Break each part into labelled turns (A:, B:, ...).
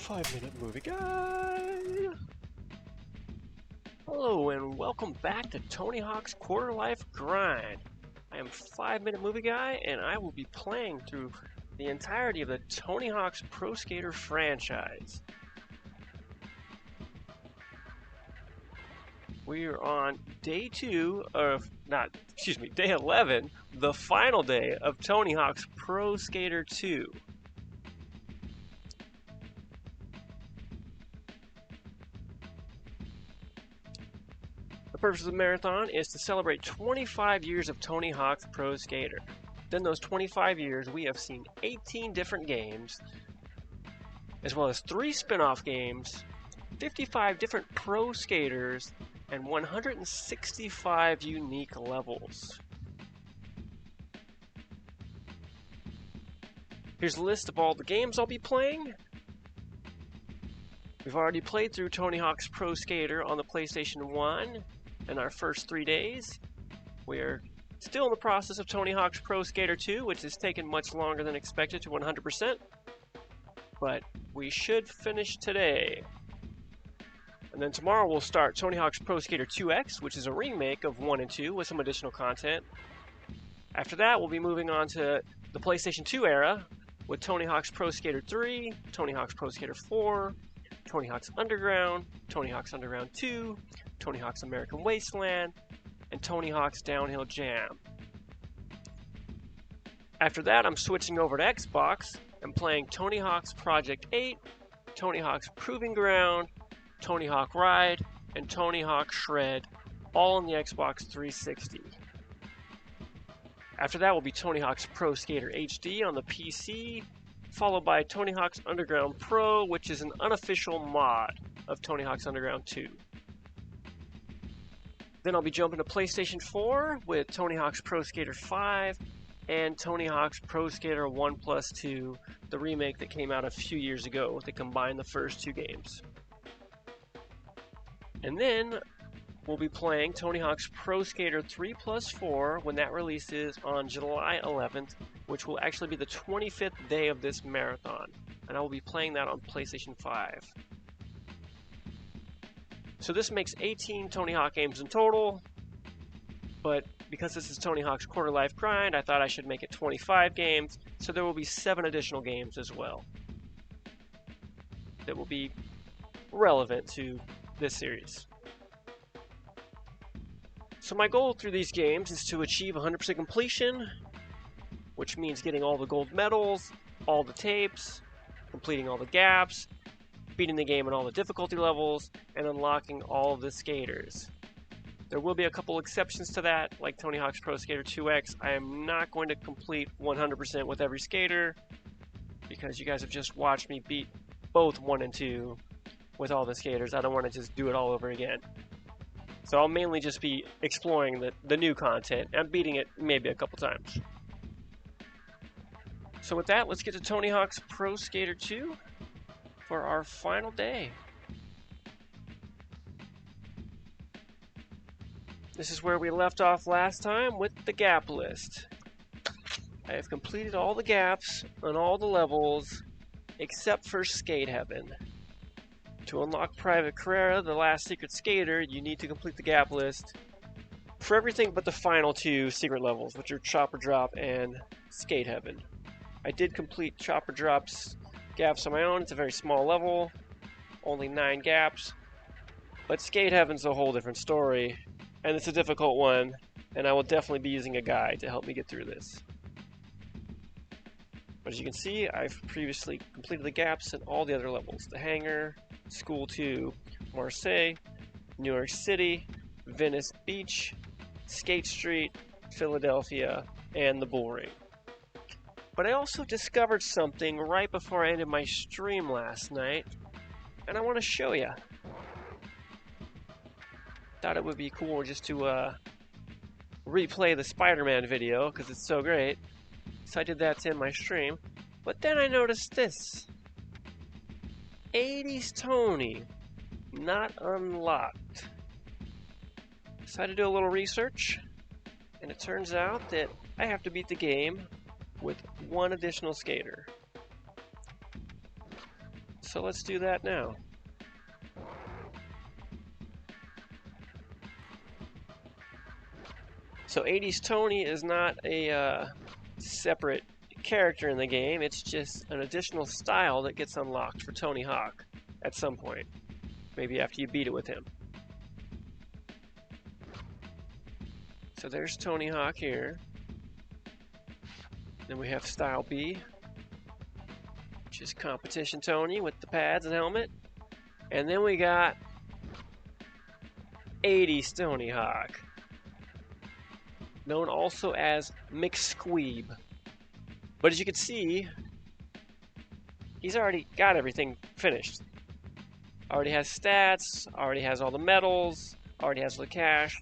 A: 5-minute movie guy. Hello and welcome back to Tony Hawk's Quarter Life Grind. I am 5-minute movie guy and I will be playing through the entirety of the Tony Hawk's Pro Skater franchise. We are on day 11, the final day of Tony Hawk's Pro Skater 2. The purpose of the marathon is to celebrate 25 years of Tony Hawk's Pro Skater. Within those 25 years, we have seen 18 different games, as well as 3 spin-off games, 55 different pro skaters, and 165 unique levels. Here's a list of all the games I'll be playing. We've already played through Tony Hawk's Pro Skater on the PlayStation 1 in our first 3 days. We're still in the process of Tony Hawk's Pro Skater 2, which has taken much longer than expected to 100%, but we should finish today. And then tomorrow we'll start Tony Hawk's Pro Skater 2X, which is a remake of 1 and 2 with some additional content. After that, we'll be moving on to the PlayStation 2 era with Tony Hawk's Pro Skater 3, Tony Hawk's Pro Skater 4, Tony Hawk's Underground, Tony Hawk's Underground 2, Tony Hawk's American Wasteland, and Tony Hawk's Downhill Jam. After that, I'm switching over to Xbox and playing Tony Hawk's Project 8, Tony Hawk's Proving Ground, Tony Hawk Ride, and Tony Hawk Shred, all on the Xbox 360. After that will be Tony Hawk's Pro Skater HD on the PC, followed by Tony Hawk's Underground Pro, which is an unofficial mod of Tony Hawk's Underground 2. Then I'll be jumping to PlayStation 4 with Tony Hawk's Pro Skater 5 and Tony Hawk's Pro Skater 1+2, the remake that came out a few years ago that combined the first 2 games. And then we'll be playing Tony Hawk's Pro Skater 3+4 when that releases on July 11th, which will actually be the 25th day of this marathon. And I will be playing that on PlayStation 5. So this makes 18 Tony Hawk games in total, but because this is Tony Hawk's Quarter Life Grind, I thought I should make it 25 games, so there will be 7 additional games as well that will be relevant to this series. So my goal through these games is to achieve 100% completion, which means getting all the gold medals, all the tapes, completing all the gaps, beating the game in all the difficulty levels, and unlocking all of the skaters. There will be a couple exceptions to that, like Tony Hawk's Pro Skater 2X. I am not going to complete 100% with every skater, because you guys have just watched me beat both 1 and 2 with all the skaters. I don't want to just do it all over again. So I'll mainly just be exploring the new content and beating it maybe a couple times. So with that, let's get to Tony Hawk's Pro Skater 2 for our final day. This is where we left off last time with the gap list. I have completed all the gaps on all the levels except for Skate Heaven. To unlock Private Carrera, the last secret skater, you need to complete the gap list for everything but the final 2 secret levels, which are Chopper Drop and Skate Heaven. I did complete Chopper Drop's gaps on my own. It's a very small level, only 9 gaps, but Skate Heaven's a whole different story, and it's a difficult one, and I will definitely be using a guide to help me get through this. But as you can see, I've previously completed the gaps in all the other levels: the Hangar, School 2, Marseille, New York City, Venice Beach, Skate Street, Philadelphia, and the Bull Ring. But I also discovered something right before I ended my stream last night, and I want to show you. Thought it would be cool just to replay the Spider-Man video, because it's so great. So I did that to end my stream. But then I noticed this. 80s Tony, not unlocked. Decided to do a little research, and it turns out that I have to beat the game with 1 additional skater. So let's do that now. So 80s Tony is not a separate character in the game. It's just an additional style that gets unlocked for Tony Hawk at some point. Maybe after you beat it with him. So there's Tony Hawk here. Then we have Style B, which is Competition Tony with the pads and helmet. And then we got 80s Tony Hawk, known also as McSqueeb. But as you can see, he's already got everything finished. Already has stats, already has all the medals, already has the cash.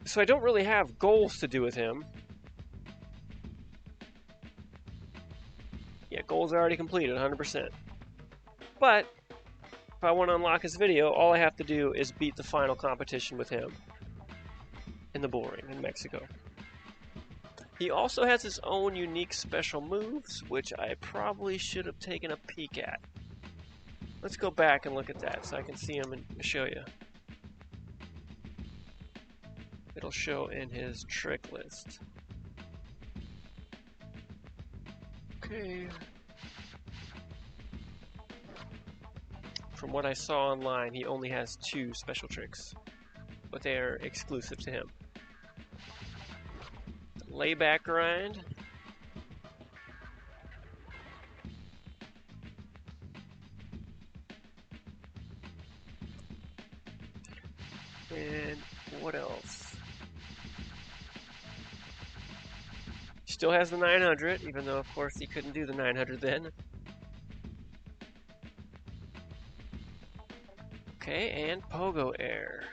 A: So I don't really have goals to do with him. Yeah, goals are already completed, 100%. But if I want to unlock his video, all I have to do is beat the final competition with him in the bull ring in Mexico. He also has his own unique special moves, which I probably should have taken a peek at. Let's go back and look at that so I can see him and show you. It'll show in his trick list. Okay. From what I saw online, he only has 2 special tricks, but they are exclusive to him. Layback grind. And what else? Still has the 900, even though of course he couldn't do the 900 then. Okay, and Pogo Air.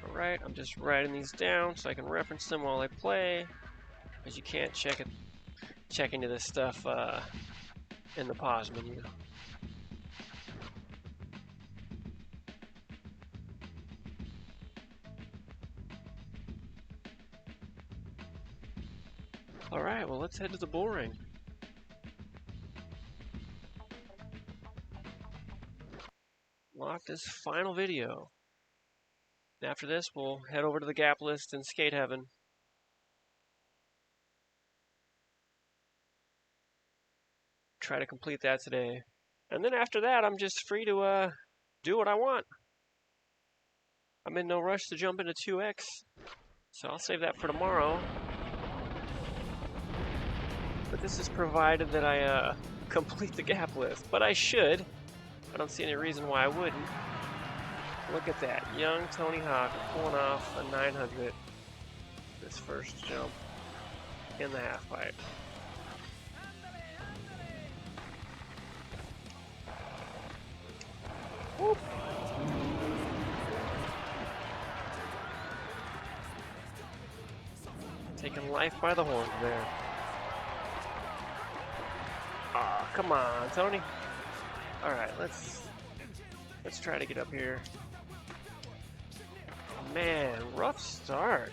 A: Alright, I'm just writing these down so I can reference them while I play, because you can't check into this stuff in the pause menu. Alright, well let's head to the bull ring. Lock this final video. And after this, we'll head over to the gap list in Skate Heaven. Try to complete that today. And then after that, I'm just free to do what I want. I'm in no rush to jump into 2X, so I'll save that for tomorrow. But this is provided that I complete the gap list. But I should. I don't see any reason why I wouldn't. Look at that. Young Tony Hawk pulling off a 900 this first jump in the half pipe. Whoop. Taking life by the horns there. Ah, come on, Tony. Alright, let's try to get up here. Man, rough start.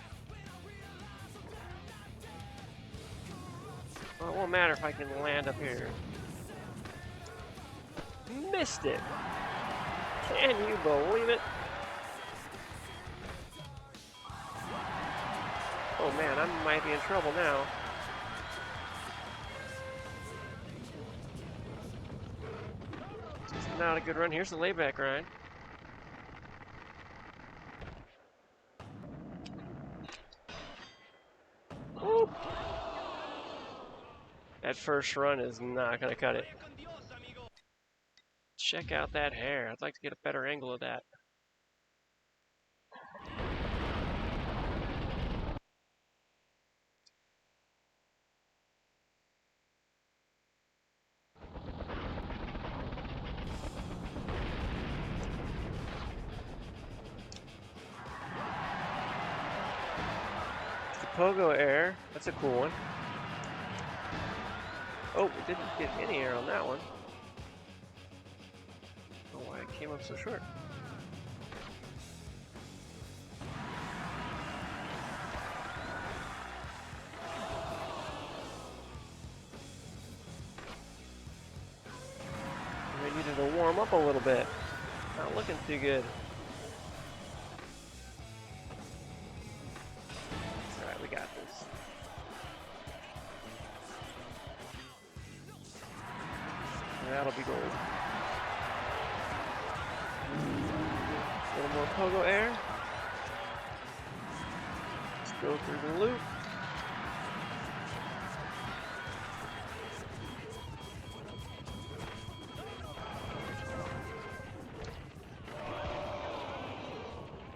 A: Well, it won't matter if I can land up here. Missed it. Can you believe it? Oh man, I might be in trouble now. This is not a good run. Here's the layback grind. Whoop. That first run is not going to cut it. Check out that hair. I'd like to get a better angle of that. Pogo air, that's a cool one. Oh, we didn't get any air on that one. I don't know why it came up so short. I needed to warm up a little bit. Not looking too good. Alright, we got this. That'll be gold. A little more pogo air. Let's go through the loop.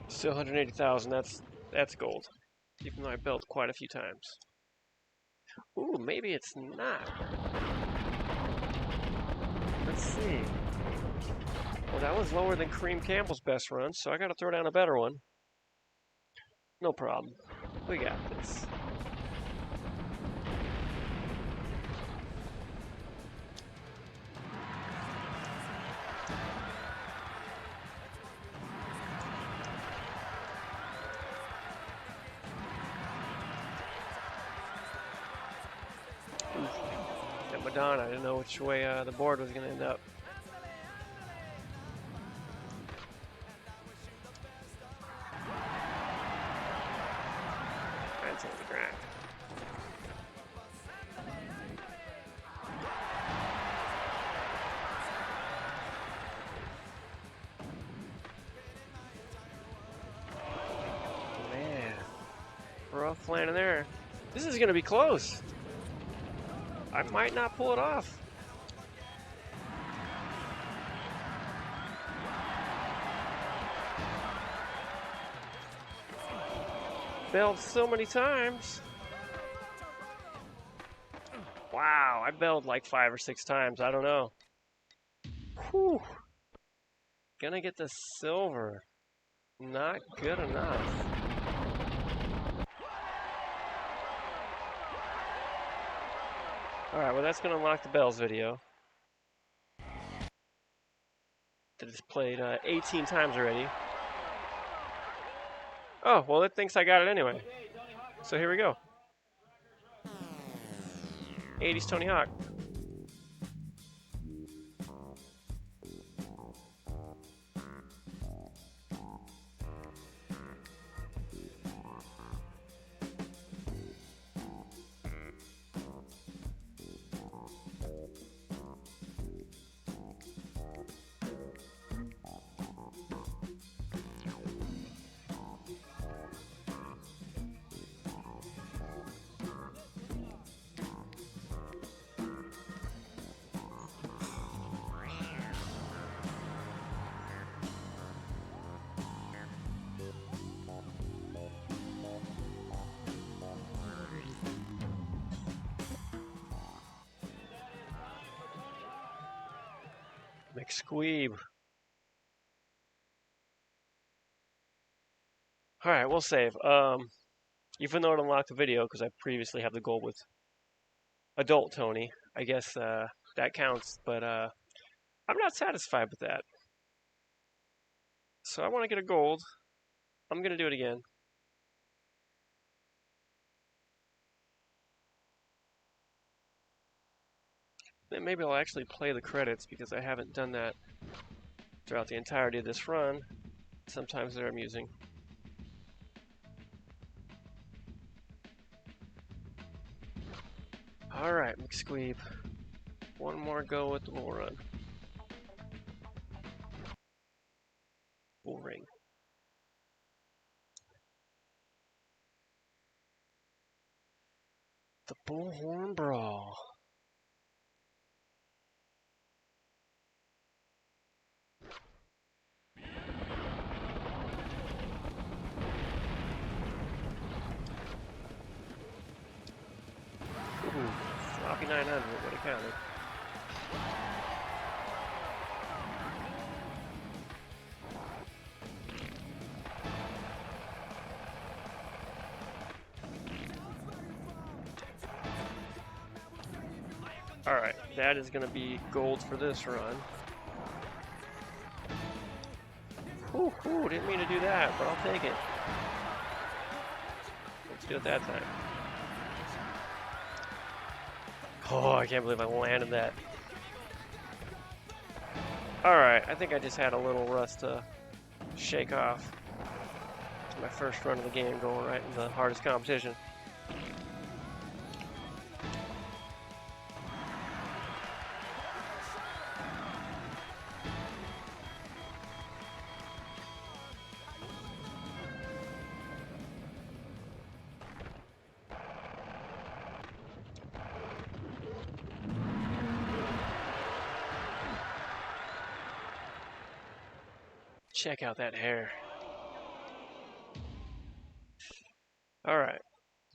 A: Still 180,000. That's gold. Even though I built quite a few times. Ooh, maybe it's not. Let's see. Well, that was lower than Kareem Campbell's best run, so I gotta throw down a better one. No problem. We got this. That Madonna, I didn't know which way the board was gonna end up. On the ground. Man, rough landing there. This is gonna be close. I might not pull it off. Bailed so many times. Wow, I bailed like 5 or 6 times. I don't know. Whew. Gonna get the silver. Not good enough. Alright, well that's gonna unlock the bells video. That it's played 18 times already. Oh, well it thinks I got it anyway. So here we go. 80s Tony Hawk. McSqueeb. Alright, we'll save. Even though it unlocked the video, because I previously have the goal with adult Tony, I guess that counts, but I'm not satisfied with that. So I want to get a gold. I'm going to do it again. Then maybe I'll actually play the credits, because I haven't done that throughout the entirety of this run. Sometimes they're amusing. Alright, McSqueeb. One more go with the bull run. Bull ring. The Bullhorn Brawl. Ooh, floppy 900 would have counted. Alright, that is going to be gold for this run. Ooh, didn't mean to do that, but I'll take it. Let's do it that time. Oh, I can't believe I landed that. Alright, I think I just had a little rust to shake off. It's my first run of the game, going right in the hardest competition. Check out that hair. Alright.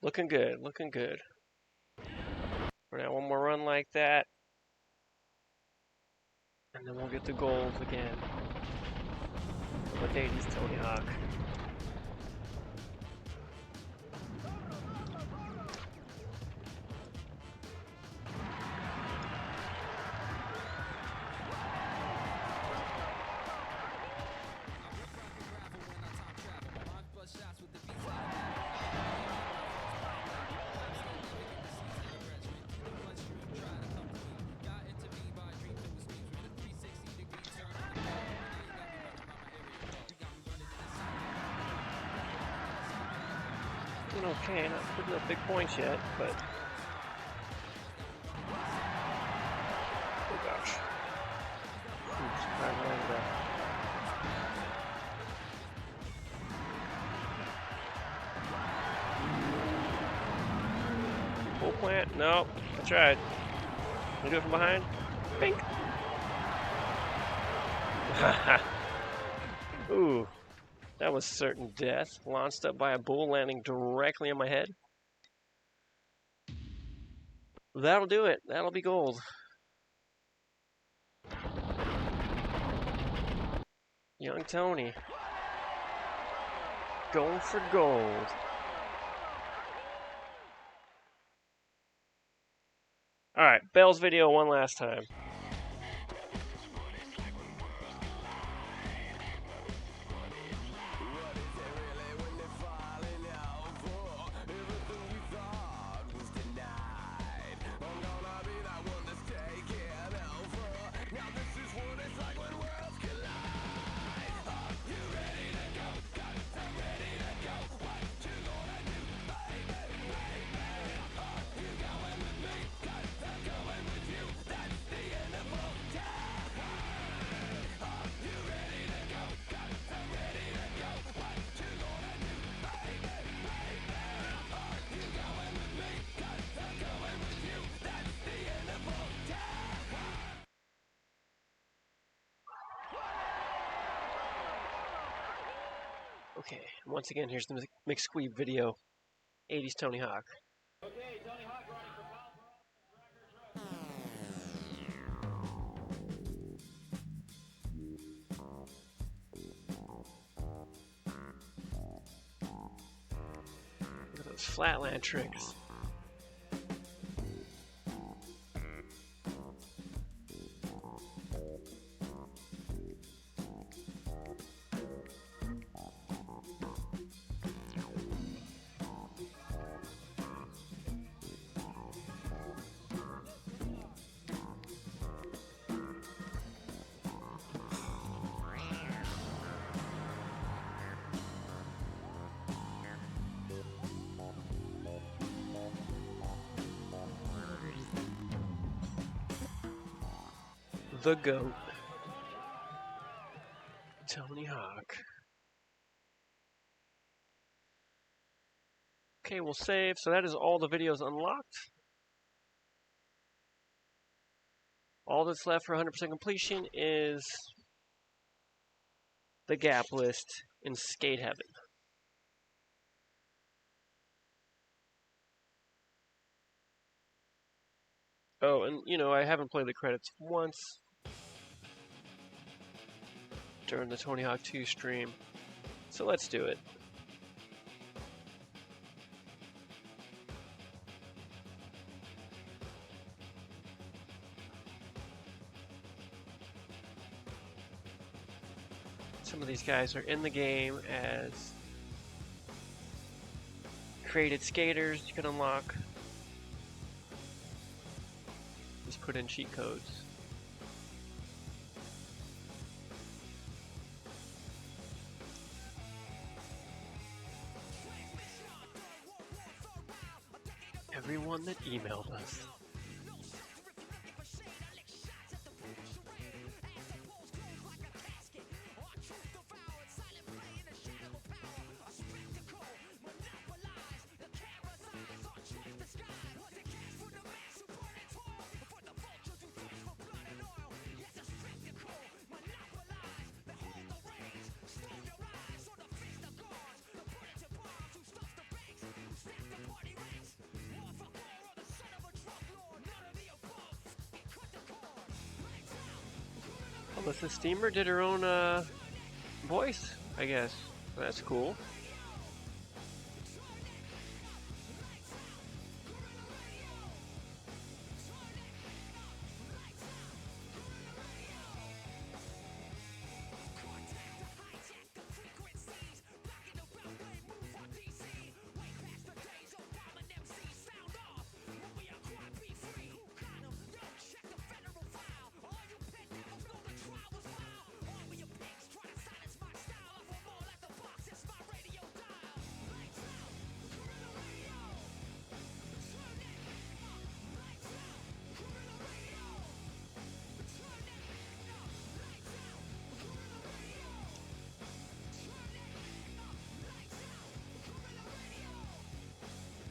A: Looking good, looking good. We're gonna have one more run like that. And then we'll get the gold again. With 80s Tony Hawk. Doing okay, not putting up big points yet, but... Oh gosh. Oops, right around that. Full plant? No, I tried. Can I do it from behind? Bink! Ooh. That was certain death. Launched up by a bull, landing directly on my head. That'll do it. That'll be gold. Young Tony. Going for gold. Alright, Bell's video one last time. Okay, once again, here's the McSqueeb video. 80s Tony Hawk.
B: Okay, Tony Hawk running for
A: Look at those flatland tricks. The GOAT. Tony Hawk. Okay, we'll save. So that is all the videos unlocked. All that's left for 100% completion is the gap list in Skate Heaven. Oh, and you know, I haven't played the credits once during the Tony Hawk 2 stream, so let's do it. Some of these guys are in the game as created skaters you can unlock. Just put in cheat codes. everyone that emailed us. Alyssa Steamer did her own voice, I guess. That's cool.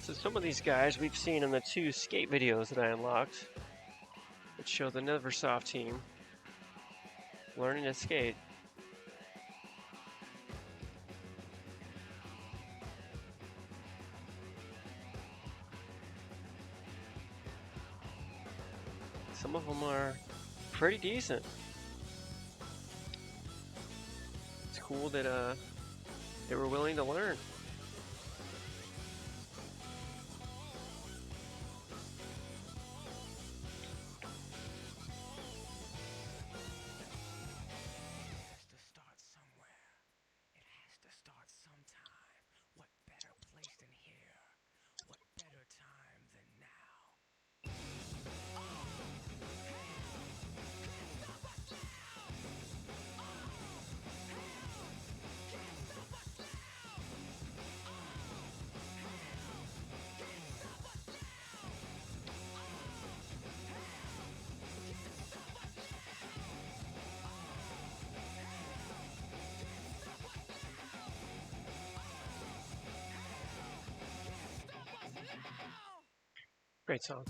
A: So some of these guys we've seen in the 2 skate videos that I unlocked that show the Neversoft team learning to skate. Some of them are pretty decent. It's cool that they were willing to learn. Great song.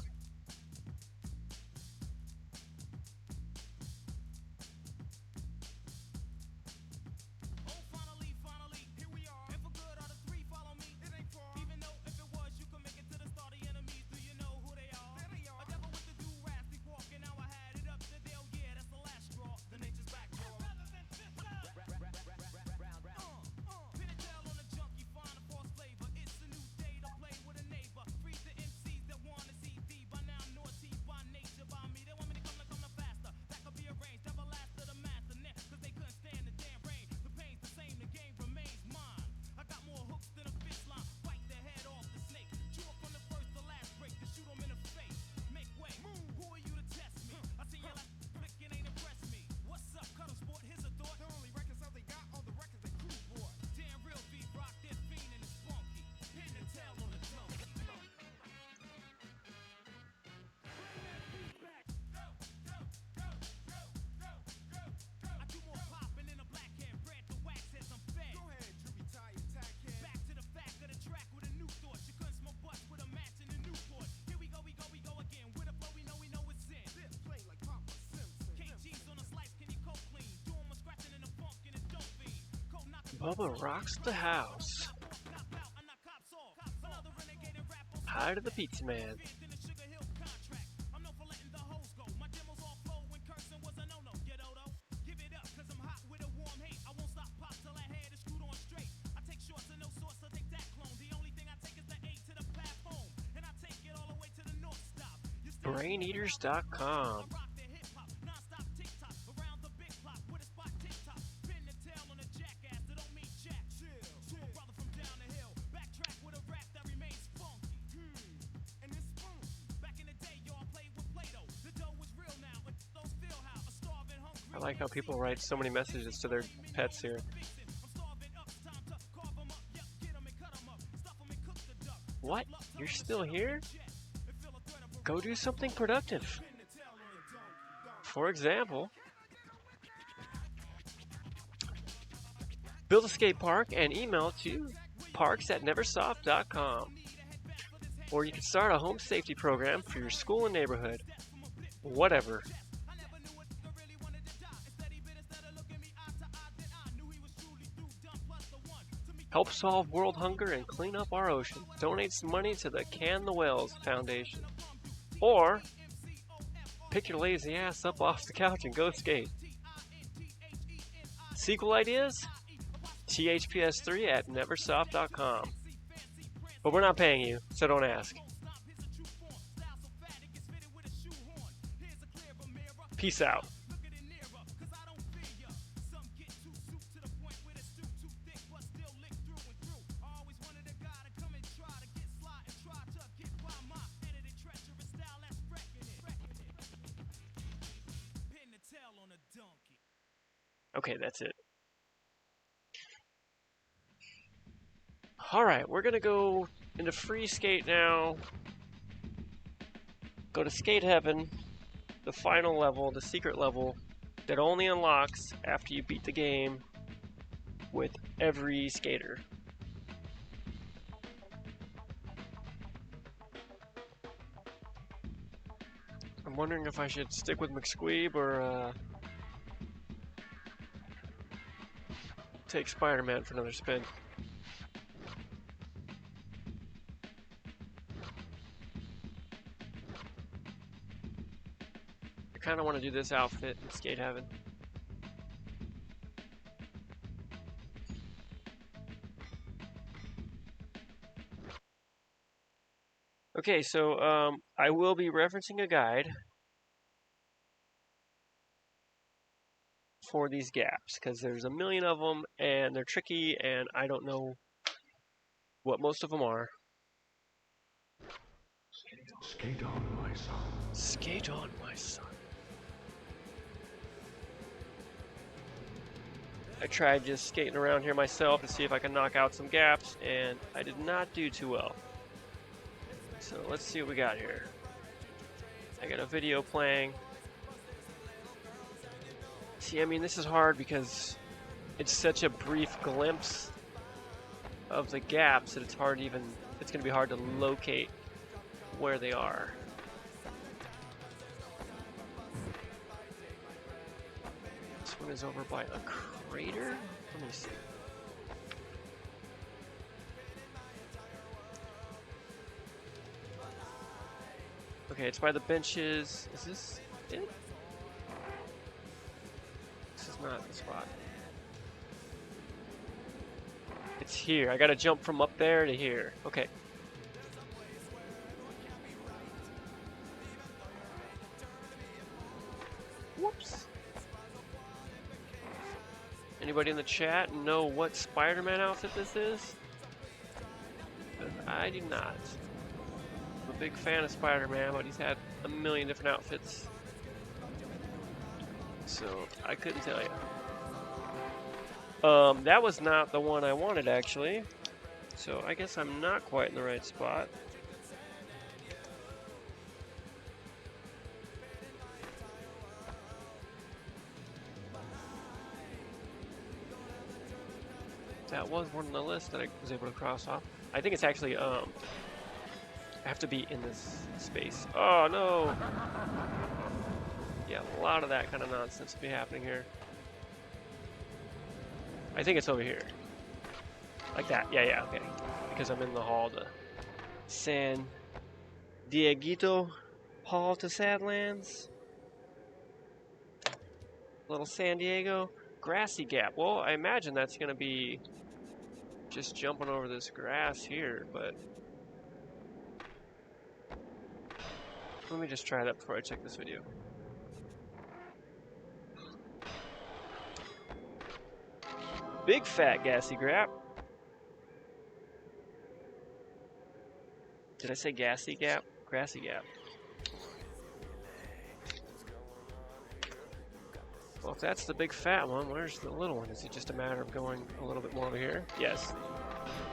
A: Bubba rocks the house. Hi to the pizza man. Braineaters.com. I like how people write so many messages to their pets here. What? You're still here? go do something productive. For example, build a skate park and email to parks@neversoft.com. Or you can start a home safety program for your school and neighborhood. Whatever. Help solve world hunger and clean up our ocean. Donate some money to the Can the Whales Foundation. Or pick your lazy ass up off the couch and go skate. Sequel ideas? THPS3@neversoft.com. But we're not paying you, so don't ask. Peace out. Okay, that's it. Alright, we're gonna go into free skate now. Go to Skate Heaven, the final level, the secret level, that only unlocks after you beat the game with every skater. I'm wondering if I should stick with McSqueeb or take Spider-Man for another spin. I kind of want to do this outfit in Skate Heaven. Okay, so I will be referencing a guide for these gaps because there's a million of them and they're tricky and I don't know what most of them are.
C: Skate on, my son.
A: Skate on, my son. I tried just skating around here myself to see if I can knock out some gaps, and I did not do too well. So let's see what we got here. I got a video playing. See, I mean, this is hard because it's such a brief glimpse of the gaps that it's hard even, it's going to be hard to locate where they are. This one is over by a crater? Let me see. Okay, it's by the benches. Is this it? This is not the spot. It's here. I gotta jump from up there to here. Okay. Whoops. Anybody in the chat know what Spider-Man outfit this is? I do not. I'm a big fan of Spider-Man, but he's had a million different outfits. So, I couldn't tell you. That was not the one I wanted, actually. So, I guess I'm not quite in the right spot. That was one on the list that I was able to cross off. I think it's actually, I have to be in this space. Oh, no! Yeah, a lot of that kind of nonsense will be happening here. I think it's over here. Like that. Yeah, okay. Because I'm in the hall to San Dieguito Hall to Sadlands. Little San Diego. Grassy gap. Well, I imagine that's going to be just jumping over this grass here, but let me just try that before I check this video. Big fat gassy gap. Did I say gassy gap? Grassy gap. Well, if that's the big fat one, where's the little one? Is it just a matter of going a little bit more over here? Yes.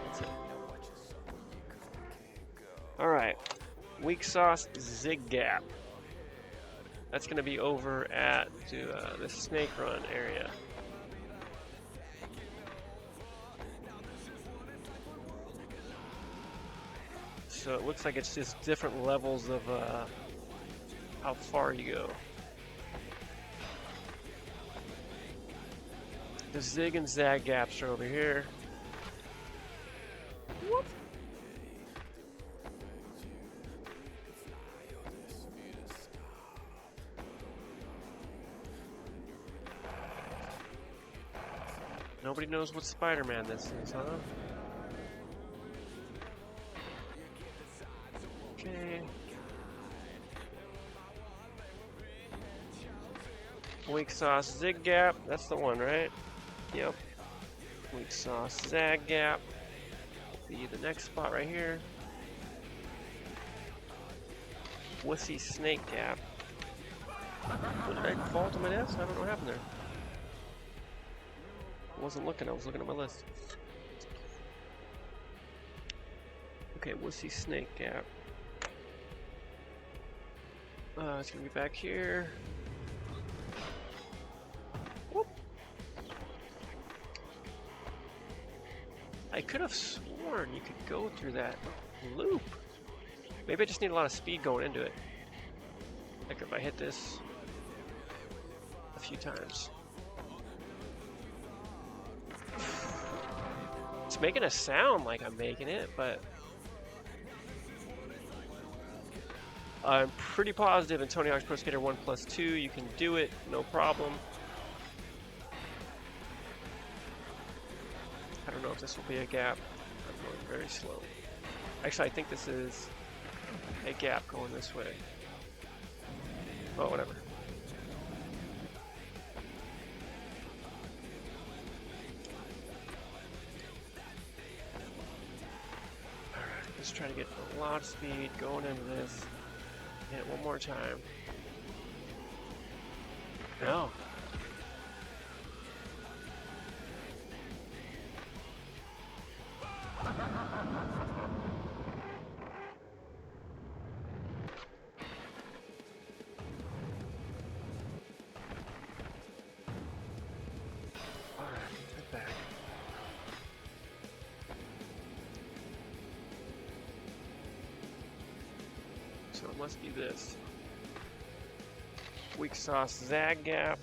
A: That's it. Alright. Weak sauce zig gap. That's going to be over at the snake run area. So it looks like it's just different levels of how far you go. The zig and zag gaps are over here. Whoop. Nobody knows what Spider-Man this is, huh? Okay. Weak sauce zig gap. That's the one, right? Yep. Weak sauce zag gap. Will be the next spot right here. Wussy snake gap. What did I fall to my desk? I don't know what happened there. I wasn't looking. I was looking at my list. Okay, wussy snake gap. It's gonna be back here. Whoop. I could have sworn you could go through that loop. Maybe I just need a lot of speed going into it. Like if I hit this a few times. It's making a sound like I'm making it, but I'm pretty positive in Tony Hawk's Pro Skater 1+2 you can do it, no problem. I don't know if this will be a gap. I'm going very slow. Actually, I think this is a gap going this way. Oh, whatever. Alright, let's try to get a lot of speed going into this. Hit it one more time. No. So it must be this. Weak sauce zag gap.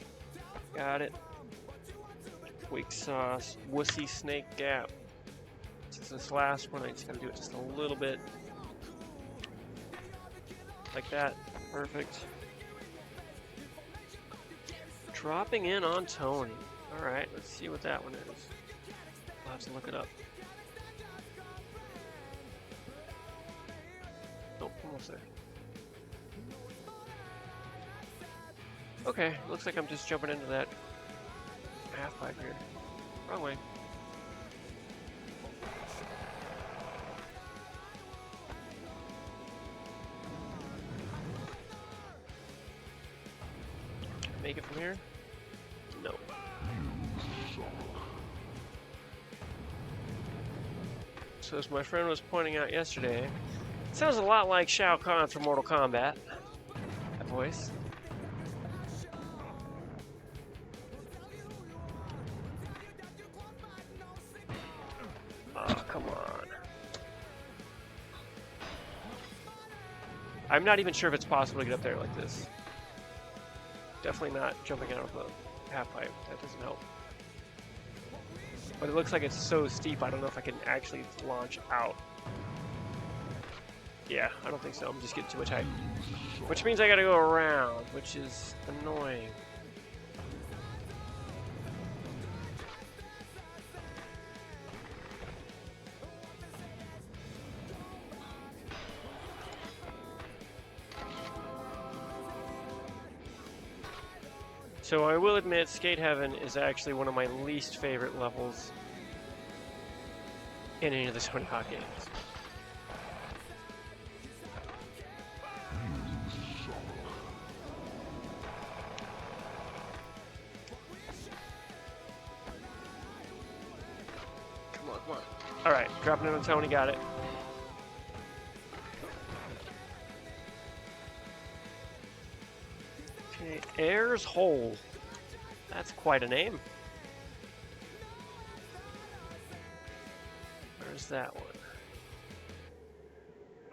A: Got it. Weak sauce wussy snake gap. Since this last one, I just gotta do it just a little bit. Like that. Perfect. Dropping in on Tony. Alright, let's see what that one is. I'll have to look it up. Oh, almost there. Okay, looks like I'm just jumping into that half pipe here. Wrong way. Can I make it from here? No. So as my friend was pointing out yesterday, it sounds a lot like Shao Kahn from Mortal Kombat. That voice. Oh, come on. I'm not even sure if it's possible to get up there like this. Definitely not jumping out of the half pipe. That doesn't help. But it looks like it's so steep, I don't know if I can actually launch out. Yeah, I don't think so. I'm just getting too much height. Which means I gotta go around, which is annoying. So I will admit, Skate Heaven is actually one of my least favorite levels in any of the Tony Hawk games. Come on, come on. Alright, dropping it on Tony, got it. Ayers Hole. That's quite a name. Where's that one?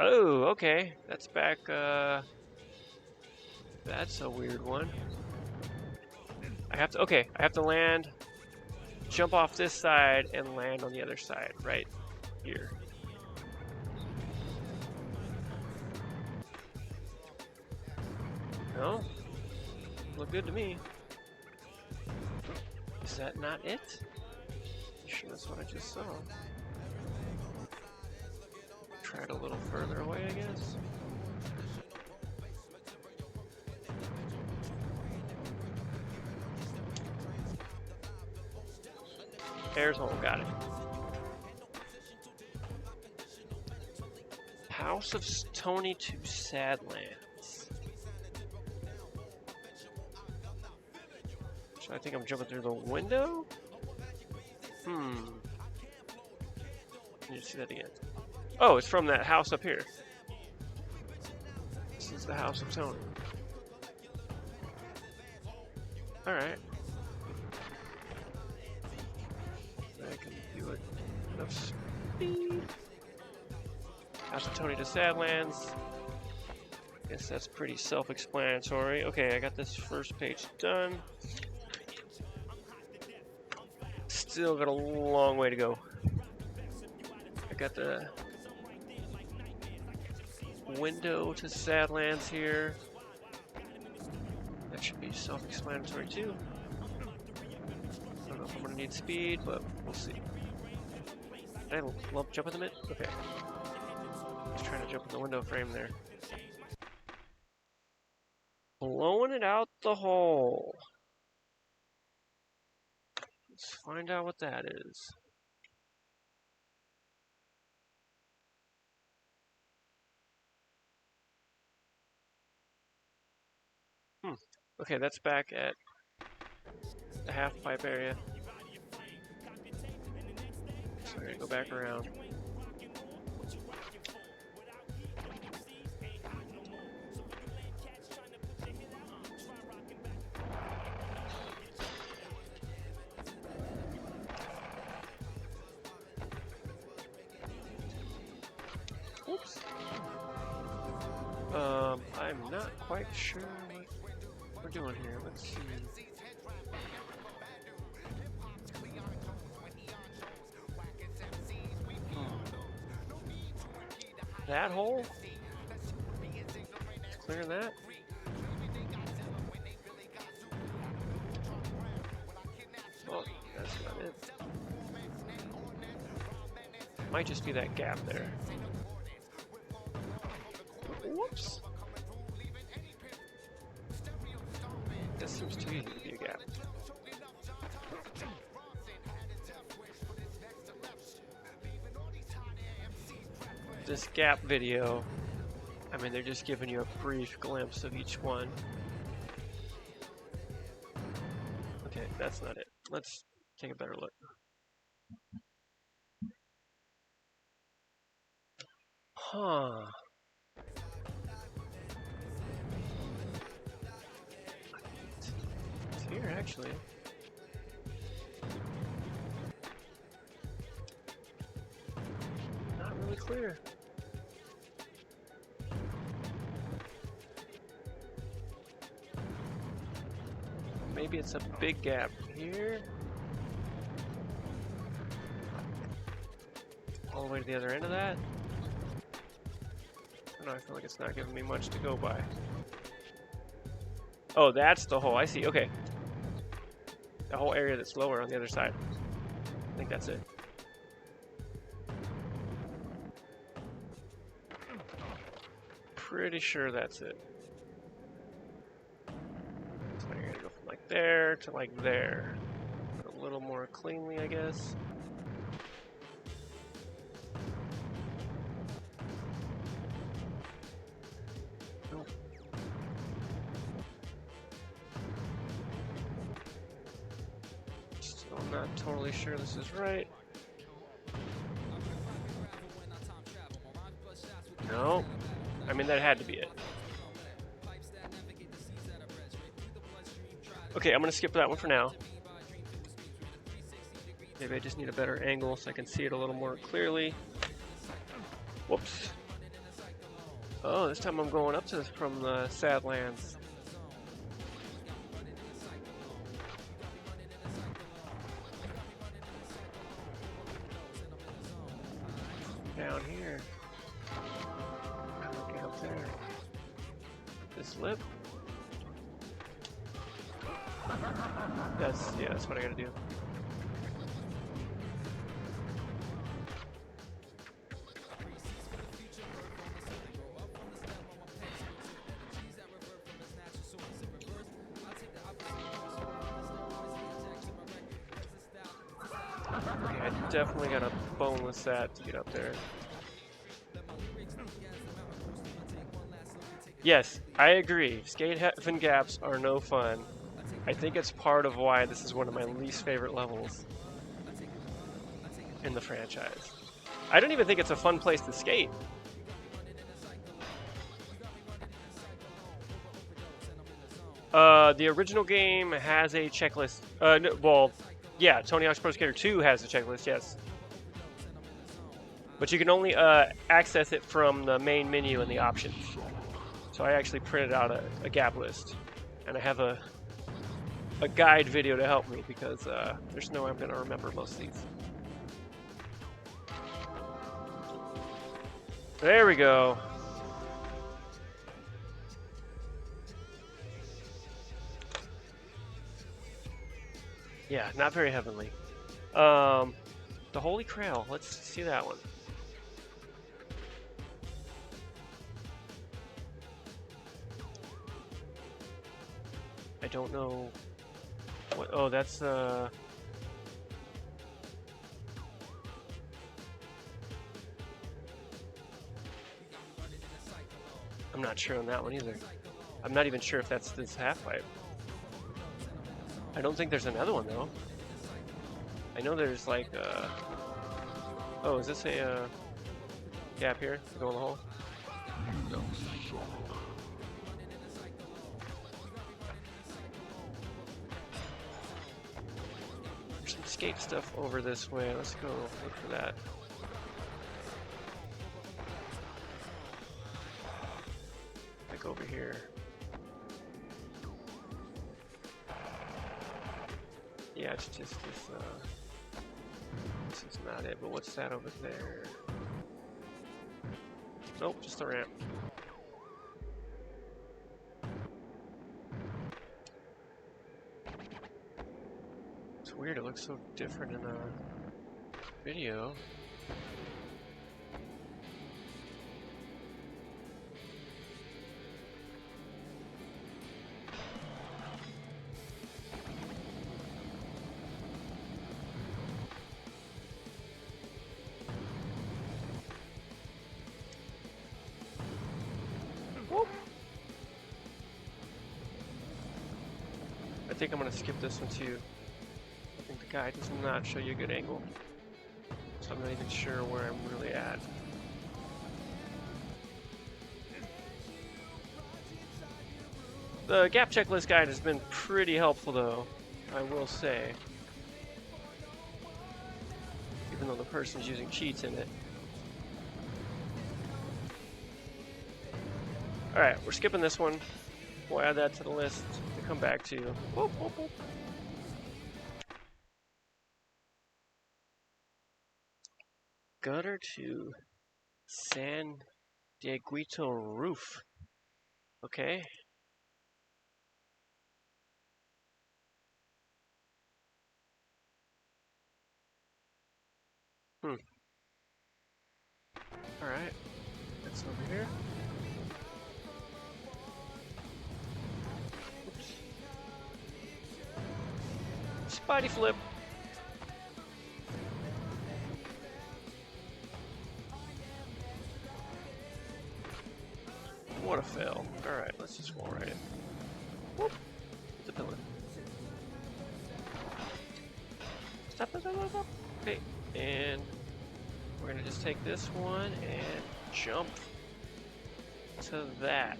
A: Oh, okay. That's back, that's a weird one. I have to land, jump off this side, and land on the other side, right here. No? Look good to me. Is that not it? You sure that's what I just saw? Try it a little further away, I guess. Ayers Hole, got it. House of Tony to Sadlands. So I think I'm jumping through the window? Can you see that again? Oh, it's from that house up here. This is the House of Tony. Alright. I can do it enough speed. House of Tony to Sadlands. Guess that's pretty self-explanatory. Okay, I got this first page done. Still got a long way to go. I got the window to Sadlands here. That should be self-explanatory too. I don't know if I'm gonna need speed, but we'll see. Did I jump in the mid? Okay. I was trying to jump in the window frame there. Blowing it out the hole. Let's find out what that is. Okay, that's back at the half pipe area. So I'm gonna go back around. Oops. I'm not quite sure what we're doing here. Let's see. That hole? Clear that? Oh, that's not it. Might just be that gap there. Whoops. This seems too easy to be a gap. This gap video, I mean, they're just giving you a brief glimpse of each one. Okay, that's not it. Let's take a better look. Huh. It's here, actually. Not really clear. Maybe it's a big gap here. All the way to the other end of that. I don't know, I feel like it's not giving me much to go by. Oh, that's the hole. I see. Okay. The whole area that's lower on the other side. I think that's it. Pretty sure that's it. So you're gonna go from like there to like there. A little more cleanly, I guess. Oh. Still not totally sure this is right. No. I mean, that had to be it. Okay, I'm gonna skip that one for now. Maybe I just need a better angle so I can see it a little more clearly. Whoops. Oh, this time I'm going up to from the Sadlands. Down here. How do I get up there? This lip? That's what I gotta do. Okay, I definitely gotta boneless that to get up there. Yes, I agree. Skate heaven gaps are no fun. I think it's part of why this is one of my least favorite levels in the franchise. I don't even think it's a fun place to skate. The original game has a checklist. No, well, yeah, Tony Hawk's Pro Skater 2 has a checklist, yes. But you can only access it from the main menu in the options. So I actually printed out a gap list, and I have a guide video to help me because there's no way I'm going to remember most of these. There we go. Yeah, not very heavenly. The Holy Grail. Let's see that one. I don't know. What? Oh, that's I'm not sure on that one either. I'm not even sure if that's this half pipe. I don't think there's another one though. I know there's like oh, is this a gap here to go in the hole? There's some skate stuff over this way. Let's go look for that. Like over here. Yeah, it's just this, this is not it, but what's that over there? Nope, just a ramp. It's weird, it looks so different in a video. I think I'm going to skip this one too. I think the guide does not show you a good angle. So I'm not even sure where I'm really at. The gap checklist guide has been pretty helpful though, I will say. Even though the person's using cheats in it. Alright, we're skipping this one. We'll add that to the list to come back to. Whoop, whoop, whoop. Gutter to San Dieguito roof. Okay. Alright. That's over here. Spidey flip. What a fail. Alright, let's just wall right in. Whoop. Hit the pillar. Stop, stop, stop, stop. Okay, and we're gonna just take this one and jump to that.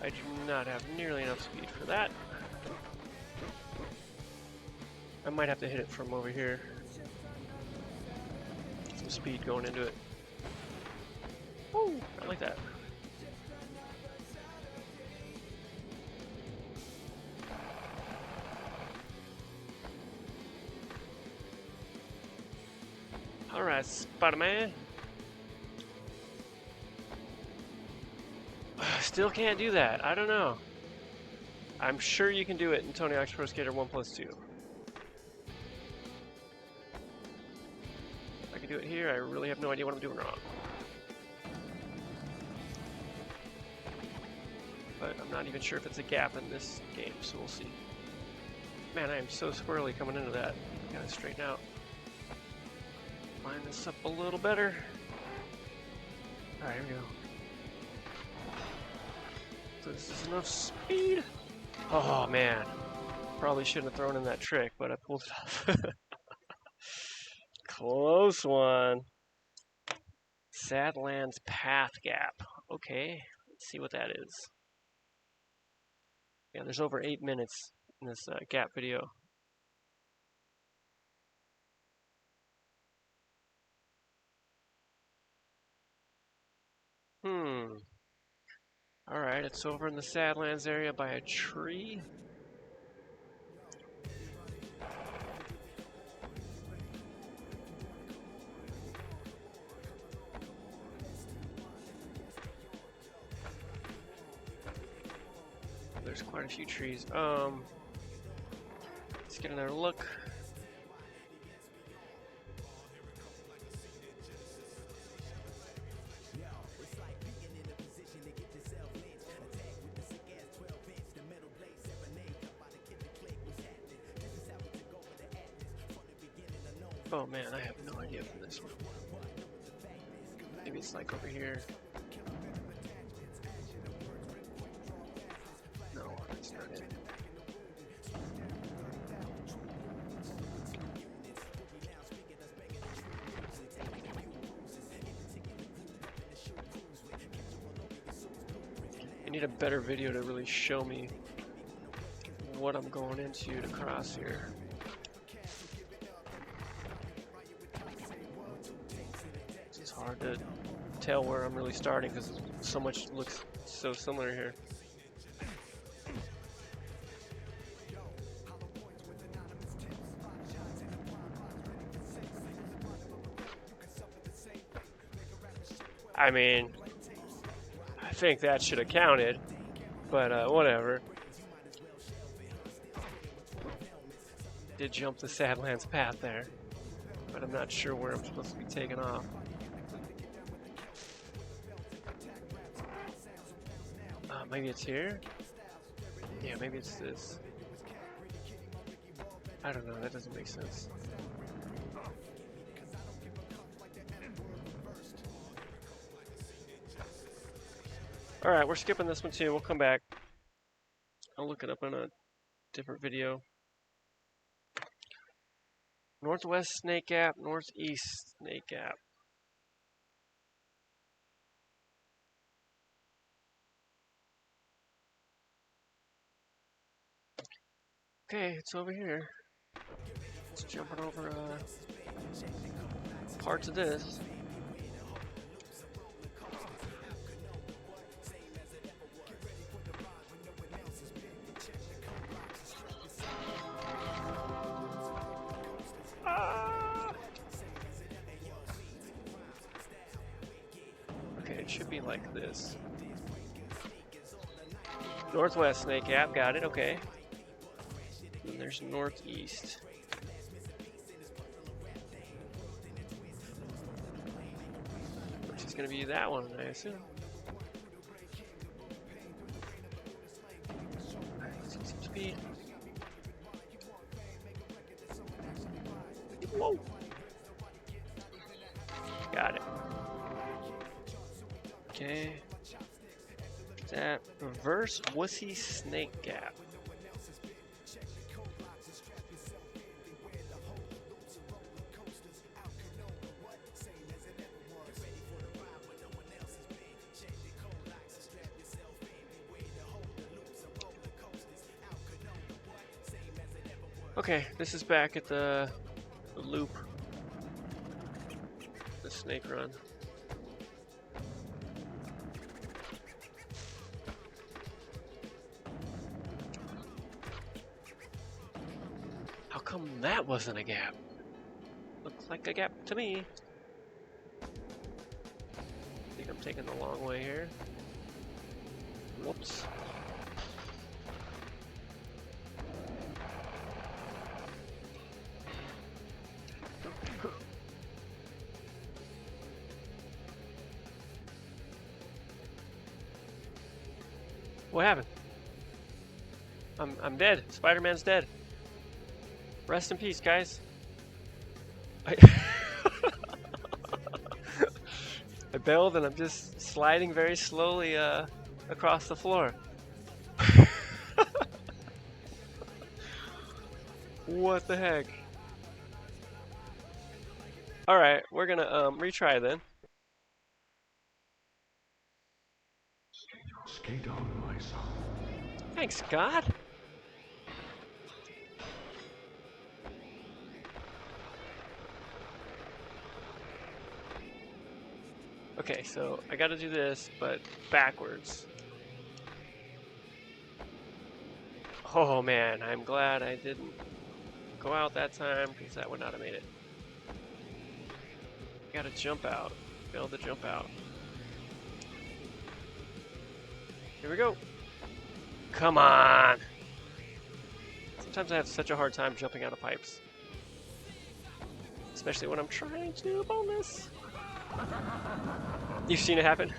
A: I do not have nearly enough speed for that. I might have to hit it from over here. Some speed going into it. Woo! I like that. Alright, Spider-Man. Still can't do that. I don't know. I'm sure you can do it in Tony Hawk's Pro Skater 1+2. I can do it here. I really have no idea what I'm doing wrong. But I'm not even sure if it's a gap in this game, so we'll see. Man, I am so squirrely coming into that. Gotta straighten out. Line this up a little better. Alright, here we go. So this is enough speed. Oh man. Probably shouldn't have thrown in that trick, but I pulled it off. Close one. Sadlands Path Gap. Okay, let's see what that is. Yeah, there's over 8 minutes in this gap video. Alright, it's over in the Sadlands area by a tree. There's quite a few trees. Let's get another look. Oh man, I have no idea from this one. Maybe it's like over here. No, that's not it. I need a better video to really show me what I'm going into to cross here. It's hard to tell where I'm really starting because so much looks so similar here. I mean, I think that should have counted, but whatever. Did jump the Sadlands path there, but I'm not sure where I'm supposed to be taking off. Maybe it's here? Yeah, maybe it's this. I don't know, that doesn't make sense. Alright, we're skipping this one too. We'll come back. I'll look it up in a different video. Northwest Snake Gap, Northeast Snake Gap. Okay, it's over here. Let's jump it over parts of this. Okay, it should be like this. Northwest Snake Gap, got it, okay. And there's northeast. Which is going to be that one, I assume. Alright, let's get some speed. Whoa! Got it. Okay. That reverse wussy snake gap. Okay, this is back at the loop. The snake run. How come that wasn't a gap? Looks like a gap to me. I think I'm taking the long way here. Whoops. What happened? I'm dead. Spider-Man's dead. Rest in peace, guys. I bailed and I'm just sliding very slowly across the floor. What the heck? Alright, we're gonna retry then.
C: Skate on, my son.
A: Thanks, God. Okay, so I gotta do this, but backwards. Oh man, I'm glad I didn't go out that time, because that would not have made it. Gotta jump out. Failed to jump out. Here we go. Come on! Sometimes I have such a hard time jumping out of pipes. Especially when I'm trying to bonus. You've seen it happen?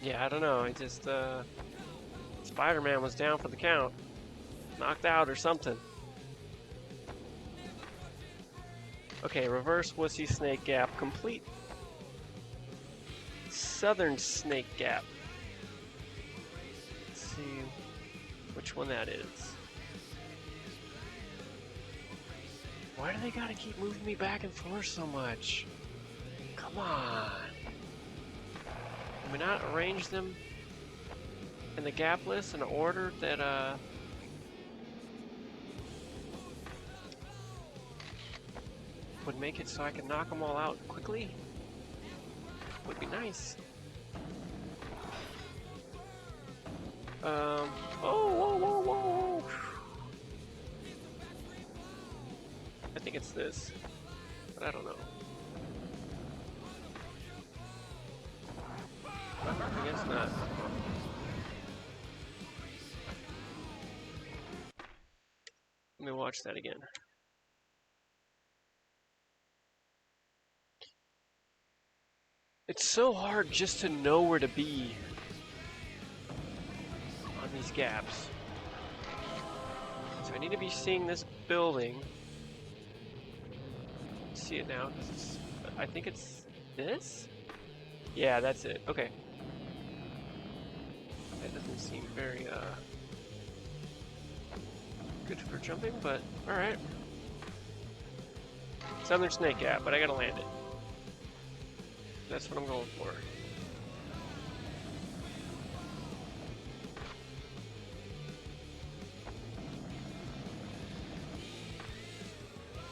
A: Yeah, I don't know. I just, Spider-Man was down for the count. Knocked out or something. Okay, reverse wussy snake gap complete. Southern snake gap. Let's see which one that is. Why do they gotta keep moving me back and forth so much? Come on. Can we not arrange them in the gap list in an order that would make it so I can knock them all out quickly? Would be nice. Oh, whoa, whoa, whoa. I think it's this, but I don't know. I guess not. Let me watch that again. It's so hard just to know where to be on these gaps. So I need to be seeing this building. See it now, because it's, I think it's this? Yeah, that's it. Okay. That doesn't seem very good for jumping, but alright. Southern snake gap, but I gotta land it. That's what I'm going for.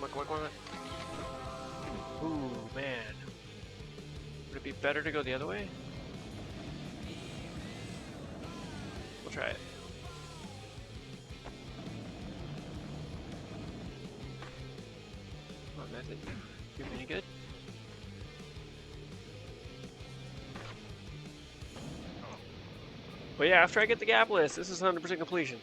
A: Come on. Ooh, man. Would it be better to go the other way? We'll try it. Oh, that didn't do me any good. But yeah, after I get the gap list, this is 100% completion.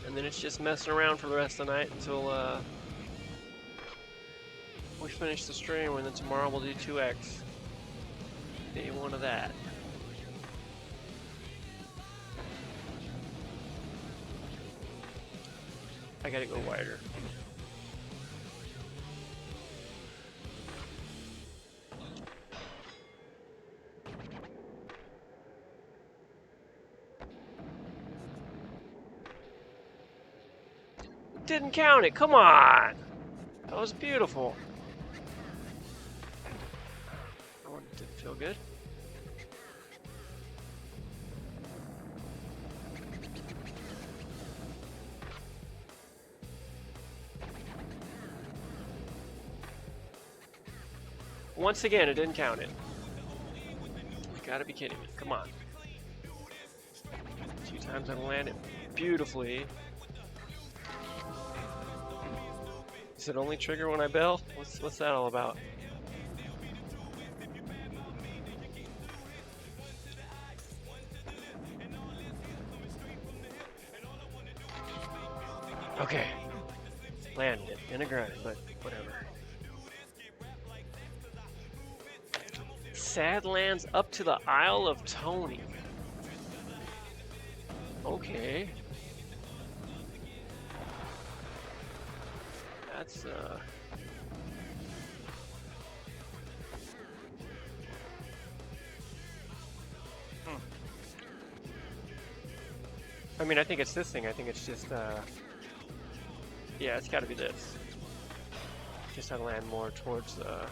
A: And then it's just messing around for the rest of the night until we finish the stream, and then tomorrow we'll do 2x. Day 1 of that. I gotta go wider. Didn't count it, come on! That was beautiful. Didn't feel good. Once again, it didn't count it. You gotta be kidding me. Come on. 2 times I've landed beautifully. Does it only trigger when I bail? What's that all about? Okay. Landed it in a grind, but whatever. Sad lands up to the Isle of Tony. Okay. That's I mean, I think it's this thing. I think it's just yeah, it's got to be this. Just to land more towards the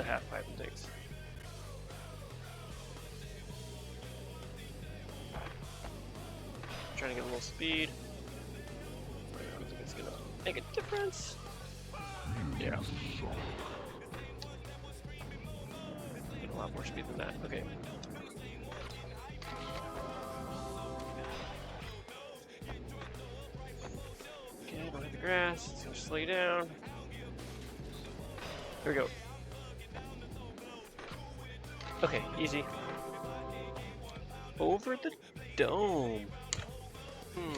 A: half pipe and things. Trying to get a little speed. I don't think it's gonna make a difference. Yeah. Get a lot more speed than that. Okay. Okay, don't hit the grass. It's gonna slow you down. Here we go. Okay, easy. Over the dome.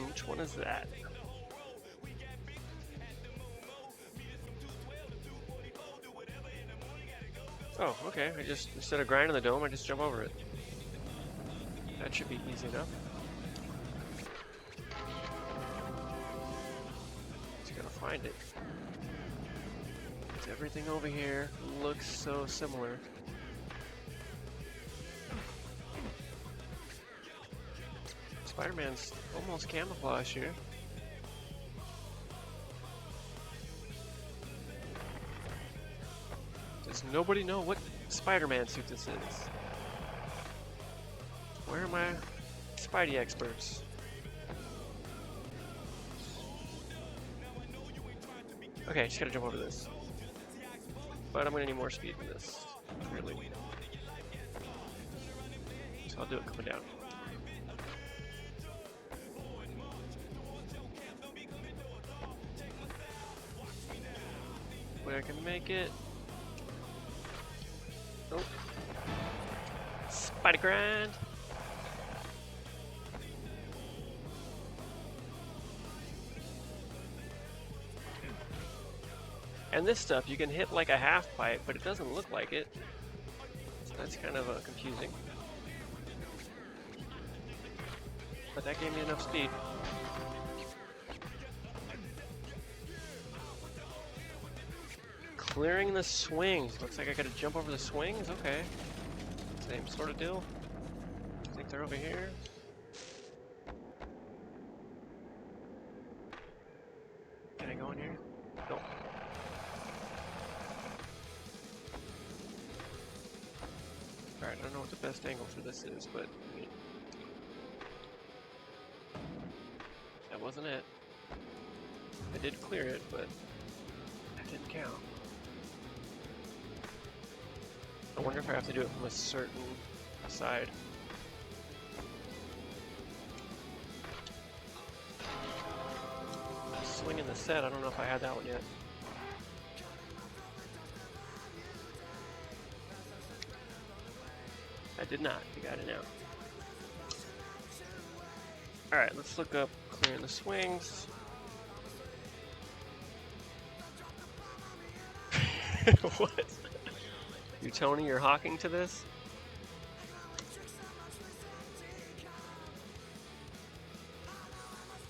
A: Which one is that? Oh, okay. I just, instead of grinding the dome, I just jump over it. That should be easy enough. Just gotta find it. Everything over here looks so similar. Spider-Man's almost camouflaged here. Does nobody know what Spider-Man suit this is? Where are my Spidey experts? Okay, just gotta jump over this. But I'm gonna need more speed than this, clearly. So I'll do it coming down. Where I can make it. Oh. Spidey grind. And this stuff, you can hit like a half pipe, but it doesn't look like it. So that's kind of confusing. But that gave me enough speed. Clearing the swings. Looks like I gotta jump over the swings? Okay. Same sort of deal. I think they're over here. Can I go in here? Nope. Alright, I don't know what the best angle for this is, but I mean, that wasn't it. I did clear it, but that didn't count. I wonder if I have to do it from a certain side. Swinging the set, I don't know if I had that one yet. I did not. You got it now. Alright, let's look up clearing the swings. What? You Tony, you're hawking to this?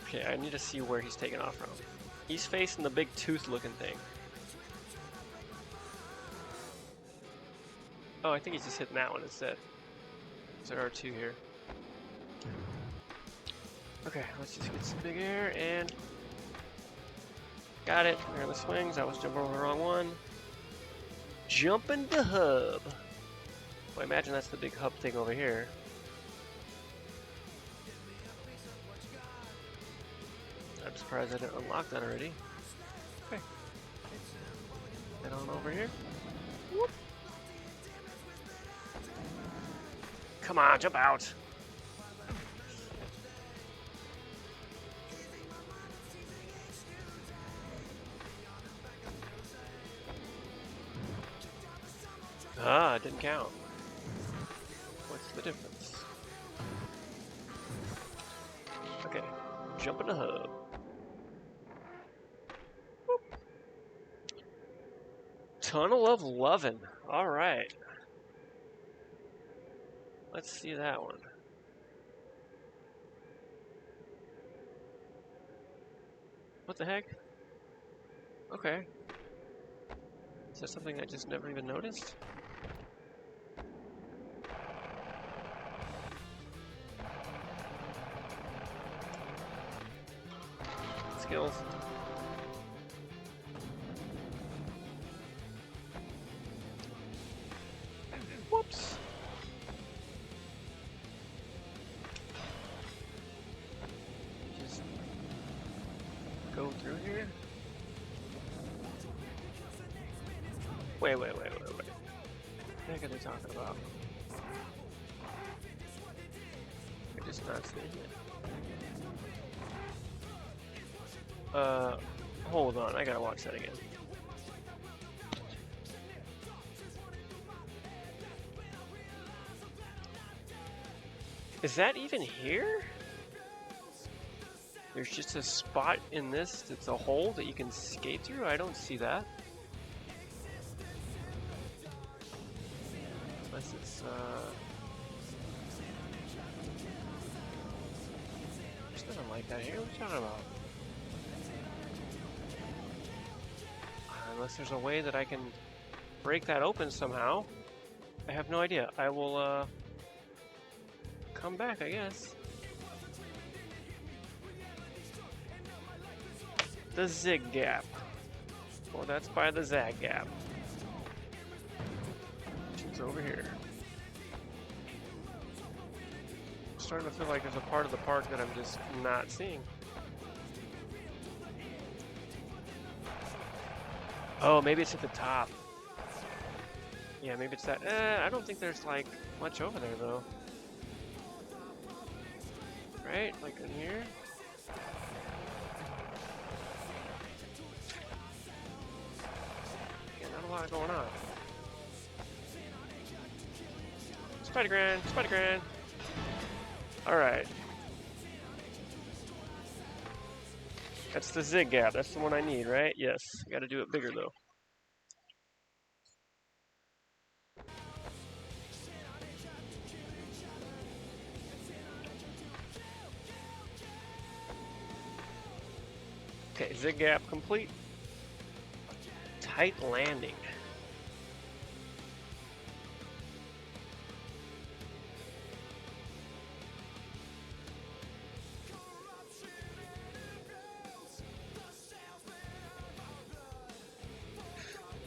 A: Okay, I need to see where he's taking off from. He's facing the big tooth looking thing. Oh, I think he's just hitting that one instead. There are two here. Okay, let's just get some big air and got it. There are the swings. I was jumping over the wrong one. Jumping the hub. Well, I imagine that's the big hub thing over here. I'm surprised I didn't unlock that already. Okay. Head on over here. Whoop. Come on, jump out. Ah, it didn't count. What's the difference? Okay, jump in the hub. Whoop. Tunnel of Lovin'. All right. Let's see that one. What the heck? Okay. Is that something I just never even noticed? Skills. Whoops. Just go through here. Wait. What the heck are they talking about? I'm just not seeing it. Hold on, I gotta watch that again. Is that even here? There's just a spot in this that's a hole that you can skate through? I don't see that. Unless it's, there's nothing like that here. What are you talking about? Unless there's a way that I can break that open somehow. I have no idea. I will, come back, I guess. The Zig Gap. Well, that's by the Zag Gap. Which is over here. I'm starting to feel like there's a part of the park that I'm just not seeing. Oh, maybe it's at the top. Yeah, maybe it's that. I don't think there's like much over there though. Right? Like in here? Yeah, not a lot going on. Spider-Gran! Alright. That's the Zig Gap. That's the one I need, right? Yes. I gotta do it bigger though. Okay, Zig Gap complete. Tight landing.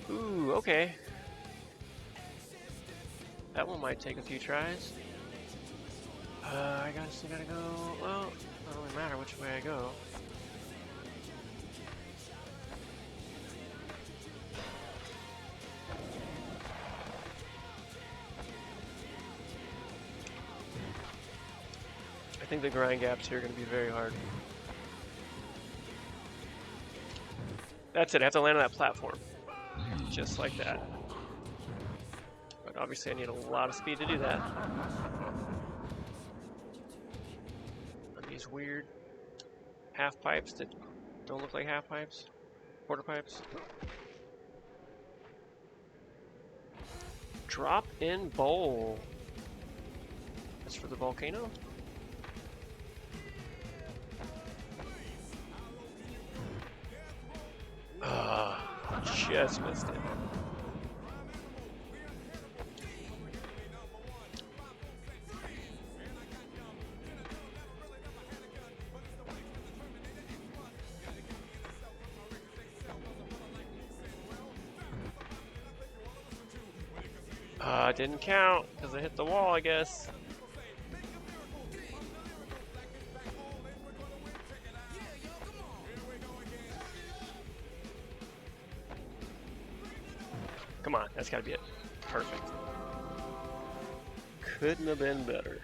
A: Ooh, okay. That one might take a few tries. I still gotta go. Well, it doesn't really matter which way I go. I think the grind gaps here are going to be very hard. That's it, I have to land on that platform. Just like that. But obviously I need a lot of speed to do that. These weird half pipes that don't look like half pipes. Quarter pipes. Drop in bowl. That's for the volcano? Just missed it. Didn't count because I hit the wall, I guess. Come on, that's gotta be it. Perfect. Couldn't have been better.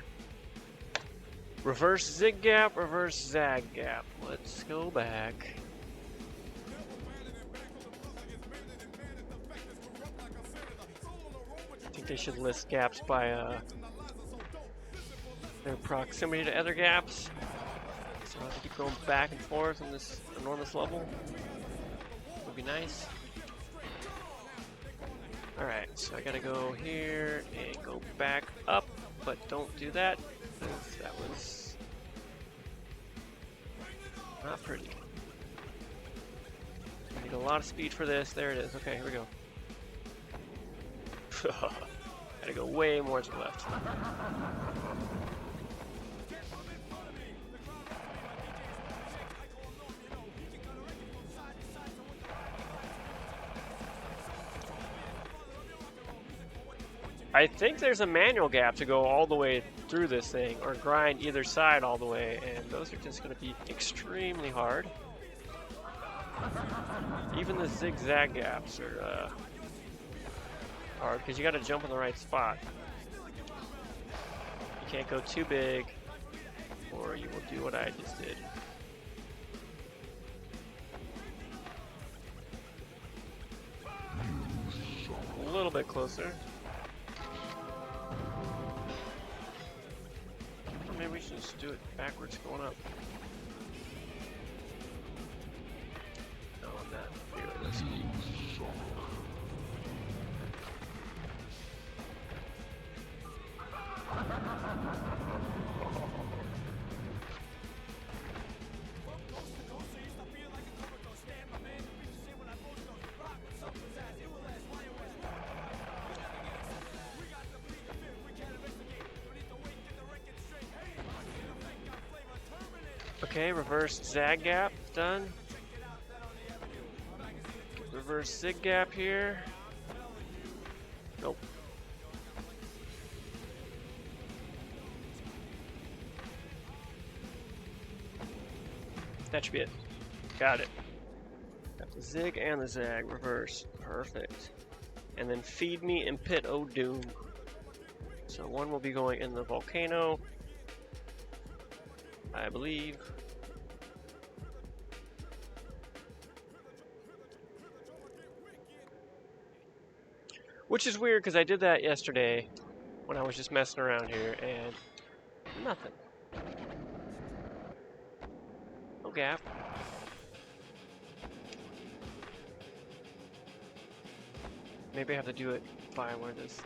A: Reverse zig gap, reverse zag gap. Let's go back. I think they should list gaps by their proximity to other gaps. So I have to keep going back and forth in this enormous level. Would be nice. Alright, so I gotta go here and go back up, but don't do that. That was not pretty. I need a lot of speed for this. There it is. Okay, here we go. Gotta go way more to the left. I think there's a manual gap to go all the way through this thing, or grind either side all the way, and those are just going to be extremely hard. Even the zigzag gaps are hard, because you got to jump in the right spot. You can't go too big, or you will do what I just did. A little bit closer. Maybe we should just do it backwards going up. No, not really. Okay, reverse zag gap, done. Reverse zig gap here. Nope. That should be it. Got it. Got the zig and the zag, reverse. Perfect. And then feed me and pit o doom. So one will be going in the volcano, I believe. Which is weird because I did that yesterday when I was just messing around here and nothing. No gap. Maybe I have to do it by where this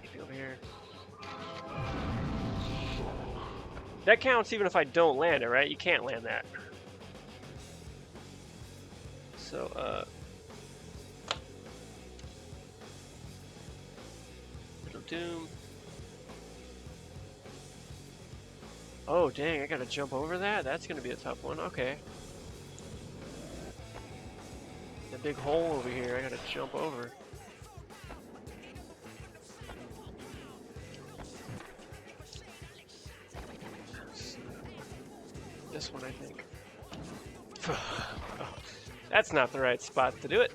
A: maybe over here. That counts even if I don't land it, right? You can't land that. So, little doom. Oh, dang, I gotta jump over that? That's gonna be a tough one. Okay. The big hole over here, I gotta jump over. This one, I think. Oh, that's not the right spot to do it.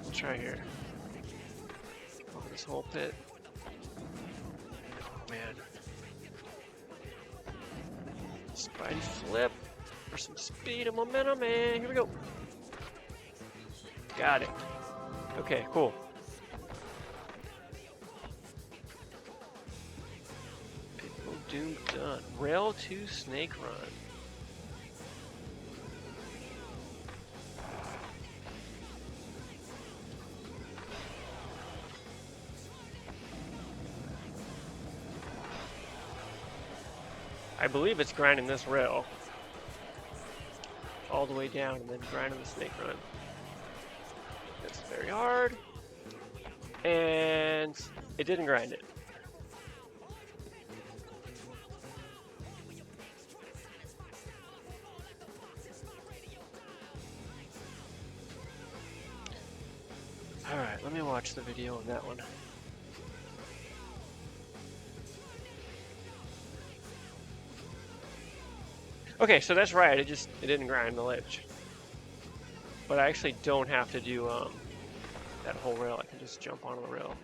A: We'll try here. Over this whole pit. Oh, man. Spidey flip for some speed and momentum, and here we go. Got it. Okay, cool. Doom done. Rail to Snake Run. I believe it's grinding this rail all the way down and then grinding the Snake Run. It's very hard. And it didn't grind it. Alright, let me watch the video on that one. Okay, so that's right, it didn't grind the ledge. But I actually don't have to do that whole rail, I can just jump onto the rail.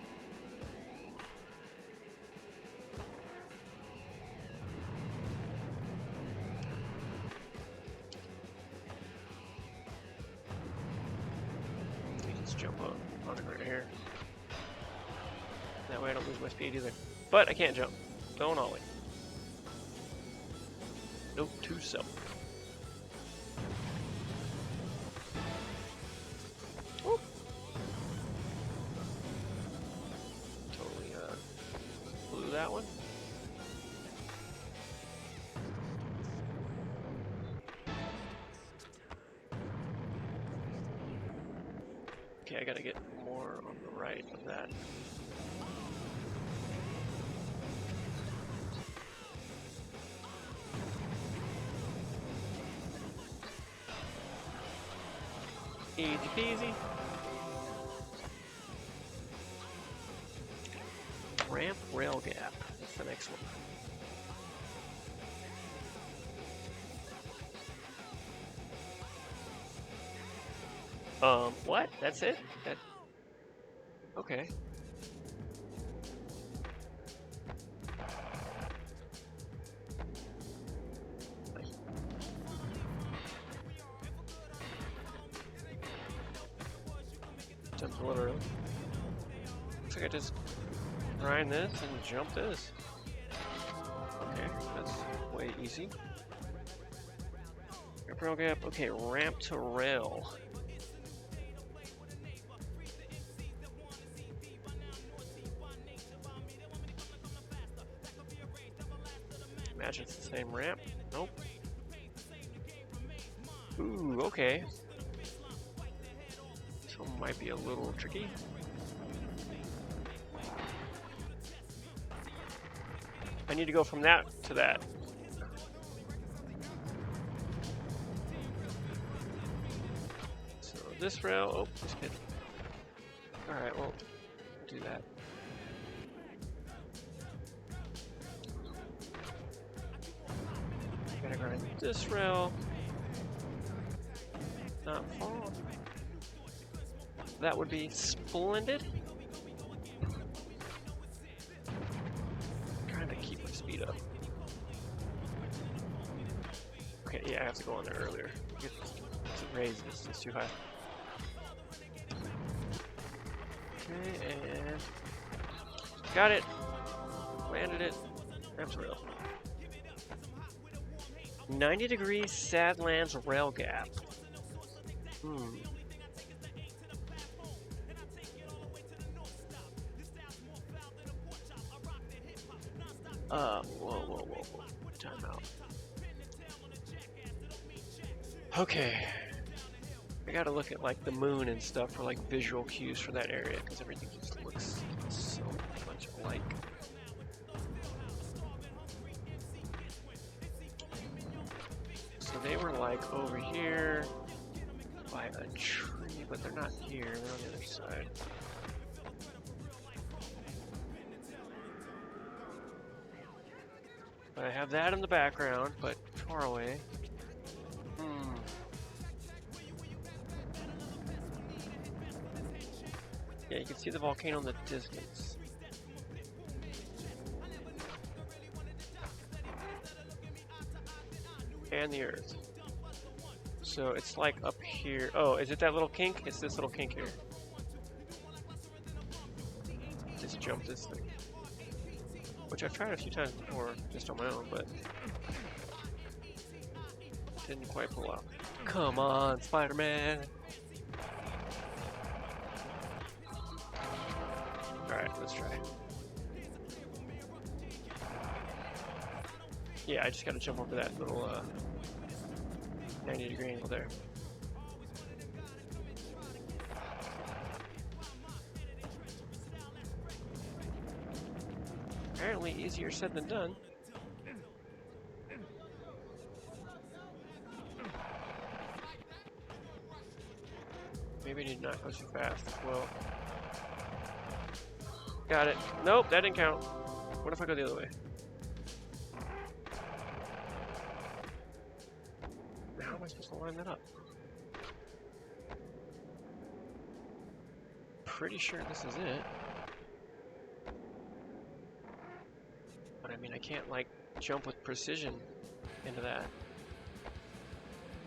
A: Just jump on it right here. That way I don't lose my speed either. But I can't jump. Don't ollie. Nope, too slow. Whoop. Totally blew that one. Okay, I gotta get more on the right of that. Easy peasy. Ramp rail gap. That's the next one. What? That's it? That... Okay. Jump a little early. Looks like I just grind this and jump this. Okay, that's way easy. Ramp rail gap. Okay, ramp to rail. Imagine it's the same ramp. Nope. Ooh, okay. So it might be a little tricky. I need to go from that to that. So this rail, oh, just kidding. Alright, well, do that. Gotta grind this rail. Not fall. That would be splendid. I'm trying to keep my speed up. Okay, yeah, I have to go on there earlier. To raise this, it's too high. Okay, and got it. Landed it. Ramp rail. 90 degrees Sadlands rail gap. Whoa. Time out. Okay. I gotta look at like the moon and stuff for like visual cues for that area because everything just looks so much alike. So they were like over here by a tree, but they're not here, they're on the other side. But I have that in the background, but far away. Yeah, you can see the volcano in the distance. And the earth. So it's like up here. Oh, is it that little kink? It's this little kink here. Just jump this thing. Which I've tried a few times before, just on my own, but didn't quite pull out. Come on, Spider-Man! Alright, let's try. Yeah, I just gotta jump over that little 90-degree angle there. Apparently easier said than done. Maybe I need to not go too fast as well. Got it. Nope, that didn't count. What if I go the other way? How am I supposed to line that up? Pretty sure this is it. But I mean, I can't like jump with precision into that.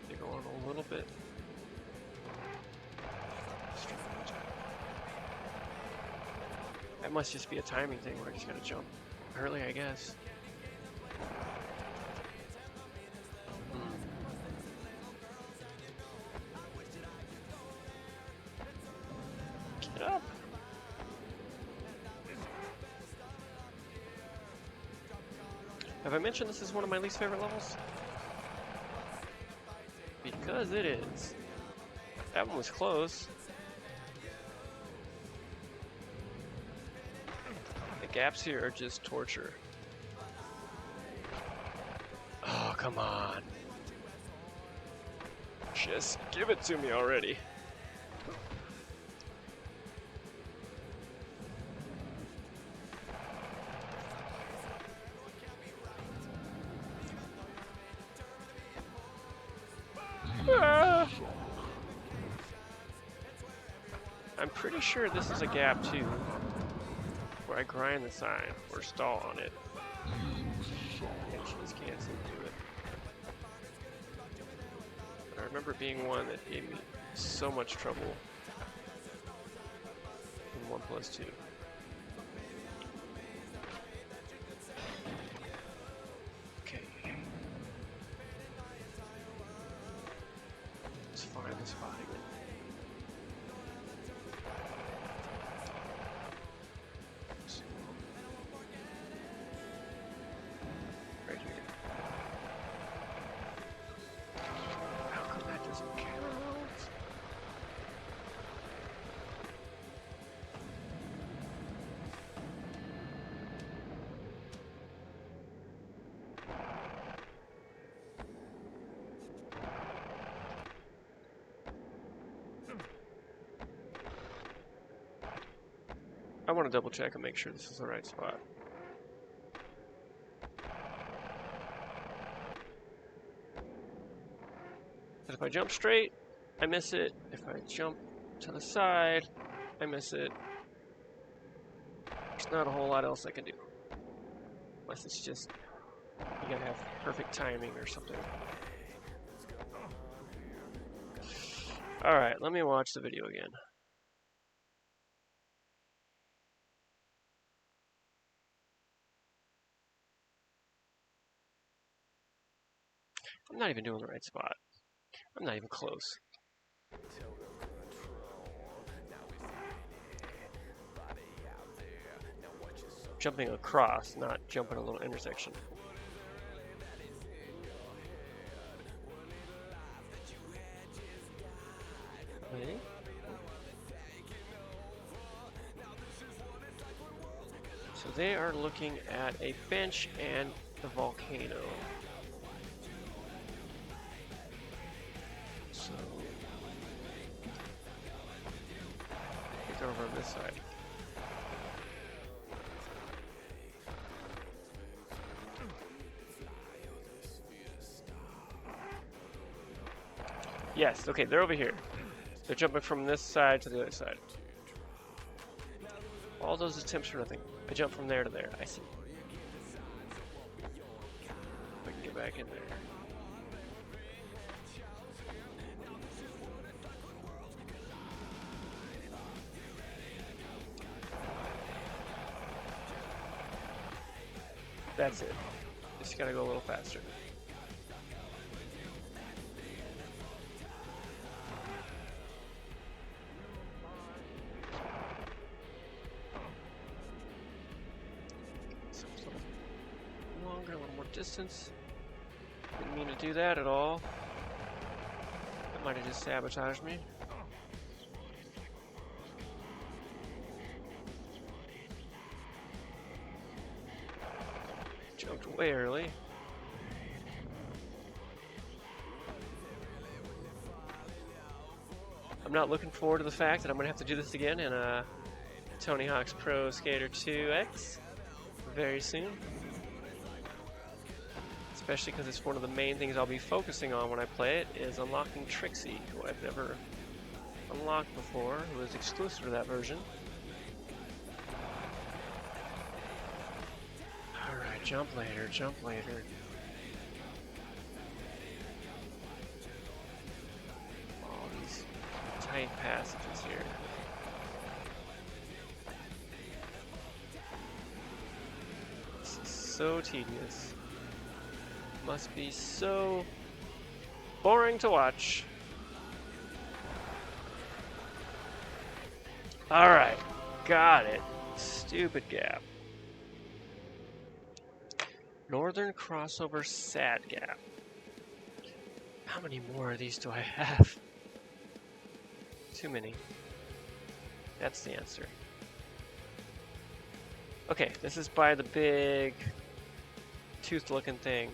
A: They go on a little bit. That must just be a timing thing where I just gotta jump early, I guess. Get up! Have I mentioned this is one of my least favorite levels? Because it is. That one was close. The gaps here are just torture. Oh, come on. Just give it to me already. I'm pretty sure this is a gap too, where I grind the sign or stall on it. And she just can't seem to do it. But I remember being one that gave me so much trouble in 1+2. Okay. Let's find the spot again. I want to double check and make sure this is the right spot. But if I jump straight, I miss it. If I jump to the side, I miss it. There's not a whole lot else I can do. Unless it's just, you gotta have perfect timing or something. Alright, let me watch the video again. I'm not even doing the right spot. I'm not even close. Jumping across, not jumping a little intersection. Okay. So they are looking at a bench and the volcano. So I think they're over on this side. Yes, okay, they're over here. They're jumping from this side to the other side. All those attempts for nothing. I jump from there to there. I see. If I can get back in there. That's it. Just gotta go a little faster. Longer, a little more distance. Didn't mean to do that at all. That might have just sabotaged me. Jumped way early. I'm not looking forward to the fact that I'm going to have to do this again in Tony Hawk's Pro Skater 2X very soon. Especially because it's one of the main things I'll be focusing on when I play it, is unlocking Trixie, who I've never unlocked before, who is exclusive to that version. Alright, jump later, jump later. All these tight passages here. This is so tedious. Must be so boring to watch. Alright, got it. Stupid gap. Northern crossover sad gap. How many more of these do I have? Too many. That's the answer. Okay, this is by the big tooth looking thing.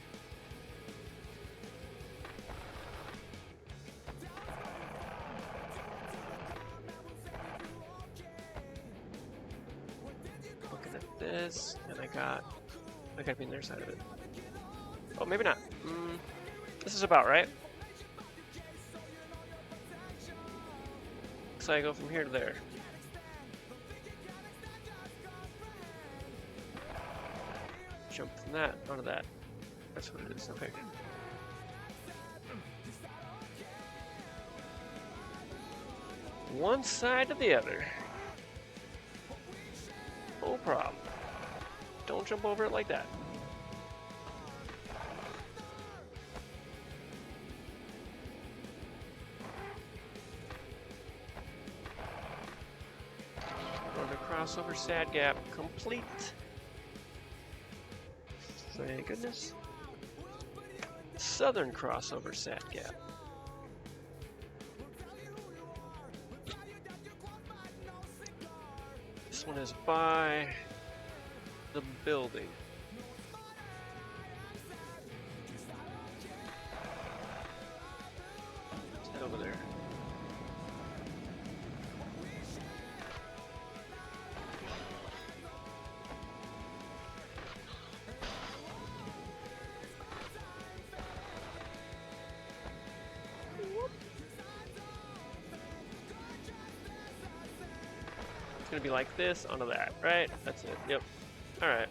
A: This, and I gotta be on their side of it. Oh, maybe not. This is about right. So I go from here to there. Jump from that onto that. That's what it is. Okay. One side to the other. No problem. Don't jump over it like that. Northern crossover sad gap complete. Thank goodness. Southern crossover sad gap. This one is by the building. Let's head over there. It's gonna be like this onto that, right? That's it. Yep. All right.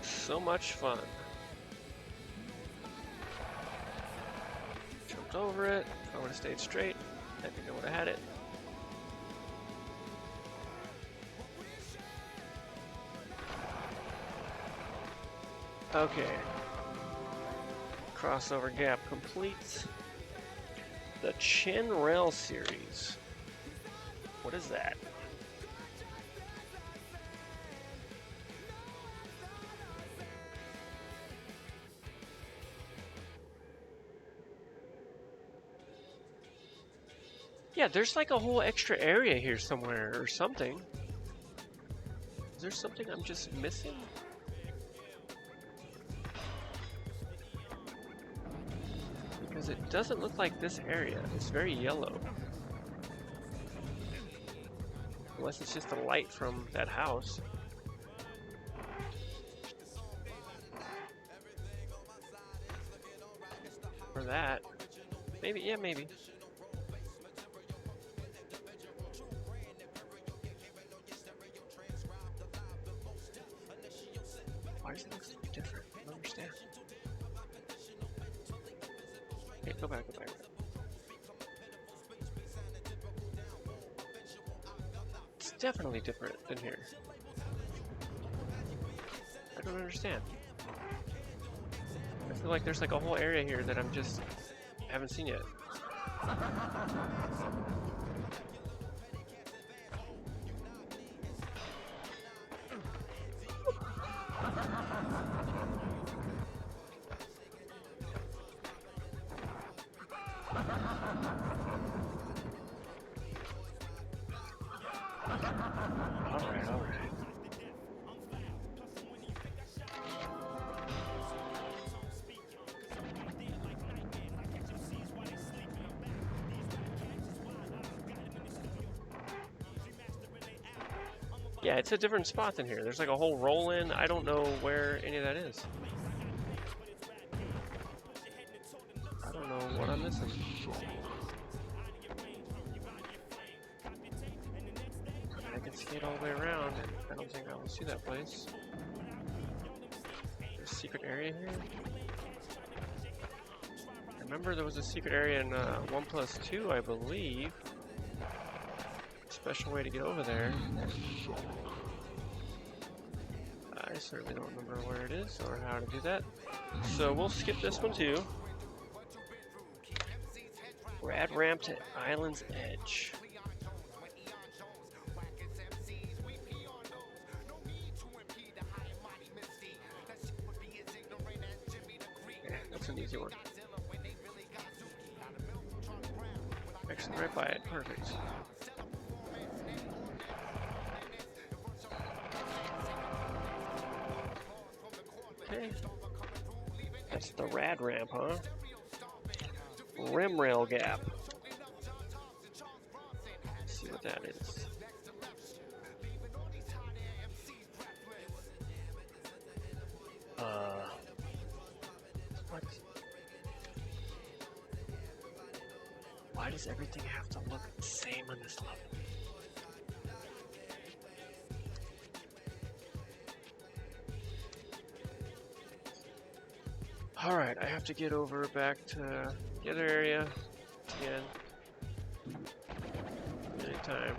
A: So much fun. Jumped over it. If I would have stayed straight, I think I would have had it. Okay. Crossover gap complete. The Chin Rail series. What is that? Yeah, there's like a whole extra area here somewhere or something. Is there something I'm just missing? Because it doesn't look like this area. It's very yellow. Unless it's just the light from that house. Or that. Maybe, yeah, maybe. Why does it look so different? I don't understand. Okay, go back. It's definitely different than here. I don't understand. I feel like there's like a whole area here that I'm just haven't seen yet. Alright. Yeah, it's a different spot than here. There's like a whole roll-in. I don't know where any of that is. I don't know what I'm missing. I can skate all the way around, and I don't think I will see that place. There's a secret area here. I remember there was a secret area in 1+2, I believe. Special way to get over there. I certainly don't remember where it is or how to do that. So we'll skip this one too. Rad ramp to Island's Edge. Yeah, that's an easy one. Actually, right by it. Perfect. Okay. That's the rad ramp, huh? Rim rail gap. Let's see what that is. What? Why does everything have to look the same on this level? Alright, I have to get over back to the other area again. Anytime.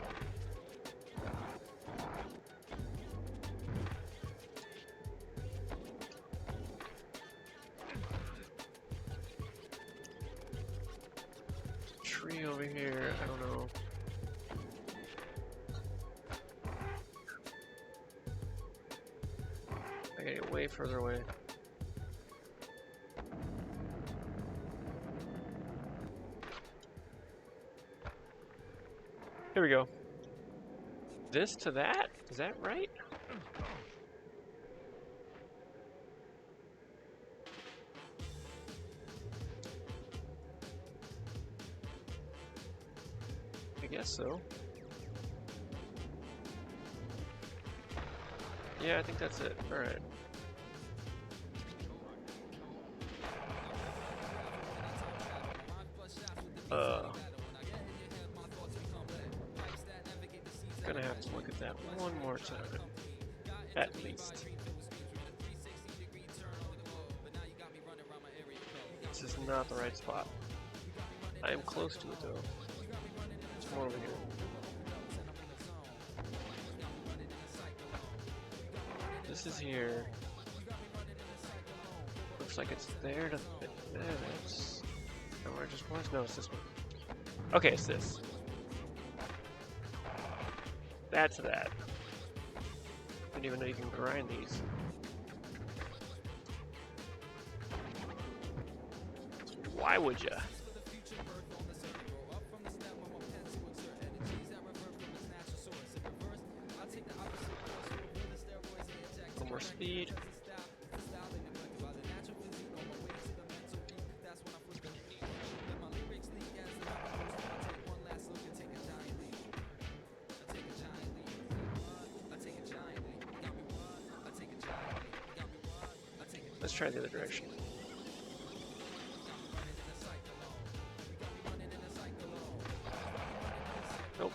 A: Tree over here, I don't know. I gotta get way further away. Here we go. This to that? Is that right? I guess so. Yeah, I think that's it. Alright. Gonna have to look at that one more time. At least. This is not the right spot. I am close to it though. It's more over here. This is here. Looks like it's there to fit this. No, where it just was? No, it's this one. Okay, it's this. That's that. I didn't even know you can grind these. Why would ya? A little more speed. Let's try the other direction. Nope.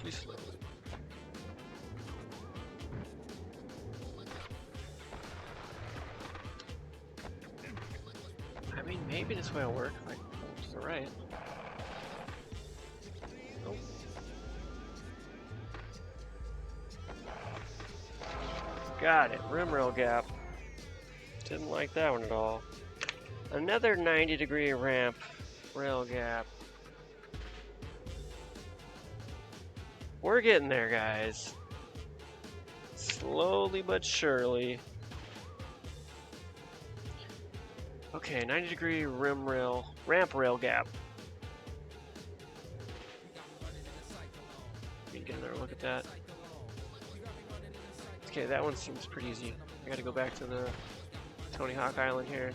A: Too slow. I mean, maybe this way will work if I go to the right. Nope. Got it. Rim rail gap. Didn't like that one at all. Another 90-degree ramp. Rail gap. We're getting there, guys. Slowly but surely. Okay, 90-degree rim rail, ramp rail gap. You can get another look at that. Okay, that one seems pretty easy. I gotta go back to the Tony Hawk Island here.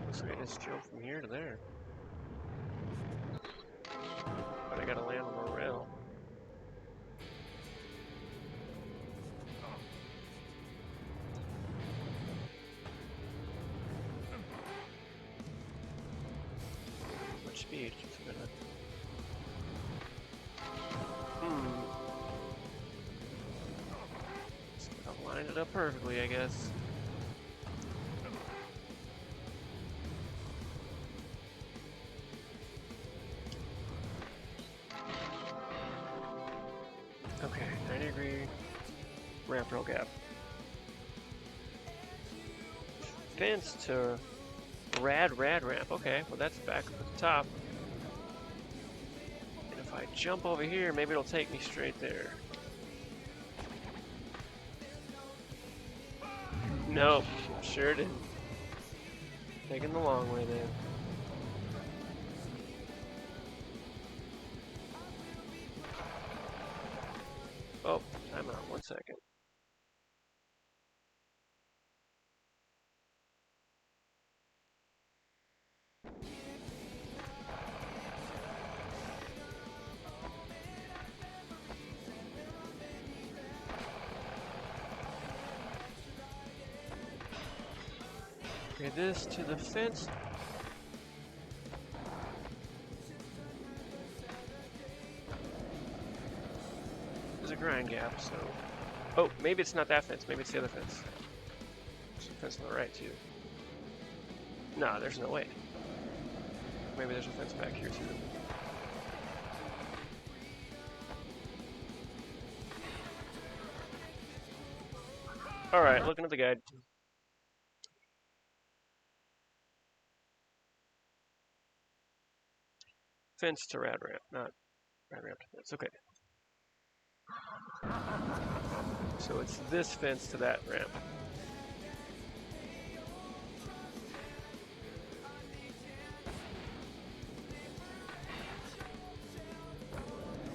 A: Looks like I just drove from here to there. But I gotta land on the rail. Much speed. Just gonna... Just gonna line it up perfectly, I guess. Okay, 90-degree ramp rail gap. Fence to rad ramp. Okay, well that's back up at the top. And if I jump over here, maybe it'll take me straight there. Nope, sure didn't. Taking the long way then. Oh, time out, 1 second. Okay, this to the fence. There's a grind gap, so... Oh, maybe it's not that fence, maybe it's the other fence. There's a fence on the right, too. Nah, there's no way. Maybe there's a fence back here, too. Alright, looking at the guide. Fence to rad ramp, not rad ramp to fence. Okay. So it's this fence to that ramp.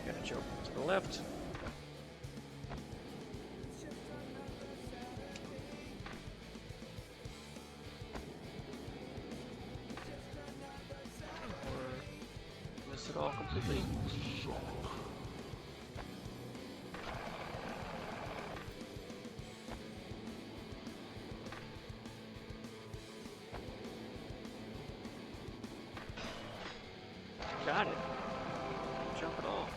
A: Gotta jump to the left. Or miss it all completely. Got it. Jump it all.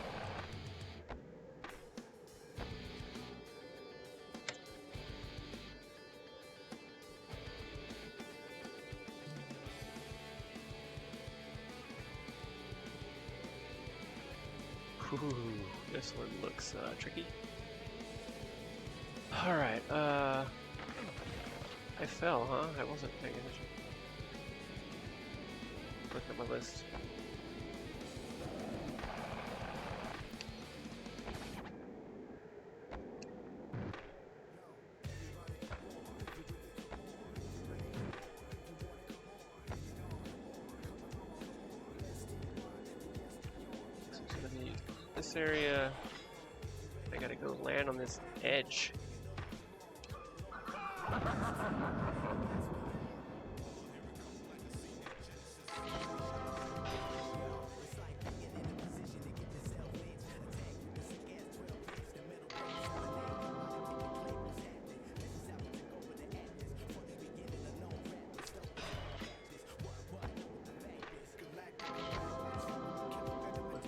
A: Ooh, this one looks tricky. Alright, I fell, huh? I wasn't paying attention. Look at my list. So it's gonna be this area. I gotta go land on this edge.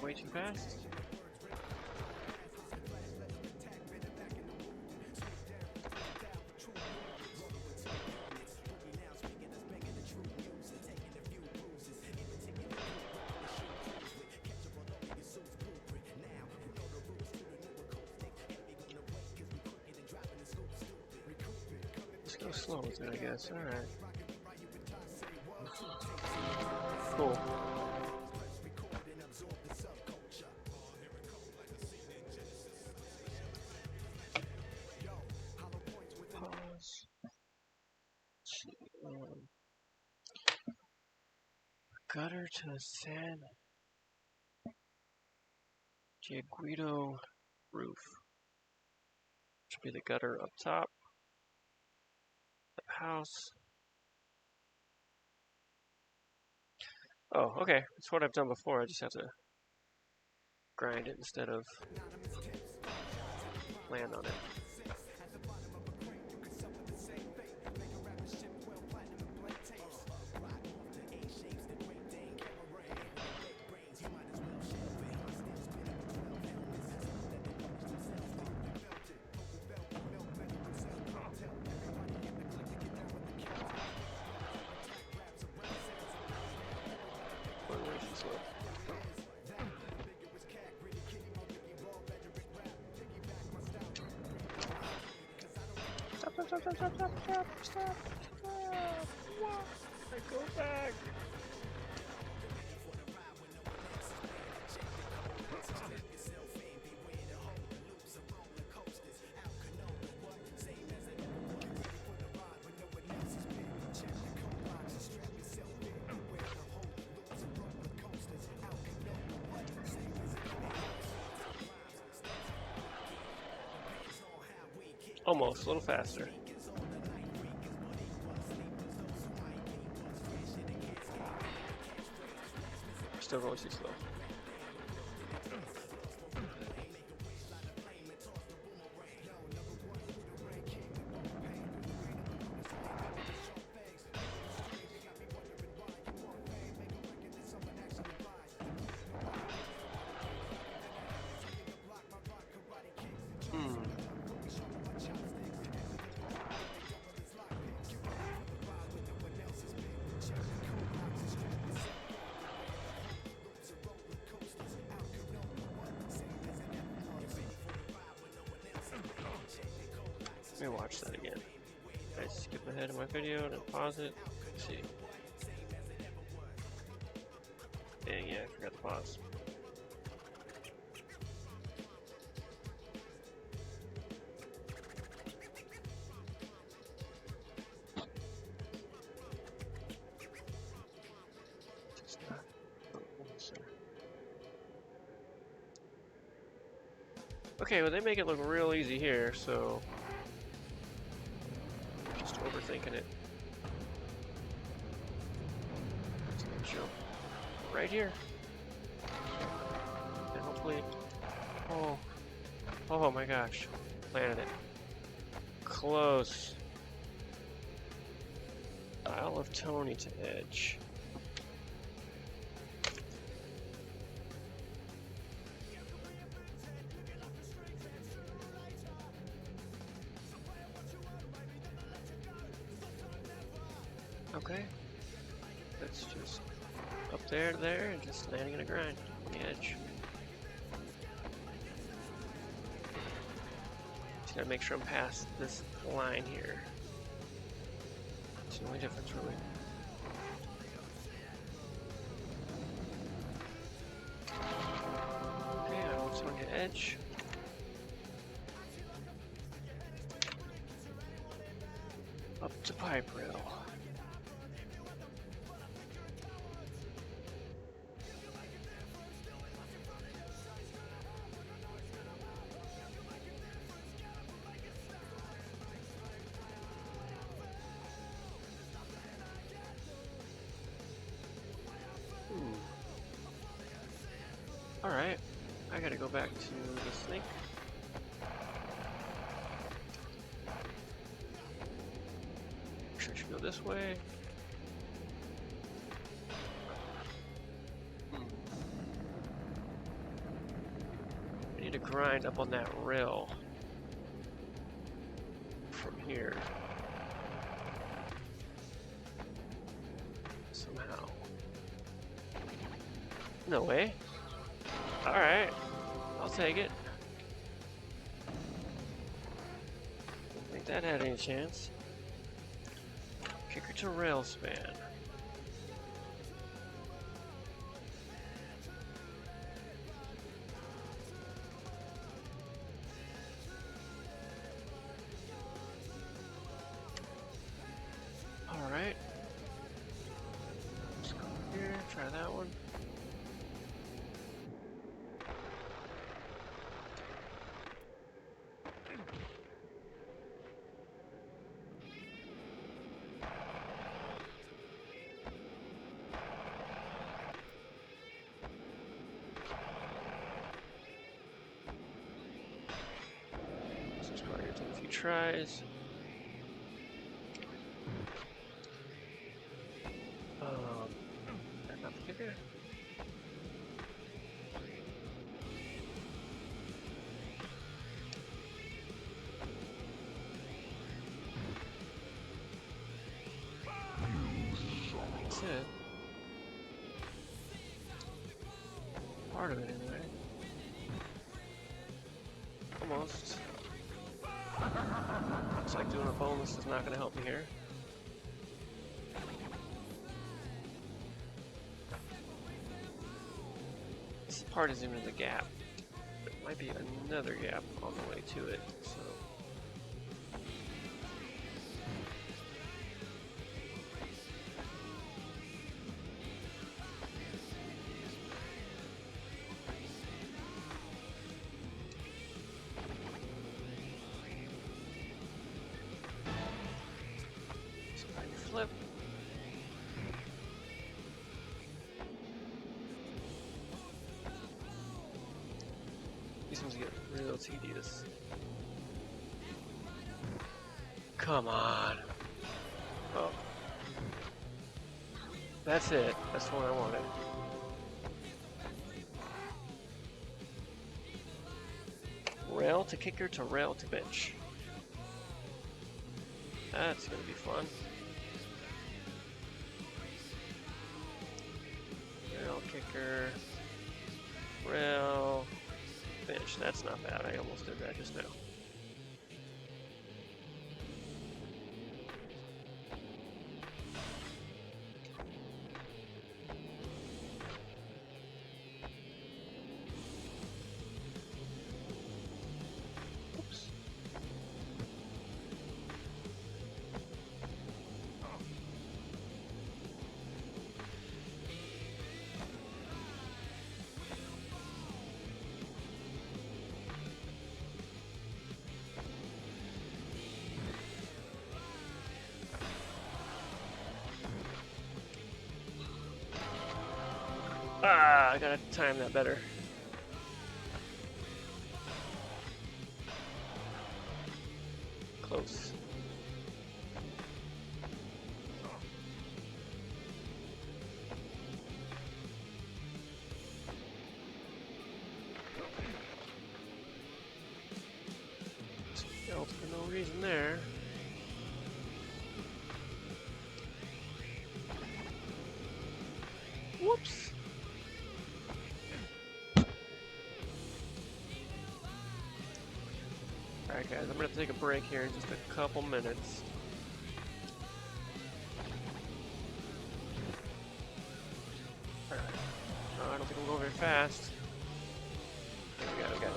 A: Way too fast. Go slow with it, I guess. Alright. Cool. Pause. Gutter to San Diego roof. Should be the gutter up top. The house. Oh, okay. It's what I've done before. I just have to grind it instead of land on it. Stop. I go back. Almost, a little faster. Still going too slow. Let me watch that again. I skip ahead of my video and pause it. Let's see. Dang, yeah, I forgot to pause. Okay, well they make it look real easy here, so just overthinking it. Let's jump right here, and hopefully, oh my gosh, landed it. Close. Isle of Tony to edge. Okay, that's just up there, and just landing in a grind on the edge. Just gotta make sure I'm past this line here. It's the only difference, really. Okay, I want on the edge. Up to pipe rail. Alright, I gotta go back to the snake. Actually, I should go this way. I need to grind up on that rail from here. Somehow. No way. Alright, I'll take it. Didn't think that had any chance. Kicker to rail span. Alright. Let's go here, try that one. This is probably gonna take a few tries. That's not the kicker. That's it. Part of it, anyway. Almost. Looks like doing a bonus is not going to help me here. This part isn't even in the gap. There might be another gap on the way to it, so. Flip. These ones get real tedious. Come on. Oh. That's it. That's the one I wanted. Rail to kicker to rail to bench. That's gonna be fun. Rail, kicker, rail, bench. That's not bad. I almost did that just now. Oops. I gotta time that better. Close. Else for no reason there. Whoops. Alright guys, I'm gonna take a break here in just a couple minutes. Alright. Oh, I don't think I'm going very fast. There we go, got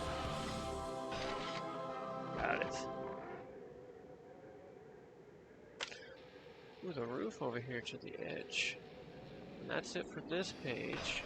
A: it. Got it. Ooh, the roof over here to the edge. And that's it for this page.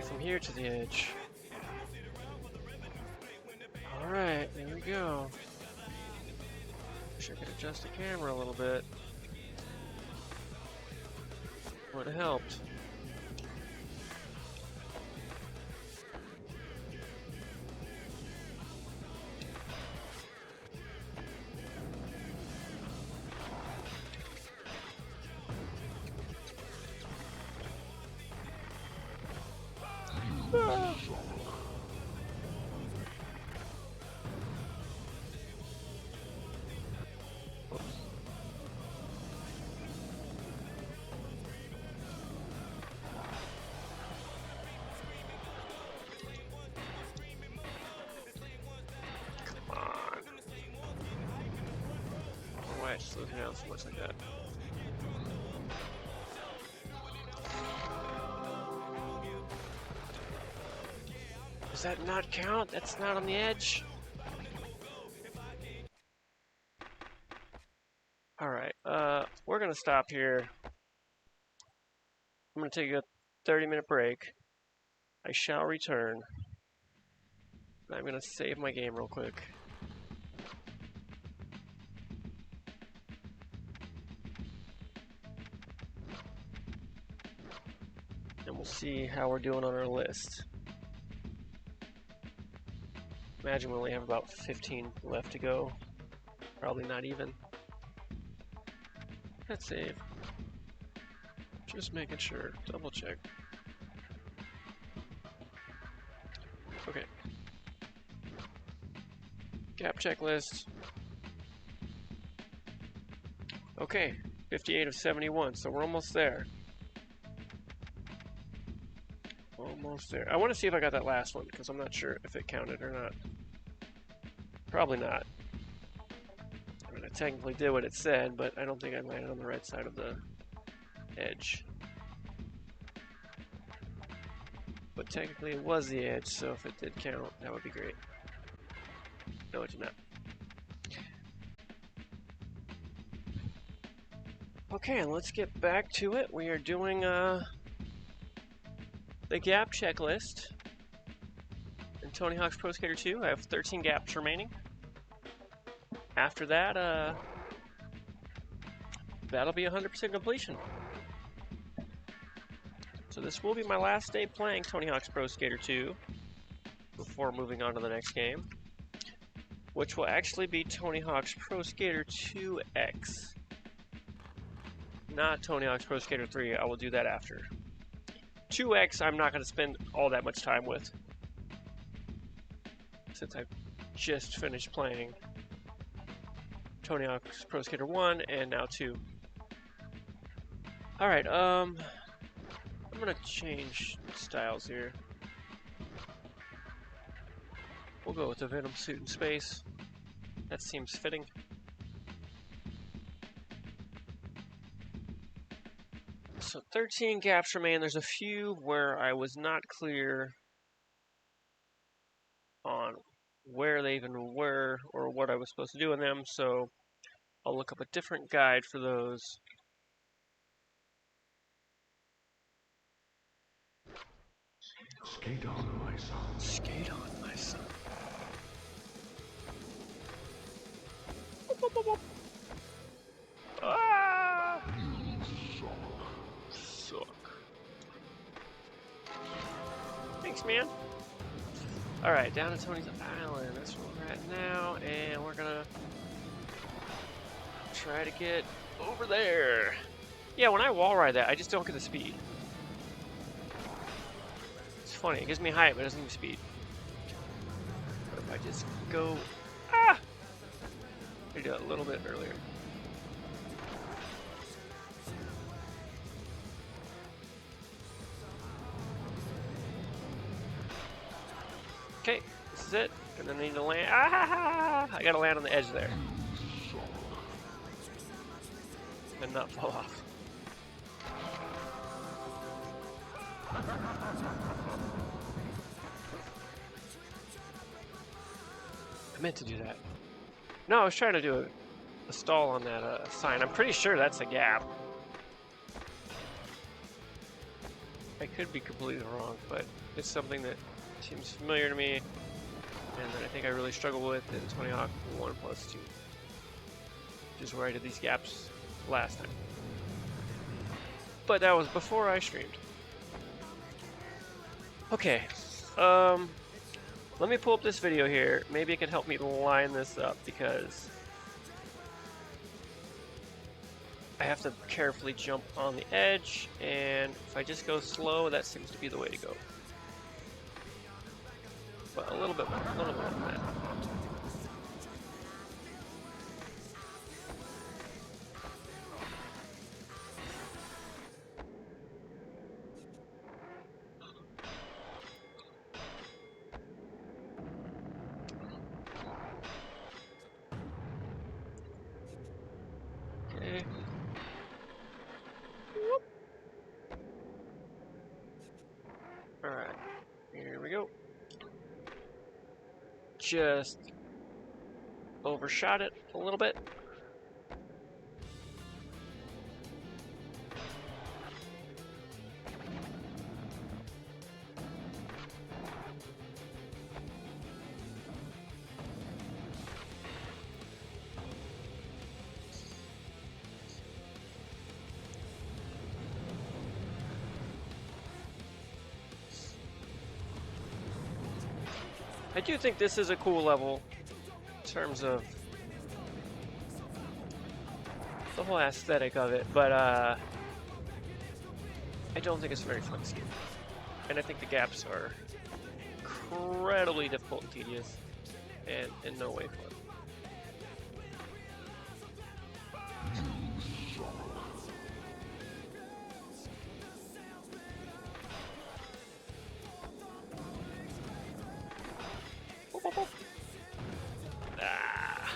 A: From here to the edge. Alright, there we go. Wish I could adjust the camera a little bit. Would have helped. Ah. Why it slows me down so much like that? Does that not count? That's not on the edge? Alright, we're gonna stop here. I'm gonna take a 30-minute break. I shall return. I'm gonna save my game real quick. And we'll see how we're doing on our list. Imagine we only have about 15 left to go. Probably not even. Let's save. Just making sure. Double check. Okay. Gap checklist. Okay. 58 of 71, so we're almost there. Almost there. I want to see if I got that last one, because I'm not sure if it counted or not. Probably not. I mean, I technically did what it said, but I don't think I landed on the right side of the edge. But technically it was the edge, so if it did count, that would be great. No, it did not. Okay, let's get back to it. We are doing the gap checklist. In Tony Hawk's Pro Skater 2, I have 13 gaps remaining. After that, that'll be 100% completion. So this will be my last day playing Tony Hawk's Pro Skater 2 before moving on to the next game, which will actually be Tony Hawk's Pro Skater 2X. Not Tony Hawk's Pro Skater 3, I will do that after. 2X I'm not going to spend all that much time with, since I've just finished playing Tony Hawk's Pro Skater 1 and now 2. Alright, I'm going to change styles here. We'll go with the Venom suit in space. That seems fitting. So 13 gaps remain. There's a few where I was not clear on where they even were or what I was supposed to do in them, so I'll look up a different guide for those.
C: Skate on, my son.
A: Skate on, my son. Ah! Suck. Thanks, man. Alright, down to Tony's Island. That's where we're at now, and we're gonna try to get over there. Yeah, when I wall ride that, I just don't get the speed. It's funny, it gives me height, but it doesn't give me speed. But if I just go... Ah! I did it a little bit earlier. Okay, this is it. And then I need to land. Ah! I gotta land on the edge there. And not fall off. I meant to do that. No, I was trying to do a stall on that sign. I'm pretty sure that's a gap. I could be completely wrong, but it's something that seems familiar to me, and that I think I really struggle with in Tony Hawk 1+2. which is where I did these gaps last time. But that was before I streamed. Okay, let me pull up this video here. Maybe it can help me line this up because I have to carefully jump on the edge, and if I just go slow, that seems to be the way to go. But a little bit more than that. Okay. Alright, here we go. Just overshot it a little bit. I do think this is a cool level in terms of the whole aesthetic of it, but I don't think it's very fun to skip. And I think the gaps are incredibly difficult and tedious, and in no way fun. Ah.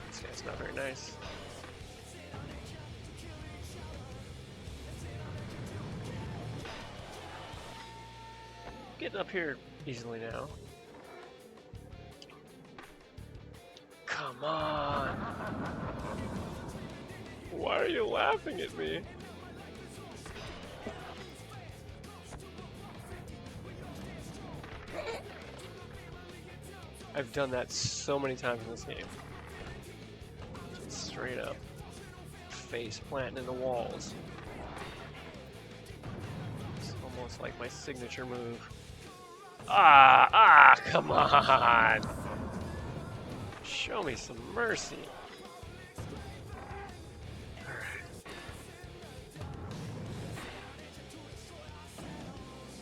A: This guy's not very nice. Getting up here easily now. Come on! Why are you laughing at me? I've done that so many times in this game. Just straight up face planting into walls. It's almost like my signature move. Come on! Show me some mercy. Alright.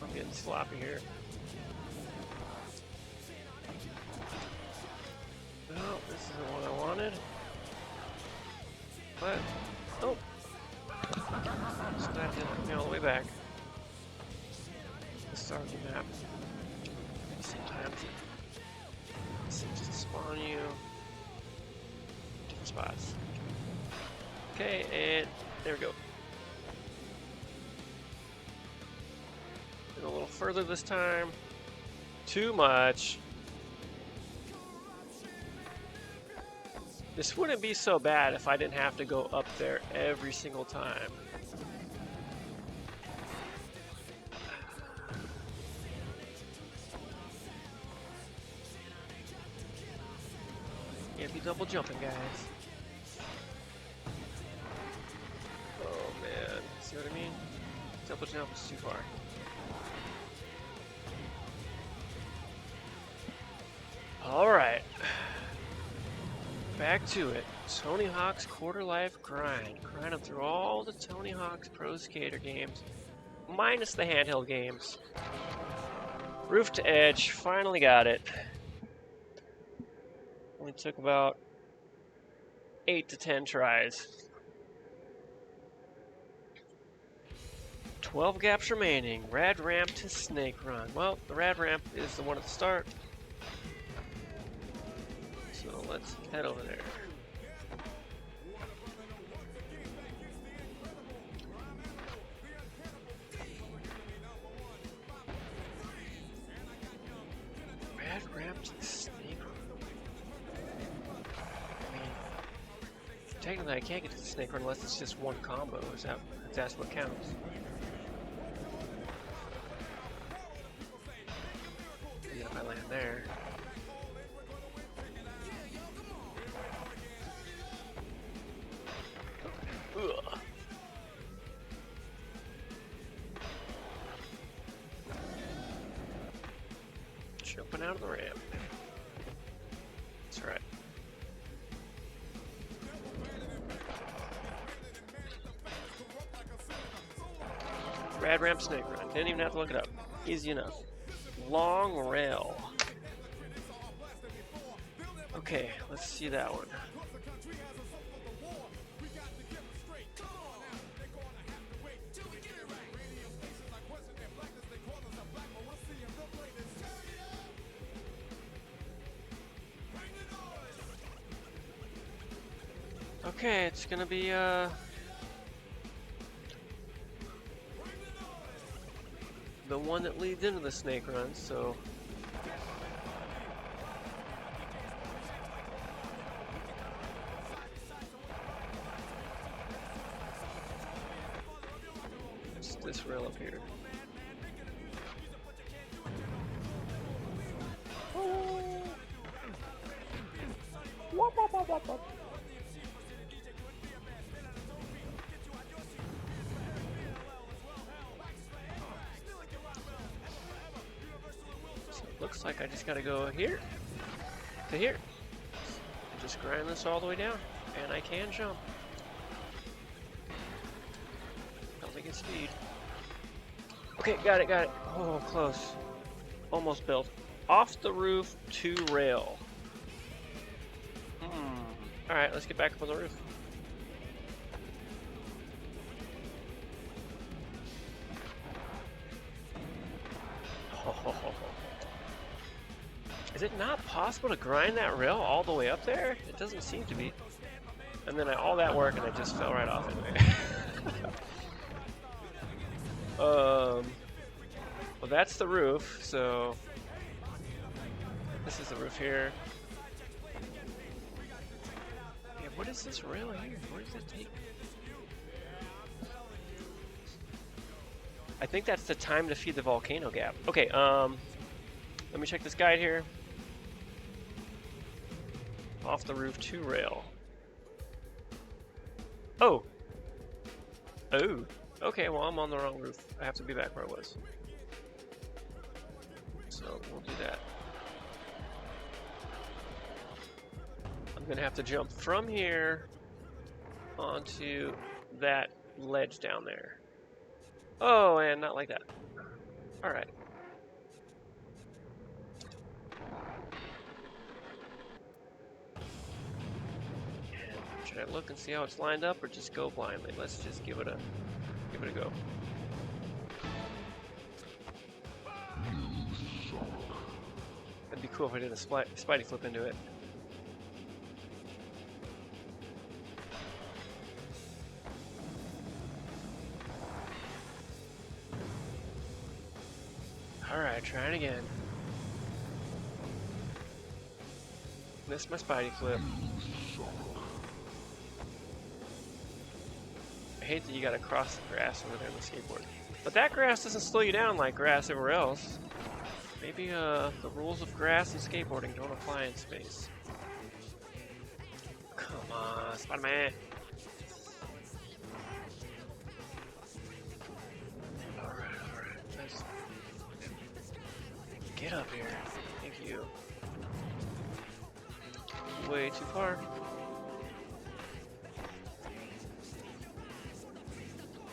A: I'm getting sloppy here. No, this isn't what I wanted. But, oh. So that didn't put me all the way back. The start of the map. Sometimes it seems to spawn you in different spots. Okay, and there we go. Go a little further this time. Too much. This wouldn't be so bad if I didn't have to go up there every single time. Can't be double jumping, guys. Oh man, see what I mean? Double jump is too far. Alright. Back to it. Tony Hawk's Quarter Life Grind. Grinding through all the Tony Hawk's Pro Skater games, minus the handheld games. Roof to edge, finally got it. Only took about 8 to 10 tries. 12 gaps remaining. Rad ramp to snake run. Well, the rad ramp is the one at the start. So let's head over there. Rad ramp to the snake run. I mean, technically I can't get to the snake run unless it's just one combo. Is that, if that's what counts? Yeah, if I land there. up and out of the ramp. That's right. Rad ramp snake run. Didn't even have to look it up. Easy enough. Long rail. Okay, let's see that one. Okay, it's gonna be the one that leads into the snake run, so it's this rail up here. Looks like I just gotta go here to here. Just grind this all the way down, and I can jump. Don't think it's speed. Okay, got it, got it. Oh, close. Almost built. Off the roof to rail. Alright, let's get back up on the roof. Is it not possible to grind that rail all the way up there? It doesn't seem to be. And then all that work and I just fell right off anyway. Well, that's the roof, so this is the roof here. Yeah, what is this rail here? Where does it take? I think that's the time to feed the volcano gap. Okay, let me check this guide here. Off the roof to rail. Oh! Oh! Okay, well I'm on the wrong roof. I have to be back where I was. So we'll do that. I'm gonna have to jump from here onto that ledge down there. Oh, and not like that. Alright. Should I look and see how it's lined up, or just go blindly? Let's just give it a go. That'd be cool if I did a Spidey flip into it. Alright, trying again. Missed my Spidey flip. I hate that you gotta cross the grass over there on the skateboard. But that grass doesn't slow you down like grass everywhere else. Maybe the rules of grass and skateboarding don't apply in space. Come on, Spider-Man! Alright. Let's get up here. Thank you. Way too far.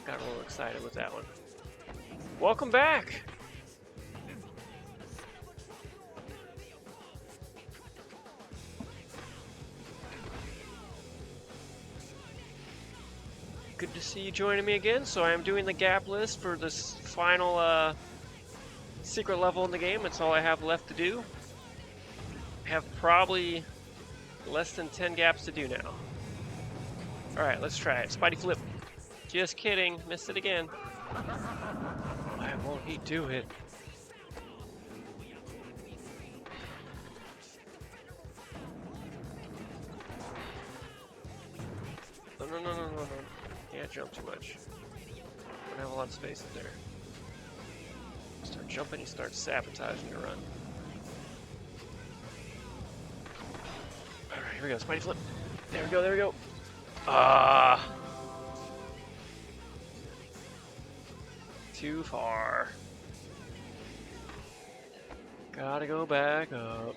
A: Got a little excited with that one. Welcome back! Good to see you joining me again. So I am doing the gap list for this final secret level in the game. That's all I have left to do. I have probably less than 10 gaps to do now. Alright, let's try it. Spidey flip. Just kidding. Missed it again. Why won't he do it? No. Can't jump too much. Don't have a lot of space in there. Start jumping, you start sabotaging your run. Alright, here we go. Spidey flip. There we go. Ah! Too far. Gotta go back up.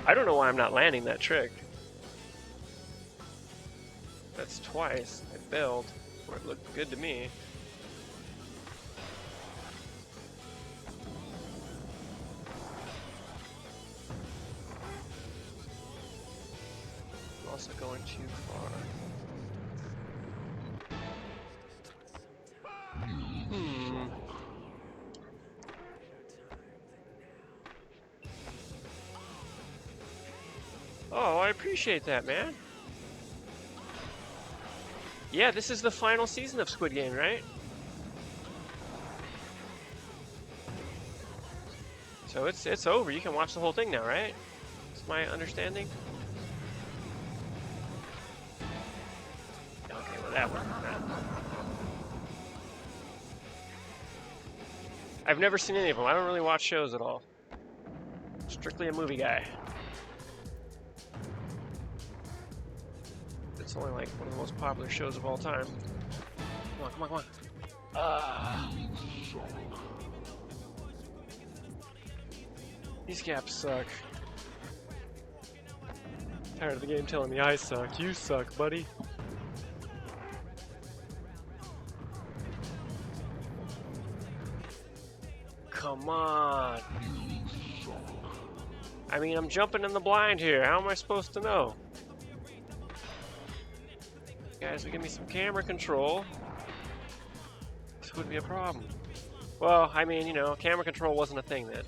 A: I don't know why I'm not landing that trick. That's twice. I failed. Or it looked good to me. I'm also going too far. Oh, I appreciate that, man. Yeah, this is the final season of Squid Game, right? So it's over. You can watch the whole thing now, right? That's my understanding. Okay, well that worked. I've never seen any of them. I don't really watch shows at all. Strictly a movie guy. It's only like one of the most popular shows of all time. Come on, come on, come on. These gaps suck. Tired of the game telling me I suck. You suck, buddy. Come on. I mean, I'm jumping in the blind here. How am I supposed to know? Guys, give me some camera control. This would be a problem. Well, I mean, you know, camera control wasn't a thing then.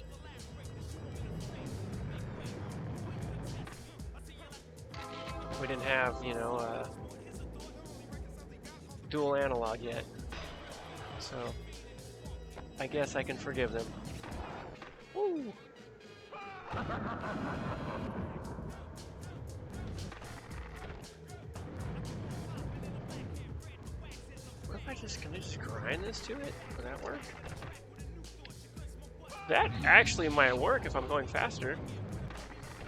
A: We didn't have, you know, dual analog yet. So, I guess I can forgive them. Woo! What if can I just grind this to it? Would that work? That actually might work if I'm going faster.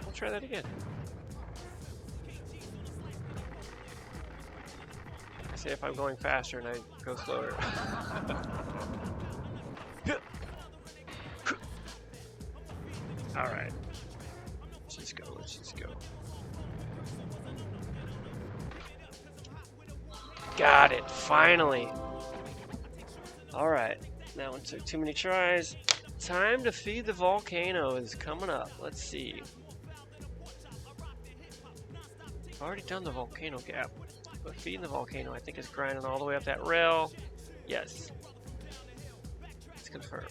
A: I'll try that again. Say if I'm going faster and I go slower. Alright. Let's just go, let's just go. Got it, finally. Alright, that one took too many tries. Time to feed the volcano is coming up. Let's see. I've already done the volcano gap. But feeding the volcano, I think, is grinding all the way up that rail. Yes. Let's confirm.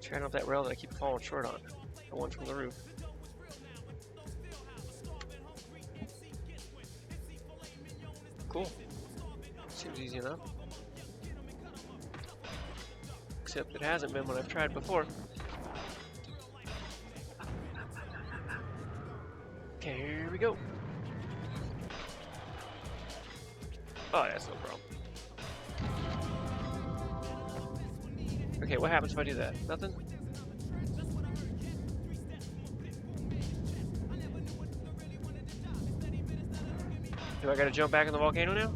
A: Trying up that rail that I keep falling short on. The one from the roof. Cool. Seems easy enough. Except it hasn't been when I've tried before. Okay, here we go. Oh, that's no problem. Okay, what happens if I do that? Nothing? Do I gotta jump back in the volcano now?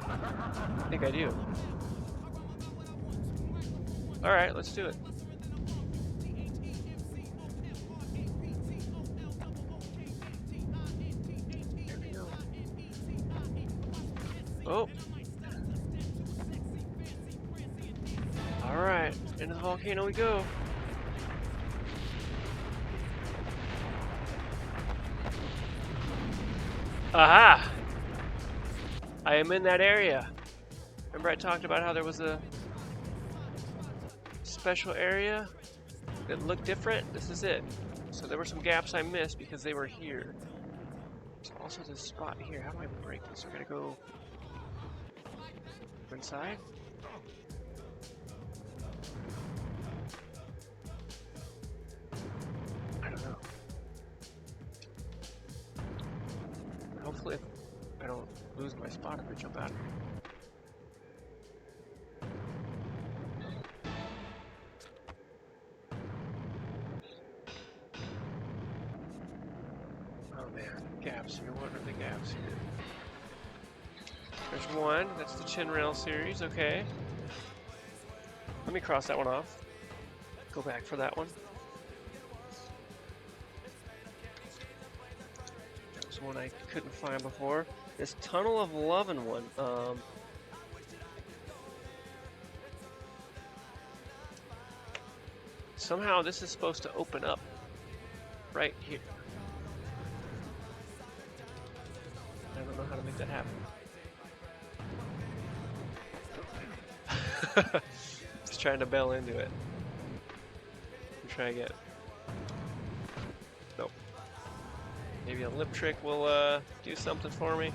A: I think I do. Alright, let's do it. There we go. Oh! Alright, into the volcano we go. Aha! I am in that area. Remember I talked about how there was a special area that looked different? This is it. So there were some gaps I missed because they were here. There's also this spot here. How do I break this? We're gonna go inside. I don't know. Hopefully I don't lose my spot if I jump out. man, gaps here. What are the gaps here? There's one. That's the chin rail series. Okay. Let me cross that one off. Go back for that one. That was one I couldn't find before. This Tunnel of Lovin' one. Somehow this is supposed to open up right here. I don't know how to make that happen. Just trying to bail into it. Try again. Nope. Maybe a lip trick will do something for me.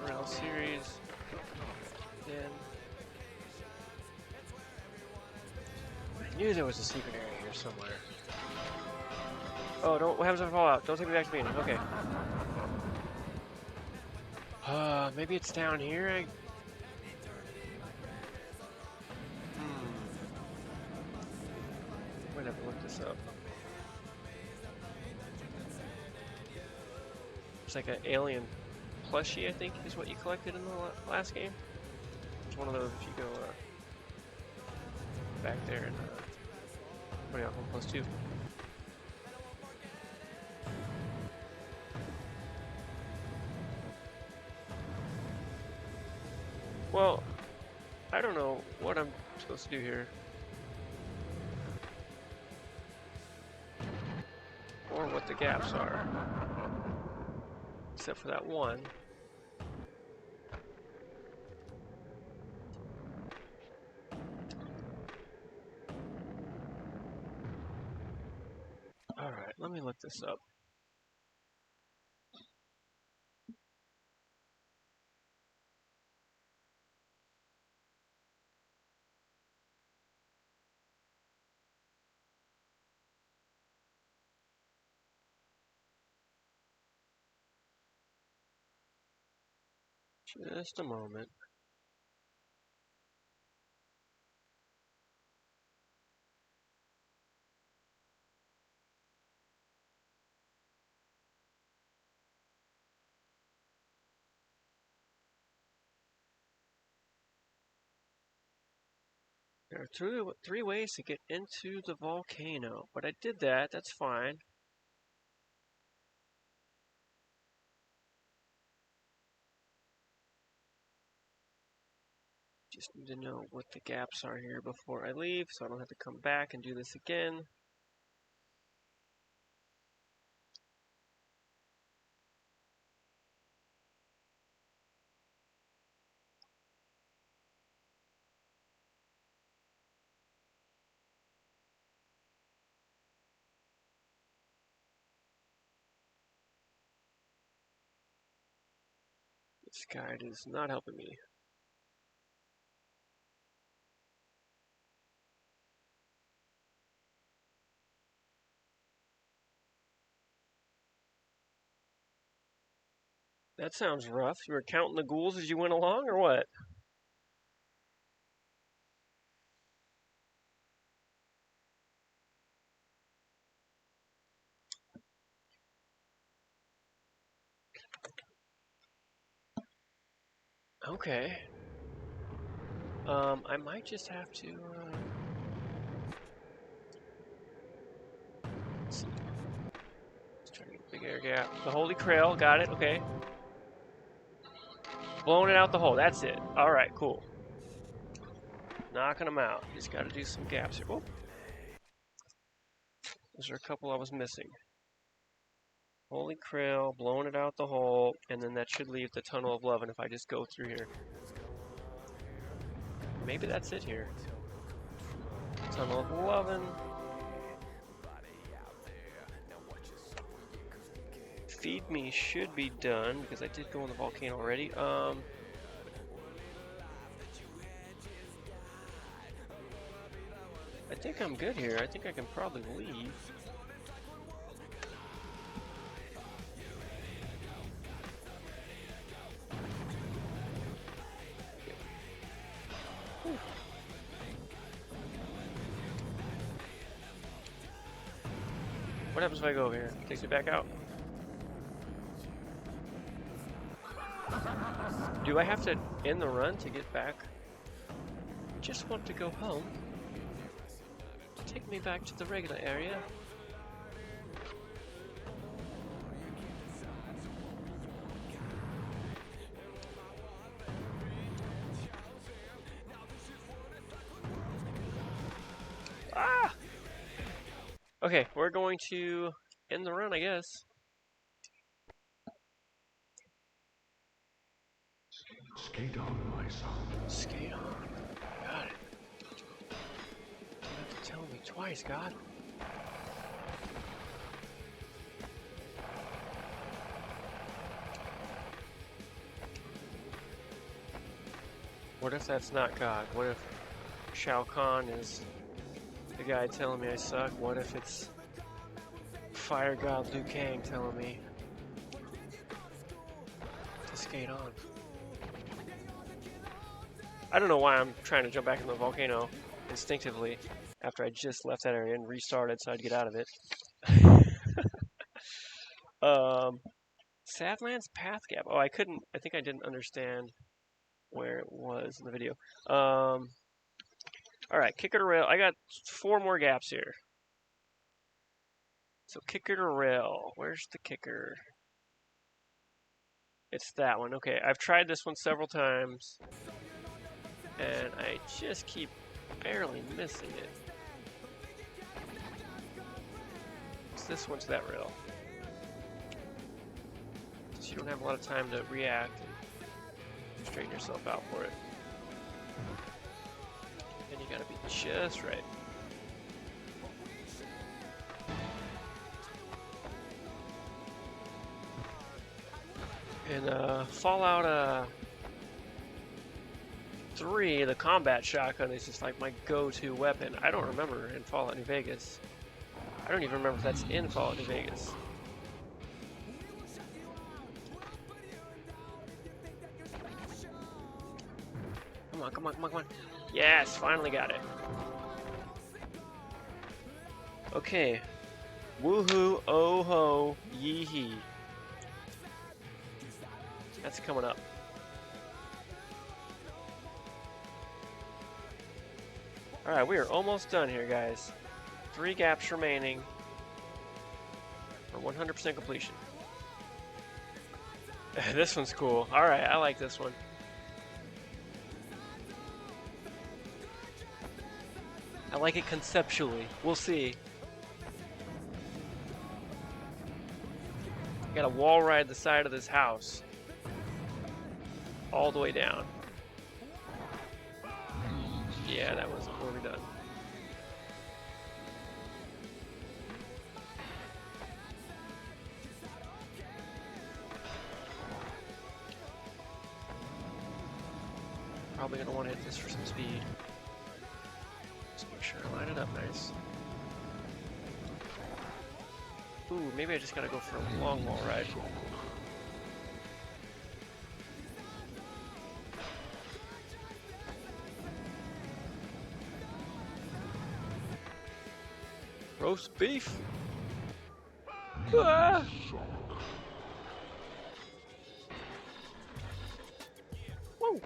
A: Rail series. Again. I knew there was a secret area here somewhere. Oh, don't. What happens if I fall out? Don't take me back to beginning. Okay. Maybe it's down here. Might have to look this up. It's like an alien plushie, I think, is what you collected in the last game. It's one of those if you go back there and 1+2. Well, I don't know what I'm supposed to do here. Or what the gaps are. Except for that one. Alright, let me look this up. Just a moment. There are three ways to get into the volcano, but I did that, that's fine. Just need to know what the gaps are here before I leave, so I don't have to come back and do this again. This guide is not helping me. That sounds rough. You were counting the ghouls as you went along, or what? Okay. I might just have to, let's see. Let's try to get a big air gap. The Holy Grail, got it, okay. Blowing it out the hole, that's it. Alright, cool. Knocking them out. Just gotta do some gaps here. Oh. Those are a couple I was missing. Holy Grail, blowing it out the hole, and then that should leave the Tunnel of Love, and if I just go through here. Maybe that's it here. Tunnel of Lovin'. Feed Me should be done, because I did go in the volcano already. I think I'm good here. I think I can probably leave. What happens if I go over here? Takes me back out? Do I have to end the run to get back? Just want to go home. Take me back to the regular area. Ah! Okay, we're going to end the run, I guess.
C: Skate on, my son.
A: Skate on. Got it. You have to tell me twice, God. What if that's not God? What if Shao Kahn is the guy telling me I suck? What if it's Fire God Liu Kang telling me to skate on? I don't know why I'm trying to jump back in the volcano instinctively after I just left that area and restarted so I'd get out of it. Sadlands Path Gap. Oh, I think I didn't understand where it was in the video. Alright, kicker to rail. I got 4 more gaps here. So kicker to rail. Where's the kicker? It's that one. Okay, I've tried this one several times. And I just keep barely missing it. So this one's that rail. So you don't have a lot of time to react and straighten yourself out for it. And you gotta be just right. In Fallout 3, the combat shotgun is just like my go-to weapon. I don't remember in Fallout New Vegas. I don't even remember if that's in Fallout New Vegas. Come on, come on, come on, come on. Yes, finally got it. Okay. Woohoo, oh ho, yee hee. That's coming up. Alright, we are almost done here, guys. 3 gaps remaining for 100% completion. This one's cool. Alright, I like this one. I like it conceptually. We'll see. I gotta wall ride the side of this house. All the way down. Yeah, that was where we're done. Probably gonna want to hit this for some speed. Just make sure I line it up nice. Ooh, maybe I just gotta go for a long wall ride. Roast beef. Ah! Woo!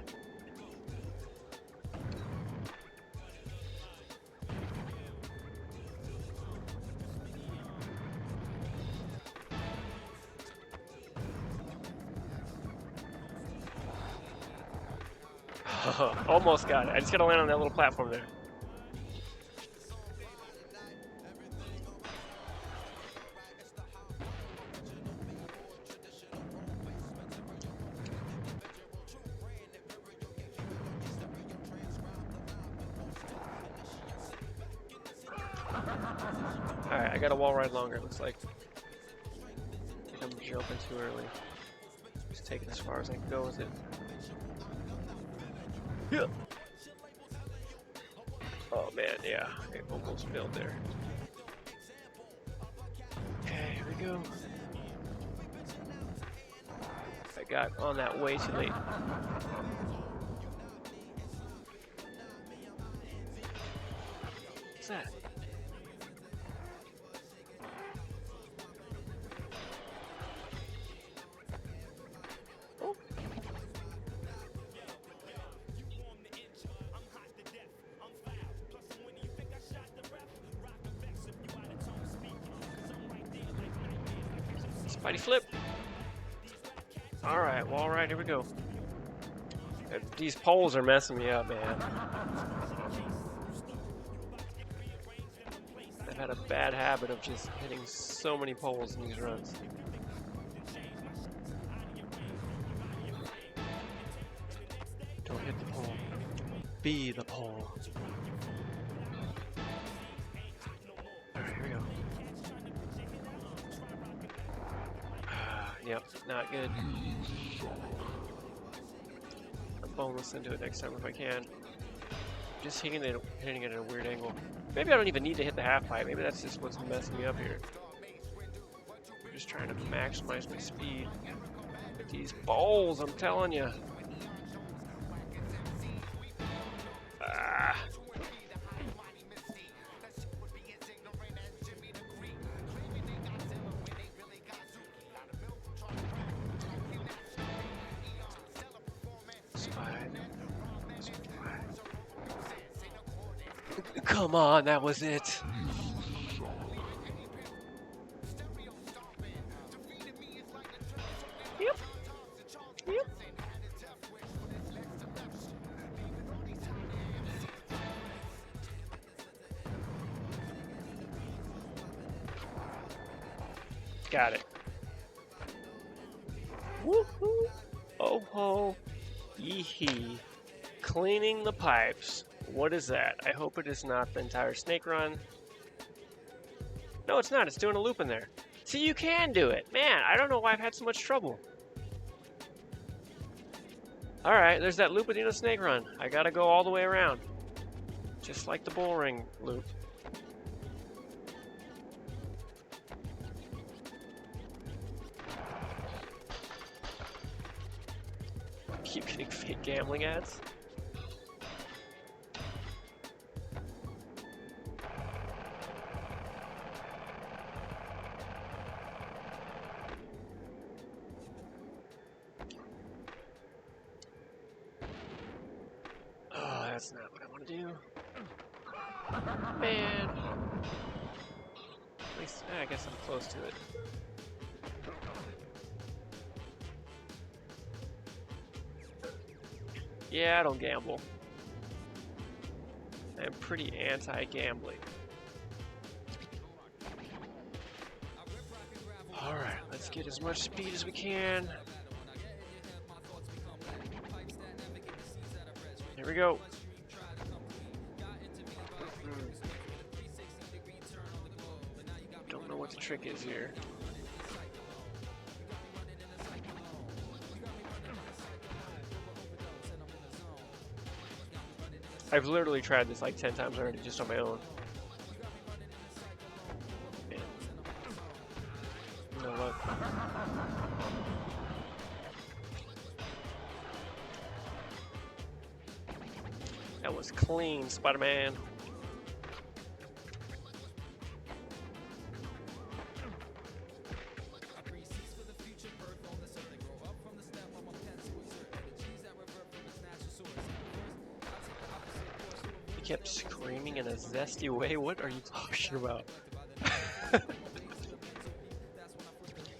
A: Almost got it. I just gotta land on that little platform there. Alright, I got a wall ride longer, it looks like. I think I'm jumping too early. Just take it as far as I can go with it. Yeah. Oh man, yeah, I almost failed there. Okay, here we go. I got on that way too late. What's that? Spidey flip. Alright, well, alright, here we go. These poles are messing me up, man. I've had a bad habit of just hitting so many poles in these runs. Don't hit the pole. Be the pole. Alright, here we go. Yep, not good. I'll boneless into it next time if I can. Just hitting it at a weird angle. Maybe I don't even need to hit the half pipe. Maybe that's just what's messing me up here. I'm just trying to maximize my speed with these bowls, I'm telling you. Ah. Come on, that was it. Yep. Yep. Got it. Woohoo! Oh ho! Yee-hee. Cleaning the pipes. What is that? I hope it is not the entire snake run. No, it's not. It's doing a loop in there. See, you can do it. Man, I don't know why I've had so much trouble. Alright, there's that loop within a snake run. I gotta go all the way around. Just like the bull ring loop. Keep getting fake gambling ads. That's not what I want to do. Man. At least, I guess I'm close to it. Yeah, I don't gamble. I'm pretty anti-gambling. Alright, let's get as much speed as we can. Here we go. Don't know what the trick is here. I've literally tried this like 10 times already just on my own. Man. No luck. That was clean, Spider-Man. He kept screaming in a zesty way. What are you talking about?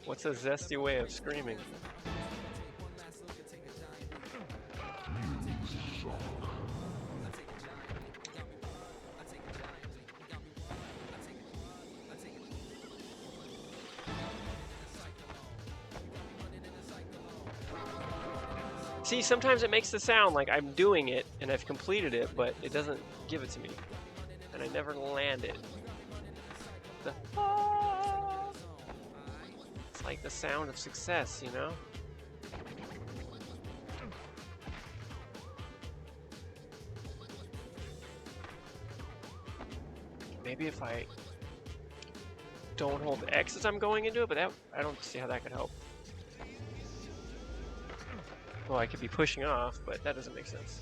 A: What's a zesty way of screaming? See, sometimes it makes the sound like I'm doing it and I've completed it, but it doesn't give it to me. And I never land it. It's like the sound of success, you know? Maybe if I don't hold X as I'm going into it, but that, I don't see how that could help. Well, I could be pushing off, but that doesn't make sense.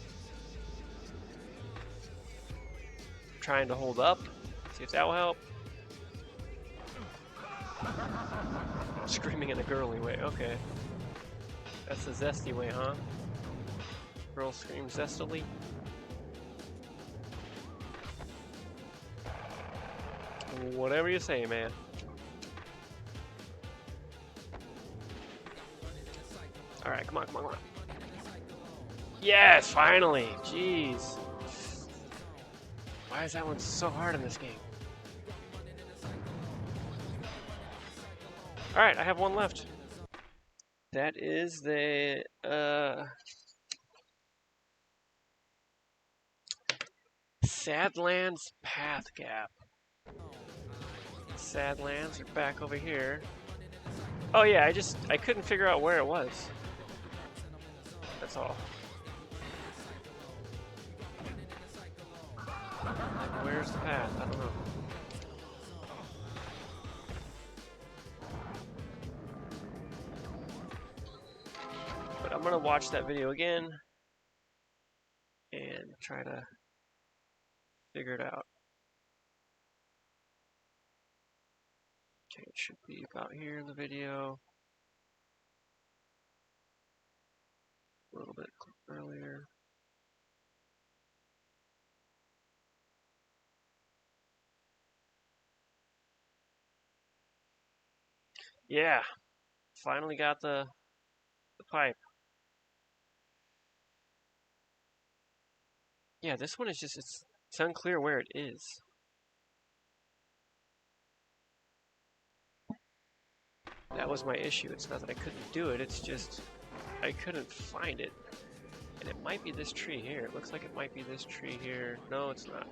A: I'm trying to hold up, see if that will help. Screaming in a girly way, okay. That's the zesty way, huh? Girl screams zestily. Whatever you say, man. Alright, come on, come on, come on. Yes, finally! Jeez. Why is that one so hard in this game? Alright, I have one left. That is the, Sadlands Path Gap. Sadlands are back over here. Oh yeah, I couldn't figure out where it was. That's all. Where's the path? I don't know. But I'm gonna watch that video again and try to figure it out. Okay, it should be about here in the video. A little bit earlier. Yeah, finally got the pipe. Yeah, this one is just, it's unclear where it is. That was my issue. It's not that I couldn't do it, it's just I couldn't find it. And it might be this tree here. It looks like it might be this tree here. No, it's not.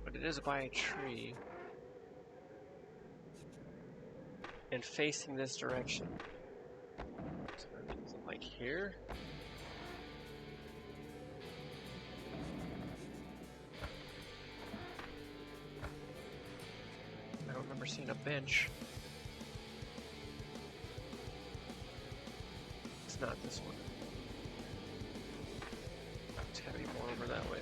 A: But it is by a tree. And facing this direction. So is it like here? I don't remember seeing a bench. It's not this one. It's gotta be more over that way.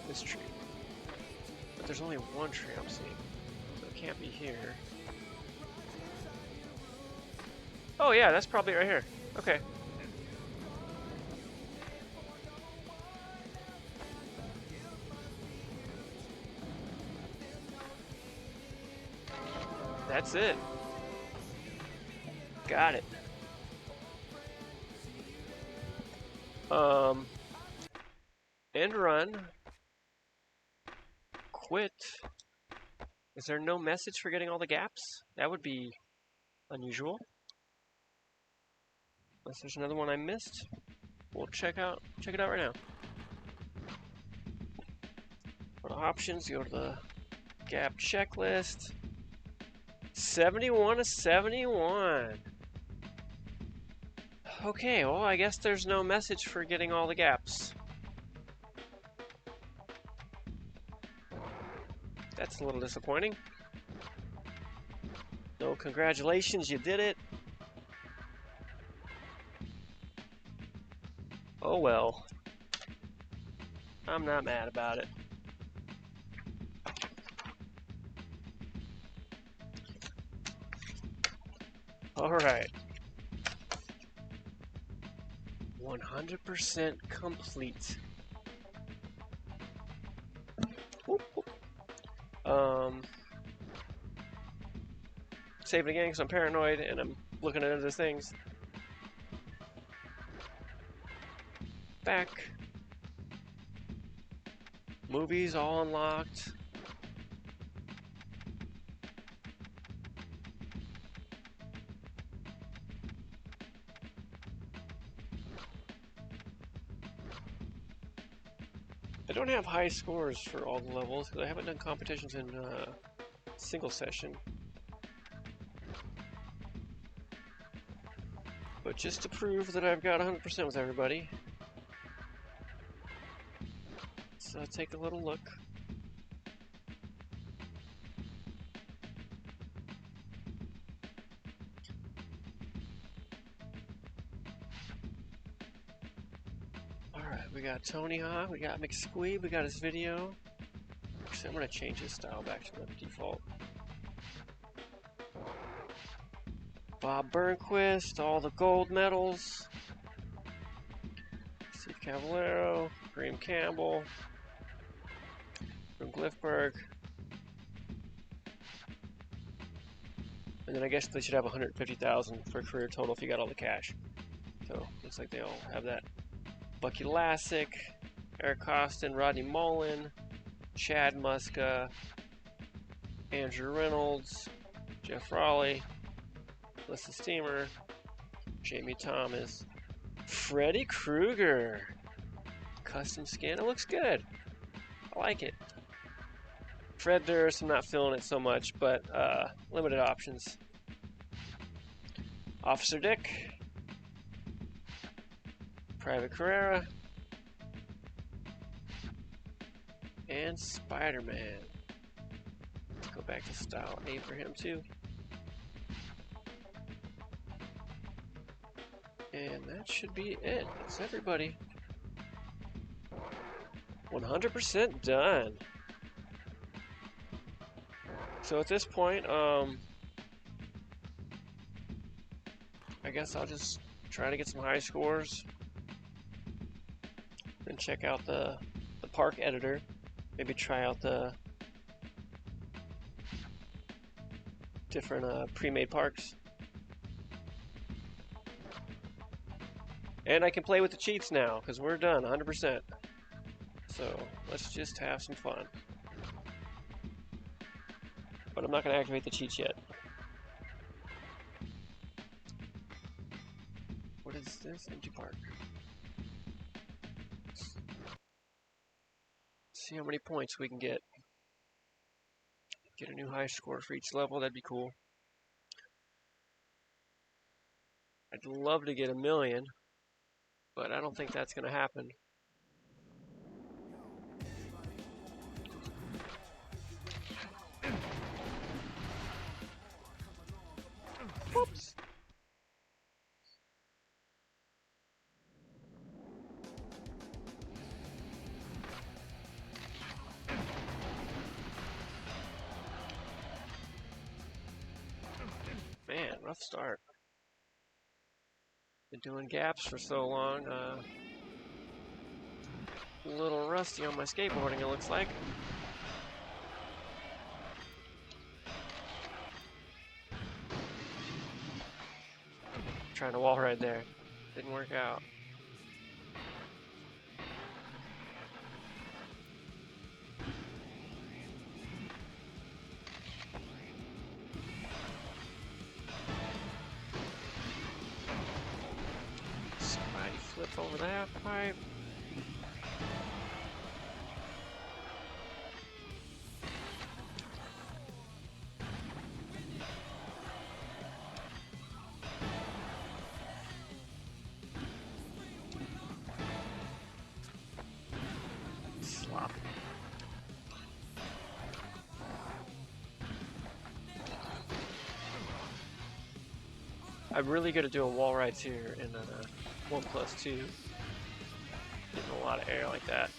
A: This tree. But there's only one tree I'm seeing. So it can't be here. Oh yeah, that's probably right here. Okay. That's it. Got it. End run. Quit. Is there no message for getting all the gaps? That would be unusual. Unless there's another one I missed. We'll check it out right now. For the options, go to the gap checklist. 71 to 71. Okay, well, I guess there's no message for getting all the gaps. That's a little disappointing. No, congratulations, you did it. Oh well. I'm not mad about it. Alright. 100% complete. Whoop, whoop. Save it again because I'm paranoid and I'm looking at other things. Back. Movies all unlocked. I don't have high scores for all the levels because I haven't done competitions in single session. But just to prove that I've got 100% with everybody, let's take a little look. Alright, we got Tony Hawk, we got McSqueeb, we got his video. Actually, I'm going to change his style back to the default. Bob Burnquist, all the gold medals. Steve Cavallero, Graham Campbell, from Glyphberg. And then I guess they should have 150,000 for career total if you got all the cash. So looks like they all have that. Bucky Lassick, Eric Costin, Rodney Mullen, Chad Muska, Andrew Reynolds, Jeff Raleigh, Alyssa Steamer, Jamie Thomas, Freddy Krueger, custom skin. It looks good. I like it. Fred Durst, I'm not feeling it so much, but limited options. Officer Dick, Private Carrera, and Spider-Man. Let's go back to style A for him too. And that should be it. That's everybody. 100% done. So at this point, I guess I'll just try to get some high scores. Then check out the park editor. Maybe try out the different pre-made parks. And I can play with the cheats now, because we're done, 100%. So, let's just have some fun. But I'm not going to activate the cheats yet. What is this? Empty park. See how many points we can get. Get a new high score for each level, that'd be cool. I'd love to get 1,000,000, but I don't think that's going to happen. Whoops. Man, rough start. Been doing gaps for so long. A little rusty on my skateboarding, it looks like. Trying to wall ride there. Didn't work out. Spidey flip over the half pipe. Slop. I'm really good at doing wall rides here in 1+2. Getting a lot of air like that.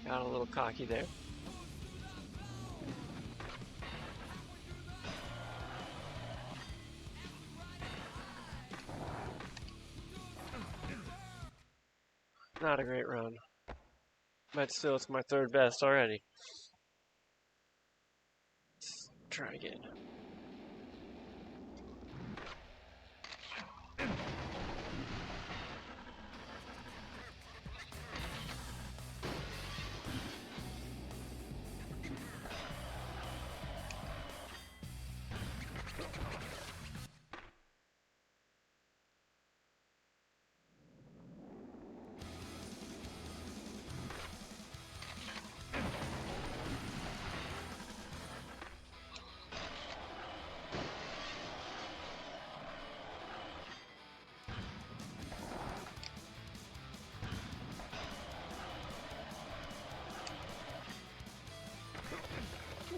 A: Got a little cocky there. Not a great run, but still it's my third best already. Let's try again.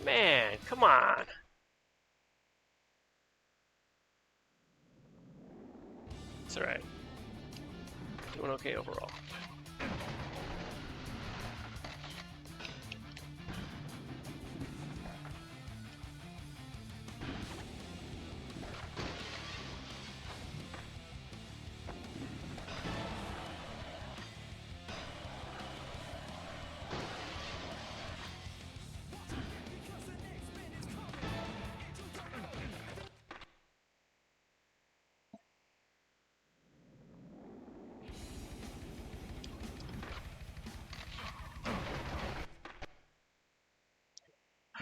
A: Man, come on. It's alright. Doing okay overall.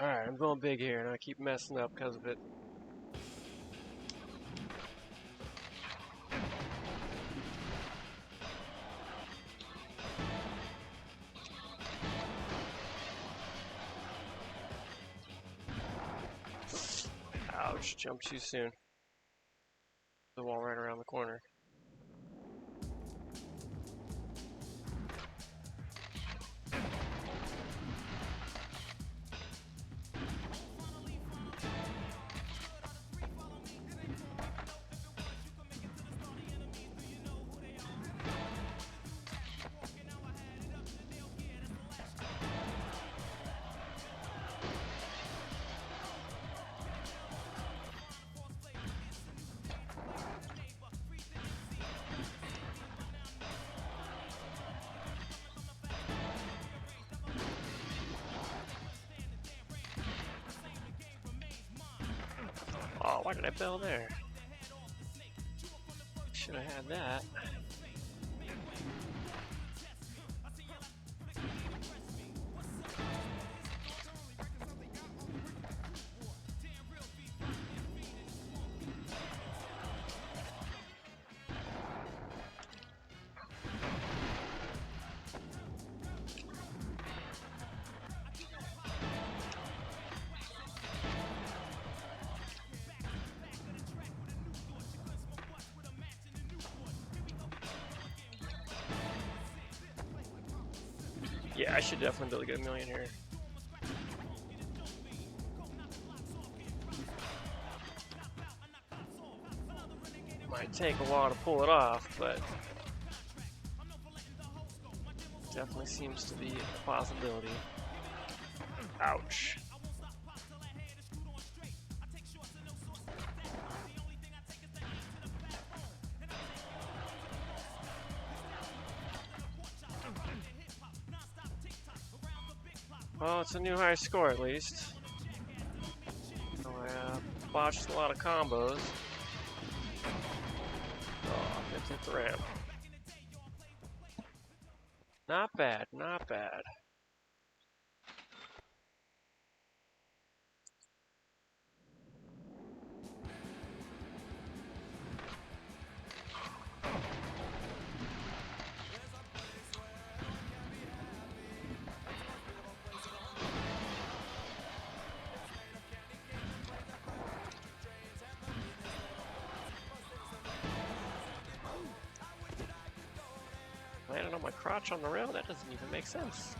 A: Alright, I'm going big here, and I keep messing up because of it. Ouch, jumped too soon. The wall right around the corner. Oh, why did I bail there? Should have had that. Yeah, I should definitely be able to get a million here. Might take a while to pull it off, but definitely seems to be a possibility. Ouch. Well, it's a new high score at least. So I botched a lot of combos. Oh, I hit the ramp. Not bad, not bad. Landed on my crotch on the rail? That doesn't even make sense.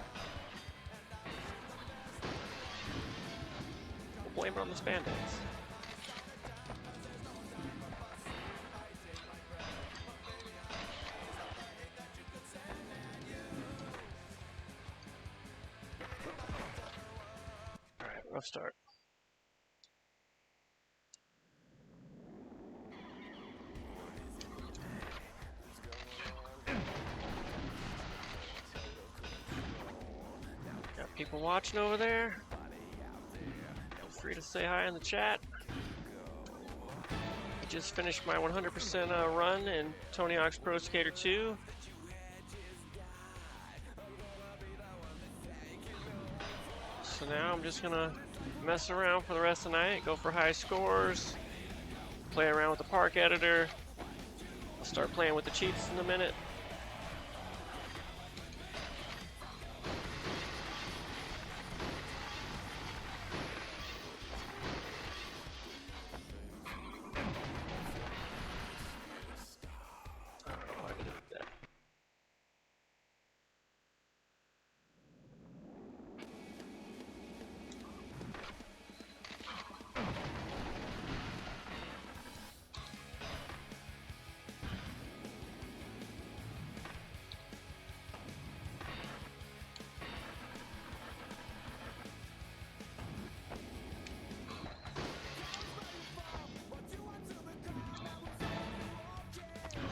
A: We'll blame it on the spandex. Alright, rough start. Got people watching over there. Feel free to say hi in the chat. I just finished my 100% run in Tony Hawk's Pro Skater 2. So now I'm just gonna mess around for the rest of the night, go for high scores, play around with the park editor. I'll start playing with the cheats in a minute. I don't know why I did that.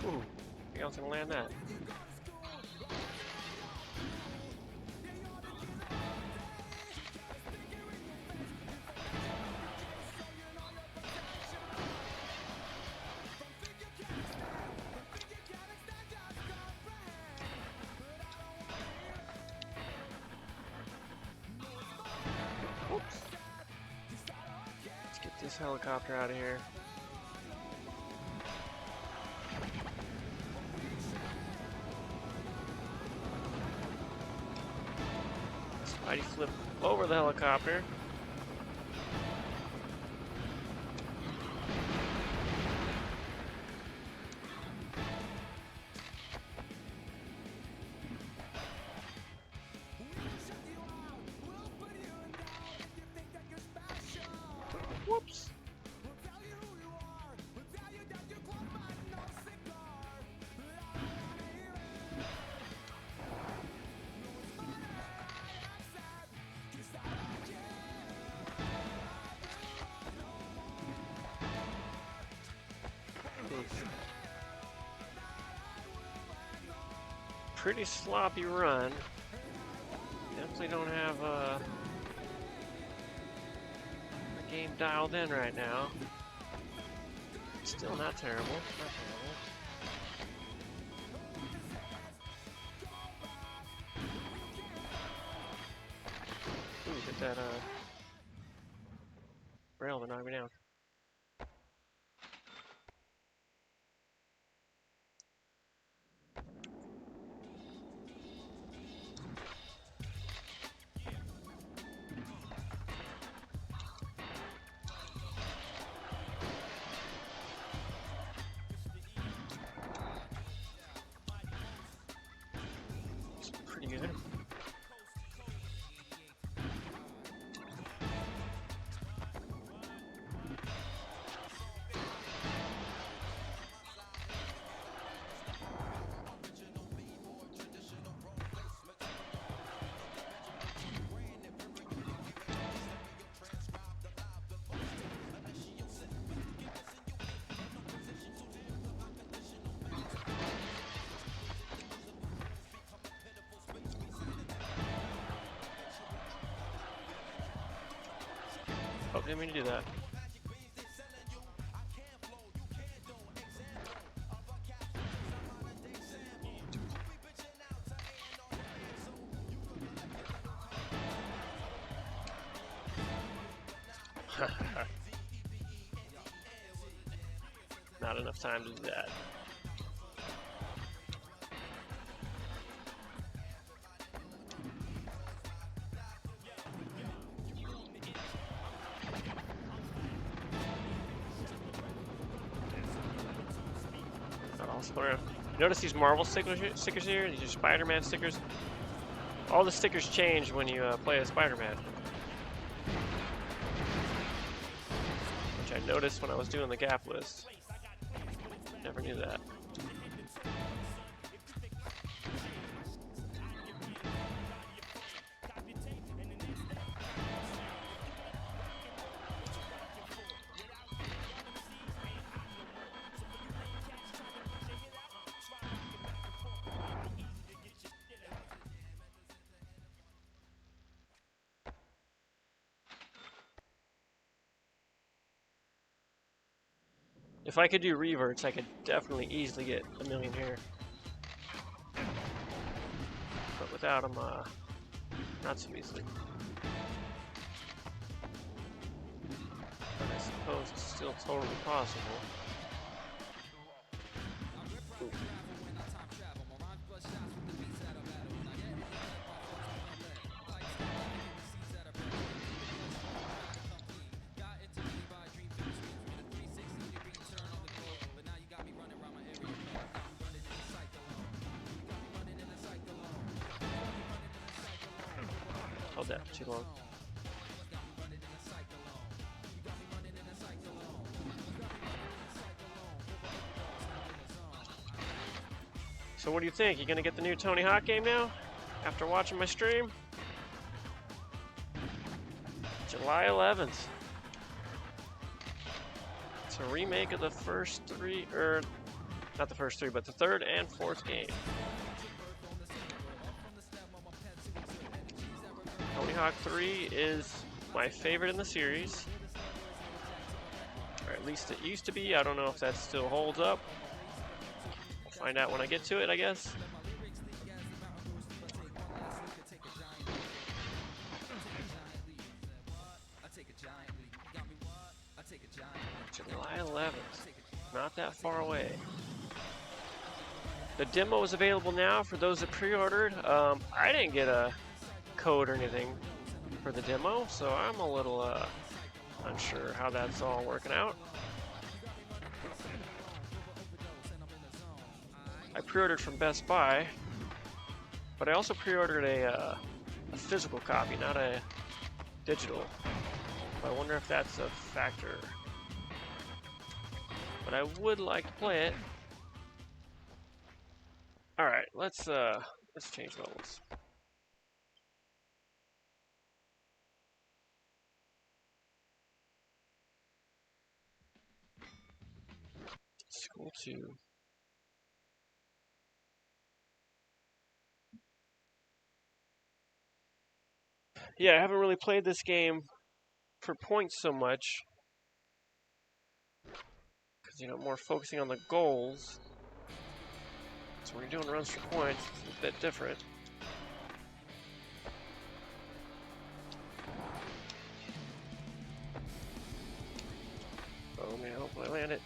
A: Ooh, I was gonna land that. Oops. Let's get this helicopter out of here. Spidey flip over the helicopter. Whoops. Pretty sloppy run. Definitely don't have the game dialed in right now. Still not terrible. Not terrible. Ooh, hit that rail to knock me down. Pretty good. Oh, didn't mean to do that. Not enough time to do that. Notice these Marvel stickers here? These are Spider-Man stickers. All the stickers change when you play as Spider-Man. Which I noticed when I was doing the gap list. Never knew that. If I could do reverts, I could definitely easily get a million here. But without them, not so easily. But I suppose it's still totally possible. Ooh. Held that for too long. So what do you think? You gonna get the new Tony Hawk game now? After watching my stream? July 11th. It's a remake of the first three, or Not the first three, but the third and fourth game. Tony Hawk 3 is my favorite in the series. Or at least it used to be. I don't know if that still holds up. I'll find out when I get to it, I guess. July 11th. Not that far away. The demo is available now for those that pre-ordered. I didn't get a code or anything for the demo, so I'm a little unsure how that's all working out. I pre-ordered from Best Buy, but I also pre-ordered a physical copy, not a digital. I wonder if that's a factor. But I would like to play it. All right, let's change levels. School 2. Yeah, I haven't really played this game for points so much. Because, you know, more focusing on the goals. So when you're doing runs for points, it's a bit different. Oh man, hopefully I land it.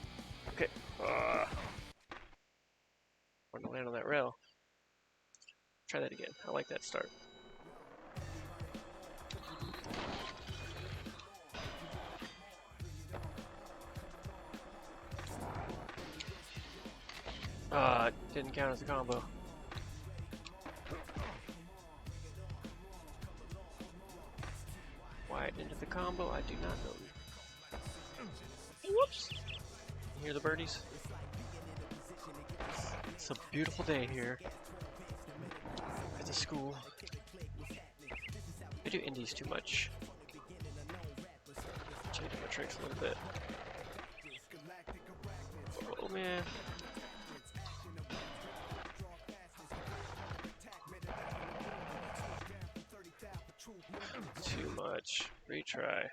A: Okay. I'm going to land on that rail. Try that again. I like that start. Didn't count as a combo. Why it ended the combo, I do not know. Whoops! You hear the birdies? It's a beautiful day here at the school. I do indies too much. Changing my tricks a little bit. Oh man. Too much. Retry.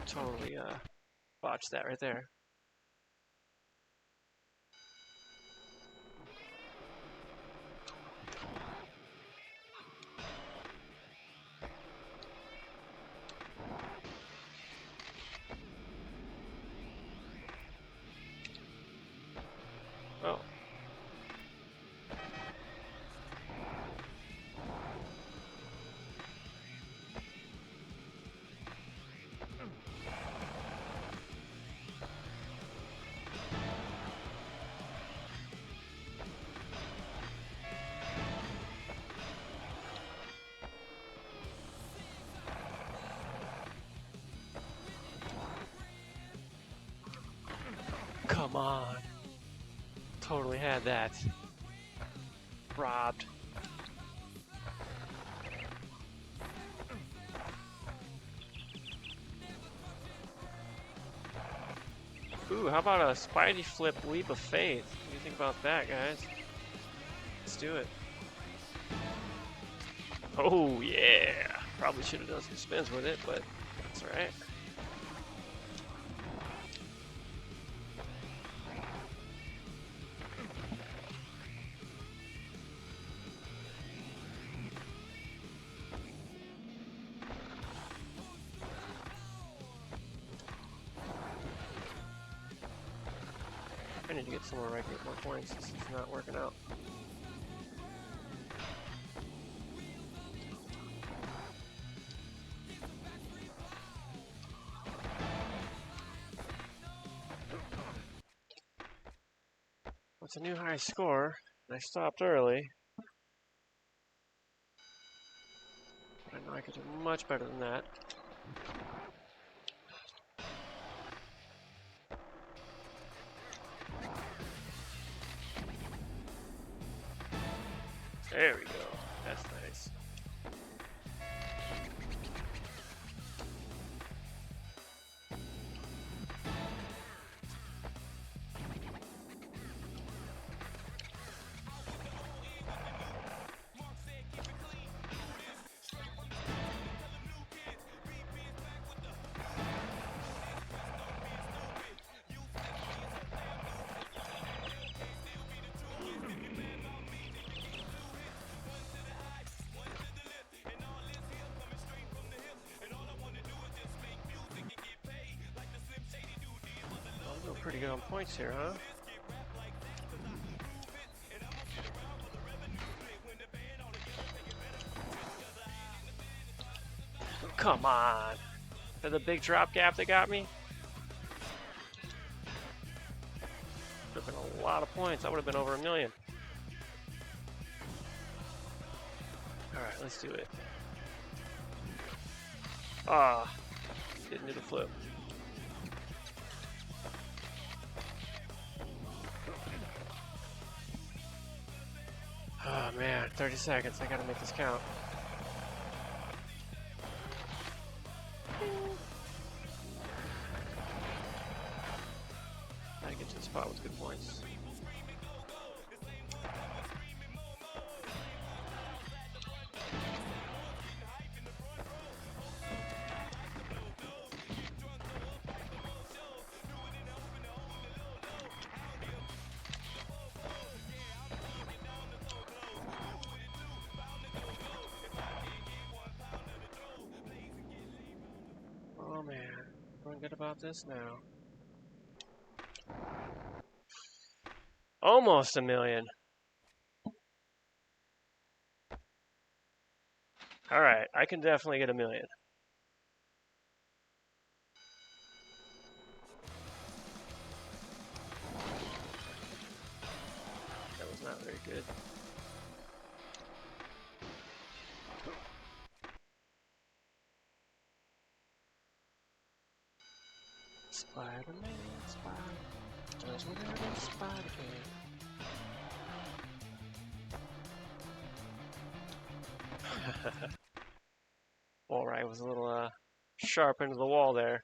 A: Totally botched that right there. Oh. Come on. Totally had that. Robbed. Ooh, how about a Spidey flip leap of faith? What do you think about that, guys? Let's do it. Oh, yeah. Probably should have done some spins with it, but that's alright. I need to get somewhere where I can get more points. This is not working out. What's a new high score? I stopped early. I know I could do much better than that. There we go. That's nice. pretty good on points here, huh? Come on. For the big drop gap that got me? Would have been a lot of points. That would have been over 1 million. Alright, let's do it. Ah, didn't do the flip. Oh man, 30 seconds. I gotta make this count. Gotta get to the spot with good points. Oh man, feeling good about this now. Almost 1 million. Alright, I can definitely get 1 million. That was not very good. Spider-Man, Spider-Man, does whatever Spider-Man. Alright, was a little sharp into the wall there.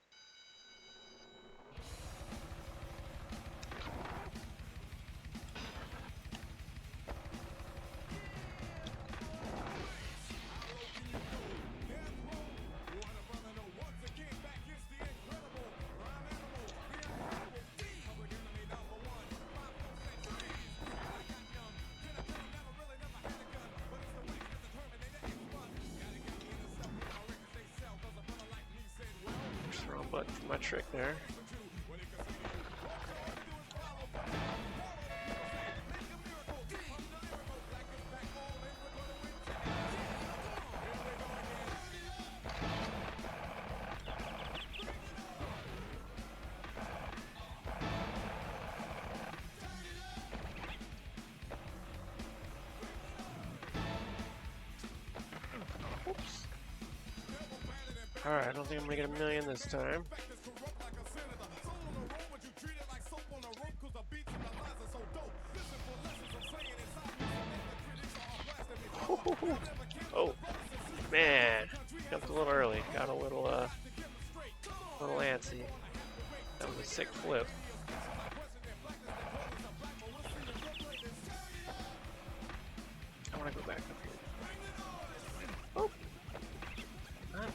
A: Wrong button for my trick there. Oops. Alright, I don't think I'm gonna get 1 million this time. Oh, man, jumped a little early. Got a little antsy. That was a sick flip. I want to go back up here. Oh, ah.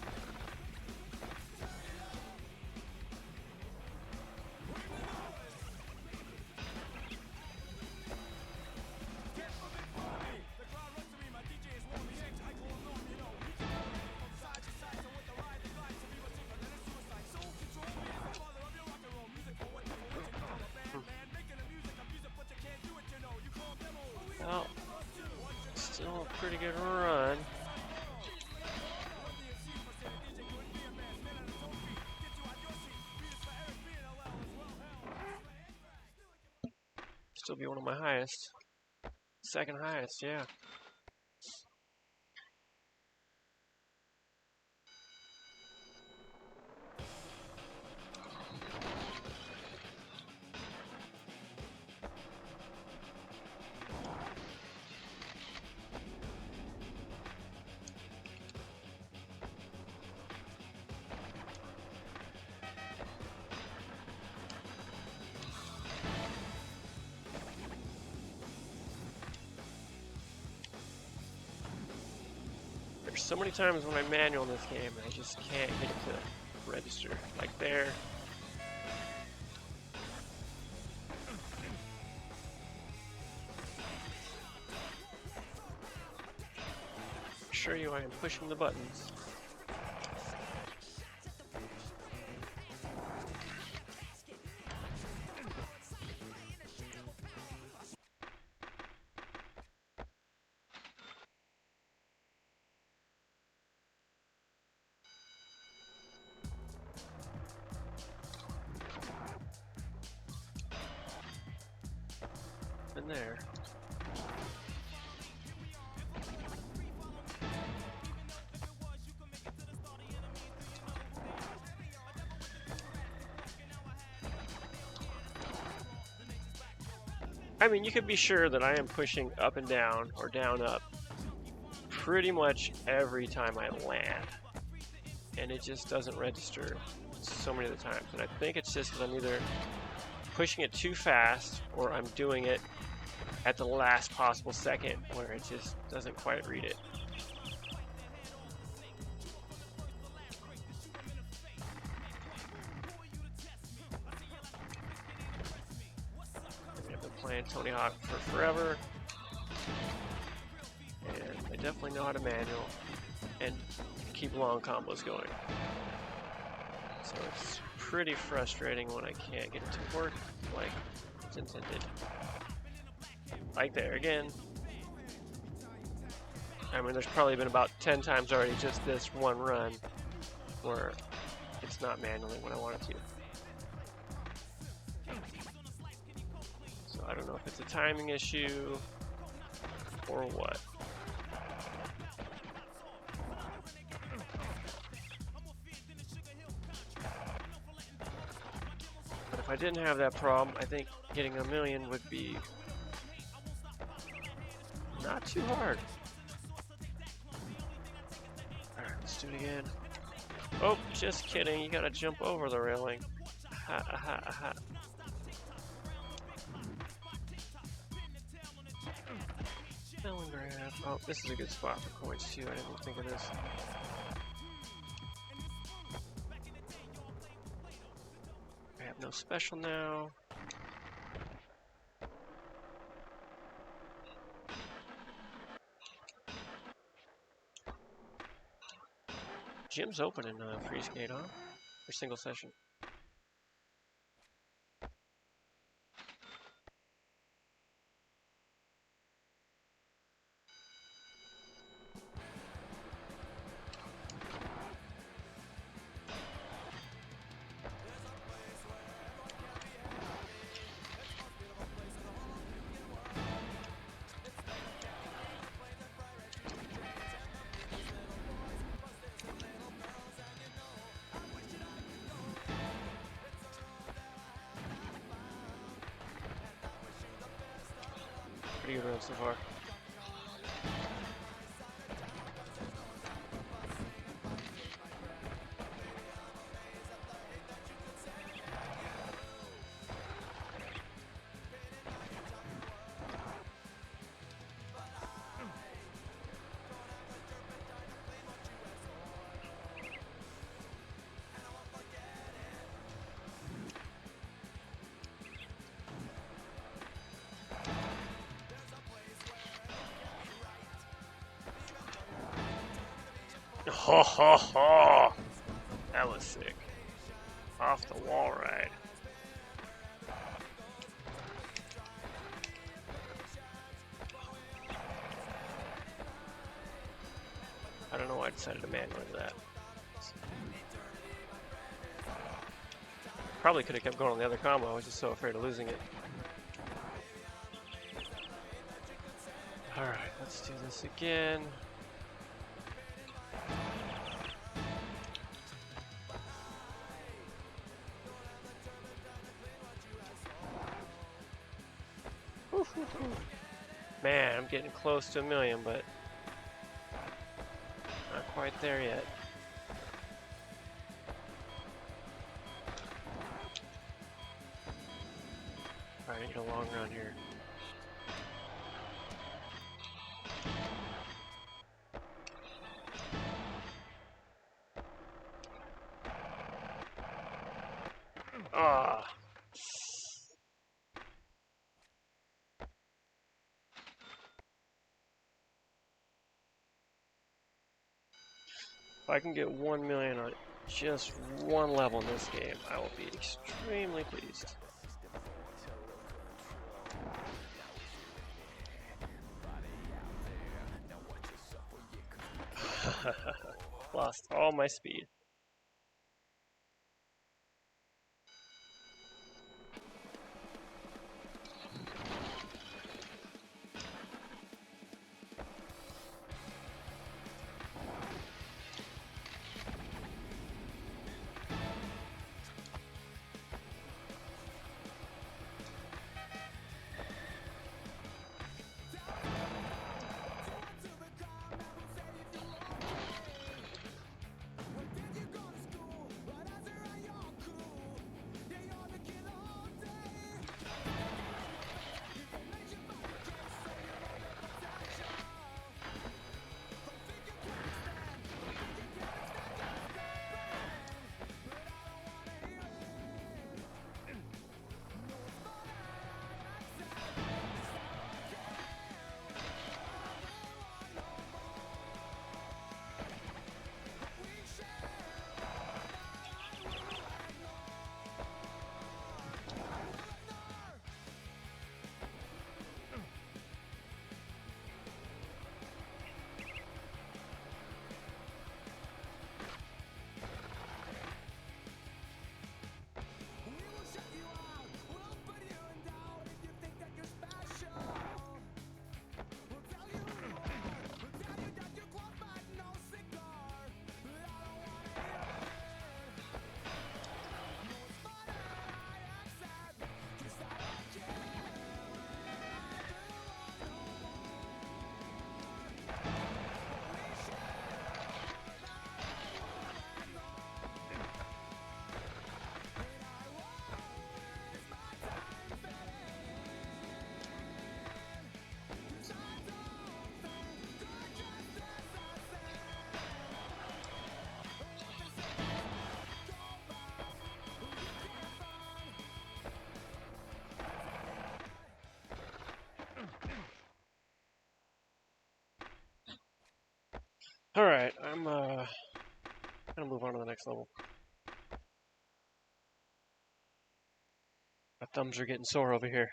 A: Well, still a pretty good run. Still be one of my highest. Second highest, yeah. There's so many times when I manual in this game and I just can't get it to register. Like there. I assure you I am pushing the buttons. there. I mean, you can be sure that I am pushing up and down or down up pretty much every time I land, and it just doesn't register so many of the times. And I think it's just because I'm either pushing it too fast or I'm doing it at the last possible second where it just doesn't quite read it. I've been playing Tony Hawk for forever, and I definitely know how to manual and keep long combos going. So it's pretty frustrating when I can't get it to work like it's intended. Like there again. I mean, there's probably been about 10 times already just this one run where it's not manually when I want it to. So I don't know if it's a timing issue or what. But if I didn't have that problem, I think getting a million would be not too hard. Alright, let's do it again. Oh, just kidding. You gotta jump over the railing. Aha, aha, aha. Melon grab. Oh, this is a good spot for coins too. I didn't think of this. I have no special now. Gym's open in free skate, huh? Or single session. Pretty good run so far. Ho ho ho! That was sick. Off the wall ride. I don't know why I decided to manually do that. Probably could have kept going on the other combo. I was just so afraid of losing it. Alright, let's do this again. Man, I'm getting close to a million, but not quite there yet. Alright, I need a long run here. Ah. If I can get 1 million on just one level in this game, I will be extremely pleased. Lost all my speed. on to the next level. My thumbs are getting sore over here.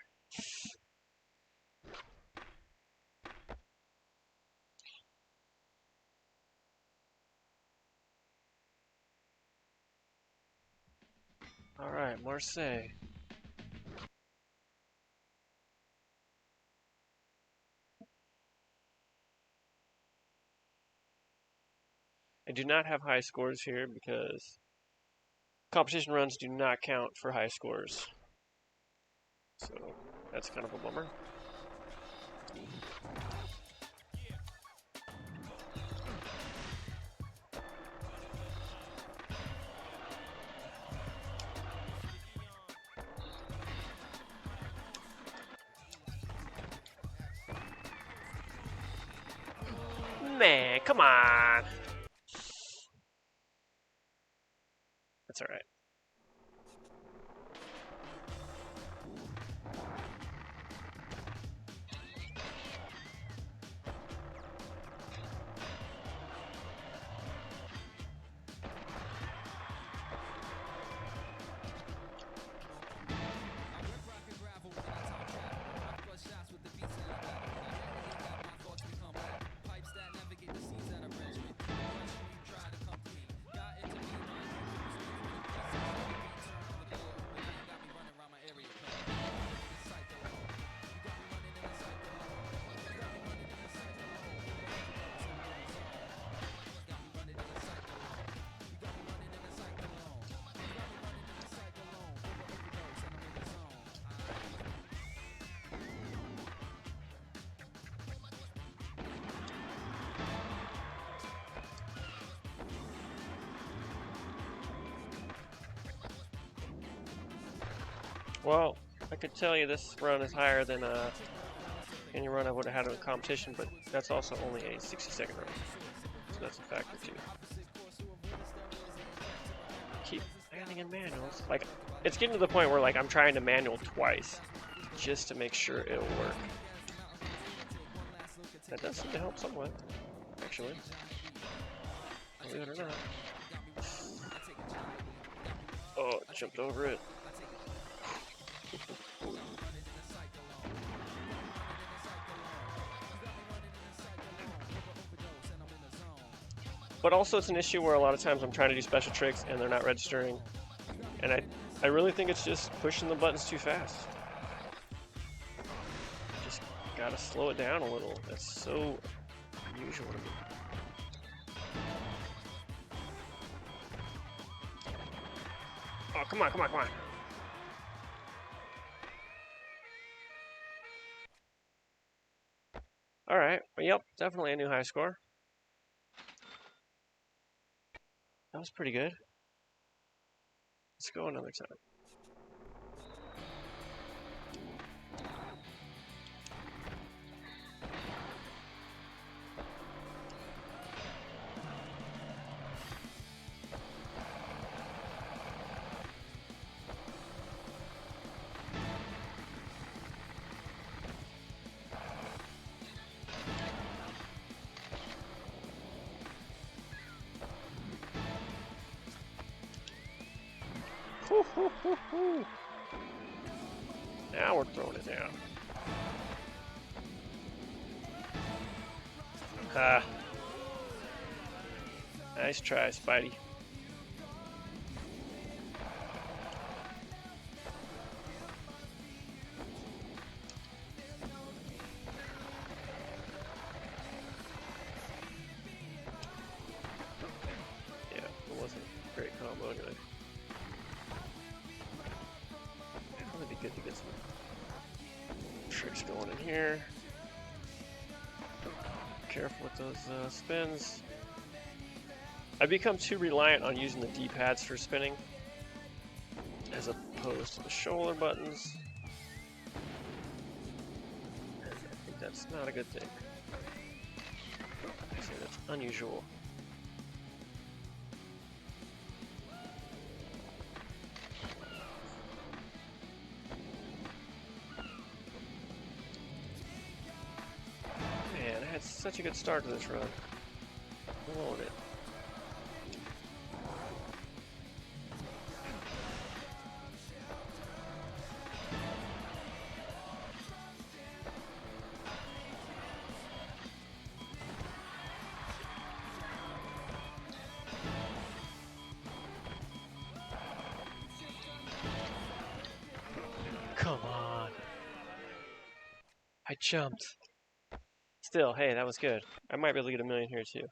A: Alright, Marseille. I do not have high scores here because competition runs do not count for high scores. So that's kind of a bummer. Man, come on. That's alright. Well, I could tell you this run is higher than any run I would have had in a competition, but that's also only a 60-second run. So that's a factor too. Keep landing in manuals. Like, it's getting to the point where like I'm trying to manual twice just to make sure it'll work. That does seem to help somewhat, actually. Believe it or not. Oh, I jumped over it. But also it's an issue where a lot of times I'm trying to do special tricks and they're not registering. And I really think it's just pushing the buttons too fast. Just gotta slow it down a little. That's so unusual to me. Oh, come on, come on, come on. Alright, well, yep, definitely a new high score. That was pretty good. Let's go another time. Hoo, hoo, hoo, hoo. Now we're throwing it down. Ah. Nice try, Spidey. Yeah, it wasn't a great combo anyway. It'd be good to get some tricks going in here. Careful with those spins. I've become too reliant on using the D-pads for spinning as opposed to the shoulder buttons. And I think that's not a good thing. I'd say that's unusual. Man, I had such a good start to this run. Blowing it. jumped. Still, hey, that was good. I might be able to get $1 million here too.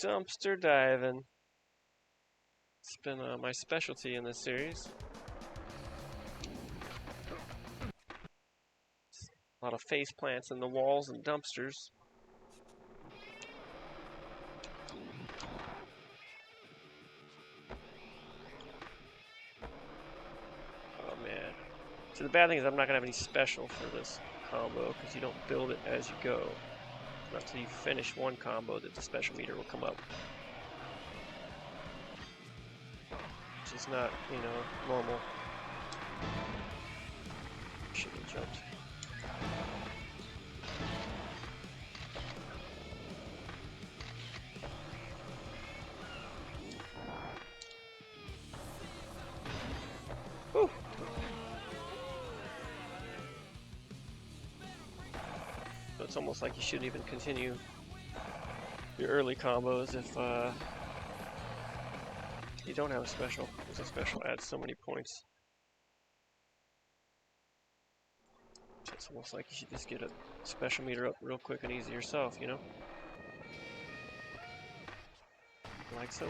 A: Dumpster diving. It's been my specialty in this series. A lot of face plants in the walls and dumpsters. Oh man. So the bad thing is I'm not going to have any special for this combo because you don't build it as you go. Not until you finish one combo that the special meter will come up. Which is not, you know, normal. Should have jumped. Whew. So it's almost like you shouldn't even continue your early combos if you don't have a special, because a special adds so many points. So it's almost like you should just get a special meter up real quick and easy yourself, you know? Like so.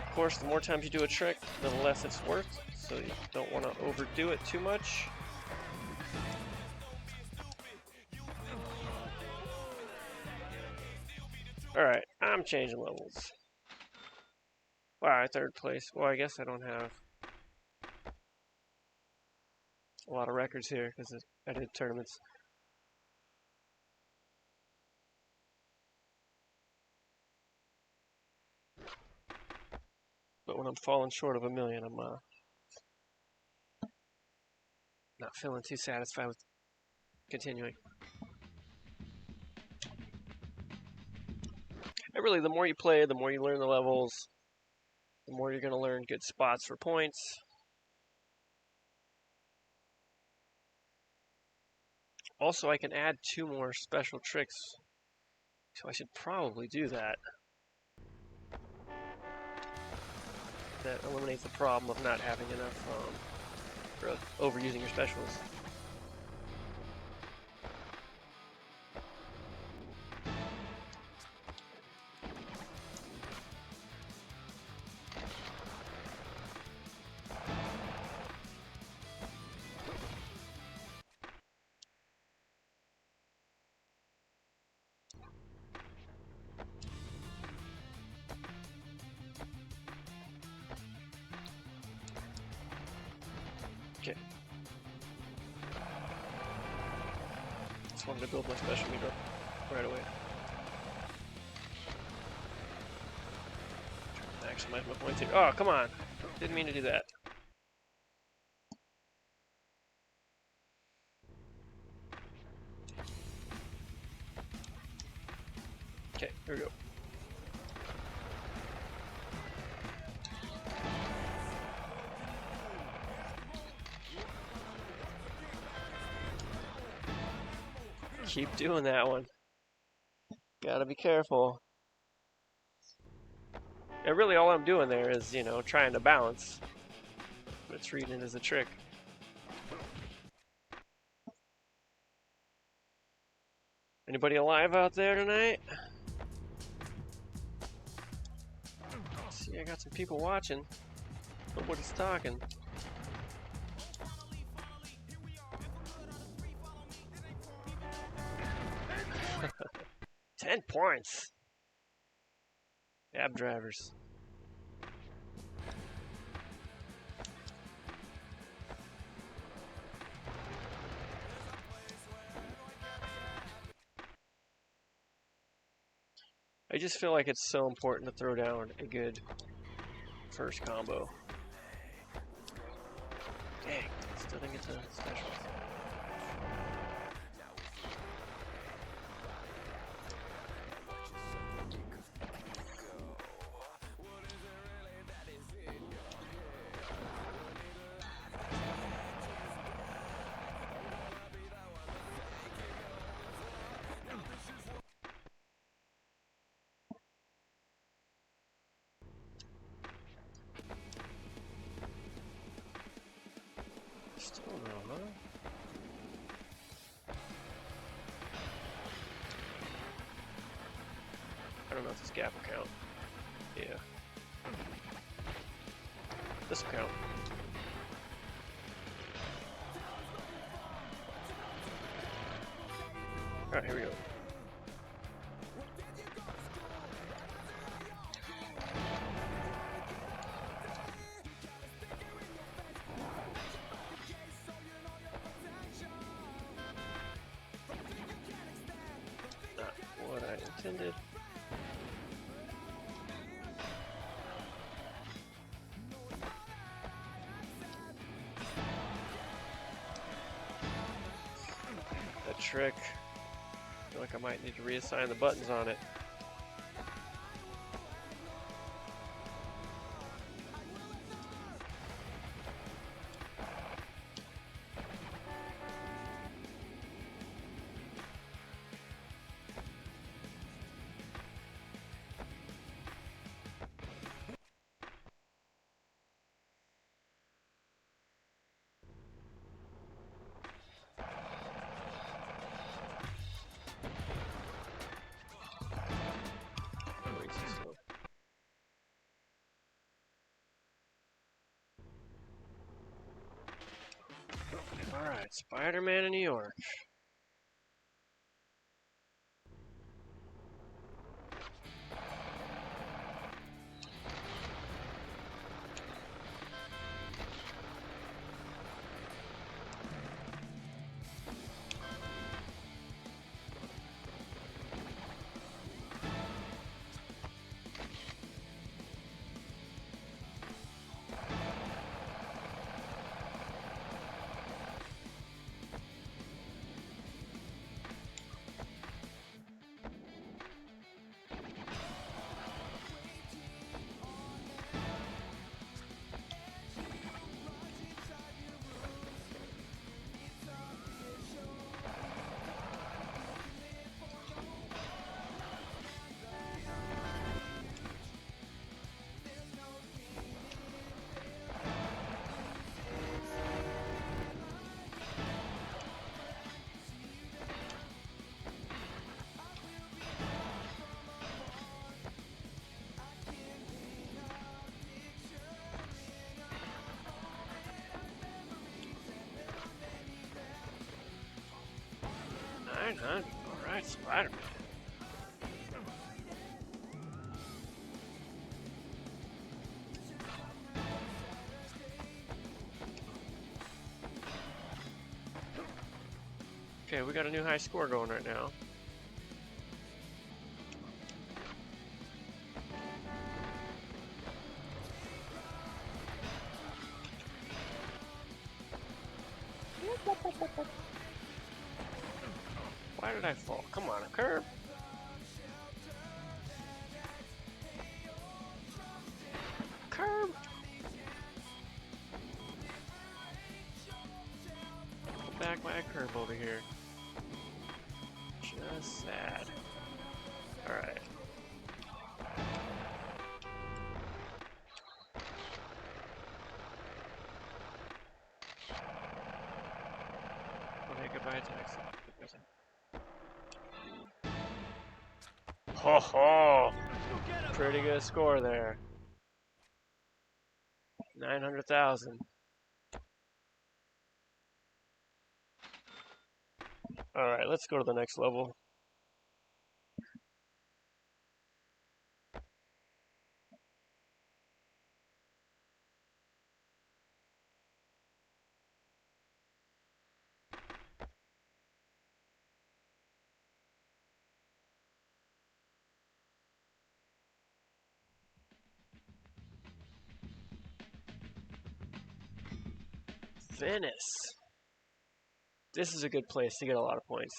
A: Of course, the more times you do a trick, the less it's worth, so you don't want to overdo it too much. Alright, I'm changing levels. Wow, 3rd place. Well, I guess I don't have a lot of records here because I did tournaments. But when I'm falling short of $1 million, I'm not feeling too satisfied with continuing. And really, the more you play, the more you learn the levels, the more you're going to learn good spots for points. Also, I can add 2 more special tricks, so I should probably do that. That eliminates the problem of not having enough, or overusing your specials. Okay. Just wanted to build my special meter up right away. Maximize my points here. Oh, come on! Didn't mean to do that. Okay, here we go. Keep doing that one. Gotta be careful. And really all I'm doing there is, you know, trying to balance. But it's reading it as a trick. Anybody alive out there tonight? See, I got some people watching. Nobody's talking. $10 points. Cab drivers. I just feel like it's so important to throw down a good first combo. Dang, still didn't get the special. Still no, huh? I don't know if this gap will count. Yeah. This will count. Alright, here we go. Not what I intended. That trick. I feel like I might need to reassign the buttons on it. Alright, Spider-Man in New York. Alright, Spider-Man. Okay, we got a new high score going right now. Why did I fall? Come on, a curb. Curb. Pull back my curb over here. Just sad. Alright. Okay, goodbye, taxi. Ho ho! Pretty good score there. 900,000. Alright, let's go to the next level. Venice. This is a good place to get a lot of points.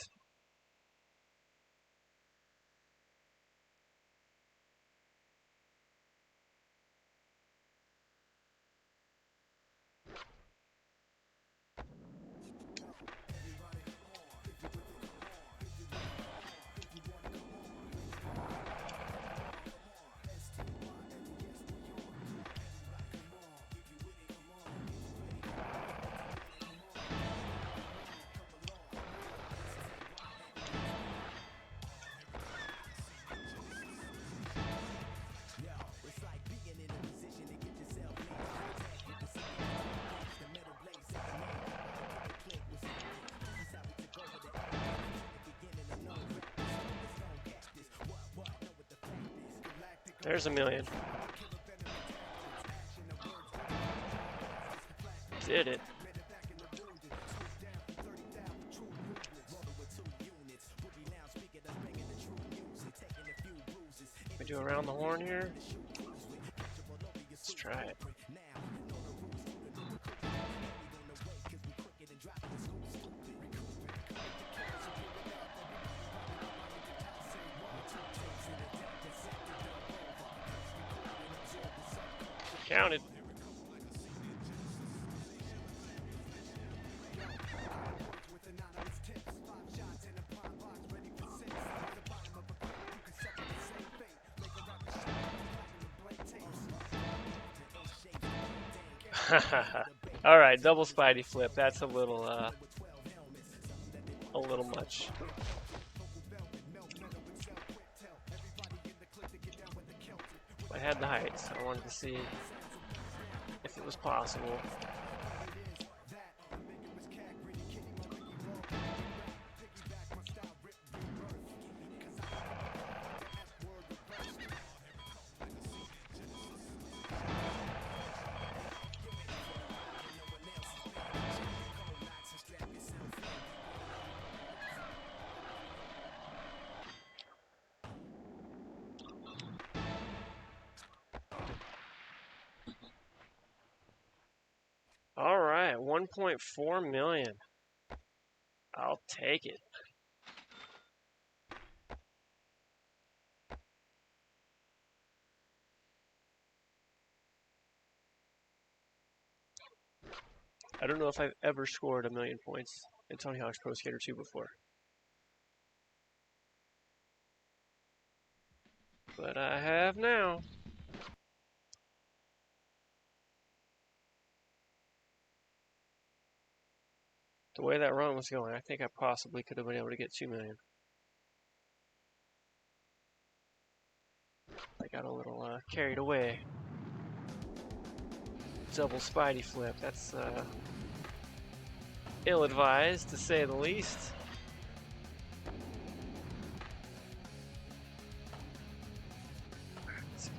A: There's a million. Did it. We do around the horn here. Let's try it. Counted. All right, double Spidey flip. That's a little much. I had the heights. I wanted to see if it was possible. All right, 1.4 million. I'll take it. I don't know if I've ever scored 1,000,000 points in Tony Hawk's Pro Skater 2 before. But I have now. The way that run was going, I think I possibly could have been able to get 2 million. I got a little carried away. Double Spidey flip. That's ill-advised, to say the least. Let's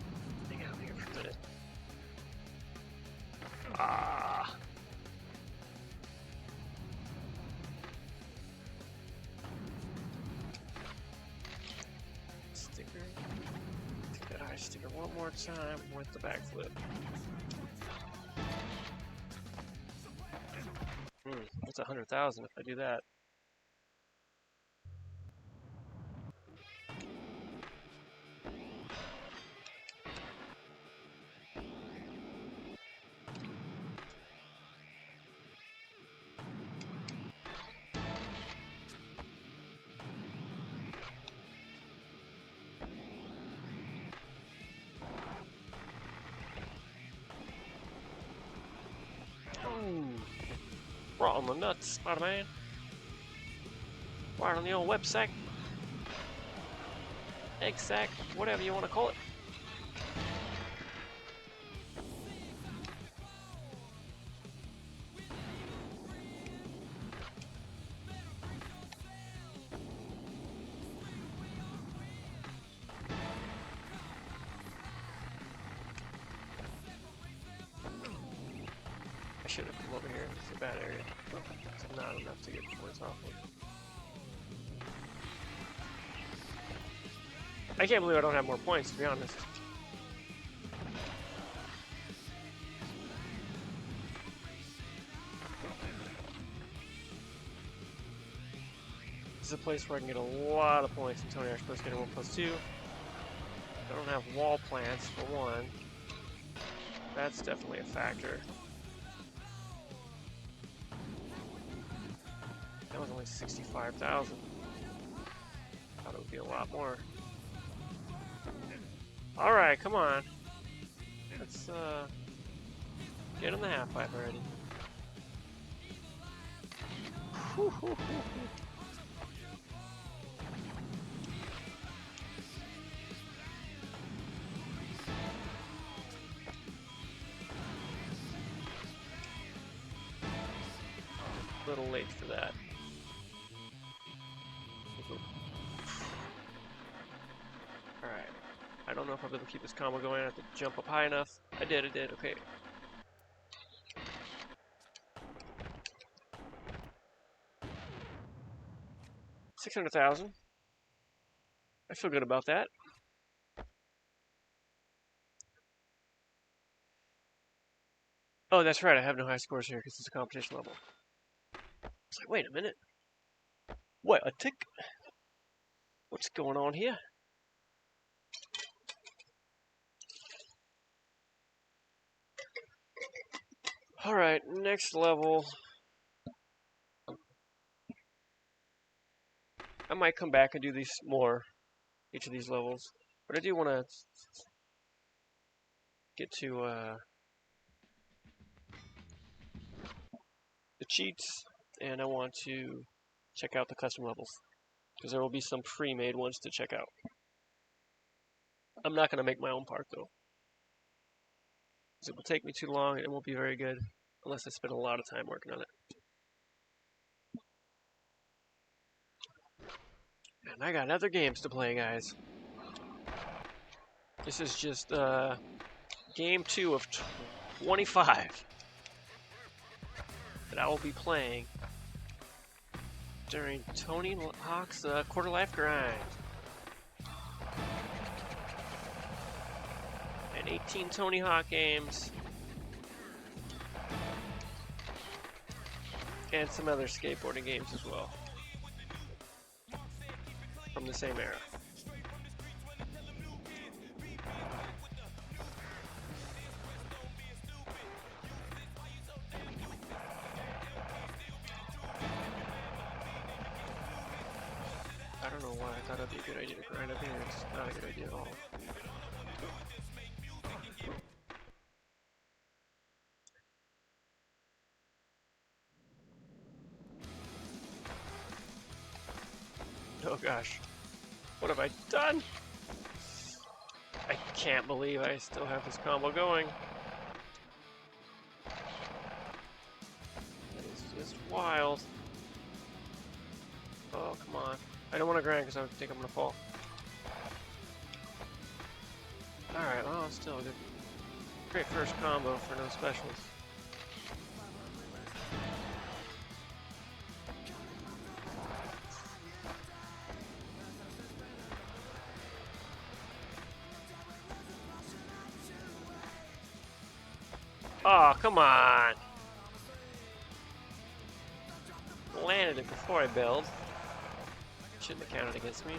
A: hang out here for a minute. Ah. Sticker. Take that eye sticker one more time with the backflip. That's 100,000 if I do that. Right on the nuts, Spider-Man. Right on the old web sack. Egg sack, whatever you want to call it. I should have come over here. It's a bad area. It's not enough to get points off of. I can't believe I don't have more points, to be honest. This is a place where I can get a lot of points in Tony Hawk's Pro Skater 1+2. I don't have wall plants, for one. That's definitely a factor. That was only 65,000. Thought it would be a lot more. Alright, come on. Let's get in the half pipe already. A little late for that. Alright. I don't know know if I'll be able to keep this combo going. I have to jump up high enough. I did, okay. $600,000. I feel good about that. Oh, that's right, I have no high scores here because it's a competition level. It's like, wait a minute. What, a tick? What's going on here? Alright, next level. I might come back and do these more, each of these levels. But I do want to get to the cheats, and I want to check out the custom levels. Because there will be some pre-made ones to check out. I'm not going to make my own part, though. Because it will take me too long, and it won't be very good, unless I spend a lot of time working on it. And I got other games to play, guys. This is just game 2 of 25 that I will be playing during Tony Hawk's Quarter Life Grind. And 18 Tony Hawk games. And some other skateboarding games as well. From the same era. I don't know why I thought it'd be a good idea to grind up here. It's not a good idea at all. Oh gosh. What have I done? I can't believe I still have this combo going. That is just wild. Oh, come on. I don't want to grind because I think I'm going to fall. Alright, well, it's still a good, great first combo for no specials. Oh, come on! Landed it before I bailed. Shouldn't have counted against me.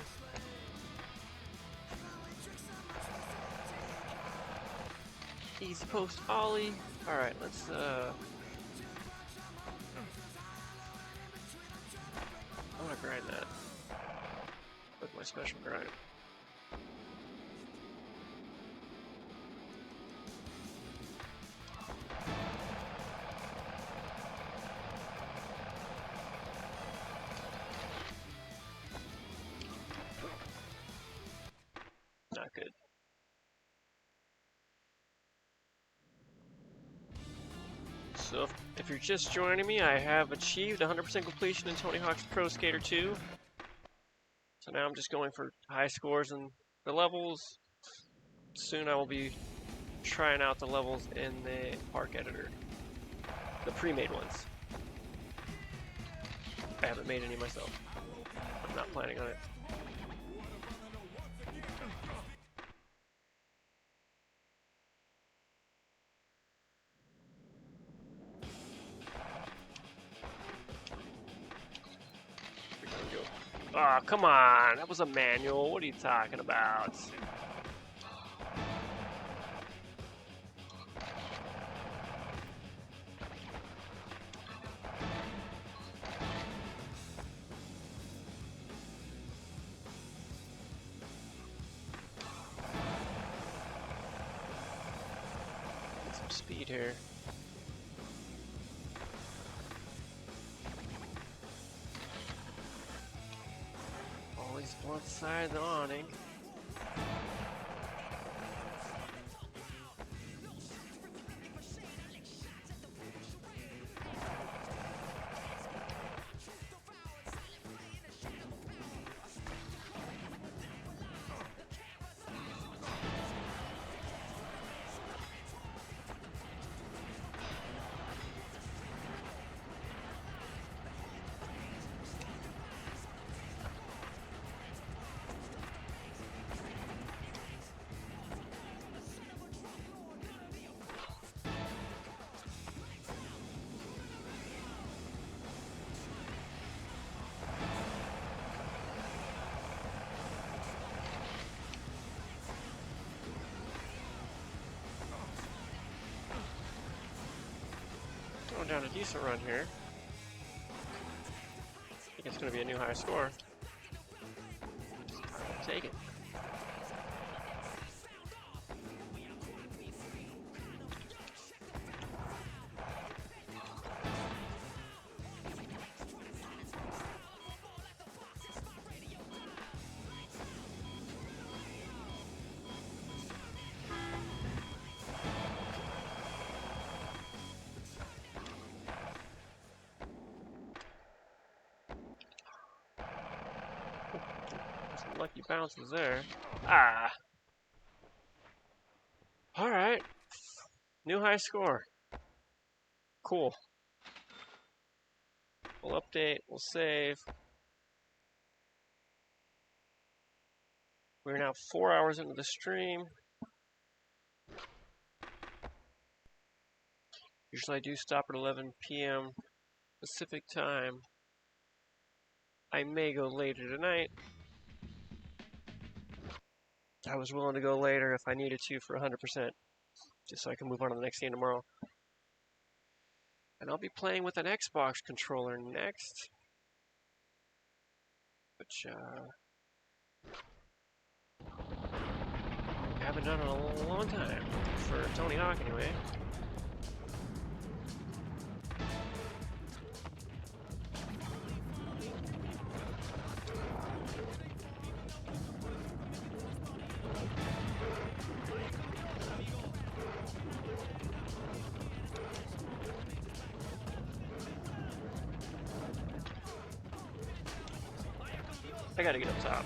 A: Easy post ollie. Alright, let's I wanna grind that with my special grind. Not good. So if you're just joining me, I have achieved 100% completion in Tony Hawk's Pro Skater 2. So now I'm just going for high scores in the levels. Soon I will be trying out the levels in the park editor. The pre-made ones. I haven't made any myself. I'm not planning on it. Oh, come on. That was a manual. What are you talking about? Get some speed here. One side of the awning. Going down a decent run here. I think it's going to be a new high score. I'll take it. Some lucky bounces there. Ah! Alright. New high score. Cool. We'll update, we'll save. We're now 4 hours into the stream. Usually I do stop at 11 p.m. Pacific time. I may go later tonight. I was willing to go later if I needed to for 100%, just so I can move on to the next game tomorrow. And I'll be playing with an Xbox controller next, which I haven't done in a long time, for Tony Hawk anyway. I gotta get up top.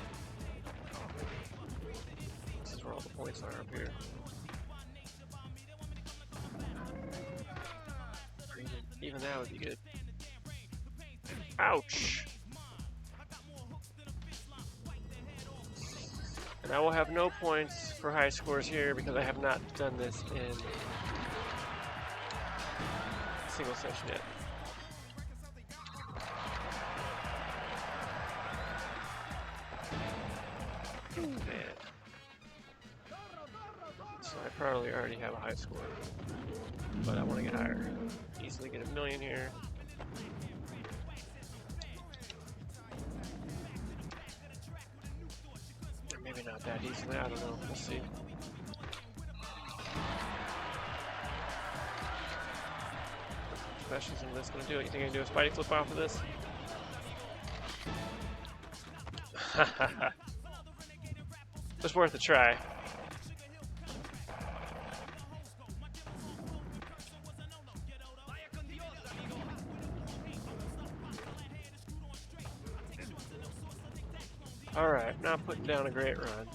A: This is where all the points are up here. Even that would be good. Ouch! And I will have no points for high scores here because I have not done this in single session yet. Man. So I probably already have a high score, but I want to get higher. Easily get 1 million here. Or maybe not that easily, I don't know. We'll see. Specials in this gonna do it. You think I can do a Spidey flip off of this? Just worth a try. Alright, not putting down a great run.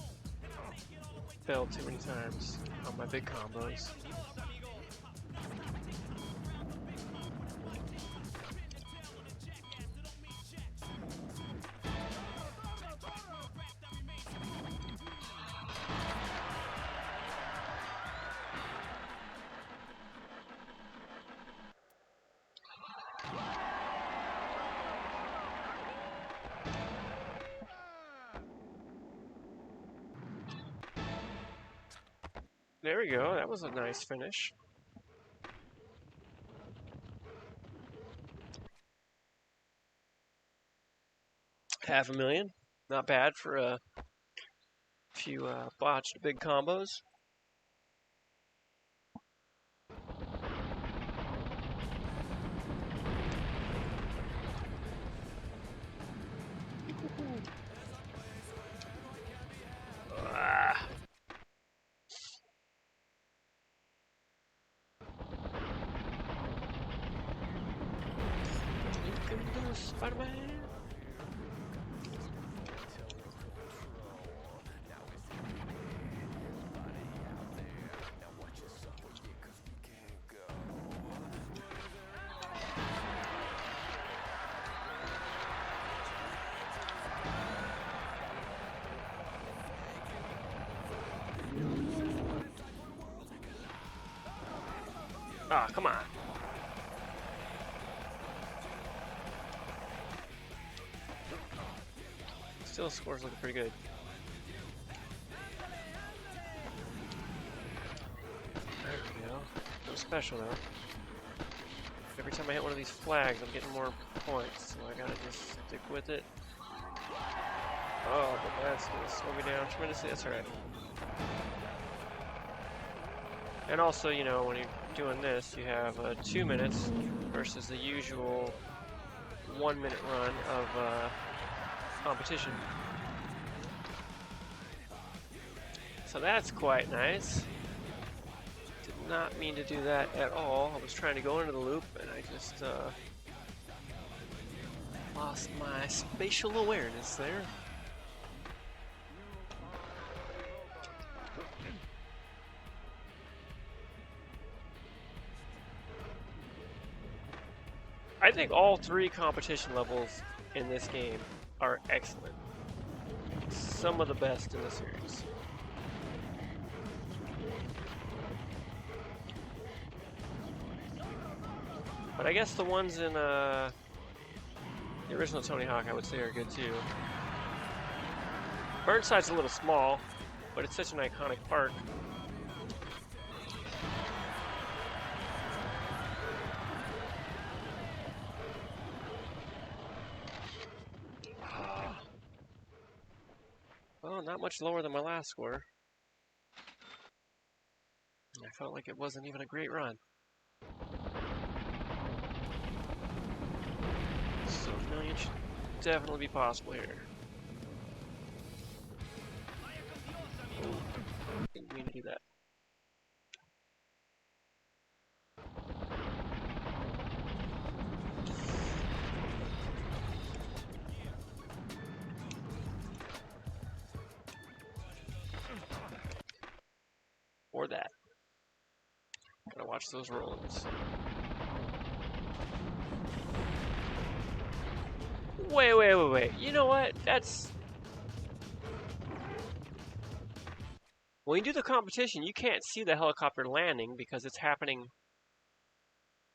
A: Failed too many times on my big combos. There we go, that was a nice finish. $500,000, not bad for a few botched big combos. Spider-Man. Ah, come on. Still, score's looking pretty good. There we go. No special though. every time I hit one of these flags, I'm getting more points, so I gotta just stick with it. Oh, but that's gonna slow me down tremendously. That's alright. And also, you know, when you're doing this, you have 2 minutes versus the usual 1 minute run of competition. So that's quite nice. Did not mean to do that at all. I was trying to go into the loop and I just lost my spatial awareness there. I think all 3 competition levels in this game are excellent. Some of the best in the series. But I guess the ones in the original Tony Hawk, I would say, are good too. Burnside's a little small, but it's such an iconic park. Well, not much lower than my last score. I felt like it wasn't even a great run. So a million should definitely be possible here. Didn't mean to do that. Or that. Gotta watch those rollings. Wait. You know what? That's... When you do the competition, you can't see the helicopter landing because it's happening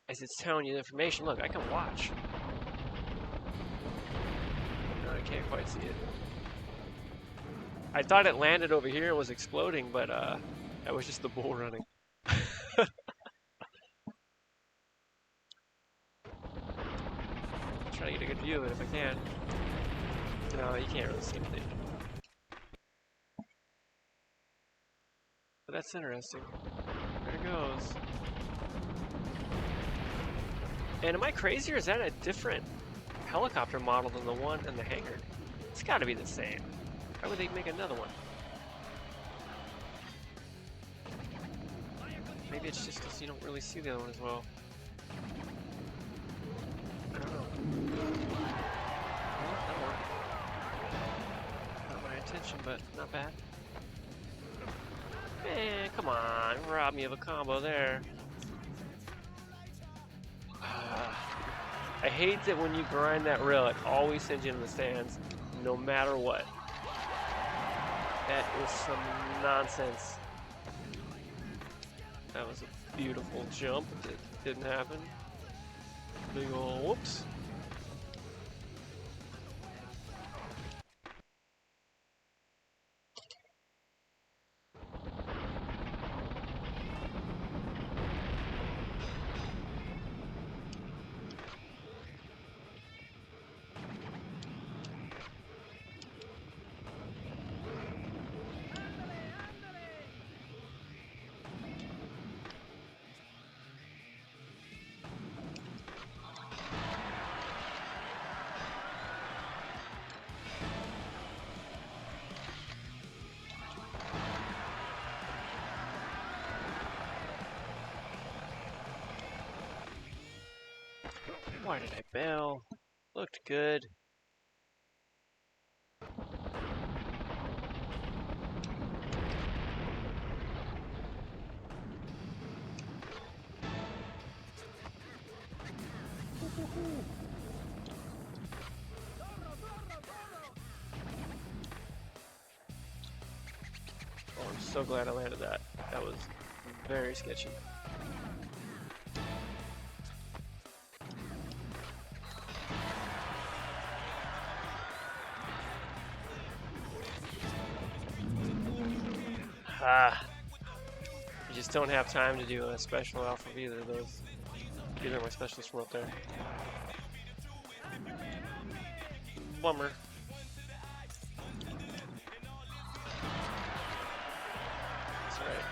A: as it's telling you the information. Look, I can watch. No, I can't quite see it. I thought it landed over here and was exploding, but that was just the bull running. Try to get a good view of it if I can. No, you can't really see anything. But that's interesting. There it goes. And am I crazy, or is that a different helicopter model than the one in the hangar? It's got to be the same. Why would they make another one? Maybe it's just because you don't really see the other one as well. I don't know. Well, that worked. Not my intention, but not bad. Man, come on. Rob me of a combo there. I hate that when you grind that rail, it always sends you into the stands, no matter what. That is some nonsense. That was a beautiful jump that didn't happen. Big ol' whoops. Why did I bail? Looked good. Oh, I'm so glad I landed that. That was very sketchy. You just don't have time to do a special alpha of either of those. These are my specialists from up there. Bummer. That's right.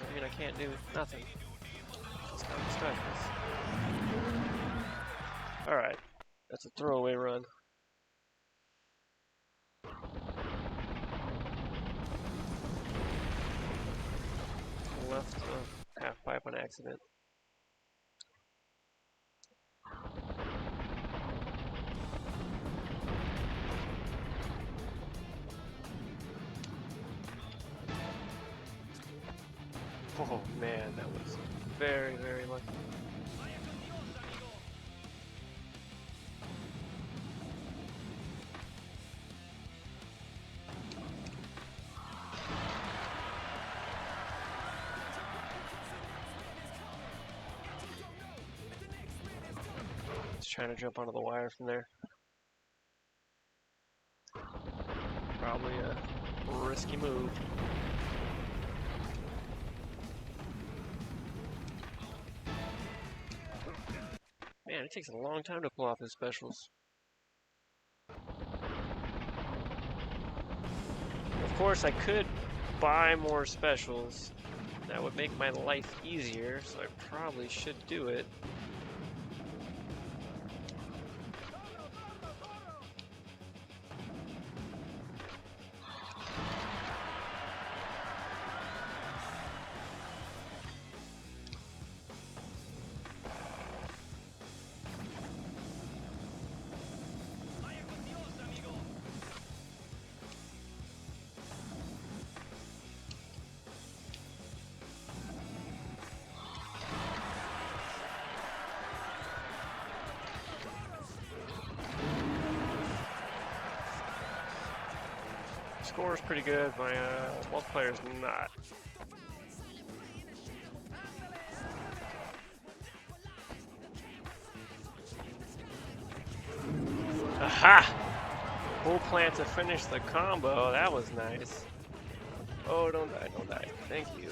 A: I mean, I can't do nothing. Just got the specialists. Alright. That's a throwaway run. Left half pipe on accident. Oh man, that was very, very lucky. Just trying to jump onto the wire from there. Probably a risky move. Man, it takes a long time to pull off his specials. Of course, I could buy more specials. That would make my life easier, so I probably should do it. Score is pretty good, my multiplayer is not. Aha! Full plant to finish the combo, that was nice. Oh, don't die, don't die. Thank you.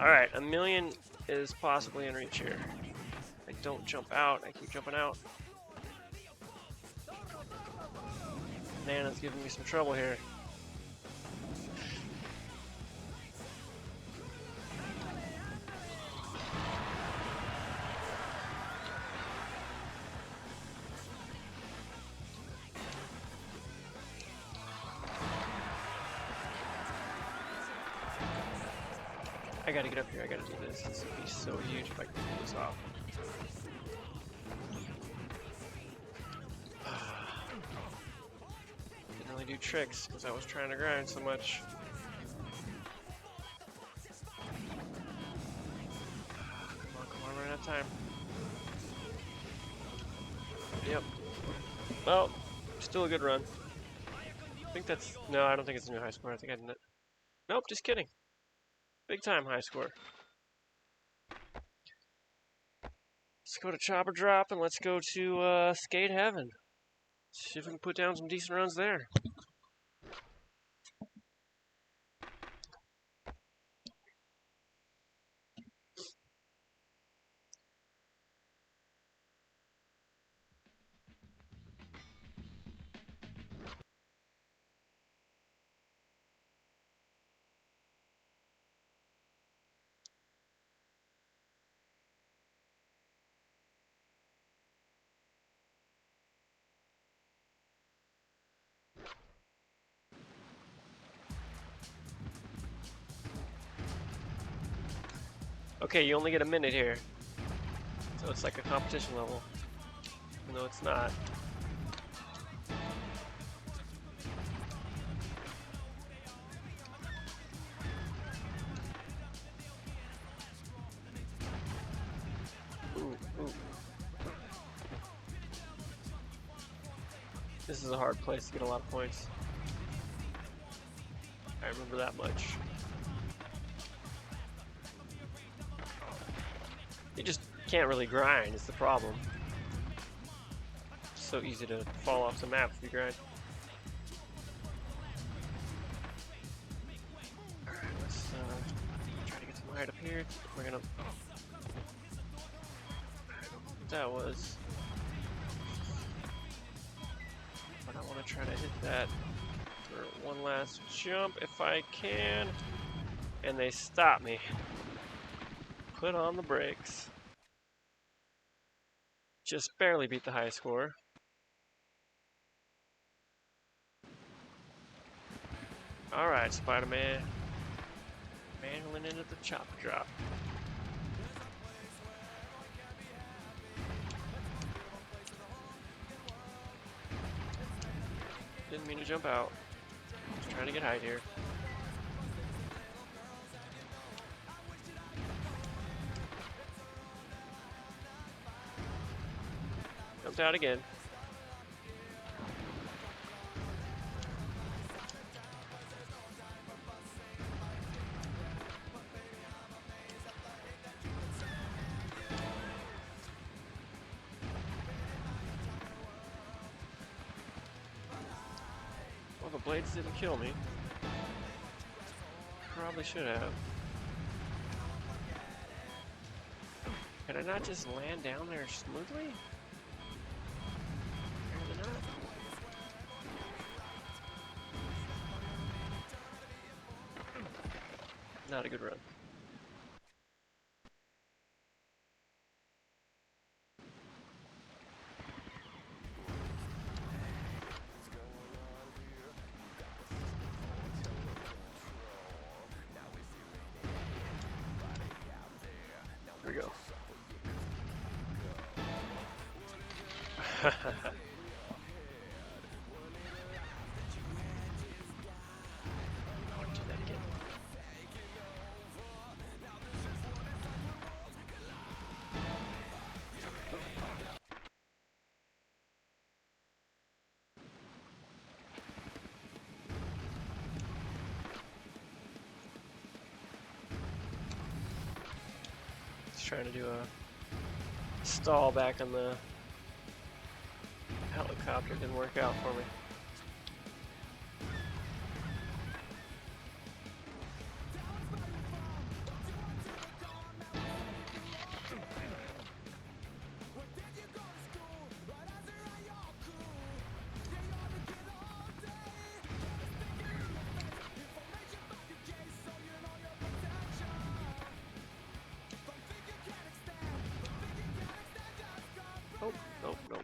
A: Alright, 1,000,000 is possibly in reach here. I don't jump out, I keep jumping out. Nana's giving me some trouble here. I gotta get up here, I gotta do this. This would be so huge if I could pull this off. Didn't really do tricks because I was trying to grind so much. Come on, run out of time. Yep. Well, still a good run. I think that's... No, I don't think it's a new high score. I think I didn't... Nope, just kidding. Big time high score. Let's go to Chopper Drop and let's go to Skate Heaven. See if we can put down some decent runs there. Okay, you only get a minute here. So it's like a competition level. Even though it's not. Ooh, ooh. This is a hard place to get a lot of points. I remember that much. You just can't really grind, is the problem. It's so easy to fall off the map if you grind. Alright, let's try to get some height up here. We're gonna that was. But I want to try to hit that for one last jump if I can. And they stop me. Put on the brakes. Just barely beat the high score. Alright, Spider-Man. Mangling into the chopper drop. Didn't mean to jump out. Just trying to get height here. Jumped out again. Well, the blades didn't kill me. Probably should have. Can I not just land down there smoothly? Apparently not. Not a good run. Here we go. I'll do that again. Just trying to do a stall back on the helicopter. Didn't work out for me. Oh, nope, nope.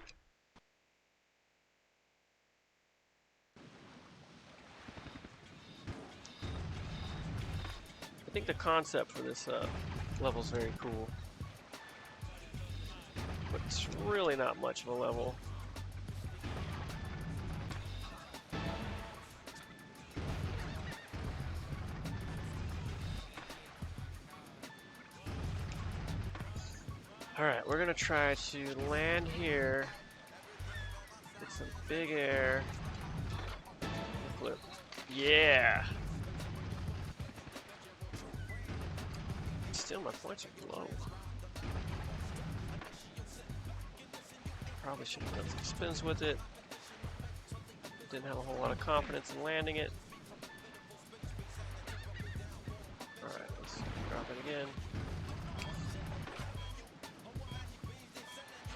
A: I think the concept for this level is very cool, but it's really not much of a level. Alright, we're gonna try to land here, get some big air, flip. Yeah! Still, my points are low. Probably should have done some spins with it. Didn't have a whole lot of confidence in landing it. Alright, let's drop it again.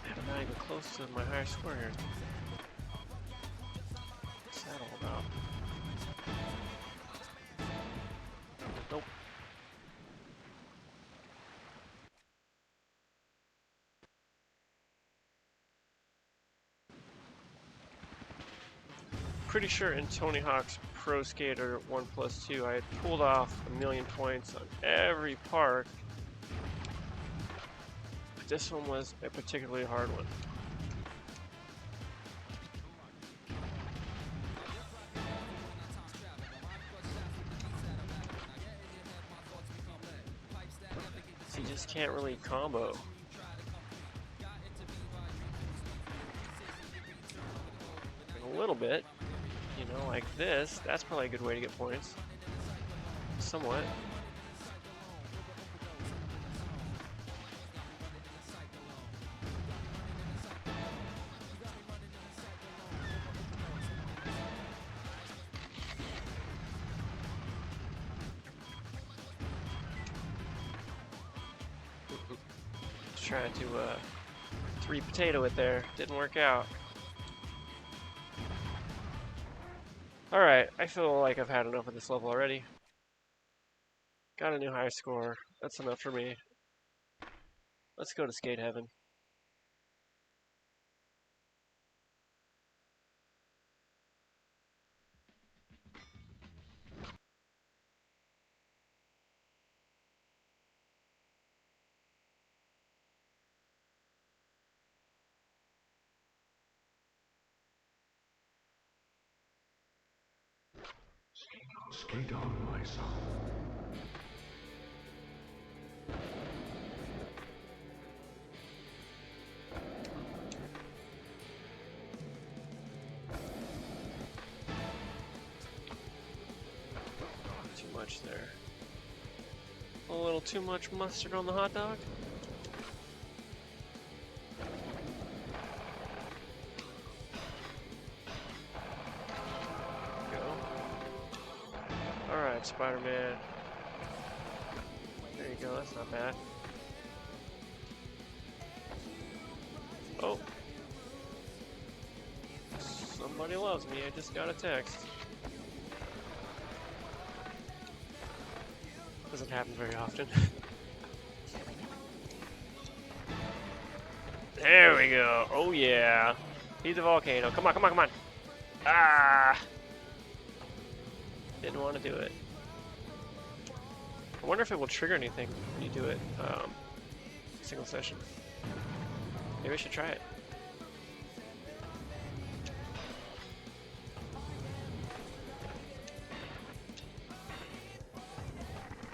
A: I'm not even close to my higher score here. What's that all about? Nope. Pretty sure in Tony Hawk's Pro Skater 1+2 I had pulled off 1,000,000 points on every part. But this one was a particularly hard one. So you just can't really combo. A little bit. You know, like this, that's probably a good way to get points. Somewhat. Just trying to Re-potato it there. Didn't work out. Alright, I feel like I've had enough of this level already. Got a new high score. That's enough for me. Let's go to Skate Heaven.
C: Skate on, my son.
A: Too much there. A little too much mustard on the hot dog. Alright, Spider-Man. There you go, that's not bad. Oh. Somebody loves me, I just got a text. Doesn't happen very often. There we go. Oh yeah. He's a volcano. Come on, come on, come on. Ah! Didn't want to do it. I wonder if it will trigger anything when you do it single session. Maybe I should try it.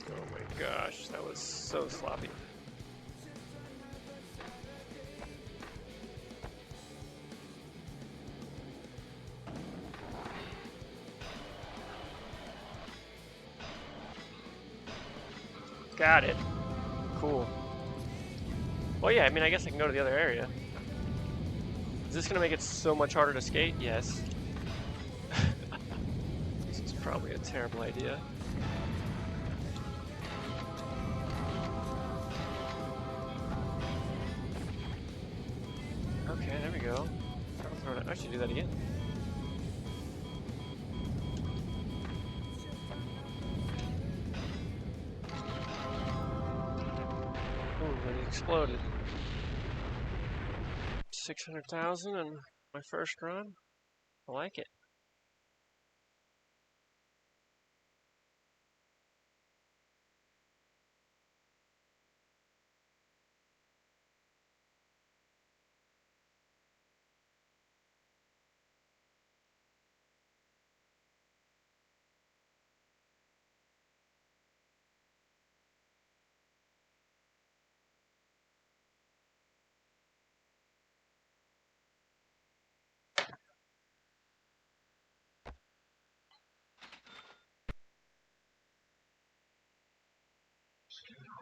A: Oh my gosh, that was so sloppy. Got it. Cool. Well, yeah, I mean, I guess I can go to the other area. Is this gonna make it so much harder to skate? Yes. This is probably a terrible idea. Okay, there we go. I should do that again. It exploded. 600,000 in my first run. I like it.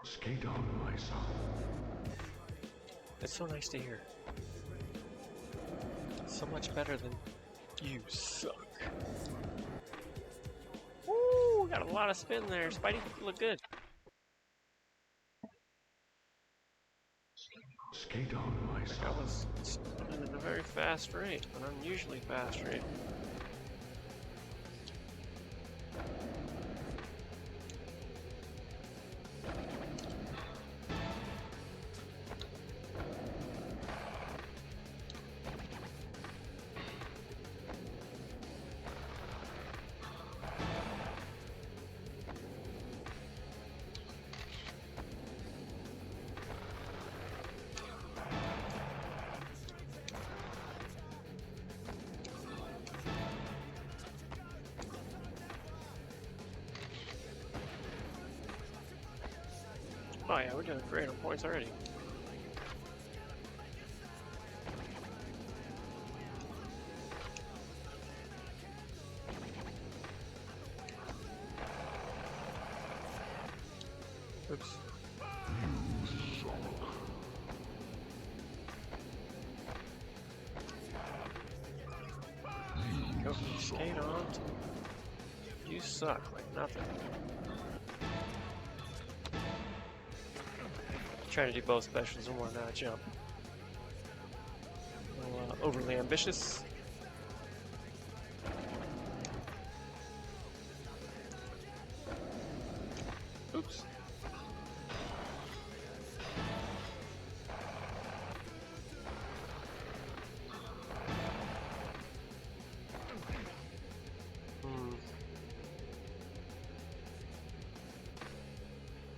C: Skate on, my son.
A: It's so nice to hear. So much better than you suck. Woo! Got a lot of spin there, Spidey. You look good.
C: Skate on, my son.
A: Like I was spinning at a very fast rate, an unusually fast rate. Oh yeah, we're doing great on points already. Oops. Go from skate on to you suck like nothing. Trying to do both specials in one jump. overly ambitious. Oops.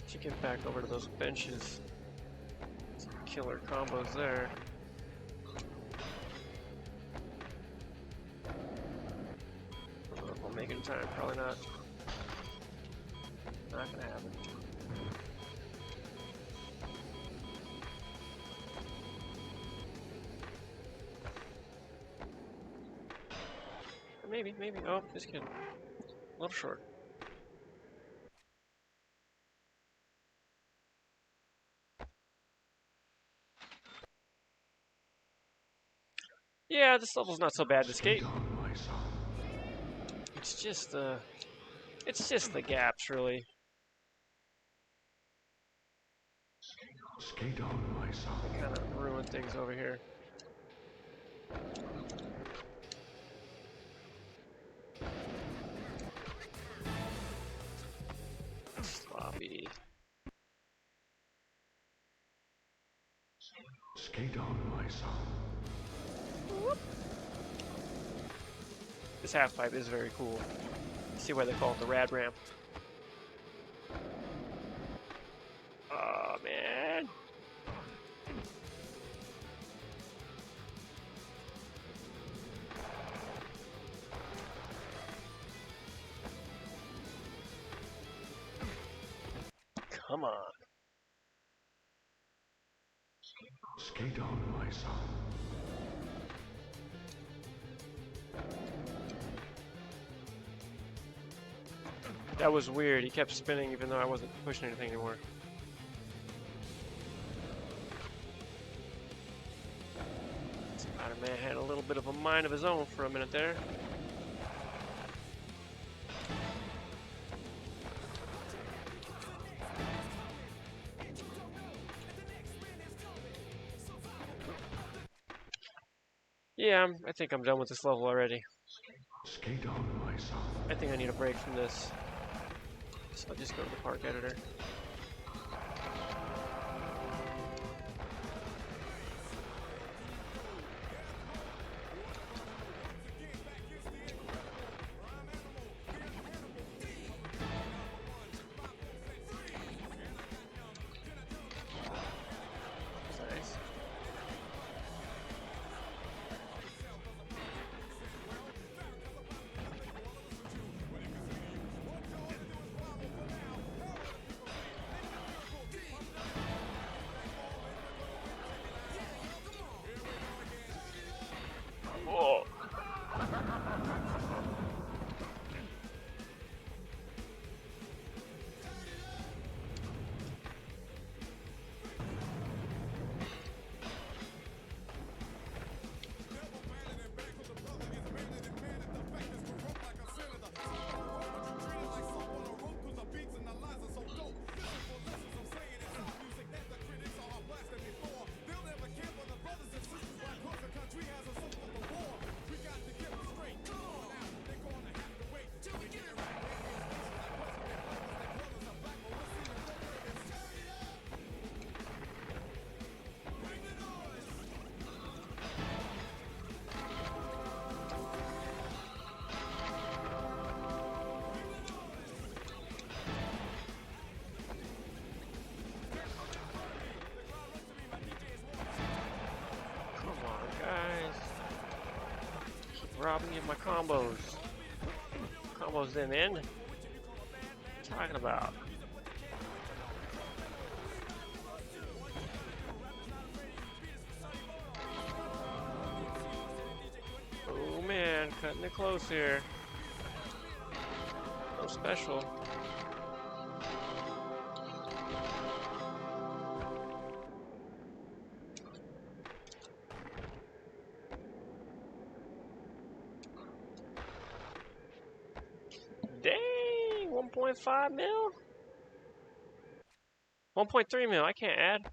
A: Should get back over to those benches. Some killer combos there. I don't know if I'll make it in time. Probably not. Not gonna happen. Maybe. Oh, just kidding. A little short. Yeah, this level's not so bad to skate. It's just the gaps, really.
C: Skate on, my son.
A: They kind of ruin things over here. Sloppy.
C: Skate on, my son.
A: This half pipe is very cool. See why they call it the rad ramp. Oh man. Come on.
C: Skate on, my son.
A: That was weird. He kept spinning even though I wasn't pushing anything anymore. Spider-Man had a little bit of a mind of his own for a minute there. Yeah, I think I'm done with this level already.
C: Skate on, my son.
A: I think I need a break from this. So I'll just go to the park editor. Nice. Whoa. Robbing me of my combos. Combos didn't end. What are you talking about? Oh man, cutting it close here. No special. Dang, 1.5 mil? 1.3 mil, I can't add.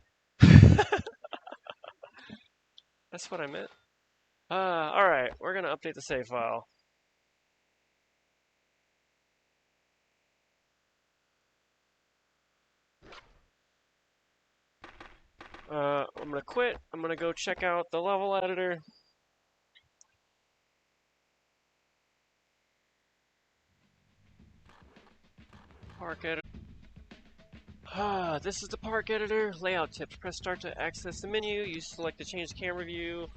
A: That's what I meant. Alright, we're gonna update the save file. I'm gonna quit. I'm gonna go check out the level editor. Park editor. This is the park editor. Layout tips. Press start to access the menu. You select to change the camera view.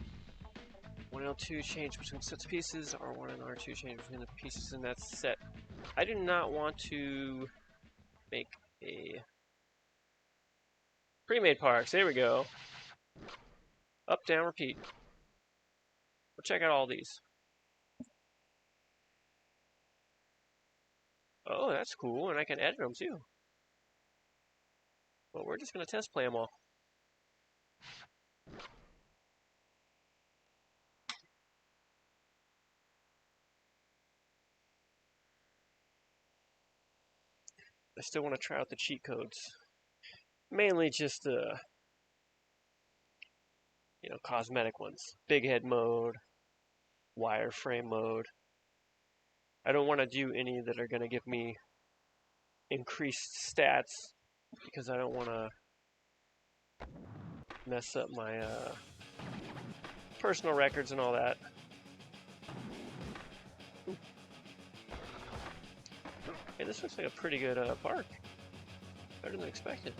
A: 1 and L2 change between sets of pieces. R1 and R2 change between the pieces in that set. I do not want to make a pre-made parks. There we go. Up, down, repeat. We'll check out all these. Oh, that's cool, and I can edit them too. But we're just gonna test play them all. I still want to try out the cheat codes. Mainly just the, cosmetic ones. Big head mode, wireframe mode. I don't want to do any that are going to give me increased stats because I don't want to mess up my personal records and all that. Hey, this looks like a pretty good park. Better than expected.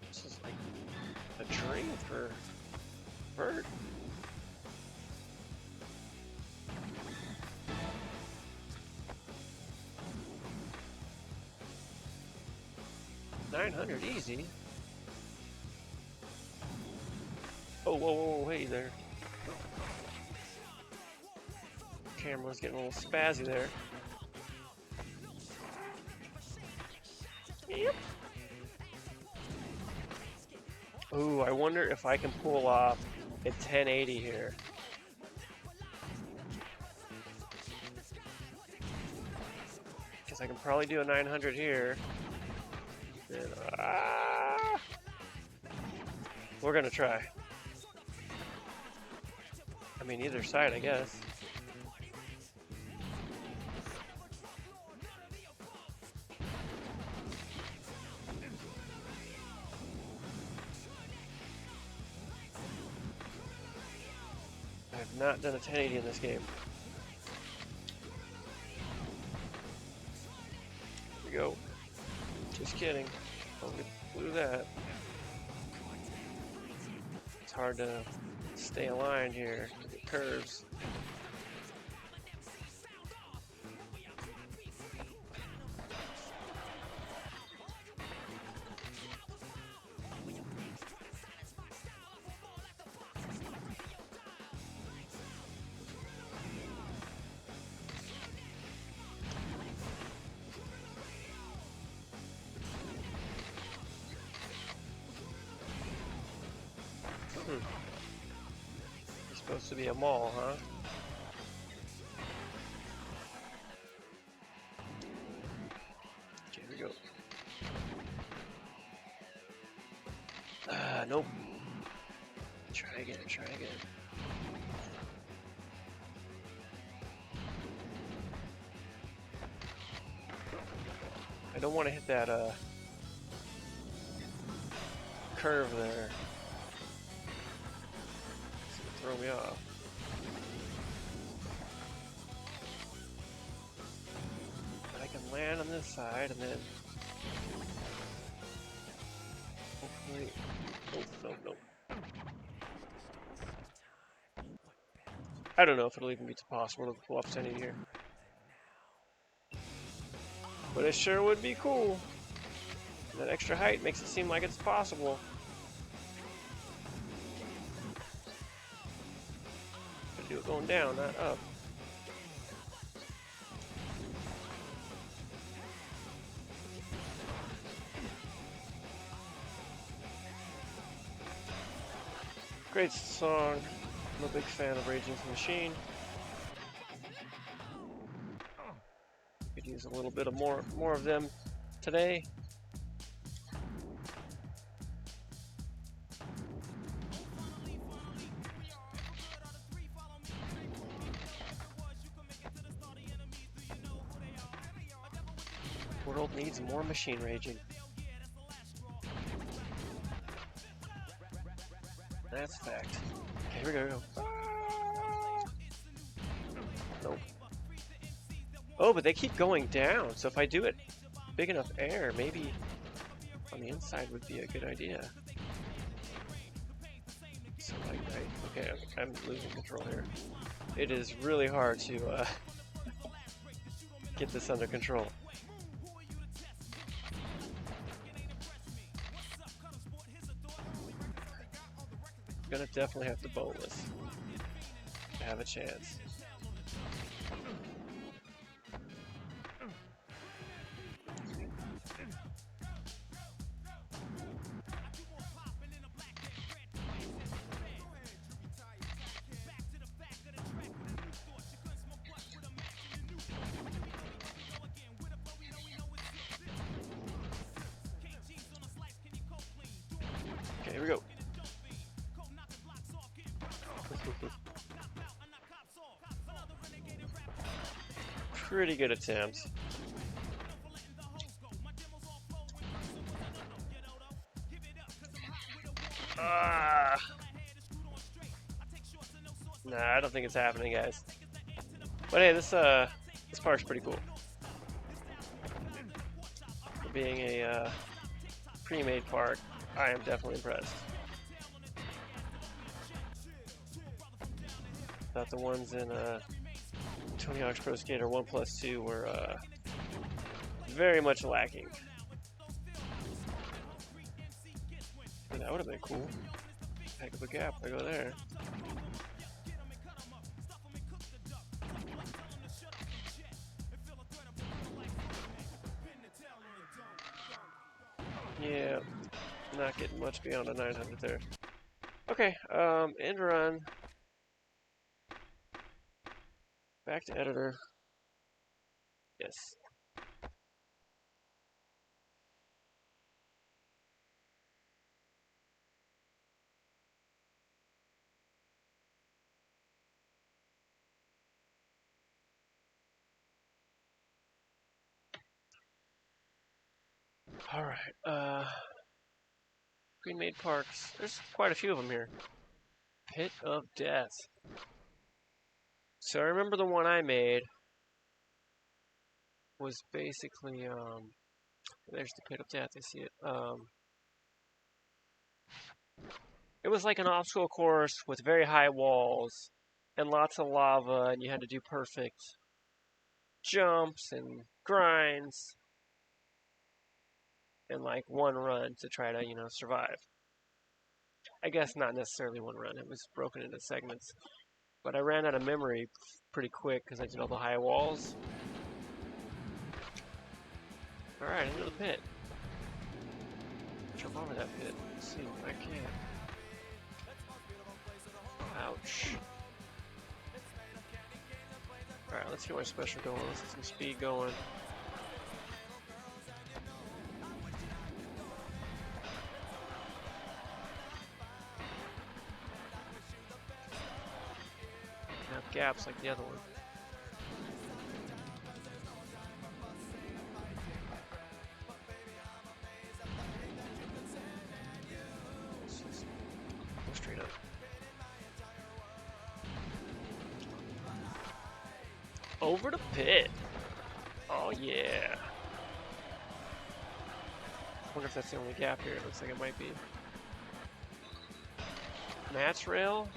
A: This is like a dream for Bert. $900 easy. Oh, whoa, hey there. Camera's getting a little spazzy there. Yep. Ooh, I wonder if I can pull off a 1080 here. Because I can probably do a 900 here. And, we're gonna try. I mean, either side, I guess. I have not done a 1080 in this game. Here we go. Just kidding. Don't get blew that. It's hard to stay aligned here. Get curves. It's supposed to be a mall, huh? Okay, here we go. Nope. Try again. I don't want to hit that, curve there. It's gonna throw me off. But I can land on this side and then hopefully. Nope. I don't know if it'll even be possible to pull off 1080 here. But it sure would be cool. That extra height makes it seem like it's possible. Gotta do it going down, not up. Great song. I'm a big fan of Rage Against the Machine. Could use a little bit of more of them today. world needs more machine raging. That's a fact. Okay, here we go. Nope. Oh, but they keep going down, so if I do it big enough air, maybe on the inside would be a good idea. So like, right? Okay, I'm losing control here. It is really hard to get this under control. I'm gonna definitely have to boneless to have a chance. Okay, here we go. Pretty good attempt. Nah, I don't think it's happening, guys. But hey, this park's pretty cool. For being a pre-made park, I am definitely impressed. Thought the ones in Tony Hawk's Pro Skater 1+2 were very much lacking. Yeah, that would have been cool. Heck of a gap, I go there. Yeah, not getting much beyond a 900 there. Okay, end run. Back to editor. Yes. Alright, pre-made parks. There's quite a few of them here. Pit of Death. So I remember the one I made was basically, there's the Pit of Death, I see it. It was like an obstacle course with very high walls and lots of lava, and you had to do perfect jumps and grinds in like one run to try to, survive. I guess not necessarily one run, it was broken into segments. But I ran out of memory pretty quick because I did all the high walls. Alright, into the pit. Jump over that pit. Let's see if I can. Ouch. Alright, let's get my special going. Let's get some speed going. Have gaps like the other one. Go straight up. Over the pit. Oh yeah. I wonder if that's the only gap here. It looks like it might be. Match rail.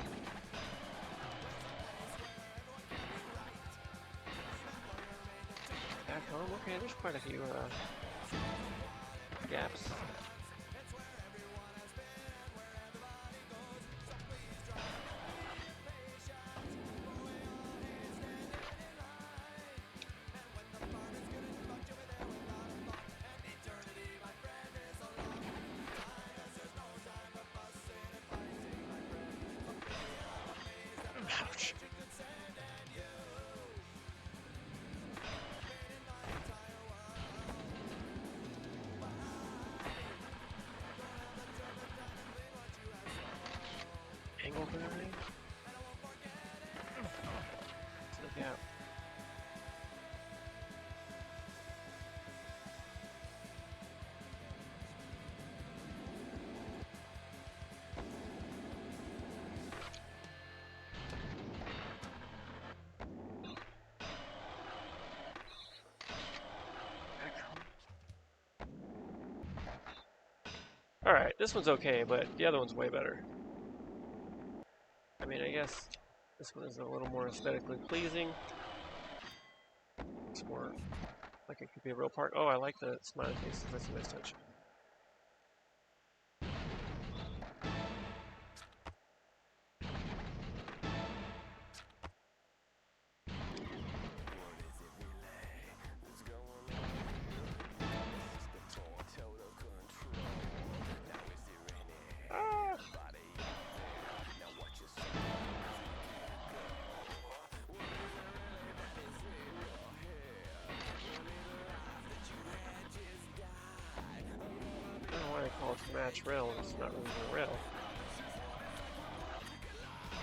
A: Back home. Okay, there's quite a few gaps. Ouch. Alright, this one's okay, but the other one's way better. I mean, I guess this one is a little more aesthetically pleasing. It's more like it could be a real park. Oh, I like the smiley faces. That's a nice touch. Call it match rail, and it's not really a rail.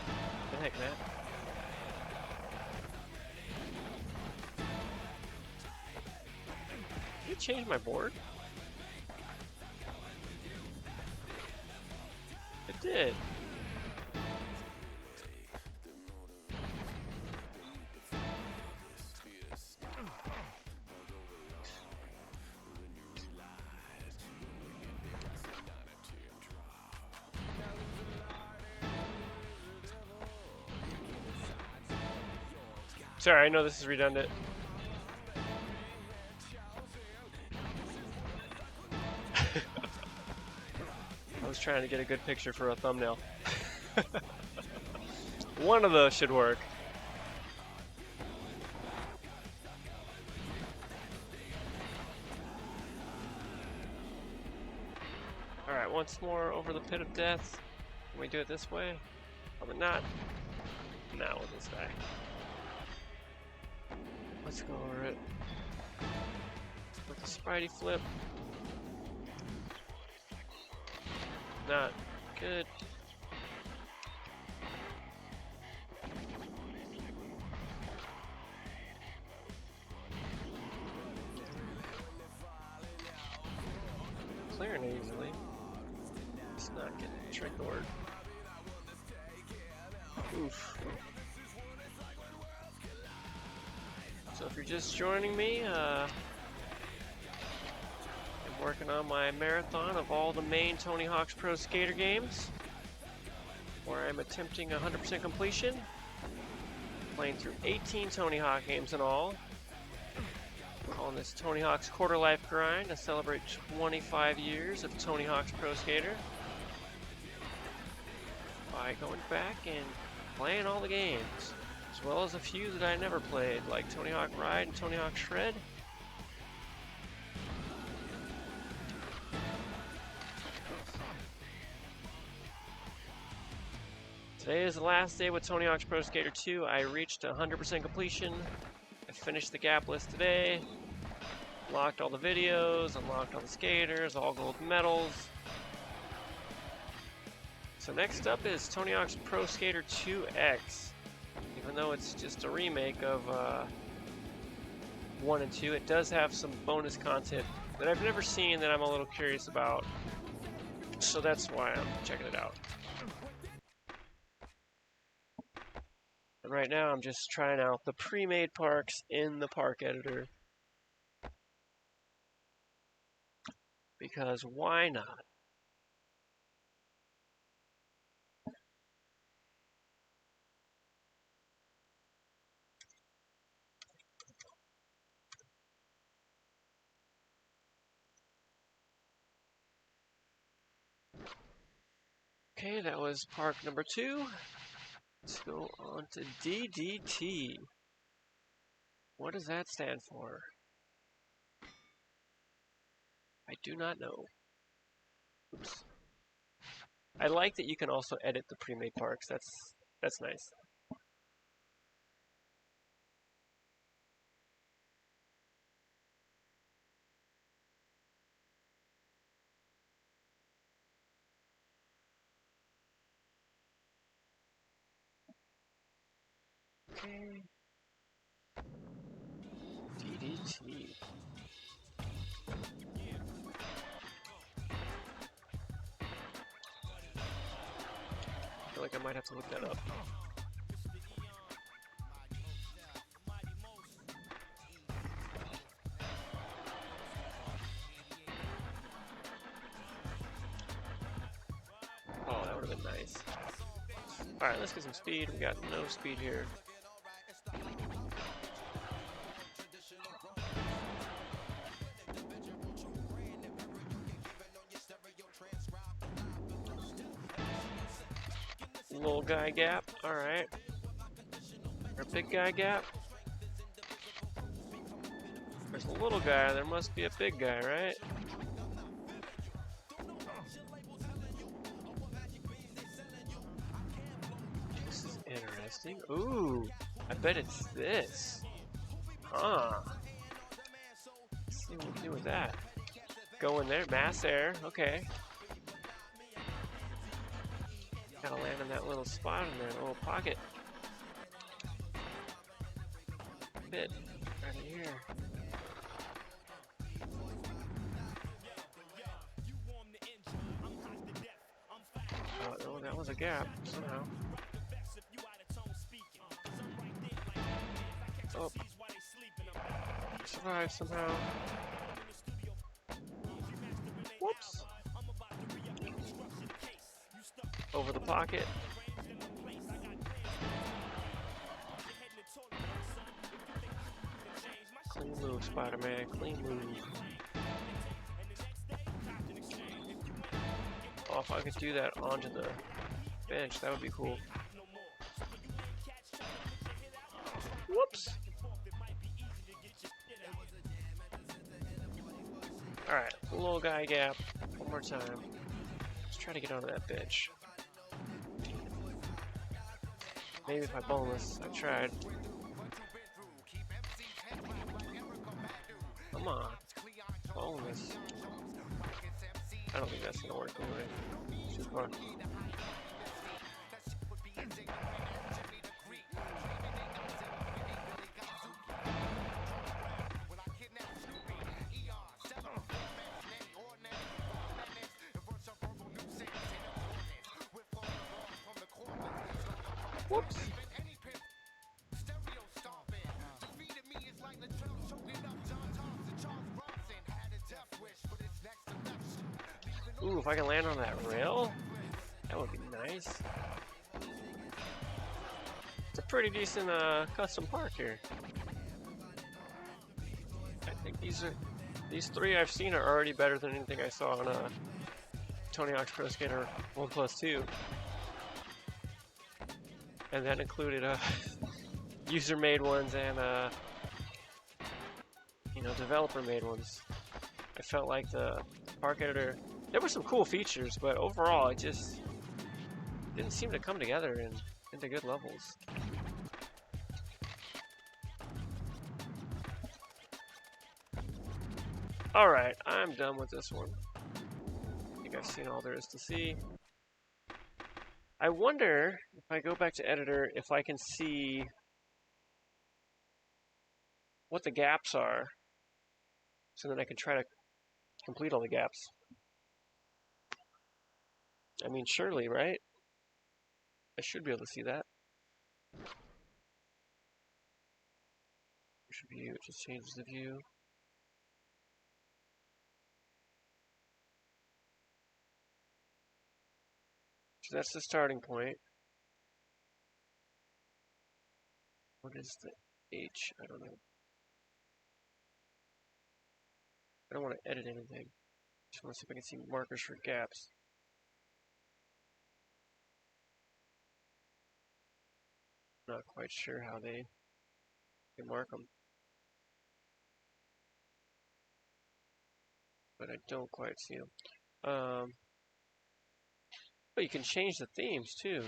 A: What the heck, Matt? Did you change my board? It did. Sorry, I know this is redundant. I was trying to get a good picture for a thumbnail. One of those should work. Alright, once more over the pit of death. Can we do it this way? Probably not. Now with this guy. Let's go over it with the Spidey flip. Not good. Clearing it easily. It's not getting triggered. Oof. So if you're just joining me, I'm working on my marathon of all the main Tony Hawk's Pro Skater games, where I'm attempting 100% completion, playing through 18 Tony Hawk games in all. Calling this Tony Hawk's Quarter Life Grind to celebrate 25 years of Tony Hawk's Pro Skater by going back and playing all the games, as well as a few that I never played, like Tony Hawk Ride and Tony Hawk Shred. Today is the last day with Tony Hawk's Pro Skater 2. I reached 100% completion. I finished the gap list today. Locked all the videos, unlocked all the skaters, all gold medals. So next up is Tony Hawk's Pro Skater 2X. Even though it's just a remake of 1 and 2, it does have some bonus content that I've never seen that I'm a little curious about. So that's why I'm checking it out. And right now I'm just trying out the pre-made parks in the park editor. Because why not? Okay, that was park number 2. Let's go on to DDT. What does that stand for? I do not know. Oops. I like that you can also edit the pre-made parks. That's nice. Okay. DDT. I feel like I might have to look that up. would have been nice. Alright, let's get some speed. We got no speed here. Little guy gap. Alright. Or big guy gap. There's a little guy, there must be a big guy, right? This is interesting. Ooh, I bet it's this. Huh. Let's see what we can do with that. Go in there, mass air, okay. Gotta land in that little spot in there, little pocket. Bit right here. Oh, that was a gap somehow. Oh, survived somehow. Whoops. Over the pocket. Clean move, Spider-Man. Clean move. Oh, if I could do that onto the bench, that would be cool. Whoops. Alright, little guy gap. One more time. Let's try to get onto that bench. Maybe if I bonus. I tried. Come on. Bonus. I don't think that's gonna work anyway. Too far. Whoops. Ooh, if I can land on that rail, that would be nice. It's a pretty decent custom park here. I think these three I've seen are already better than anything I saw on Tony Hawk's Pro Skater 1+2. And that included user-made ones and you know, developer-made ones. I felt like the park editor, there were some cool features, but overall it just didn't seem to come together into good levels. Alright, I'm done with this one. I think I've seen all there is to see. I wonder, if I go back to editor, if I can see what the gaps are, so then I can try to complete all the gaps. I mean, surely, right? I should be able to see that. View, it just changes the view. So that's the starting point. What is the H? I don't know. I don't want to edit anything. Just want to see if I can see markers for gaps. Not quite sure how they mark them. But I don't quite see them. But you can change the themes too.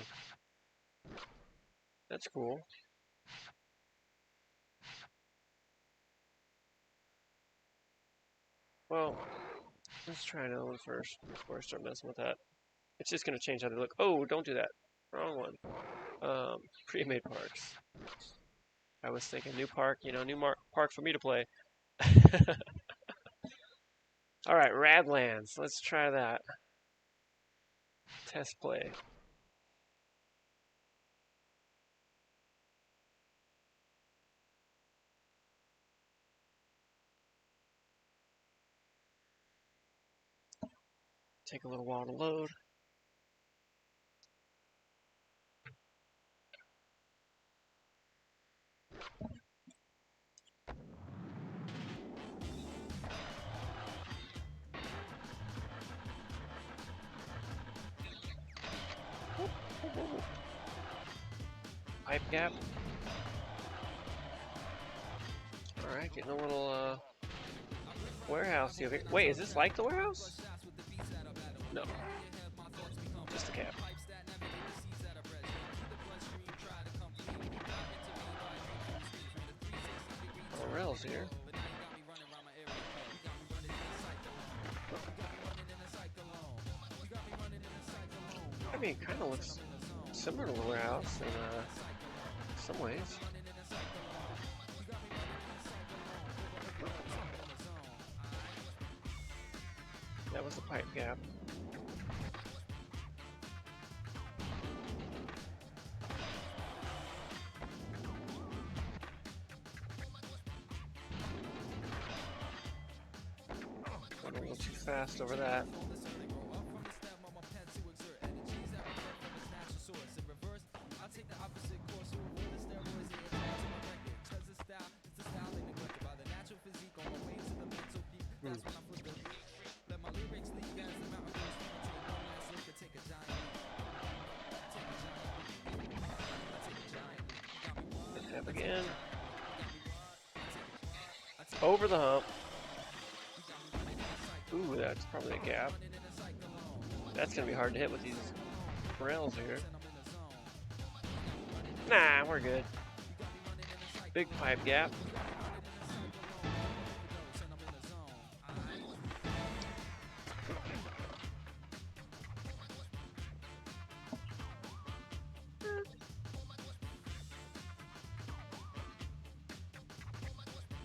A: That's cool. Well, let's try another one first before I start messing with that. It's just going to change how they look. Oh, don't do that. Wrong one. Pre-made parks. I was thinking new park, you know, new park for me to play. Alright, Radlands. Let's try that. Test play. Take a little while to load. pipe gap. Alright, getting a little warehouse here. Wait, is this like the warehouse? No. Just a cap. Oh, rails here. I mean, it kind of looks similar to the warehouse in some ways. That was the pipe gap. Went a little too fast over that. Again. Over the hump. Ooh, that's probably a gap. That's gonna be hard to hit with these rails here. Nah, we're good. Big pipe gap.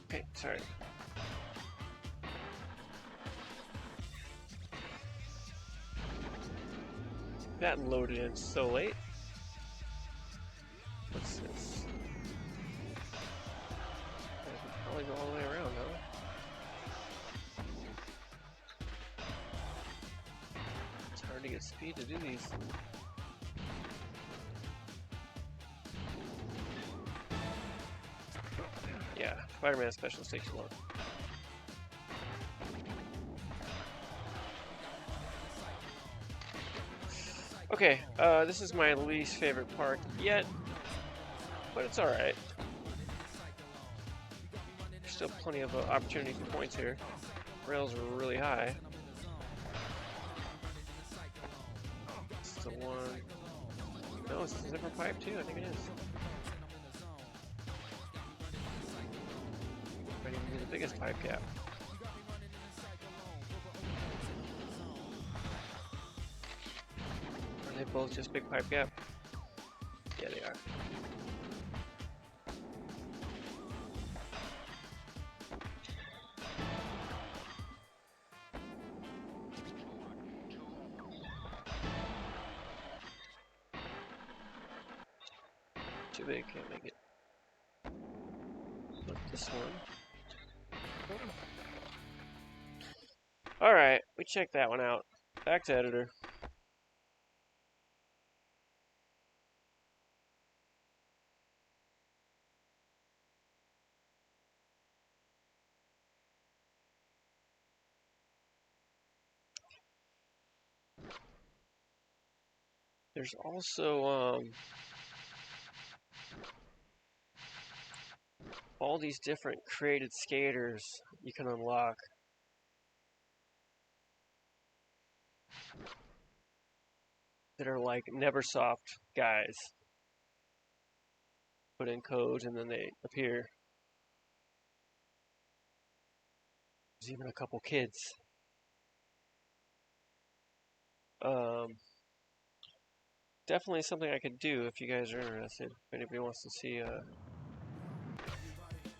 A: Okay, sorry. That loaded in so late. What's this? I can probably go all the way around, huh? It's hard to get speed to do these. Yeah, Spider-Man special takes long. Okay, this is my least favorite park yet, but it's alright. There's still plenty of opportunity for points here. Rails are really high. This is the one. No, it's a zipper pipe too, I think it is. Might even be the biggest pipe gap. Are they both just big pipe gap? Yeah, they are. Too big, can't make it. Look, this one. Alright, we checked that one out. Back to editor. There's also all these different created skaters you can unlock. That are like Neversoft guys. Put in codes and then they appear. There's even a couple kids. Definitely something I could do if you guys are interested. If anybody wants to see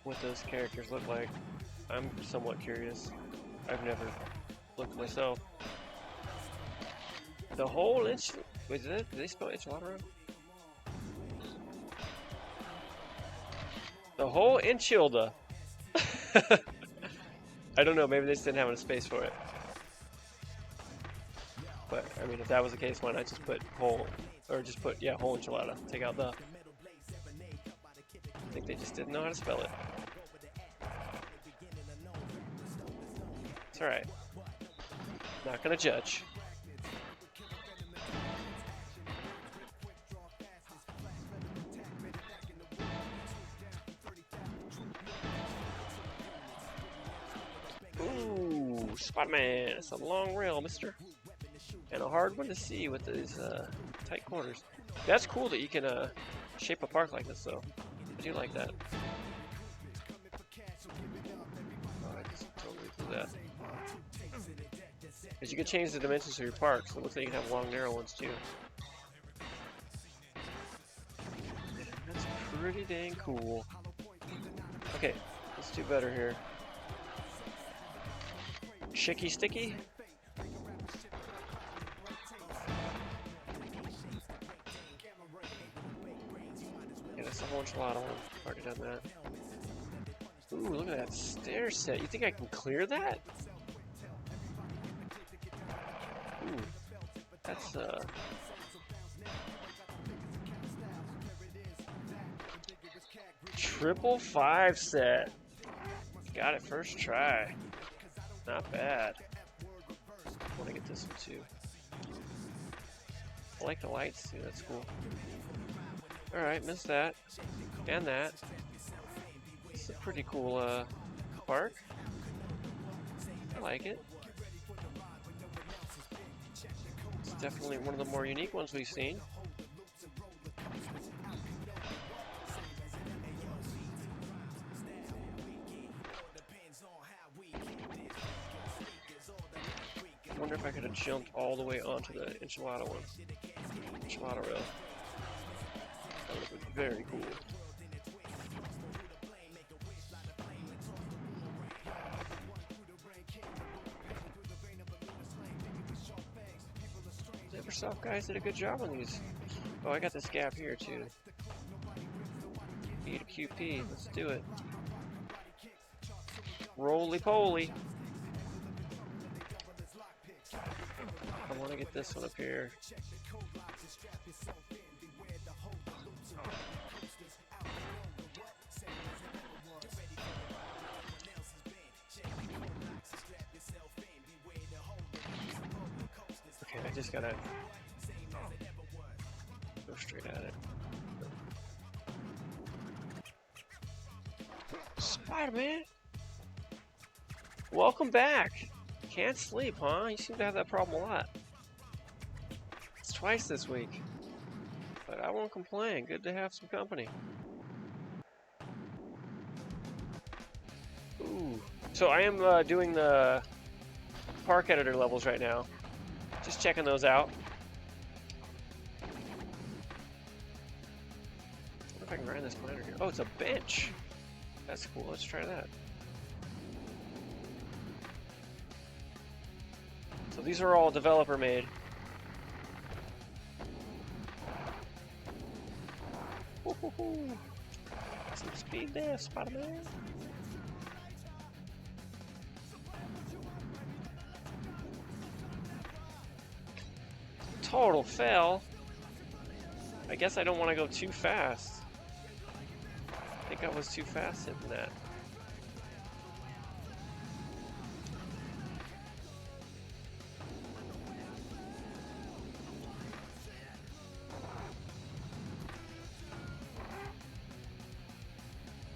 A: what those characters look like. I'm somewhat curious. I've never looked myself. The whole inch. Wait, did they spell enchilada? The whole enchilada. I don't know, maybe they just didn't have enough space for it. But, I mean, if that was the case, why not just put whole, or just put, yeah, whole enchilada. Take out the. I think they just didn't know how to spell it. It's alright. Not gonna judge. Spider-Man. It's a long rail, mister. And a hard one to see with these tight corners. That's cool that you can shape a park like this, though. I do like that. Oh, I just totally blew that. Because you can change the dimensions of your park, so it looks like you can have long, narrow ones, too. That's pretty dang cool. Okay, let's do better here. Chicky sticky? Yeah, that's a whole enchilada one. Already done that. Ooh, look at that stair set. You think I can clear that? Ooh, that's triple 5 set. Got it first try. Not bad. I want to get this one too. I like the lights too, that's cool. Alright, missed that. And that. It's a pretty cool park. I like it. It's definitely one of the more unique ones we've seen. I wonder if I could have jumped all the way onto the enchilada one. Enchilada rail. That would have been very cool. Microsoft guys did a good job on these. Oh, I got this gap here too. E to QP, let's do it. Roly-poly. I want to get this one up here. Okay, I just gotta go straight at it. Spider-Man! Welcome back! Can't sleep, huh? You seem to have that problem a lot. It's twice this week. But I won't complain. Good to have some company. Ooh. So I am doing the park editor levels right now. Just checking those out. I wonder if I can grind this planter here. Oh, it's a bench. That's cool. Let's try that. So these are all developer made. Woo-hoo-hoo. Some speed there, Spider-Man. Total fail. I guess I don't want to go too fast. I think I was too fast hitting that.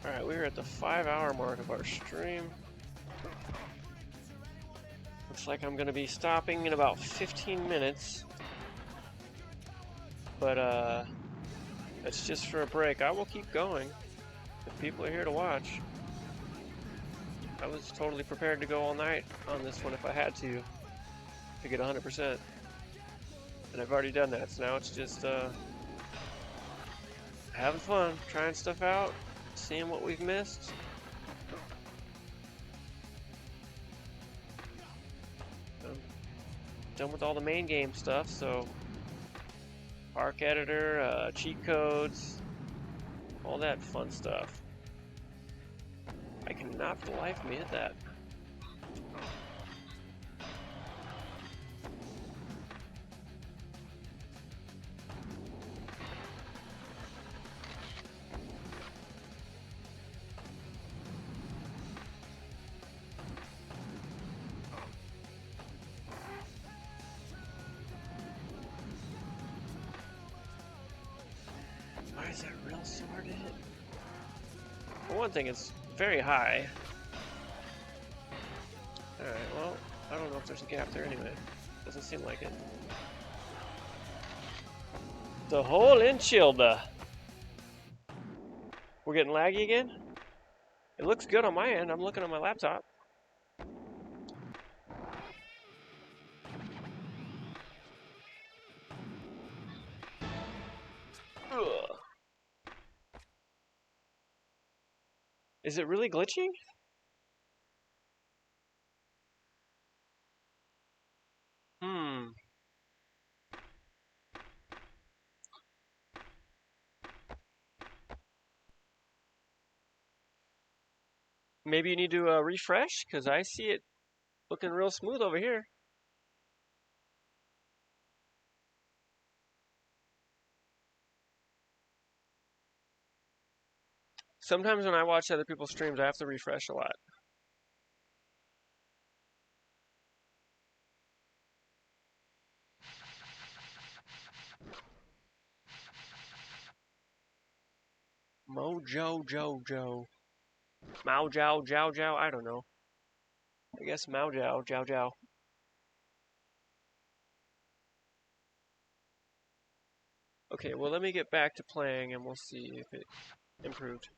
A: Alright, we're at the 5-hour mark of our stream. Looks like I'm going to be stopping in about 15 minutes. But, it's just for a break. I will keep going if people are here to watch. I was totally prepared to go all night on this one if I had to get 100%. And I've already done that, so now it's just, having fun, trying stuff out, seeing what we've missed. I'm done with all the main game stuff, so park editor, cheat codes, all that fun stuff. I cannot for the life of me hit that. Why is that real so hard to hit? For one thing, it's very high. Alright, well, I don't know if there's a gap there anyway. Doesn't seem like it. The hole in Childa. We're getting laggy again? It looks good on my end. I'm looking on my laptop. Ugh. Is it really glitching? Maybe you need to refresh, because I see it looking real smooth over here. Sometimes when I watch other people's streams, I have to refresh a lot. Mojo Jojo. Mao Jiao Jiao Jiao, I don't know. I guess Mao Jiao Jiao Jiao. Okay, well let me get back to playing and we'll see if it improved.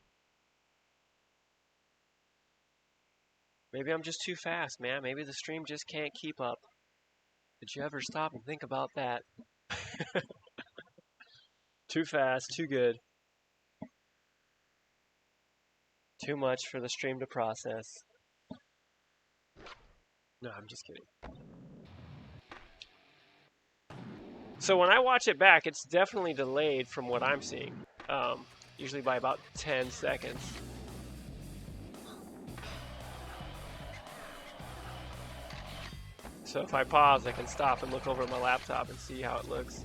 A: Maybe I'm just too fast, man. Maybe the stream just can't keep up. Did you ever stop and think about that? Too fast, too good. Too much for the stream to process. No, I'm just kidding. So when I watch it back, it's definitely delayed from what I'm seeing. Usually by about 10 seconds. So if I pause, I can stop and look over at my laptop and see how it looks.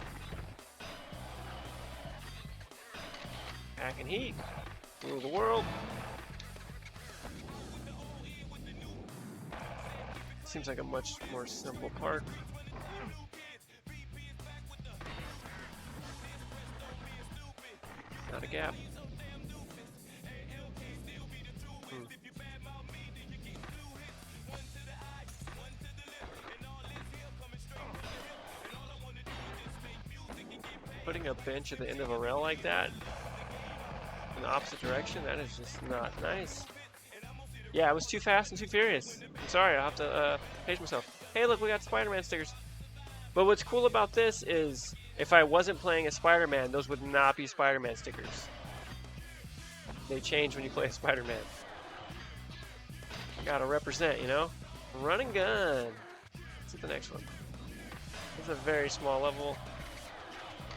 A: Hack and heat. Rule the world. Seems like a much more simple part. Not a gap. Putting a bench at the end of a rail like that in the opposite direction, that is just not nice. Yeah, I was too fast and too furious. I'm sorry, I'll have to page myself. Hey, look, we got Spider-Man stickers. But what's cool about this is if I wasn't playing as Spider-Man, those would not be Spider-Man stickers. They change when you play as Spider-Man. Gotta represent, you know? Run and gun. Let's hit the next one. This is a very small level.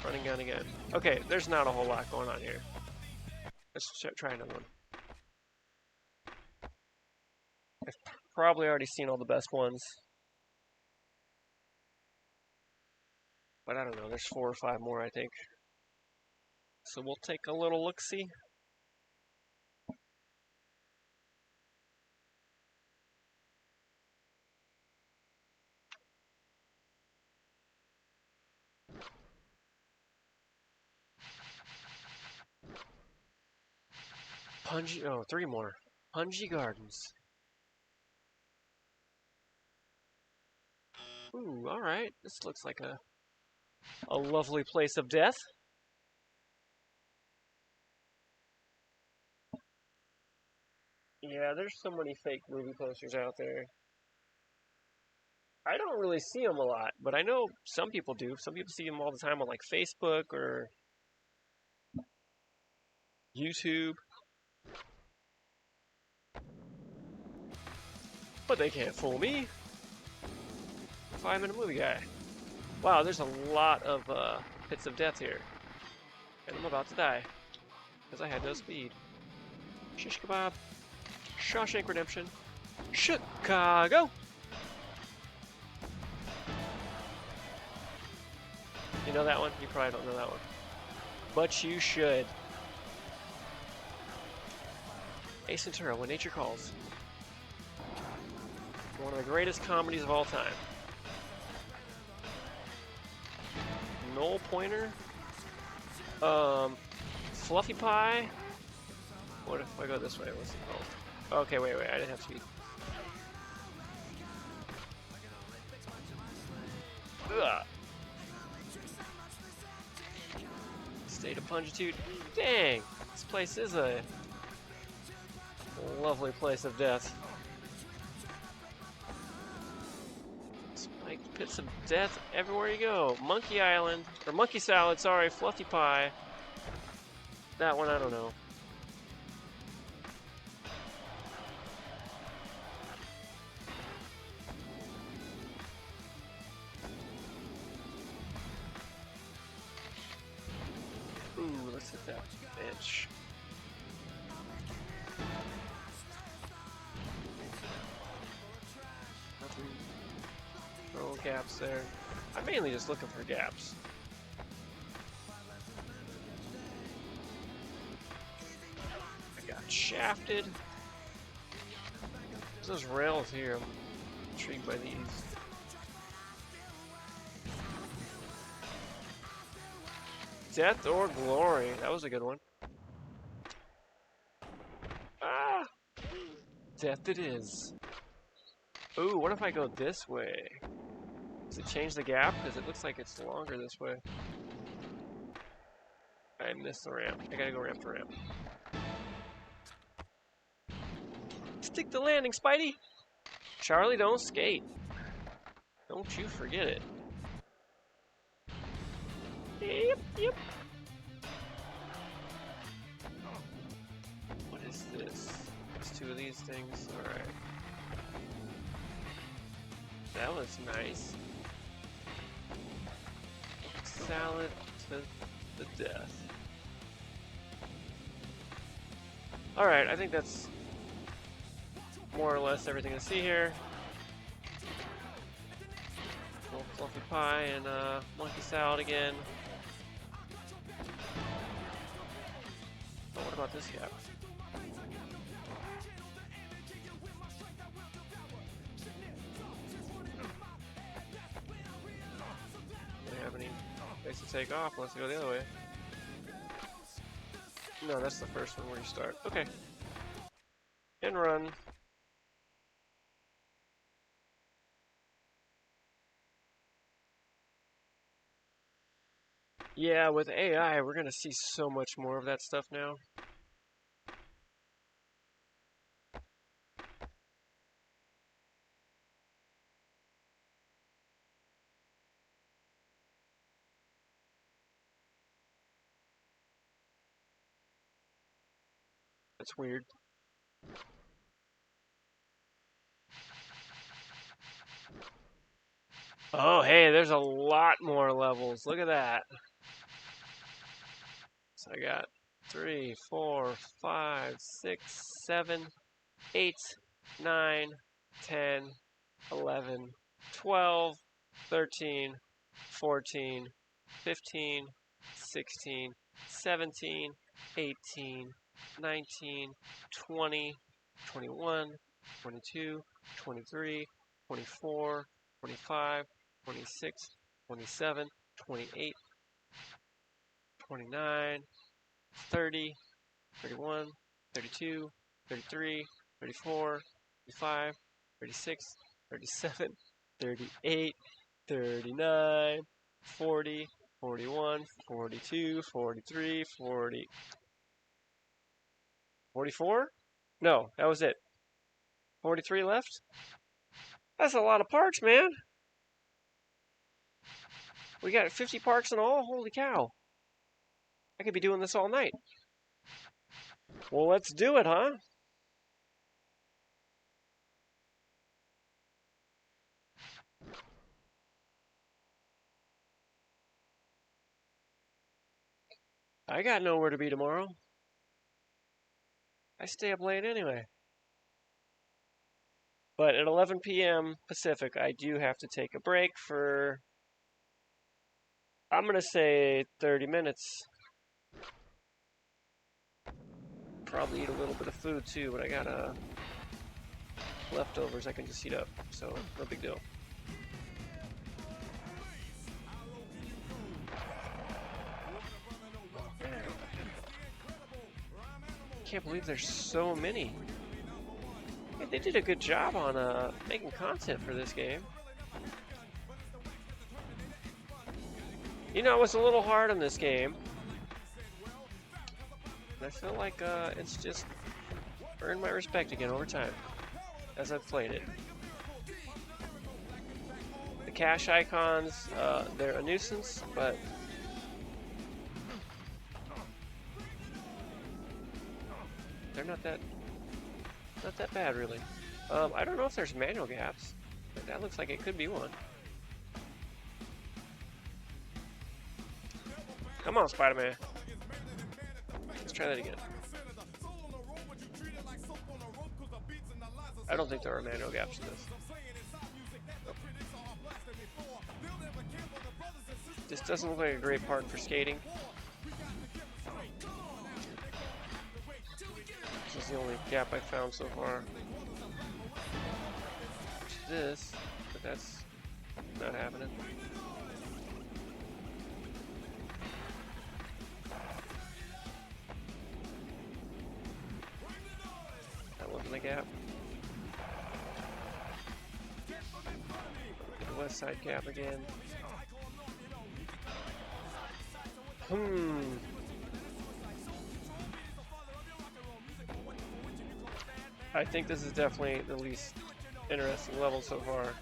A: Run and gun again. Okay, there's not a whole lot going on here. Let's try another one. I've probably already seen all the best ones. But I don't know, there's 4 or 5 more, I think. So we'll take a little look-see. Punji, oh, 3 more. Punji Gardens. Ooh, alright. This looks like a lovely place of death. Yeah, there's so many fake movie posters out there. I don't really see them a lot, but I know some people do. Some people see them all the time on like Facebook or YouTube. But they can't fool me. 5-minute movie guy. Wow, there's a lot of pits of death here. And I'm about to die. Because I had no speed. Shish kebab. Shawshank Redemption. Chicago! You know that one? You probably don't know that one. But you should. Ace Ventura, When Nature Calls. One of the greatest comedies of all time. Noel Pointer. Fluffy Pie. What if I go this way? What's it called? Okay, wait, I didn't have speed. State of Pungitude. Dang! This place is a lovely place of death. Spiked pits of death everywhere you go. Monkey Island, or Monkey Salad, sorry, Fluffy Pie. That one, I don't know. Ooh, let's hit that bench. Nothing. No gaps there. I'm mainly just looking for gaps. I got shafted. There's those rails here. I'm intrigued by these. Death or Glory. That was a good one. Ah! Death it is. Ooh, what if I go this way? Does it change the gap? Because it looks like it's longer this way. I missed the ramp. I gotta go ramp to ramp. Stick the landing, Spidey! Charlie, don't skate. Don't you forget it. Yep, yep. What is this? There's two of these things. Alright. That was nice. Salad to the death. Alright, I think that's more or less everything to see here. Little Fluffy Pie and Monkey Salad again. Oh, what about this gap? Don't have any place to take off unless I go the other way. No, that's the first one where you start. Okay. And run. Yeah, with AI, we're gonna see so much more of that stuff now. That's weird. Oh, hey, there's a lot more levels. Look at that. So I got 3, 4, 5, 6, 7, 8, 9, 10, 11, 12, 13, 14, 15, 16, 17, 18, 19, 20, 21, 22, 23, 24, 25, 26, 27, 28, 29, 30, 31, 32, 33, 34, 35, 36, 37, 38, 39, 40, 41, 42, 43, 40. 44? No, that was it. 43 left? That's a lot of parks, man. We got 50 parks in all? Holy cow. I could be doing this all night. Well, let's do it, huh? I got nowhere to be tomorrow. I stay up late anyway. But at 11 p.m. Pacific, I do have to take a break for, I'm going to say 30 minutes. Probably eat a little bit of food too, but I got leftovers I can just heat up, so no big deal. Can't believe there's so many. Hey, they did a good job on making content for this game. You know, it was a little hard on this game And I feel like it's just earned my respect again over time as I've played it. The cache icons, they're a nuisance, but they're not that bad really. I don't know if there's manual gaps, but that looks like it could be one. Come on, Spider-Man. Let's try that again. I don't think there are manual gaps in this. Nope. This doesn't look like a great park for skating. This is the only gap I found so far. This, but that's not happening. That wasn't a gap. The west side gap again. I think this is definitely the least interesting level so far.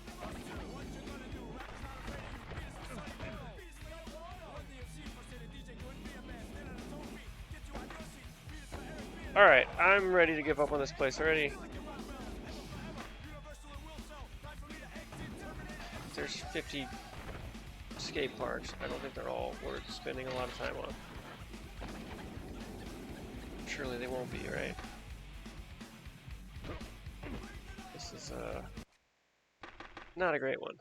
A: Alright, I'm ready to give up on this place already. There's 50 skate parks. I don't think they're all worth spending a lot of time on. Surely they won't be, right? This is not a great one.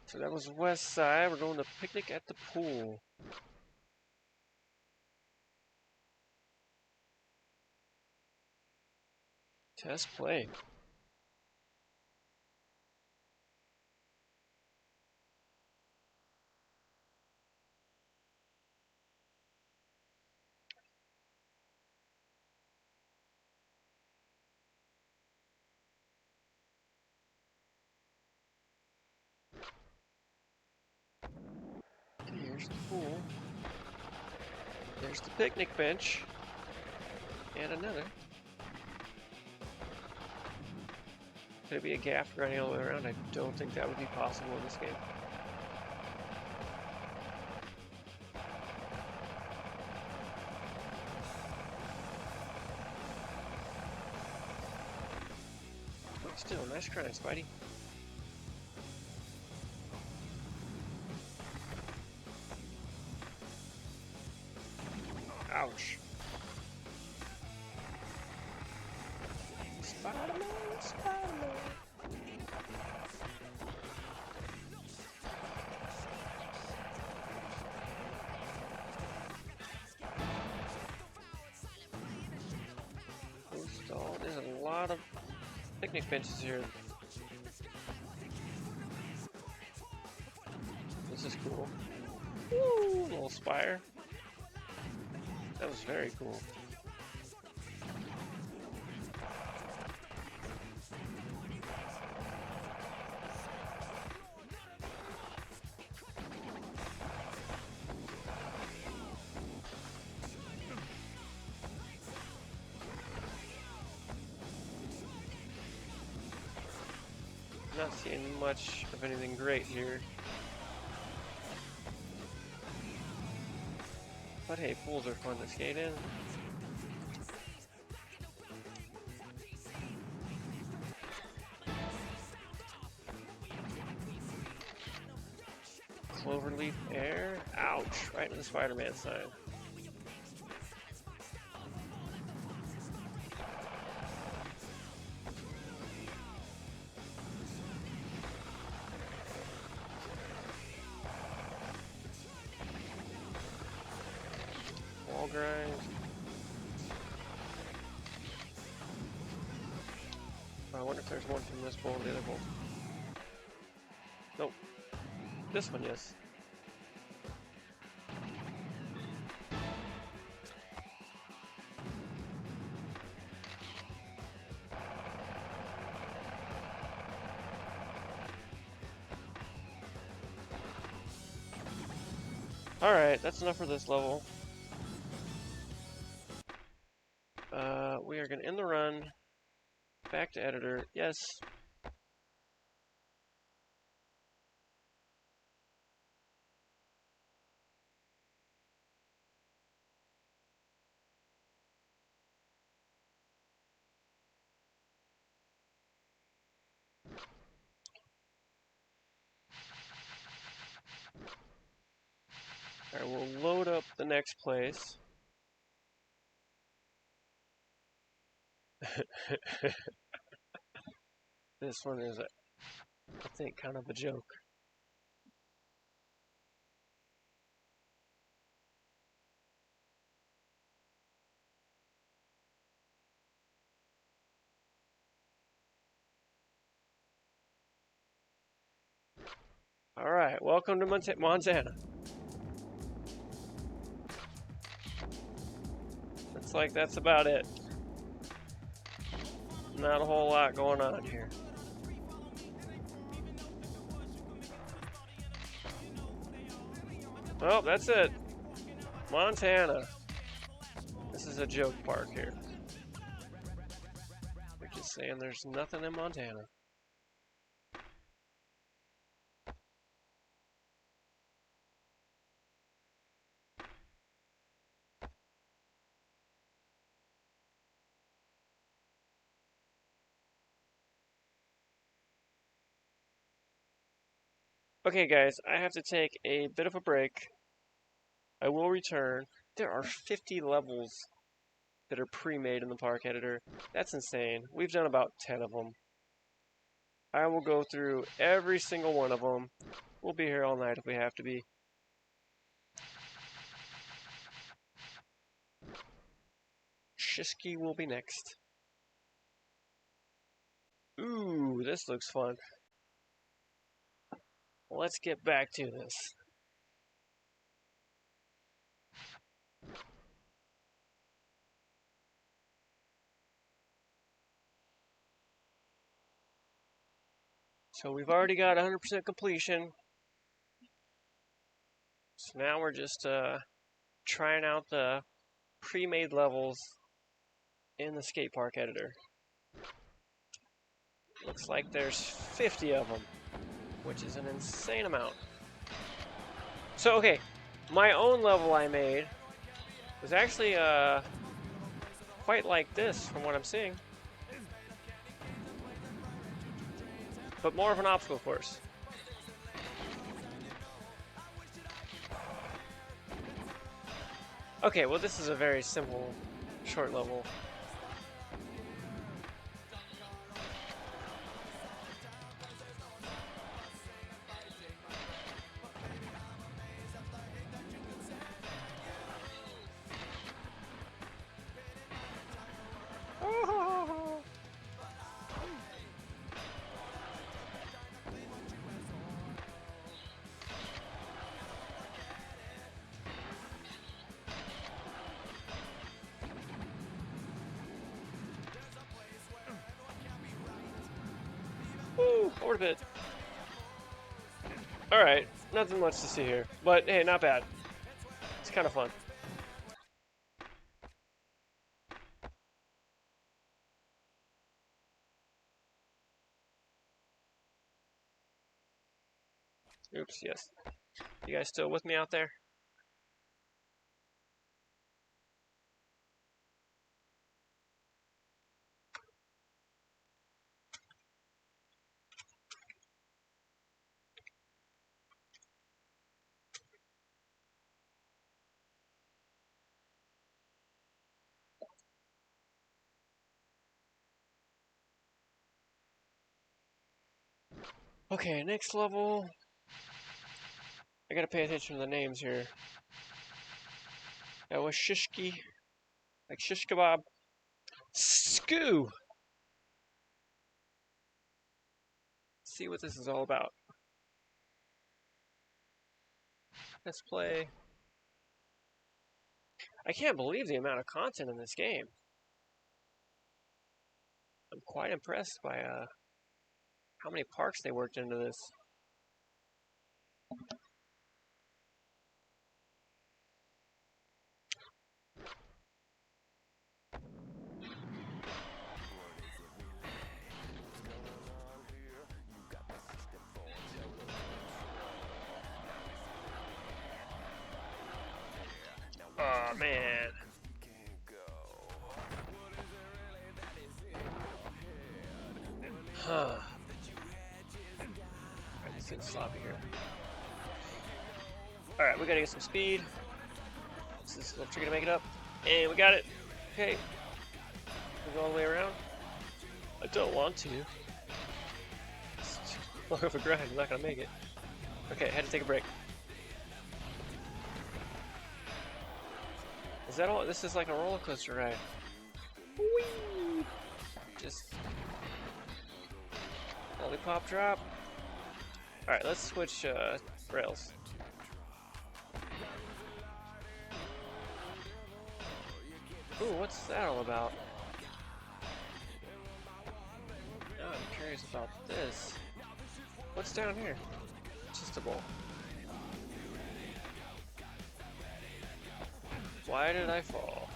A: So that was west side. We're going to picnic at the pool. Test play. Here's the pool. There's the picnic bench. And another. Could it be a gap running all the way around? I don't think that would be possible in this game. But still, nice try, Spidey. Ouch. Spider-Man, Spider-Man. Installed. There's a lot of picnic benches here. This is cool. Woo! Little spire. That was very cool. Not seeing much of anything great here. But hey, pools are fun to skate in. Cloverleaf air. Ouch! Right to the Spider-Man sign. Wall grind. I wonder if there's one from this bowl and the other bowl. Nope. This one, yes. Alright, that's enough for this level. We are going to end the run. Back to editor. Yes. Alright, we'll load up the next place. This one is, I think, kind of a joke. Alright, welcome to Montana. Looks like that's about it. Not a whole lot going on here. Oh, that's it. Montana. This is a joke park here. They're just saying there's nothing in Montana. Okay, guys, I have to take a bit of a break. I will return. There are 50 levels that are pre-made in the park editor. That's insane. We've done about 10 of them. I will go through every single one of them. We'll be here all night if we have to be. Shisky will be next. Ooh, this looks fun. Let's get back to this. So we've already got 100% completion. So now we're just trying out the pre-made levels in the skate park editor. Looks like there's 50 of them, which is an insane amount. So, okay, my own level I made was actually quite like this from what I'm seeing. But more of an obstacle course. Okay, well this is a very simple, short level. Woo, forward a bit. Alright, nothing much to see here. But hey, not bad. It's kind of fun. Oops, yes. You guys still with me out there? Okay, next level. I gotta pay attention to the names here. That was Shishki. Like shish kebab. Skoo! See what this is all about. Let's play. I can't believe the amount of content in this game. I'm quite impressed by how many parks they worked into this. Oh man. Huh. Alright, this thing's sloppy here. Alright, we gotta get some speed. This is a little tricky to make it up. And we got it. Okay. We go all the way around. I don't want to. It's too long of a grind, I'm not gonna make it. Okay, I had to take a break. Is that all? This is like a roller coaster ride. Whee! Just lollipop drop. Alright, let's switch rails. Ooh, what's that all about? Now I'm curious about this. What's down here? Just a bowl. Why did I fall?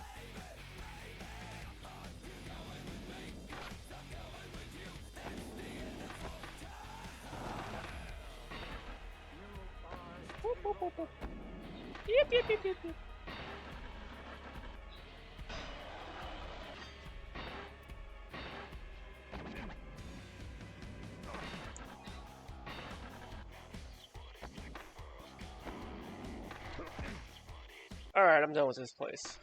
A: Whoop, whoop, whoop, whoop. Yip, yip, yip, yip, yip. Alright, I'm done with this place.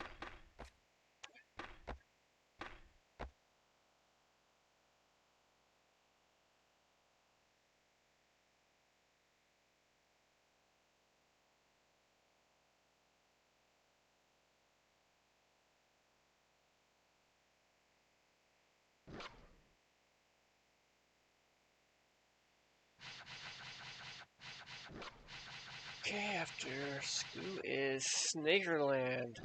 A: Okay, after Scoo is Snakerland.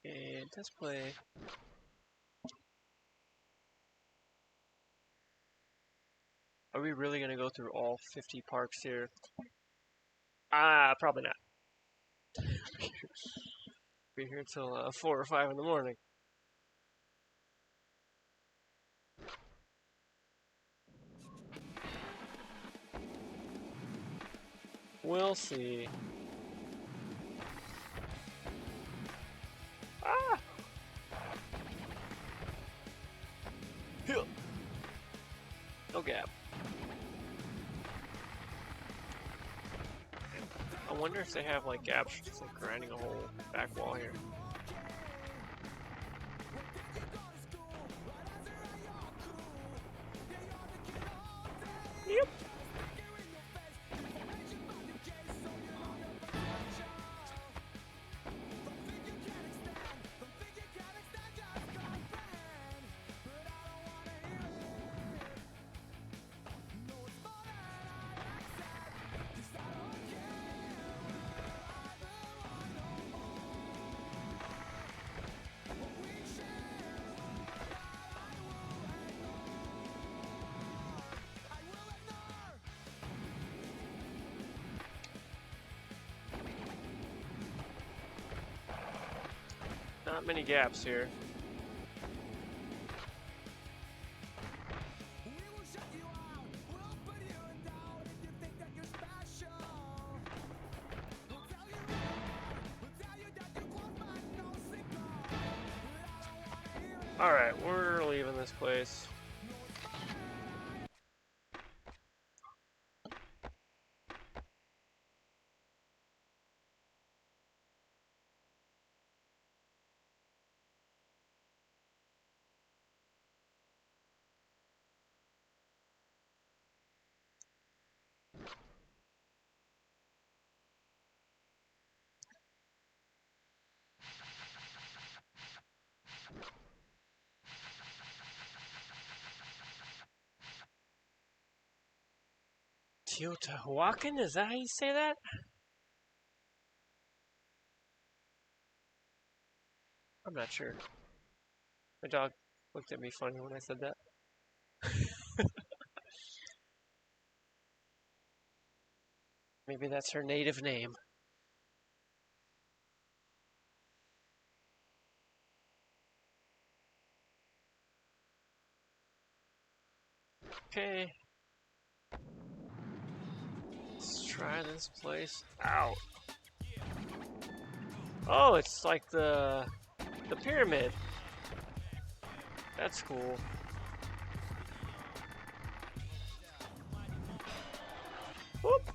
A: And let's play. Are we really gonna go through all 50 parks here? Probably not. Be here till 4 or 5 in the morning. We'll see. Ah! No gap. I wonder if they have like gaps just like grinding a whole back wall here. Yep. Not many gaps here. Alright, we're leaving this place. Teotihuacan? Is that how you say that? I'm not sure. My dog looked at me funny when I said that. Maybe that's her native name. Okay. Let's try this place out. Oh, it's like the pyramid. That's cool. Whoop.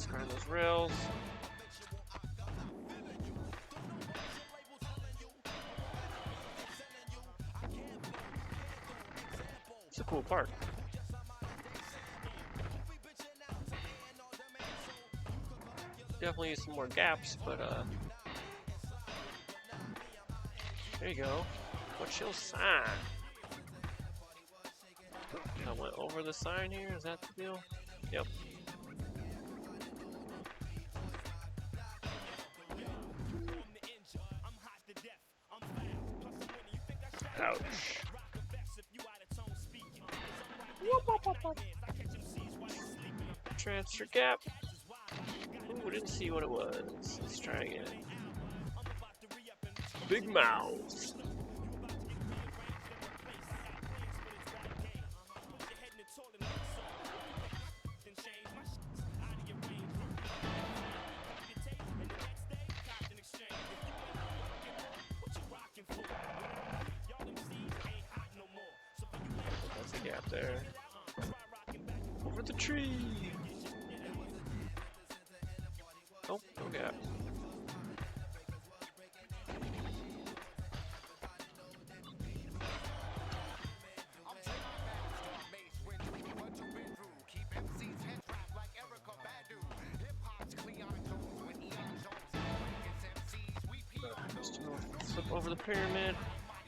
A: Turn those rails. It's a cool park. Definitely use some more gaps, but there you go. What's your sign? I went over the sign here, is that the deal? Yep. Ouch. Transfer gap. Ooh, didn't see what it was. Let's try again. Big mouth. That's a gap there. Over the tree. Oh, no gap. Just flip over the pyramid.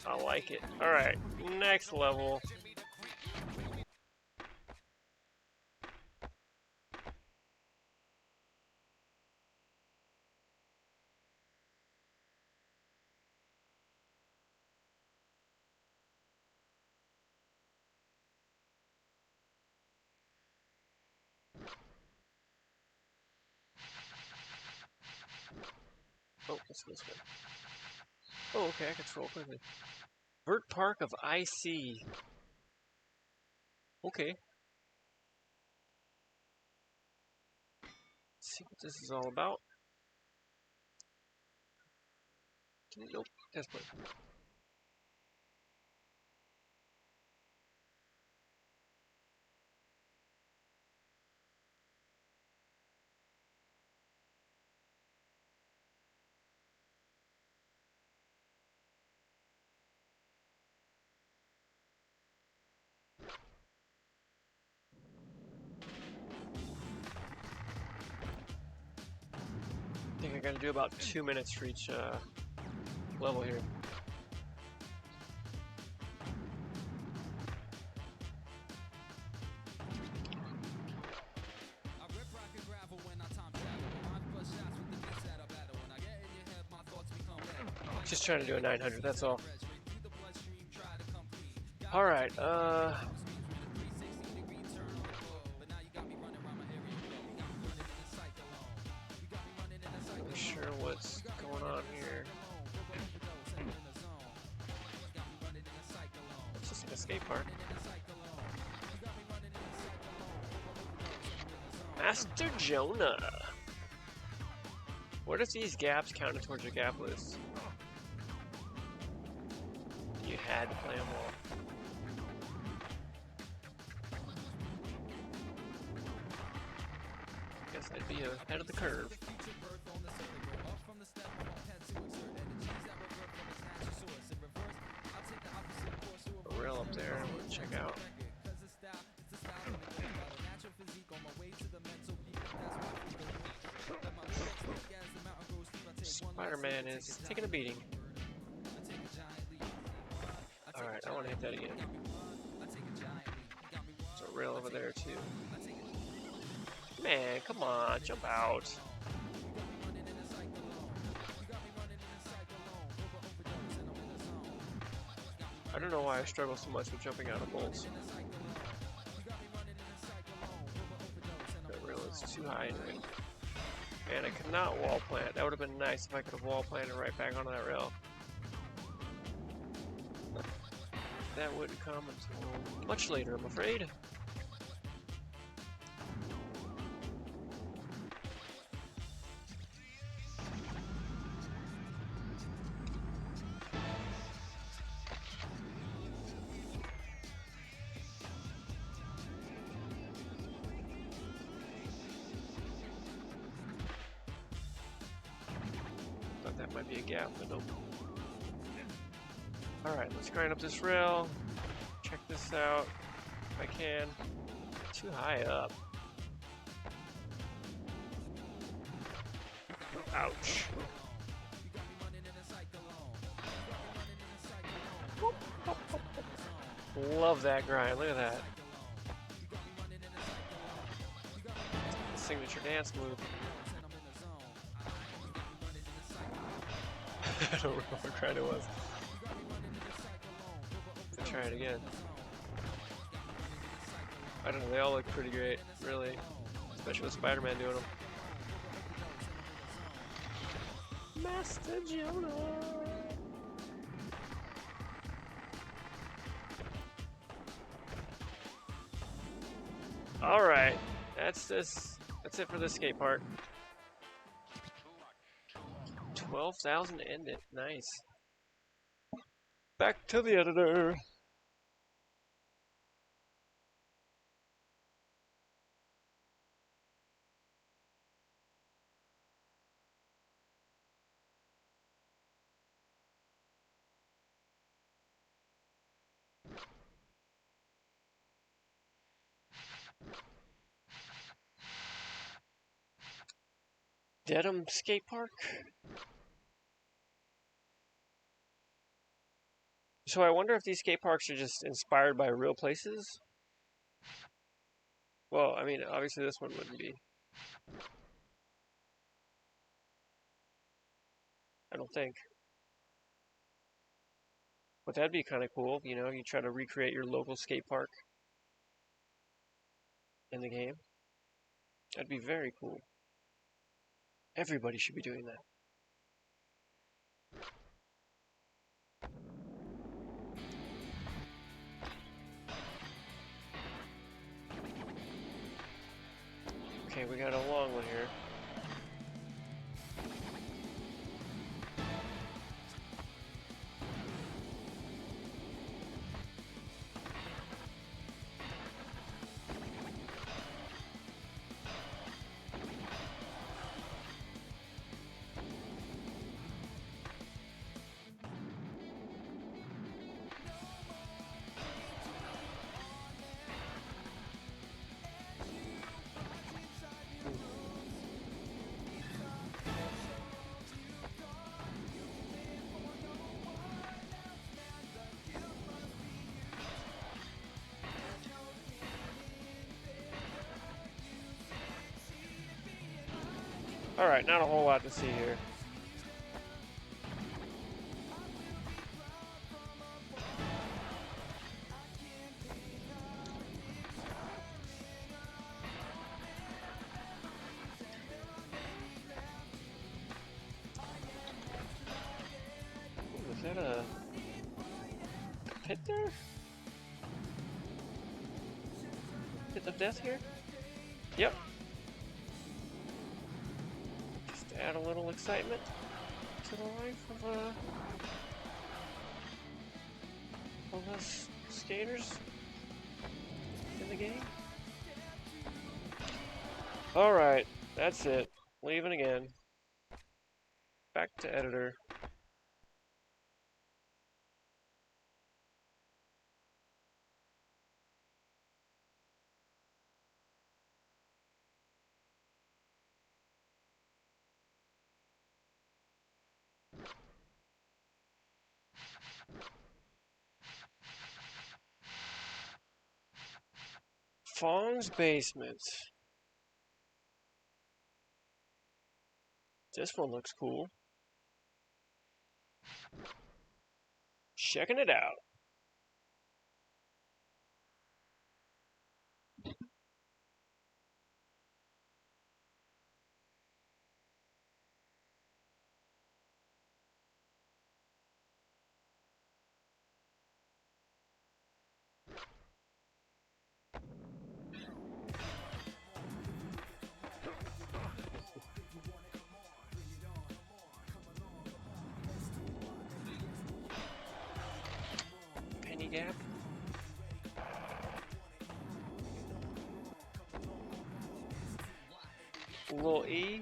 A: I like it. Alright, next level. Oh, let's go this way. Oh, okay, I can scroll quickly. Vert Park of IC. Okay. Let's see what this is all about. Nope, that's good. I think I gotta do about 2 minutes for each level here. Just trying to do a 900, that's all. Alright, not really sure what's going on here. It's just an escape park. Master Jonah! What if these gaps counted towards your gap list? You had to play them all. Guess I'd be ahead of the curve. A rail up there, I want to check out. Spider-Man is taking a beating. Alright, I want to hit that again. There's a rail over there too. Man, come on, jump out. I don't know why I struggle so much with jumping out of bowls. That rail is too high anyway. And I cannot wall plant. That would have been nice if I could have wall planted right back onto that rail. That wouldn't come until much later, I'm afraid. Thought that might be a gap, but nope. Alright, let's grind up this rail. Check this out if I can. Too high up. Ouch. Love that grind. Look at that. Signature dance move. I don't remember what grind it was. Let's try it again. I don't know, they all look pretty great, really. Especially with Spider-Man doing them. Master Jonah! Alright, that's it for this skate park. 12,000 to end it. Nice. Back to the editor. Dedham Skate Park. So I wonder if these skate parks are just inspired by real places? Well, I mean, obviously this one wouldn't be. I don't think. But that'd be kind of cool, you know, you try to recreate your local skate park in the game. That'd be very cool. Everybody should be doing that. Okay, we got a long one here. Alright, not a whole lot to see here. Ooh, is that a pit there? Pit of death here? Yep. Add a little excitement to the life of us skaters in the game. Alright, That's it. Leaving again. Back to editor. Fong's basement. This one looks cool. Checking it out. Penny Gap. Little E.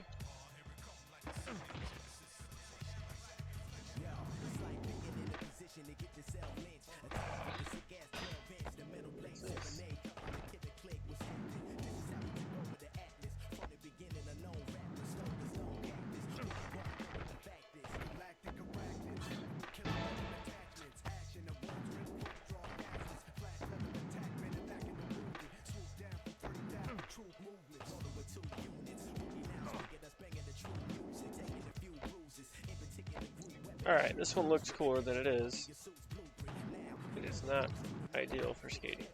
A: Alright, this one looks cooler than it is. It is not ideal for skating.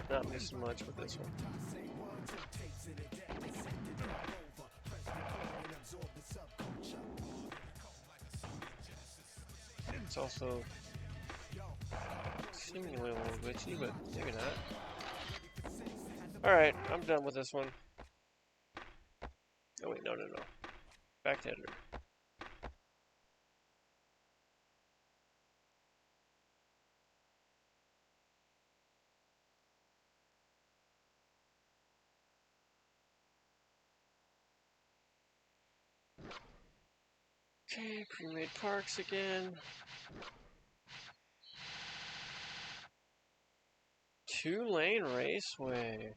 A: Not missing much with this one. It's also seemingly a little glitchy, but maybe not. Alright, I'm done with this one. Oh wait, no. Back to editor. Okay, pre-made parks again. 2-lane raceway.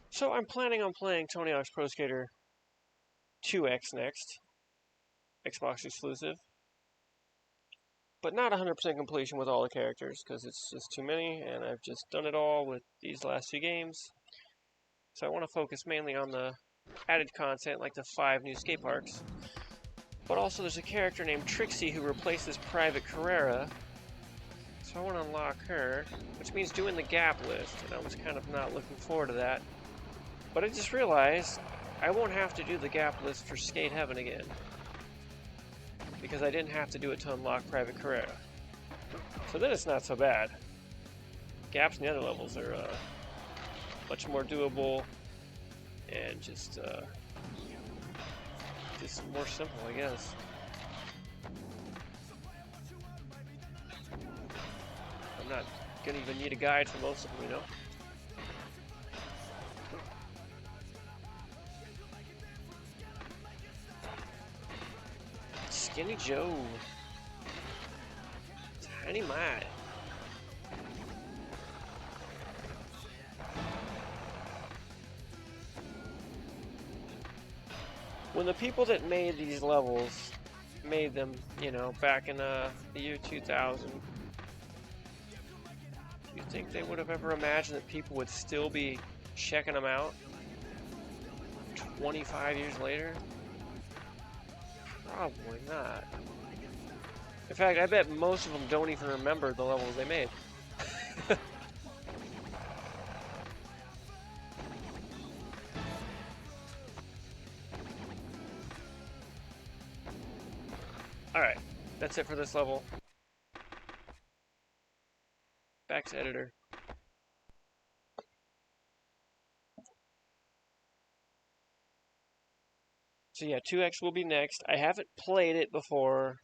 A: So I'm planning on playing Tony Hawk's Pro Skater 2X next. Xbox exclusive. But not 100% completion with all the characters, because it's just too many, and I've just done it all with these last 2 games. So I want to focus mainly on the added content, like the 5 new skate parks. But also there's a character named Trixie who replaces Private Carrera. So I want to unlock her, which means doing the gap list, and I was kind of not looking forward to that. But I just realized I won't have to do the gap list for Skate Heaven again, because I didn't have to do it to unlock Private Carrera. So then it's not so bad. Gaps in the other levels are much more doable and just more simple, I guess. I'm not gonna even need a guide for most of them, you know? Skinny Joe. Tiny Matt. When the people that made these levels made them, you know, back in the year 2000, do you think they would have ever imagined that people would still be checking them out 25 years later? Probably not. In fact, I bet most of them don't even remember the levels they made. Alright, that's it for this level. Back to editor. So yeah, 2X will be next. I haven't played it before,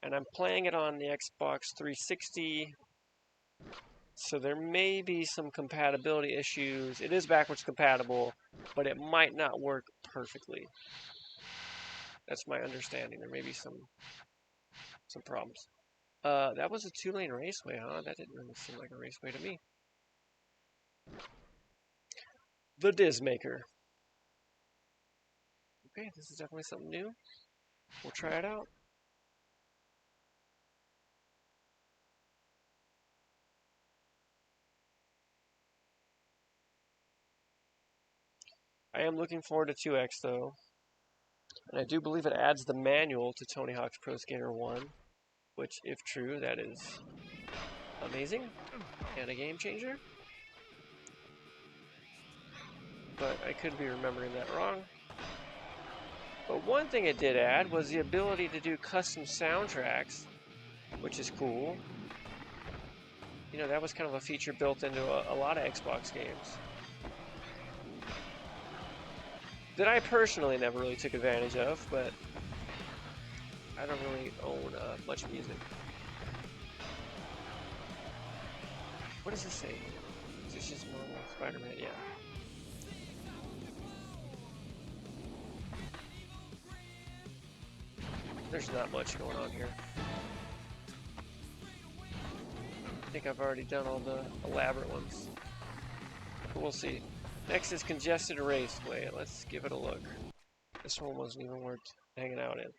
A: And I'm playing it on the Xbox 360, so there may be some compatibility issues. It is backwards compatible, but it might not work perfectly. That's my understanding. There may be some problems. That was a 2-lane raceway, huh? That didn't really seem like a raceway to me. The Dismaker. Okay, this is definitely something new. We'll try it out. I am looking forward to 2X though. And I do believe it adds the manual to Tony Hawk's Pro Skater 1, which, if true, that is amazing and a game changer. But I could be remembering that wrong. But one thing it did add was the ability to do custom soundtracks, which is cool. You know, that was kind of a feature built into a lot of Xbox games that I personally never really took advantage of, but I don't really own much music. What does this say? Is this just normal Spider-Man? Yeah. There's not much going on here. I think I've already done all the elaborate ones. But we'll see. Next is Congested Raceway. Let's give it a look. This one wasn't even worth hanging out in.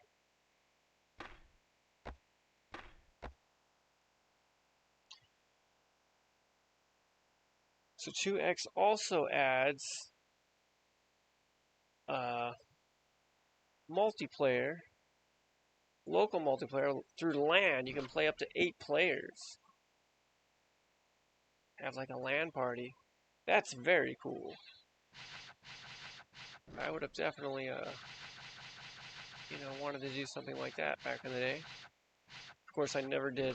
A: So 2X also adds multiplayer, local multiplayer through LAN. You can play up to 8 players. Have like a LAN party. That's very cool. I would have definitely, wanted to do something like that back in the day. Of course, I never did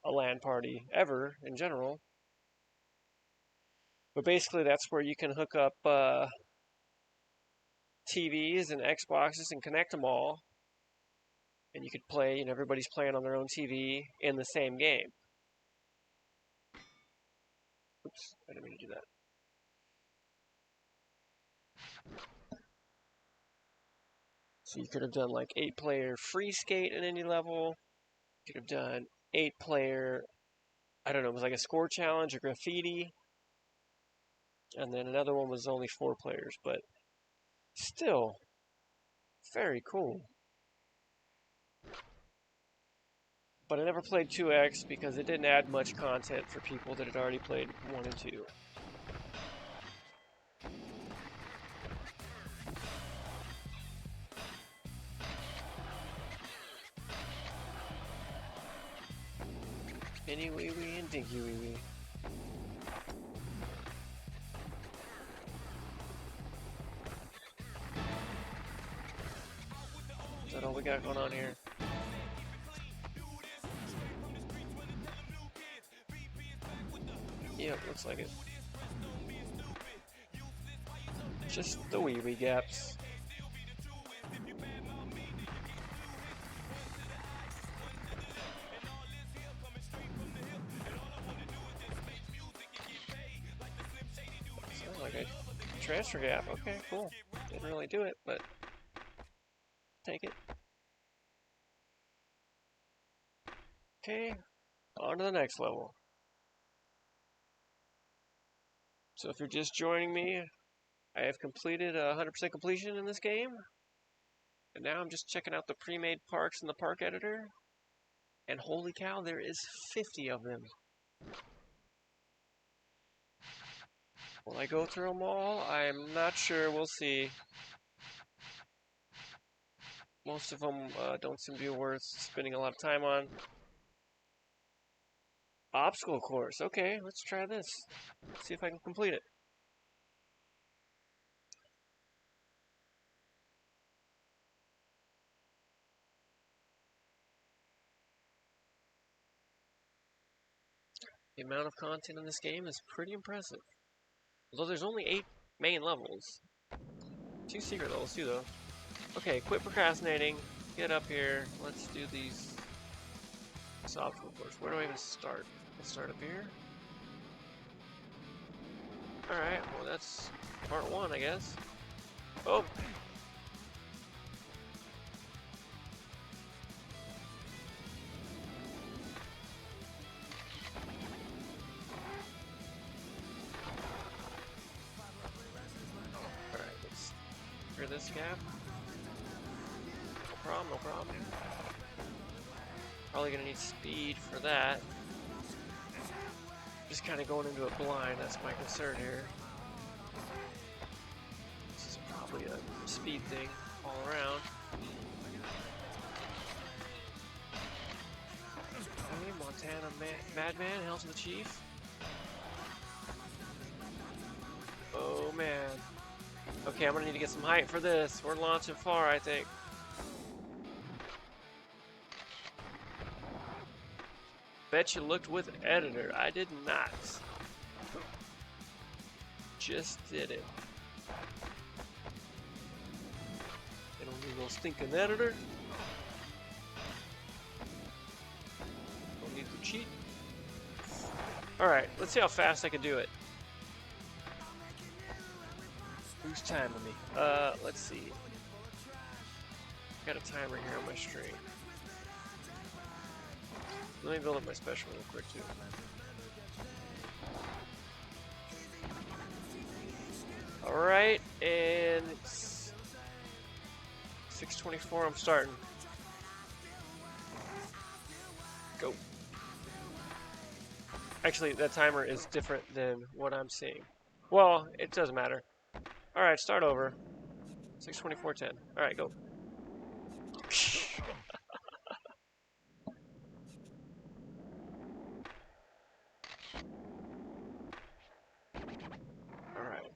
A: a LAN party ever in general. But basically, that's where you can hook up TVs and Xboxes and connect them all. And you could play, and everybody's playing on their own TV in the same game. Oops, I didn't mean to do that. So you could have done like 8-player free skate at any level. You could have done 8-player, I don't know, it was like a score challenge or graffiti. And then another one was only 4 players, but still very cool. But I never played 2X because it didn't add much content for people that had already played 1 and 2. Any wee wee and dinky wee wee. Is that all we got going on here? Yep, looks like it. Just the wee wee gaps. Sounds like a transfer gap. Okay, cool. Didn't really do it, but take it. Okay, on to the next level. So if you're just joining me, I have completed 100% completion in this game. And now I'm just checking out the pre-made parks in the park editor. And holy cow, there is 50 of them. Will I go through them all? I'm not sure. We'll see. Most of them don't seem to be worth spending a lot of time on. Obstacle course. Okay, let's try this. See if I can complete it. The amount of content in this game is pretty impressive. Although there's only 8 main levels. 2 secret levels too, though. Okay, quit procrastinating. Get up here. Let's do these This obstacle course. Where do I even start? Let's start up here. Alright, well that's part 1, I guess. Oh! Alright, let's clear this gap. No problem, no problem. Probably gonna need speed for that. Just kind of going into it blind, that's my concern here. This is probably a speed thing all around. Hey, Montana Madman, hail to the chief. Oh man. Okay, I'm gonna need to get some height for this. We're launching far, I think. Bet you looked with editor. I did not. Just did it. They don't need no stinking editor. Don't need to cheat. Alright, let's see how fast I can do it. Who's timing me? Let's see. Got a timer here on my string. Let me build up my special real quick too. Alright, and it's 6:24, I'm starting. Go. Actually, that timer is different than what I'm seeing. Well, it doesn't matter. Alright, start over. 6:24:10. Alright, go. Alright.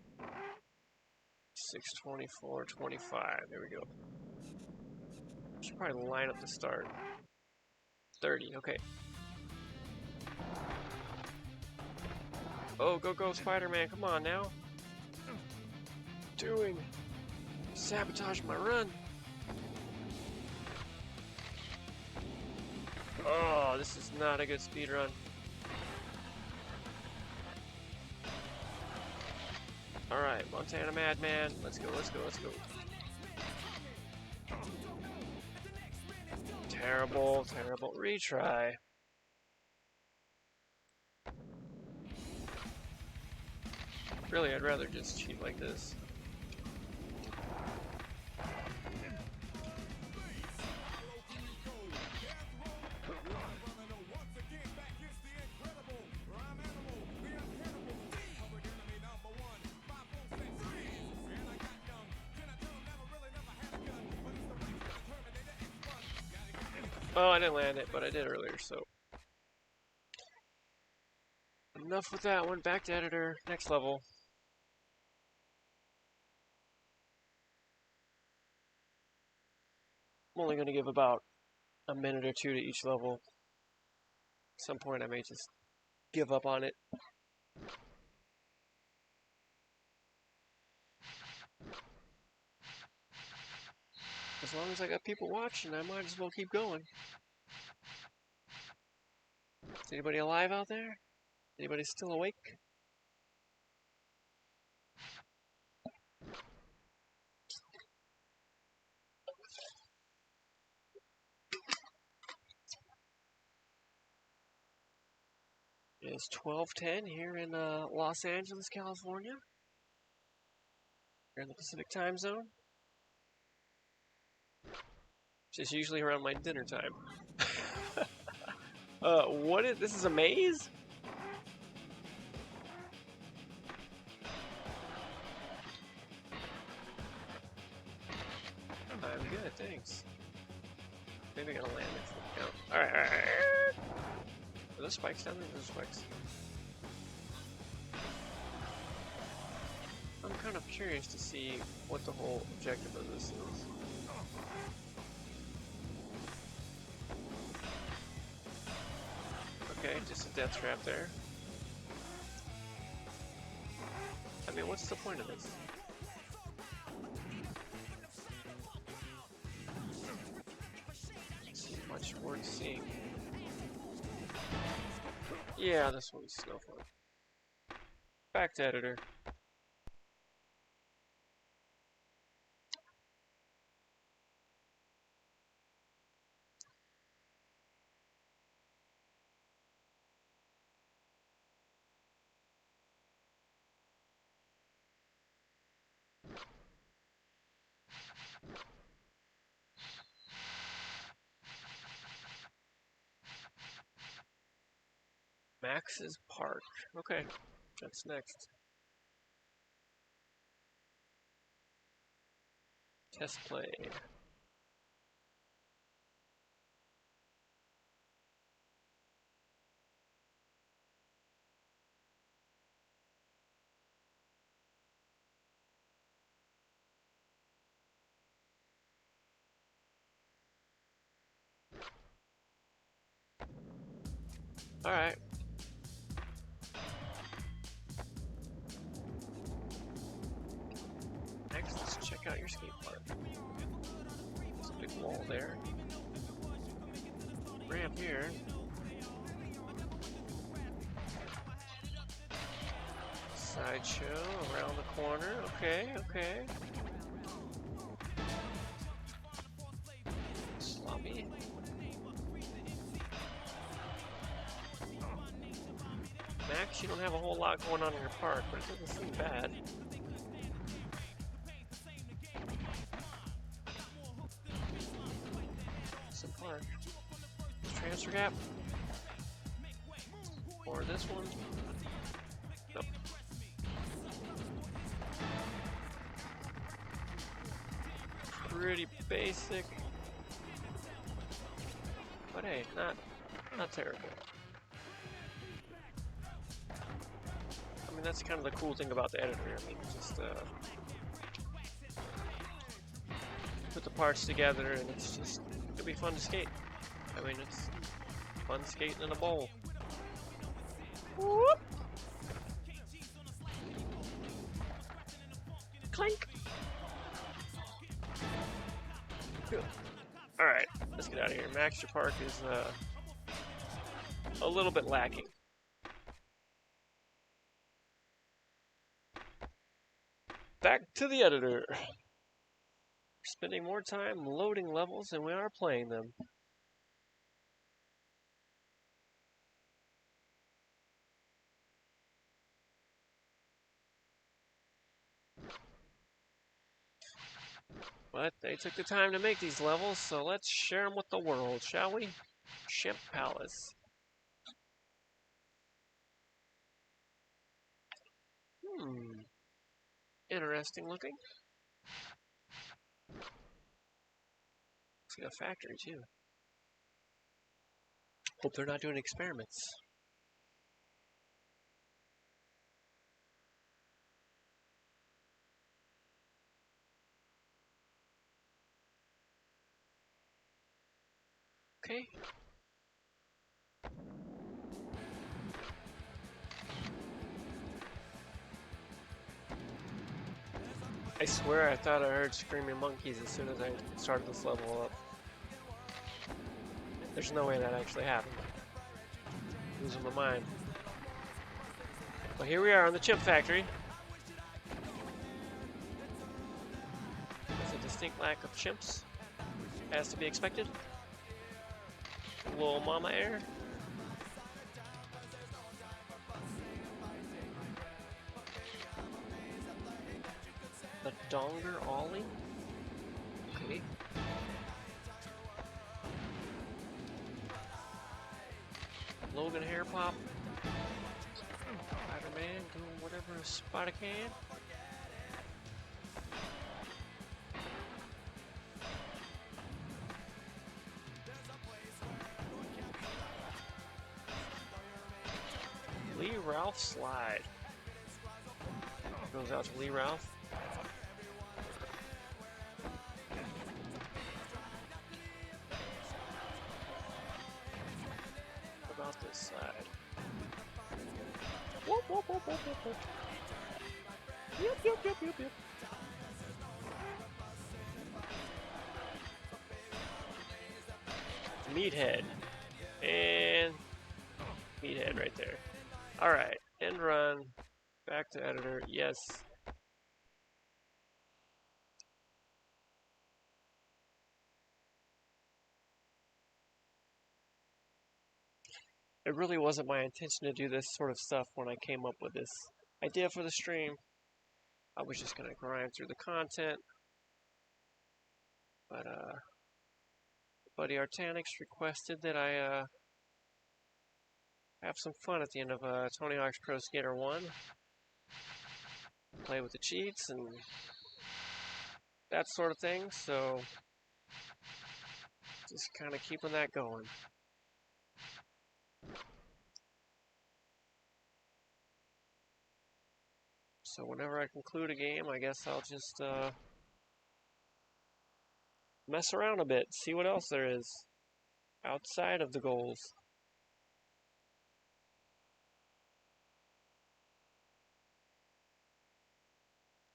A: 6:24:25. There we go. Should probably line up the start. 30, okay. Oh, go, Spider-Man, come on now. Doing? Sabotage my run. Oh, this is not a good speed run. Alright, Montana Madman. Let's go. Terrible retry. Really, I'd rather just cheat like this. Oh, I didn't land it, but I did earlier, so. Enough with that one. Back to editor. Next level. I'm only going to give about a minute or two to each level. At some point I may just give up on it. As long as I got people watching, I might as well keep going. Is anybody alive out there? Anybody still awake? It's 12:10 here in Los Angeles, California. We're in the Pacific time zone. Which is usually around my dinner time. What is this? Is a maze? I'm good, thanks. Maybe I gotta land it for the count. Alright. Are those spikes down there? Those spikes. I'm kind of curious to see what the whole objective of this is. Okay, just a death trap there. I mean, what's the point of this? It's much worth seeing. Yeah, this one's Snowflake. Back to editor. Max's Park. Okay, that's next. Test play. Alright. Next, let's check out your skate park. There's a big wall there. Ramp here. Sideshow around the corner. Okay, okay. Sloppy. Max, you don't have a whole lot going on in your park, but it doesn't seem bad. Some park. Transfer gap. Or this one. Nope. Pretty basic. But hey, not terrible. I mean, that's kind of the cool thing about the editor. I mean, just put the parts together, and it'll be fun to skate. I mean, it's fun skating in a bowl. Whoop! Clink! Good. Alright, let's get out of here. Max, your park is a little bit lacking. Back to the editor. We're spending more time loading levels than we are playing them. But they took the time to make these levels, so let's share them with the world, shall we? Ship Palace. Interesting looking. It's got a factory too. Hope they're not doing experiments. Okay. I swear I thought I heard screaming monkeys as soon as I started this level up. There's no way that actually happened. Losing my mind. But here we are on the chip factory. There's a distinct lack of chimps, as to be expected. Little mama air. The Donger Ollie. Okay. Logan Hair Pop. Spider-Man doing whatever Spider can. Lee Ralph slide. Goes out to Lee Ralph. What about this side? Whoop, whoop, whoop, whoop, whoop, whoop. Yep, yep, yep, yep, yep. Meathead. And Meathead right there. Alright, end run. Back to editor. Yes. It really wasn't my intention to do this sort of stuff when I came up with this idea for the stream. I was just gonna grind through the content. But buddy Artanix requested that I have some fun at the end of Tony Hawk's Pro Skater 1. Play with the cheats and that sort of thing, so just kind of keeping that going. So whenever I conclude a game, I guess I'll just mess around a bit, see what else there is outside of the goals.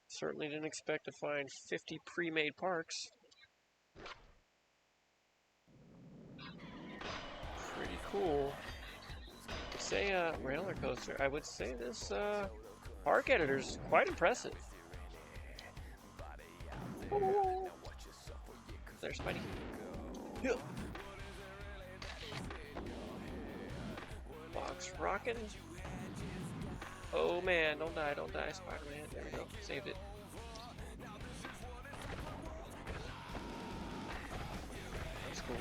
A: Certainly didn't expect to find 50 pre-made parks. Pretty cool. I'd say roller coaster. I would say this park editor's quite impressive. Oh. There's Spidey. Yeah. Box rockin'. Oh man, don't die, Spider-Man. There we go, saved it. That's cool.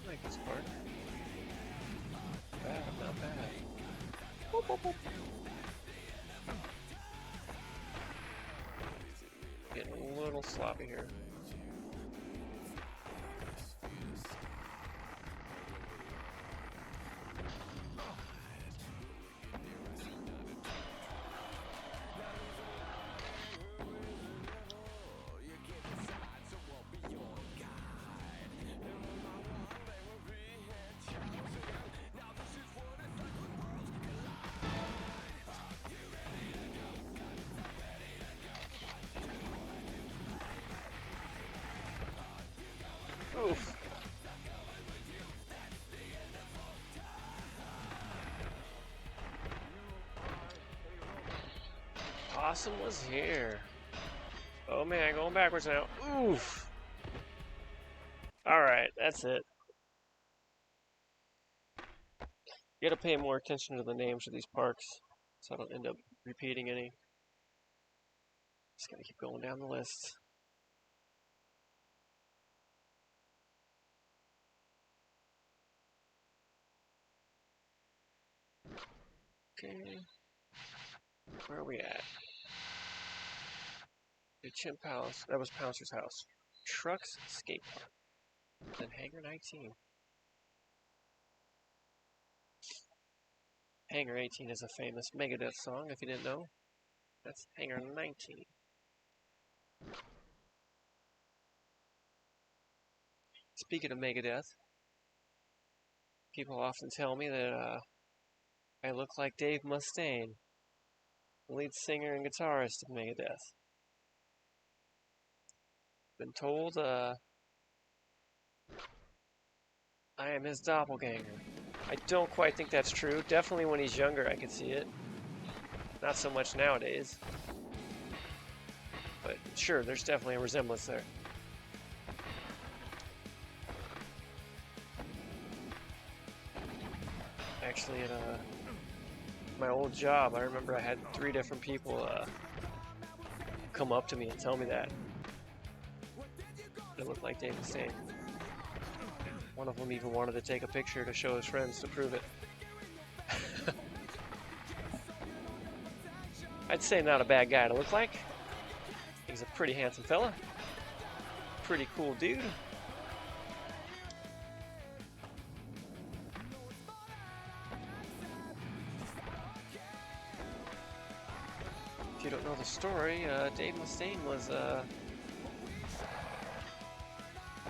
A: I like this part. Bad, not bad. Boop, boop, boop. Getting a little sloppy here. Oof. Possum was here. Oh man, going backwards now. Oof. Alright, that's it. You gotta pay more attention to the names of these parks so I don't end up repeating any. Just gotta keep going down the list. Okay. Where are we at? The Chimp House. That was Pouncer's house. Trucks Skate Park. Then Hangar 19. Hangar 18 is a famous Megadeth song, if you didn't know. That's Hangar 19. Speaking of Megadeth, people often tell me that I look like Dave Mustaine, the lead singer and guitarist of Megadeth. Been told I am his doppelganger. I don't quite think that's true. Definitely when he's younger I could see it. Not so much nowadays. But sure, there's definitely a resemblance there. Actually, at my old job, I remember I had 3 different people come up to me and tell me that. It looked like Dave Mustaine. One of them even wanted to take a picture to show his friends to prove it. I'd say not a bad guy to look like. He's a pretty handsome fella. Pretty cool dude. If you don't know the story, Dave Mustaine was a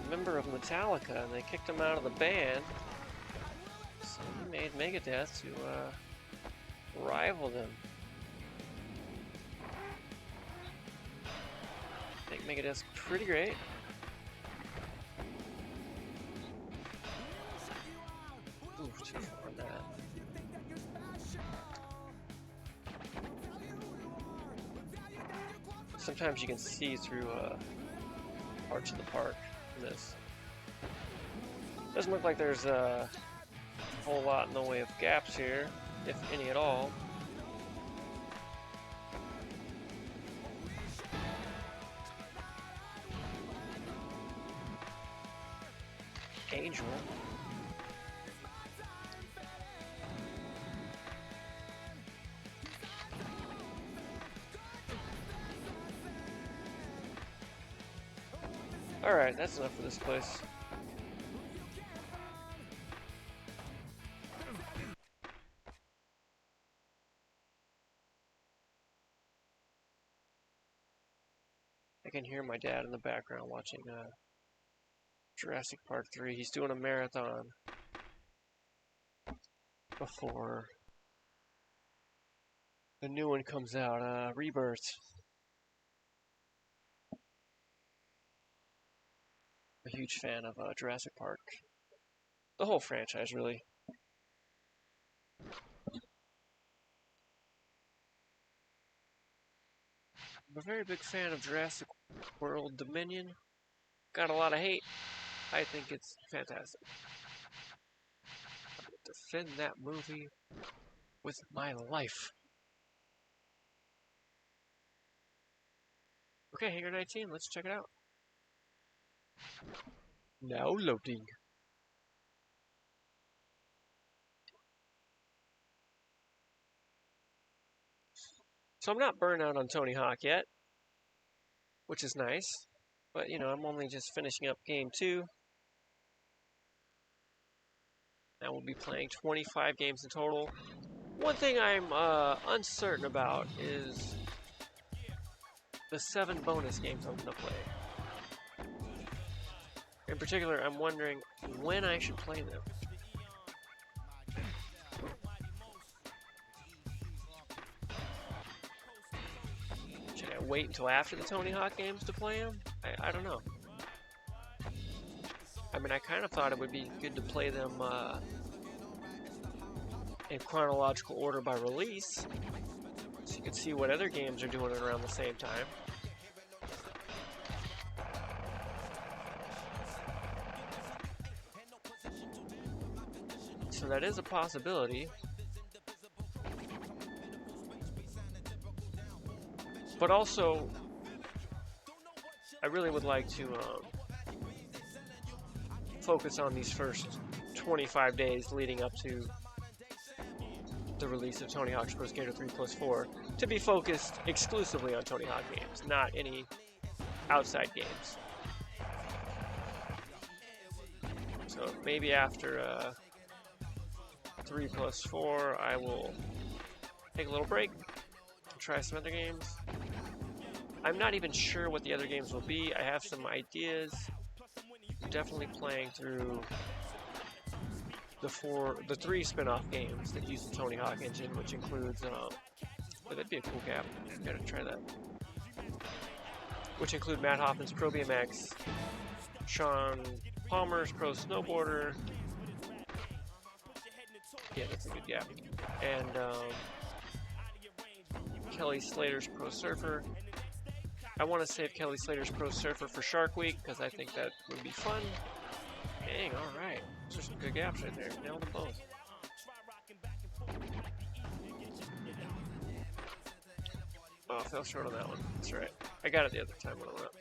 A: member of Metallica, and they kicked him out of the band. So he made Megadeth to rival them. I think Megadeth's pretty great. Too far on that. Sometimes you can see through parts of the park in this. Doesn't look like there's a whole lot in the way of gaps here, if any at all. Angel. Alright, that's enough for this place. I can hear my dad in the background watching Jurassic Park 3. He's doing a marathon before the new one comes out, Rebirth. A huge fan of Jurassic Park. The whole franchise, really. I'm a very big fan of Jurassic World Dominion. Got a lot of hate. I think it's fantastic. I would defend that movie with my life. Okay, Hangar 19, let's check it out. Now loading. So I'm not burnt out on Tony Hawk yet, which is nice. But, you know, I'm only just finishing up Game 2. Now we'll be playing 25 games in total. One thing I'm uncertain about is the 7 bonus games I'm going to play. In particular, I'm wondering when I should play them. Should I wait until after the Tony Hawk games to play them? I don't know. I mean, I kind of thought it would be good to play them in chronological order by release, so you can see what other games are doing it around the same time. So that is a possibility. But also, I really would like to focus on these first 25 days leading up to the release of Tony Hawk's Pro Skater 3+4 to be focused exclusively on Tony Hawk games, not any outside games. So maybe after 3+4, I will take a little break and try some other games. I'm not even sure what the other games will be. I have some ideas. I'm definitely playing through the 3 spin-off games that use the Tony Hawk engine, which includes that'd be a cool gap. Gotta try that. Which include Matt Hoffman's Pro BMX, Sean Palmer's Pro Snowboarder. Yeah, that's a good gap. And Kelly Slater's Pro Surfer. I want to save Kelly Slater's Pro Surfer for Shark Week because I think that would be fun. Dang, alright. Those are some good gaps right there. Nailed them both. Oh, I fell short on that one. That's right. I got it the other time when I went up.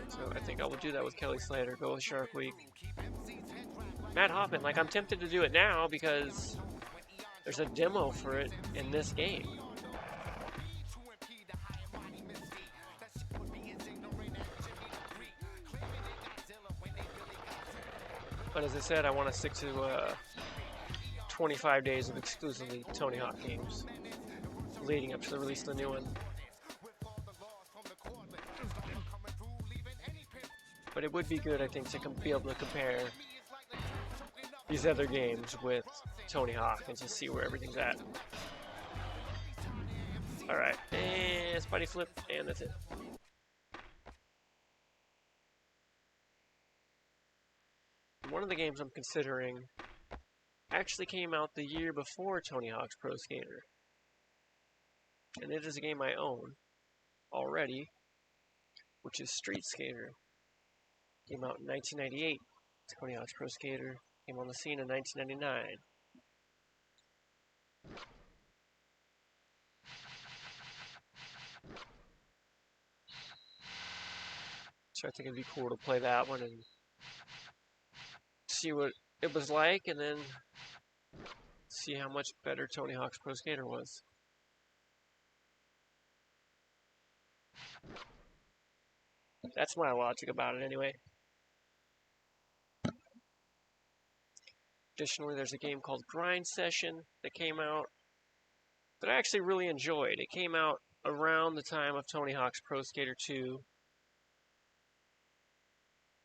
A: So I think I will do that with Kelly Slater. Go with Shark Week. Matt Hoffman, like I'm tempted to do it now because there's a demo for it in this game. But as I said, I want to stick to 25 days of exclusively Tony Hawk games leading up to the release of the new one. But it would be good, I think, to be able to compare these other games with Tony Hawk and just see where everything's at. Alright, and Spidey Flip, and that's it. one of the games I'm considering actually came out the year before Tony Hawk's Pro Skater. And it is a game I own already, which is Street Skater. Came out in 1998. Tony Hawk's Pro Skater came on the scene in 1999. So I think it'd be cool to play that one and see what it was like, and then see how much better Tony Hawk's Pro Skater was. That's my logic about it anyway. Additionally, there's a game called Grind Session that came out that I actually really enjoyed. It came out around the time of Tony Hawk's Pro Skater 2.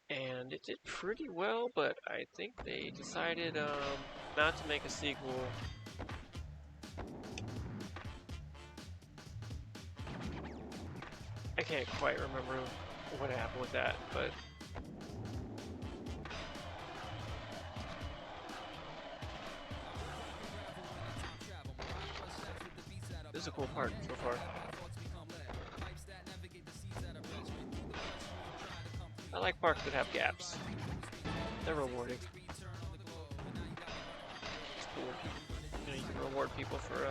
A: And it did pretty well, but I think they decided not to make a sequel. I can't quite remember what happened with that, but this is a cool part so far. I like parks that have gaps. They're rewarding. It's cool. You know, you can reward people for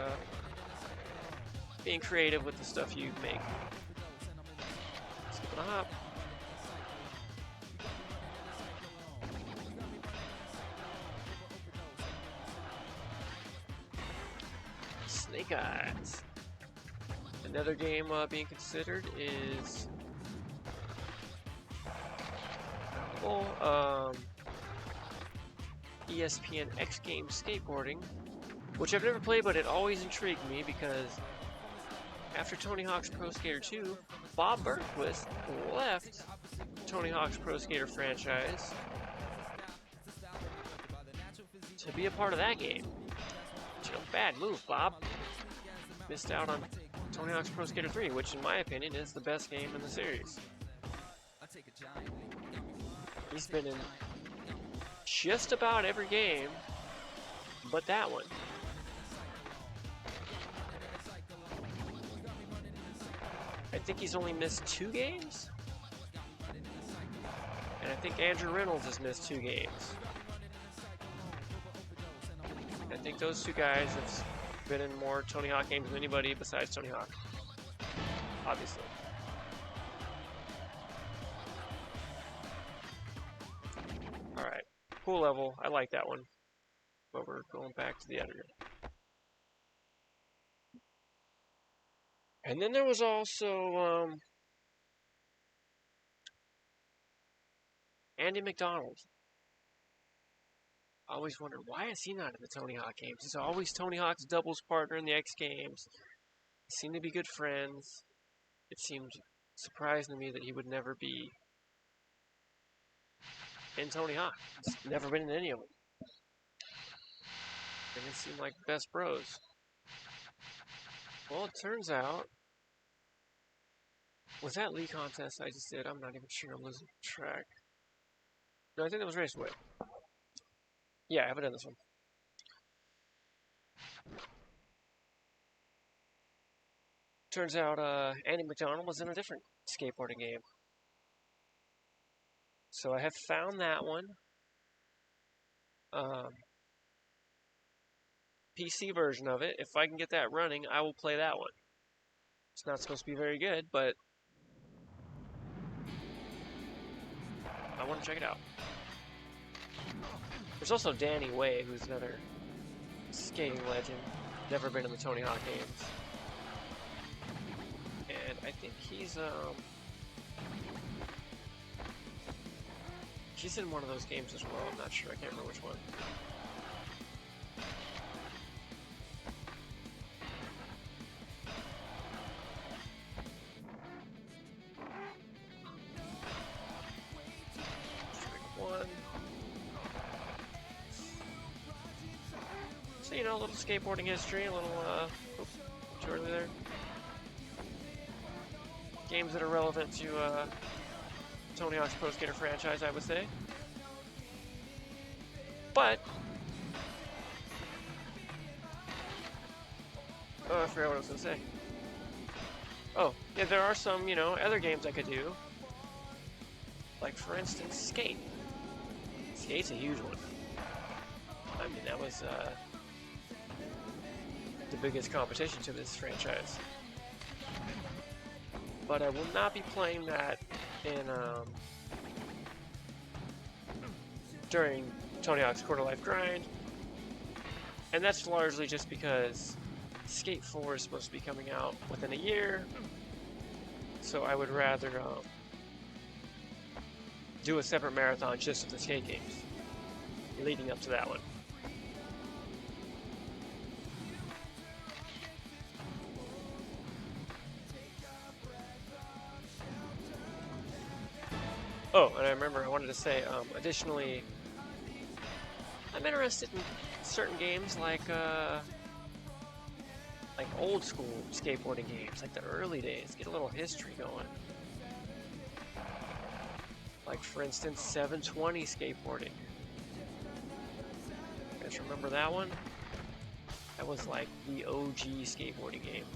A: being creative with the stuff you make. Skipping a hop. Snake Eyes. Another game being considered is ESPN X Games Skateboarding, which I've never played, but it always intrigued me because after Tony Hawk's Pro Skater 2, Bob Burnquist left Tony Hawk's Pro Skater franchise to be a part of that game. You know, bad move, Bob. Missed out on Tony Hawk's Pro Skater 3, which in my opinion is the best game in the series. He's been in just about every game but that one. I think he's only missed 2 games? And I think Andrew Reynolds has missed 2 games. I think those 2 guys have been in more Tony Hawk games than anybody besides Tony Hawk. Obviously. Alright. Cool level. I like that one. But we're going back to the editor. And then there was also Andy McDonald. I always wondered, why is he not in the Tony Hawk games? He's always Tony Hawk's doubles partner in the X Games. They seem to be good friends. It seemed surprising to me that he would never be in Tony Hawk. He's never been in any of them. And they seem like best bros. Well, it turns out, was that League contest I just did? I'm not even sure. I'm losing track. No, I think that was Raceway. Yeah, I haven't done this one. Turns out Andy McDonald was in a different skateboarding game. So I have found that one. PC version of it. If I can get that running, I will play that one. It's not supposed to be very good, but I want to check it out. There's also Danny Way, who's another skating legend. Never been in the Tony Hawk games. And I think he's in one of those games as well. I'm not sure. I can't remember which one. So, you know, a little skateboarding history, a little, oops, too early there. Games that are relevant to, Tony Hawk's Pro Skater franchise, I would say. But oh, I forgot what I was gonna say. Oh, yeah, there are some, you know, other games I could do. Like, for instance, Skate. Skate's a huge one. I mean, that was the biggest competition to this franchise. But I will not be playing that in during Tony Hawk's Quarter Life Grind. And that's largely just because Skate 4 is supposed to be coming out within a year, so I would rather do a separate marathon just of the Skate games leading up to that one. Oh, and I remember I wanted to say, additionally, I'm interested in certain games like old school skateboarding games, like the early days, get a little history going. Like, for instance, 720 skateboarding. You guys remember that one? That was like the OG skateboarding game.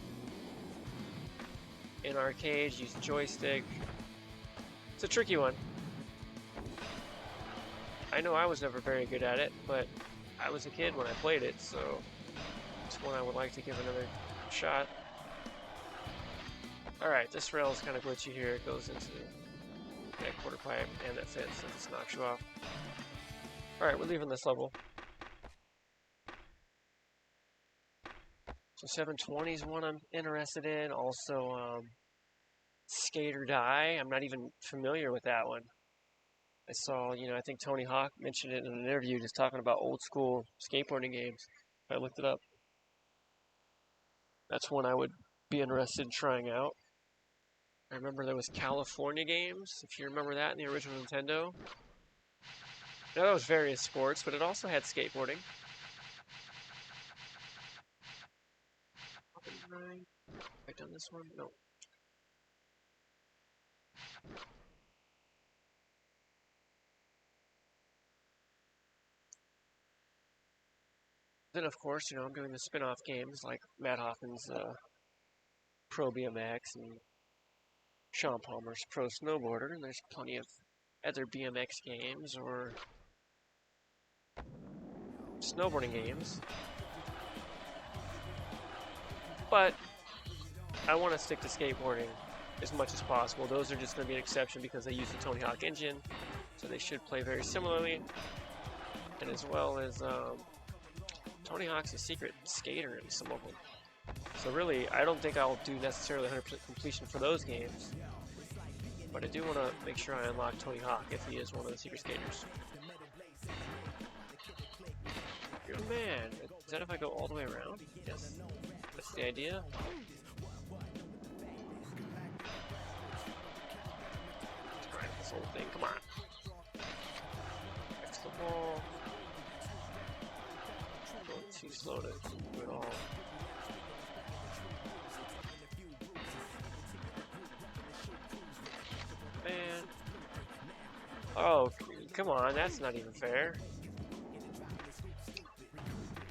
A: In arcades, use a joystick. It's a tricky one. I know I was never very good at it, but I was a kid when I played it, so it's one I would like to give another shot. Alright, this rail is kind of glitchy here. It goes into that quarter pipe and that fence, so this knocks you off. Alright, we're leaving this level. So 720 is one I'm interested in. Also, Skate or Die. I'm not even familiar with that one. I saw, you know, I think Tony Hawk mentioned it in an interview just talking about old school skateboarding games. I looked it up. That's one I would be interested in trying out. I remember there was California Games, if you remember that in the original Nintendo. Now that was various sports, but it also had skateboarding. Have I done this one? No. Then, of course, you know, I'm doing the spin-off games like Matt Hoffman's Pro BMX and Sean Palmer's Pro Snowboarder, and there's plenty of other BMX games or snowboarding games. But I want to stick to skateboarding as much as possible. Those are just going to be an exception because they use the Tony Hawk engine, so they should play very similarly. And as well as Tony Hawk's a secret skater in some of them. So really, I don't think I'll do necessarily 100% completion for those games. But I do want to make sure I unlock Tony Hawk if he is one of the secret skaters. You're the man. Is that if I go all the way around? Yes. That's the idea. Let's grind this whole thing. Come on. Fix the wall. Going too slow to do it all. Man. Oh, come on. That's not even fair.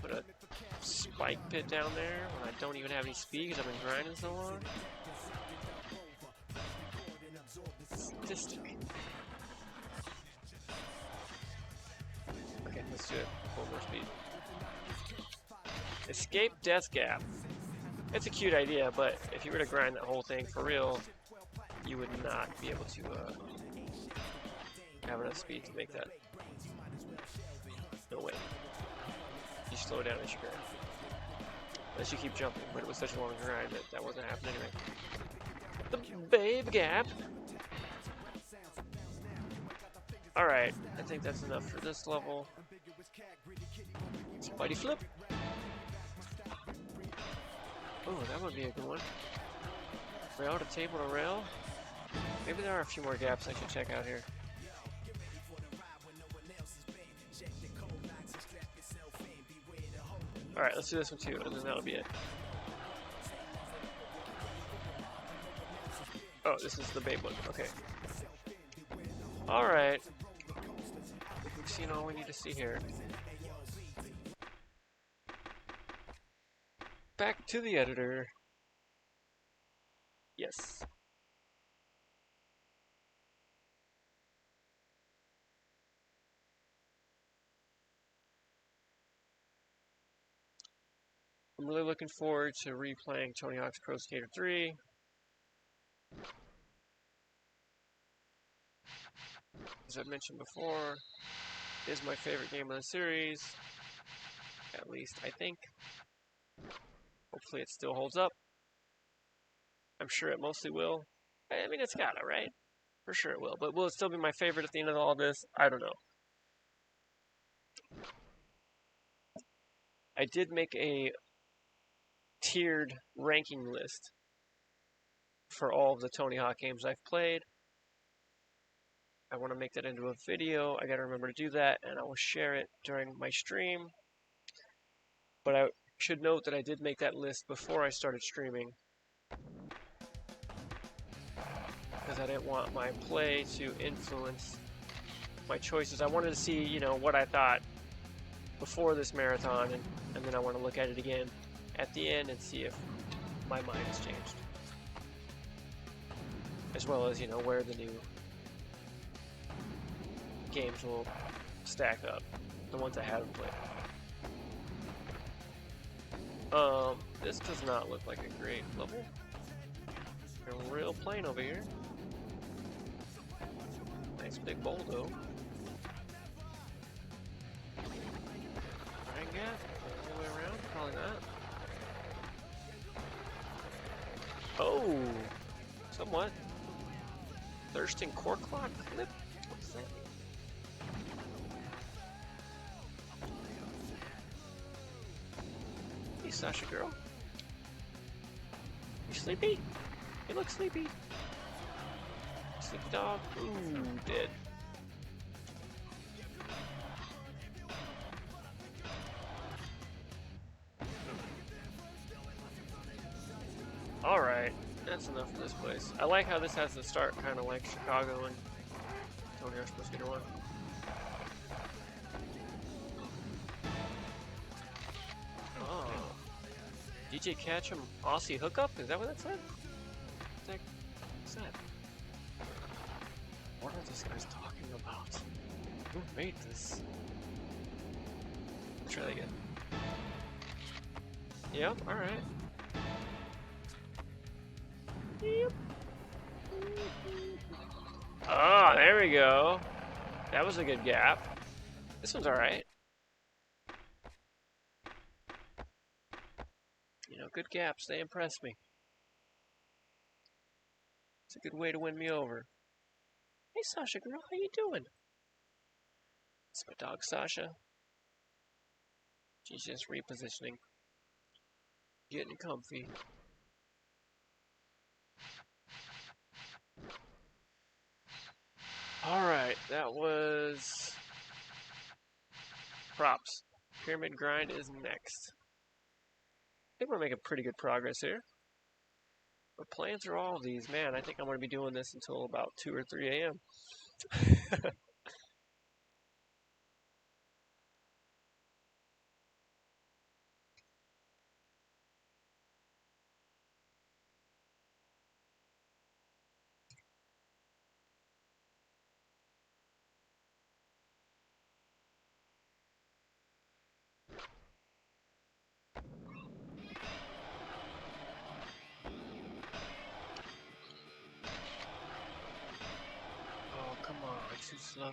A: Put a spike pit down there when I don't even have any speed because I've been grinding so long. Sadistic. Okay, let's do it. Full more speed. Escape Death Gap. It's a cute idea, but if you were to grind that whole thing for real, you would not be able to have enough speed to make that. No way. You slow down as you grind. Unless you keep jumping, but it was such a long grind that that wasn't happening anyway. The Babe Gap. Alright, I think that's enough for this level. Spidey flip. Oh, that would be a good one. Rail to table to rail. Maybe there are a few more gaps I should check out here. Alright, let's do this one too, and then that'll be it. Oh, this is the Babe one. Okay. Alright. seen all we need to see here. Back to the editor. Yes. I'm really looking forward to replaying Tony Hawk's Pro Skater 3. As I've mentioned before, it is my favorite game of the series. At least I think. Hopefully it still holds up. I'm sure it mostly will. I mean, it's gotta, right? For sure it will. But will it still be my favorite at the end of all this? I don't know. I did make a tiered ranking list for all of the Tony Hawk games I've played. I want to make that into a video. I gotta remember to do that, and I will share it during my stream. But I should note that I did make that list before I started streaming, because I didn't want my play to influence my choices. I wanted to see, you know, what I thought before this marathon, and then I want to look at it again at the end and see if my mind has changed. As well as, you know, where the new games will stack up, the ones I haven't played. This does not look like a great level. A real plain over here. Nice big bowl though. Rain gap all the way around? Probably not. Oh, somewhat. Thirsting core clock clip? What's that mean? Hey, Sasha girl. You sleepy? You look sleepy. Sleepy dog. Ooh, dead. Alright, that's enough for this place. I like how this has to start kind of like Chicago and Tony Hawk's Pro Skater 1. Oh. DJ Ketchum Aussie hookup? Is that what that said? What's that? What are these guys talking about? Who made this? Let's try that again. Yep, alright. Yep. Ah, there we go. That was a good gap. This one's alright. You know, good gaps, they impress me. It's a good way to win me over. Hey Sasha girl, how you doing? It's my dog Sasha. She's just repositioning. Getting comfy. Alright, that was props. Pyramid grind is next. I think we're making pretty good progress here. We're playing through all of these. Man, I think I'm going to be doing this until about 2 or 3 a.m. Oh, come on, it's too slow.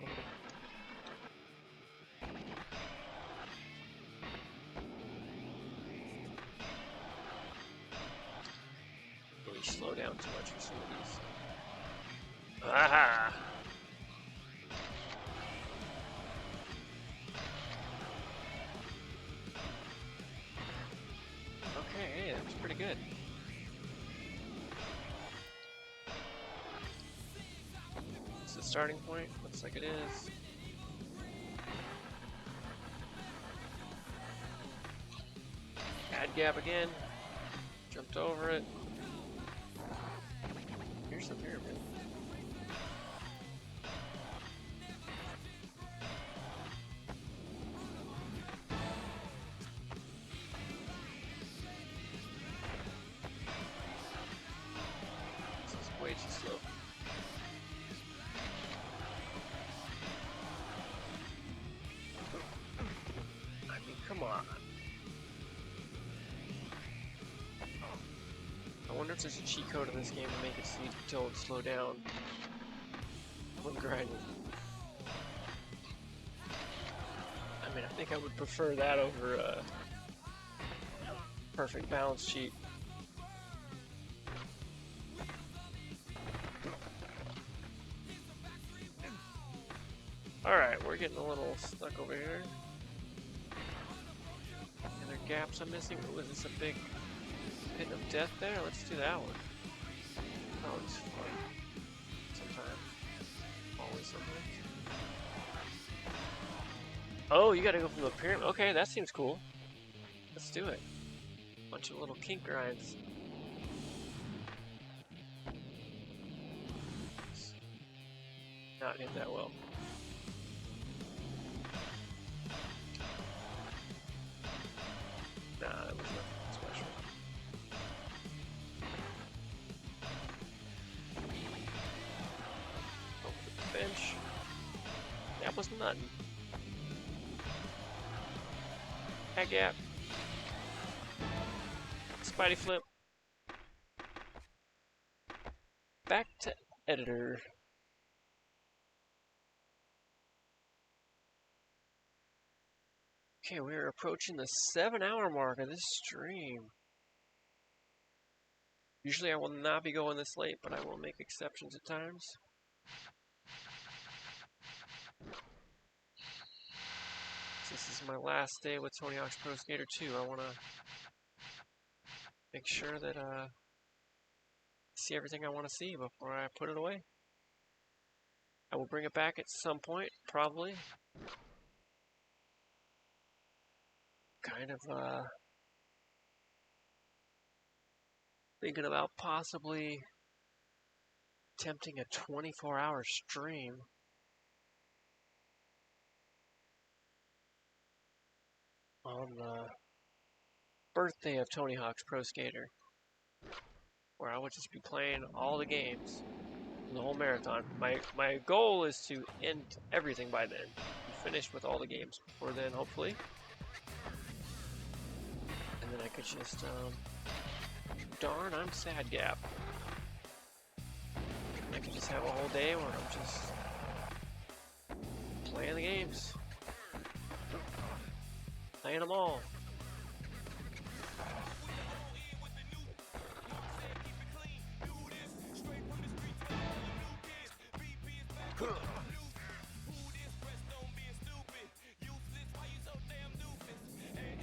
A: Really slow down too much for some of these. Aha! Okay, hey, that was pretty good. This is the starting point. Looks like it is. Bad gap again. Jumped over it. Here's the pyramid. Come on. I wonder if there's a cheat code in this game to make it so you don't slow down when grinding. I mean, I think I would prefer that over a perfect balance cheat. Alright, we're getting a little stuck over here. Are there gaps I'm missing? Ooh, is this a big pit of death there? Let's do that one. That one's fun. Sometimes. Always sometimes. Oh, you gotta go from the pyramid. Okay, that seems cool. Let's do it. Bunch of little kink grinds. Not hit that well. Nah, that was nothing special. Over the bench. That was nothing. Back gap. Spidey flip. Back to editor. Okay, we're approaching the 7-hour mark of this stream. Usually I will not be going this late, but I will make exceptions at times. This is my last day with Tony Hawk's Pro Skater 2. I want to make sure that I see everything I want to see before I put it away. I will bring it back at some point, probably. Kind of thinking about possibly attempting a 24-hour stream. On the birthday of Tony Hawk's Pro Skater, where I would just be playing all the games, the whole marathon. My goal is to end everything by then, be finished with all the games before then, hopefully. And then I could just, darn, I'm sad gap. I could just have a whole day where I'm just playing the games. Playing them all.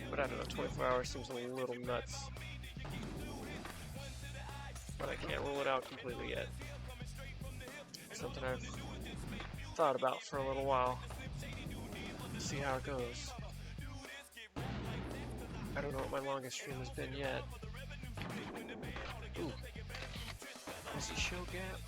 A: But I don't know, 24 hours seems a little nuts. But I can't rule it out completely yet. Something I've thought about for a little while. See how it goes. I don't know what my longest stream has been yet. Ooh. Easy show gap.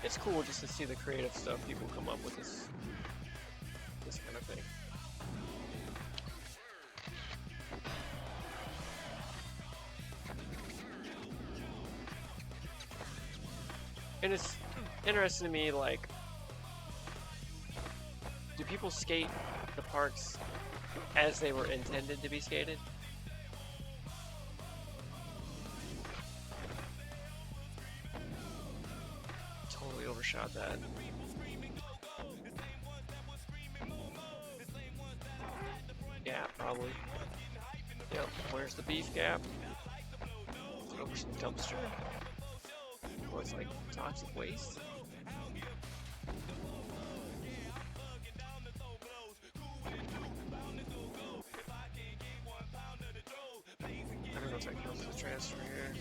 A: It's cool just to see the creative stuff people come up with this kind of thing. And it's interesting to me, like, do people skate the parks as they were intended to be skated? Totally overshot that. Yeah, probably. Yep, where's the beef gap? Over some dumpster. Oh, it's like toxic waste. I don't know if I can go to the transfer here.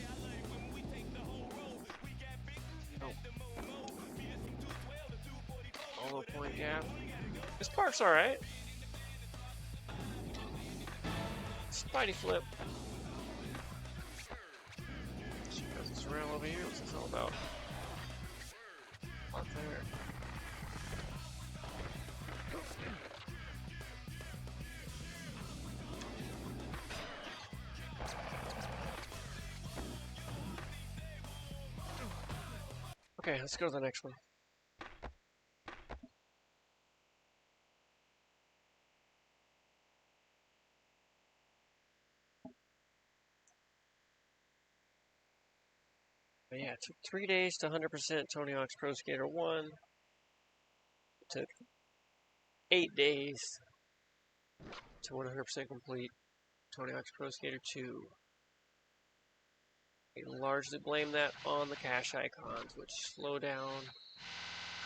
A: Nope. All the point gap. This park's alright. Spidey flip. This rail over here, what's this all about? Park there. Okay, let's go to the next one. it took 3 days to 100% Tony Hawk's Pro Skater 1. It took 8 days to 100% complete Tony Hawk's Pro Skater 2. I largely blame that on the cache icons, which slow down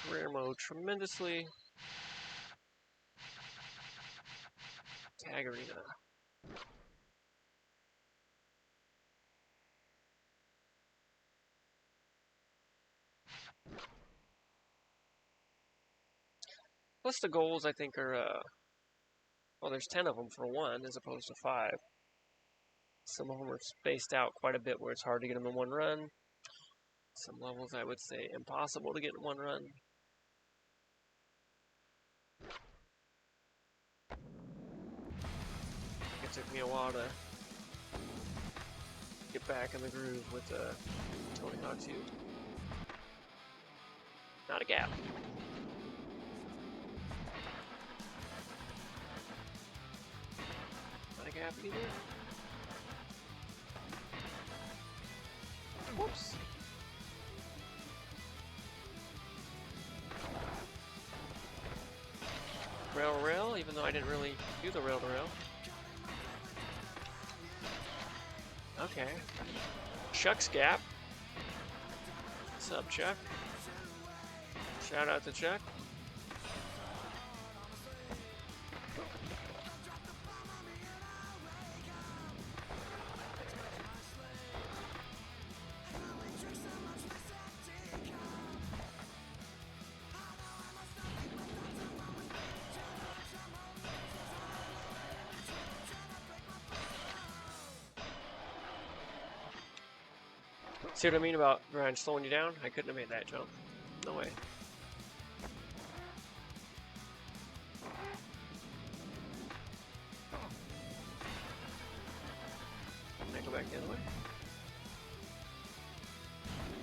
A: career mode tremendously. Tag Arena. Plus the goals, I think, are, well, there's 10 of them for one, as opposed to 5. Some of them are spaced out quite a bit where it's hard to get them in one run. Some levels, I would say, impossible to get in one run. It took me a while to get back in the groove with Tony Hawk 2. Not a gap. Not a gap either. Whoops. Rail to rail, even though I didn't really do the rail to rail. Okay. Chuck's gap. What's up, Chuck? Shout out to Chuck. See what I mean about grind slowing you down? I couldn't have made that jump. No way. Can I go back the other way?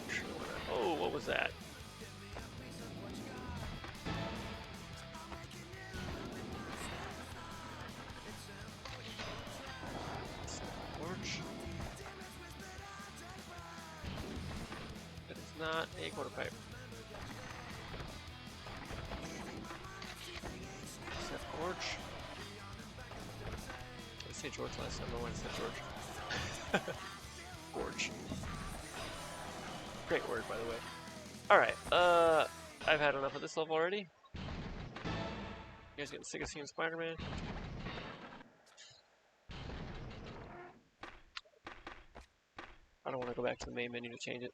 A: Sure, why not? Oh, what was that? Torch. Not a quarter pipe. Set George. I said George last time, I wanted to say George. Gorge. Great word, by the way. Alright, I've had enough of this level already. You guys getting sick of seeing Spider-Man? I don't want to go back to the main menu to change it.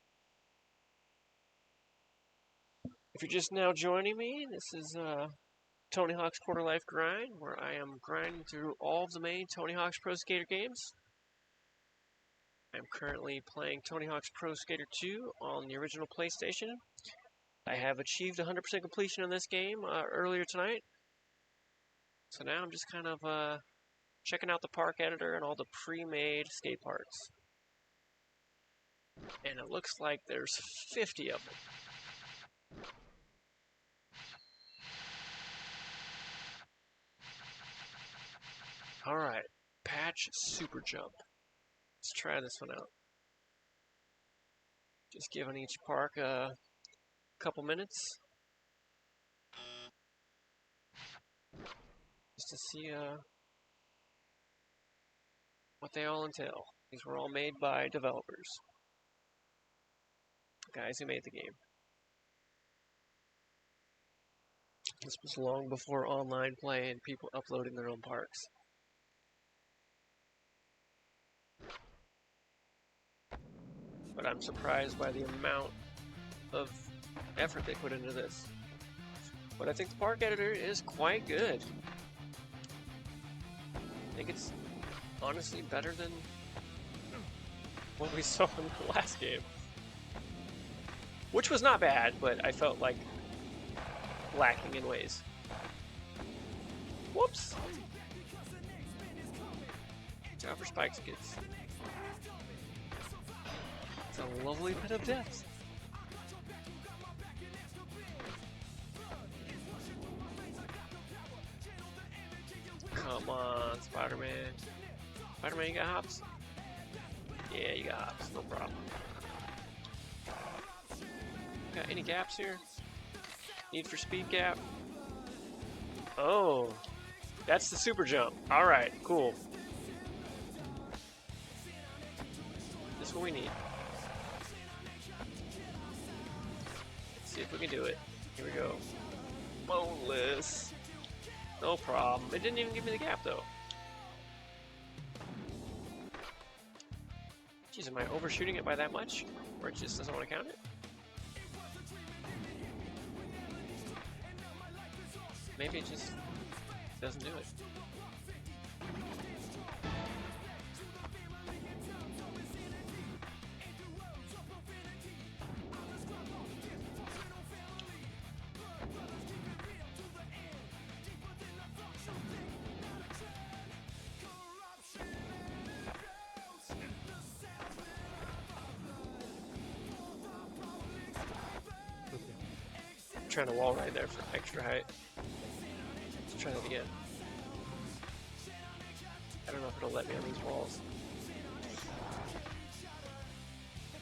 A: If you're just now joining me, this is Tony Hawk's Quarter Life Grind, where I am grinding through all of the main Tony Hawk's Pro Skater games. I'm currently playing Tony Hawk's Pro Skater 2 on the original PlayStation. I have achieved 100% completion in this game earlier tonight. So now I'm just kind of checking out the park editor and all the pre-made skate parks. And it looks like there's 50 of them. Alright, patch super jump. Let's try this one out. Just giving each park a couple minutes. Just to see what they all entail. These were all made by developers. Guys who made the game. This was long before online play and people uploading their own parks. But I'm surprised by the amount of effort they put into this. But I think the park editor is quite good. I think it's honestly better than what we saw in the last game. Which was not bad, but I felt like lacking in ways. Whoops! Watch out for spikes, kids. It's a lovely bit of depth. Come on, Spider-Man. Spider-Man, you got hops? Yeah, you got hops, no problem. Got any gaps here? Need for speed gap? Oh, that's the super jump. All right, cool. This is what we need. Let's see if we can do it. Here we go. Boneless. No problem. It didn't even give me the gap though. Jeez, am I overshooting it by that much? Or it just doesn't want to count it? Maybe it just doesn't do it. I'm trying to wall ride there for extra height. Let's try that again. I don't know if it'll let me on these walls.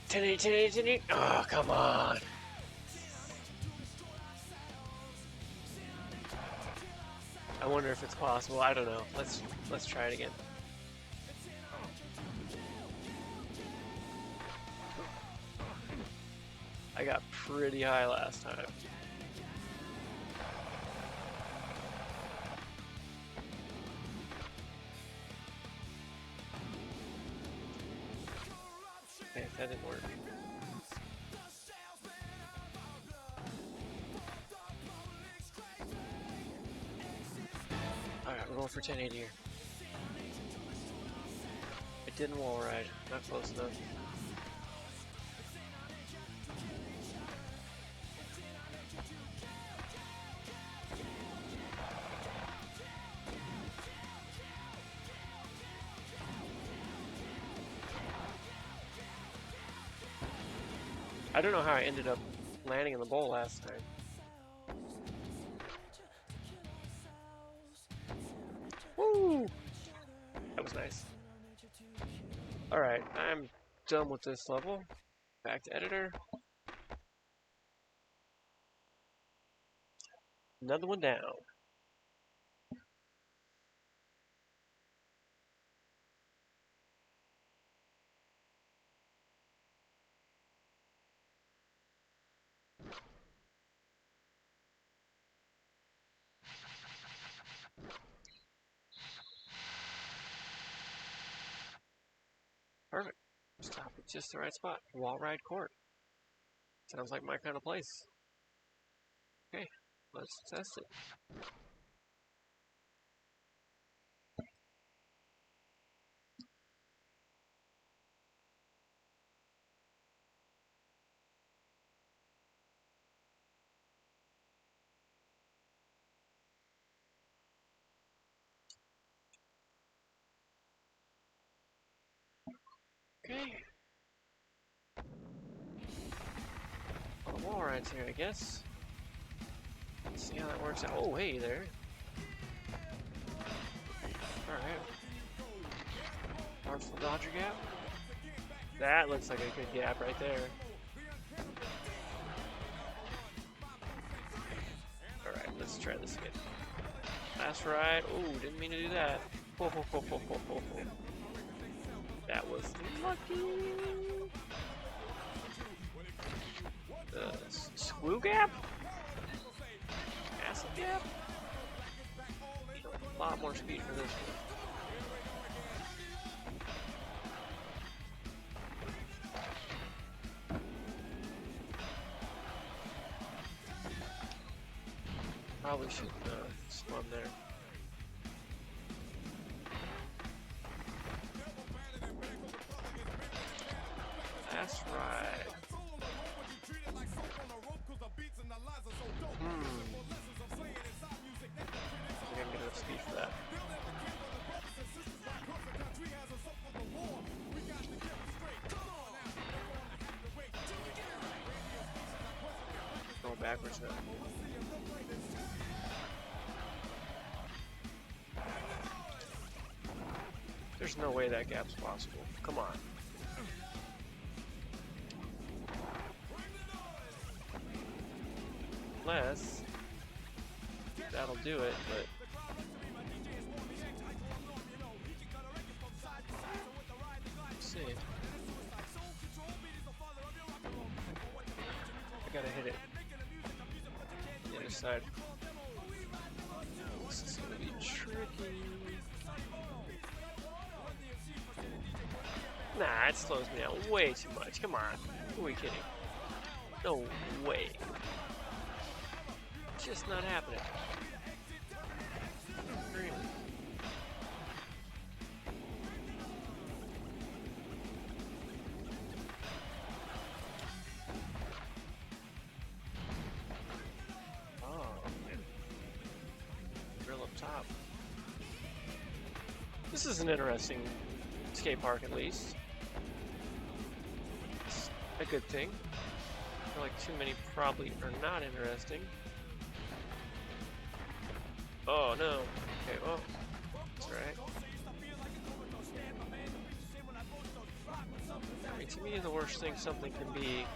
A: 1080, 1080, 1080. Oh, come on. I wonder if it's possible. I don't know. Let's try it again. I got pretty high last time. Okay, that didn't work. Alright, we're going for 1080 here. It didn't wall ride. Not close enough. I don't know how I ended up landing in the bowl last time. Woo! That was nice. Alright, I'm done with this level. Back to editor. Another one down. Perfect. Stop at just the right spot. Wall ride court. Sounds like my kind of place. Okay, let's test it. Okay. Well, the wall ride's here, I guess. Let's see how that works out. Oh, hey there. Alright. Artful Dodger gap. That looks like a good gap right there. Alright, let's try this again. Last ride. Oh, didn't mean to do that. Ho, ho, ho, ho, ho, ho, ho. That was lucky. The screw gap? Massive gap? A lot more speed for this one. Probably should spun there. Last ride. I think I can get enough speed for that. Going backwards now. There's no way that gap's possible. Come on. less. That'll do it, but let's see. I gotta hit it. The other side. This is gonna be tricky. Nah, it slows me down way too much. Come on. Who are we kidding? No way. Just not happening. Really? Oh, man. Drill up top. This is an interesting skate park, at least. It's a good thing. I feel like too many probably are not interesting. Oh no. Okay, well, that's right. I mean, to me, the worst thing something can be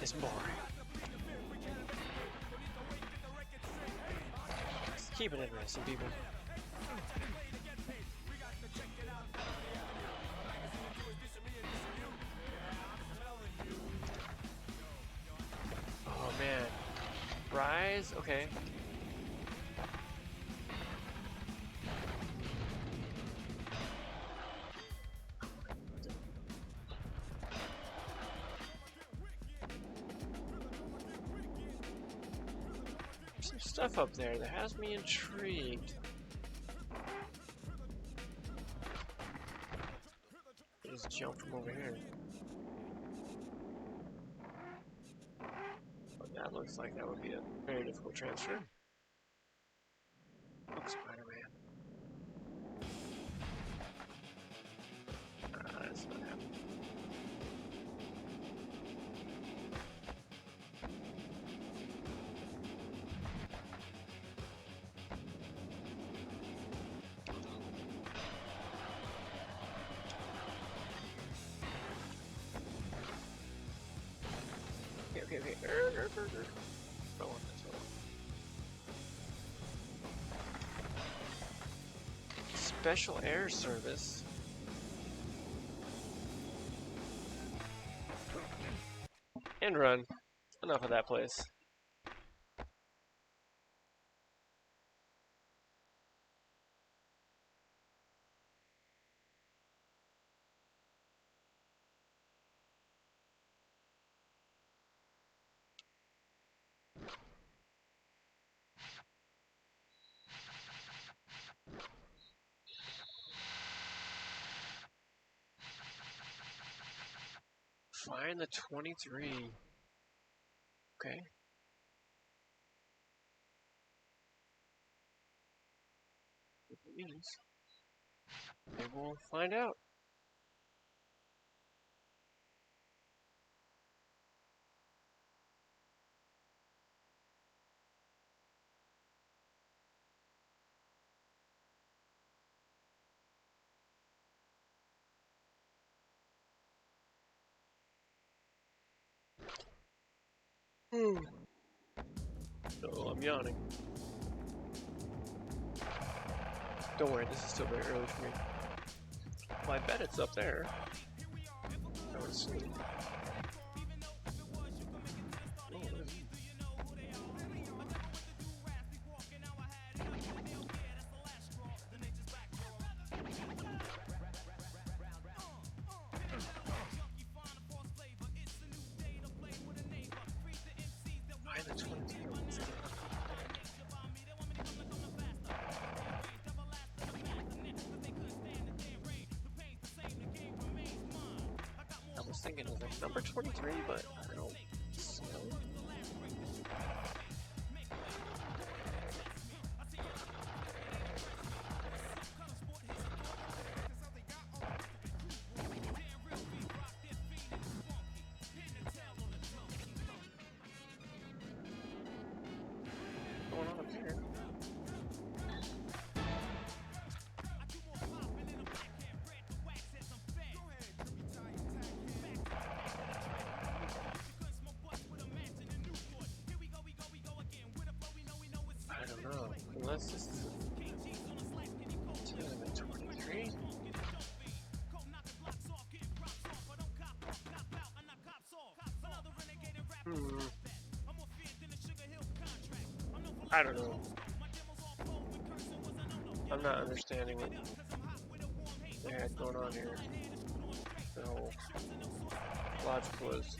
A: is boring. Just keep it interesting, people. Oh man. Rise? Okay. Some stuff up there that has me intrigued. Just jump from over here. But that looks like that would be a very difficult transfer. Oh, Spider-Man. That's not happening. Okay. Roll on this one. Special air service. And run. Enough of that place. Find the 23. Okay. What it means. Maybe we'll find out. Oh, I'm yawning. Don't worry, this is still very early for me. Well, I bet it's up there. I would assume. Oh, why the 22? I was thinking it was like number 23, but I don't know. What's going on up here? unless this is 2023. I don't know. I'm not understanding what they had going on here. The whole logic was.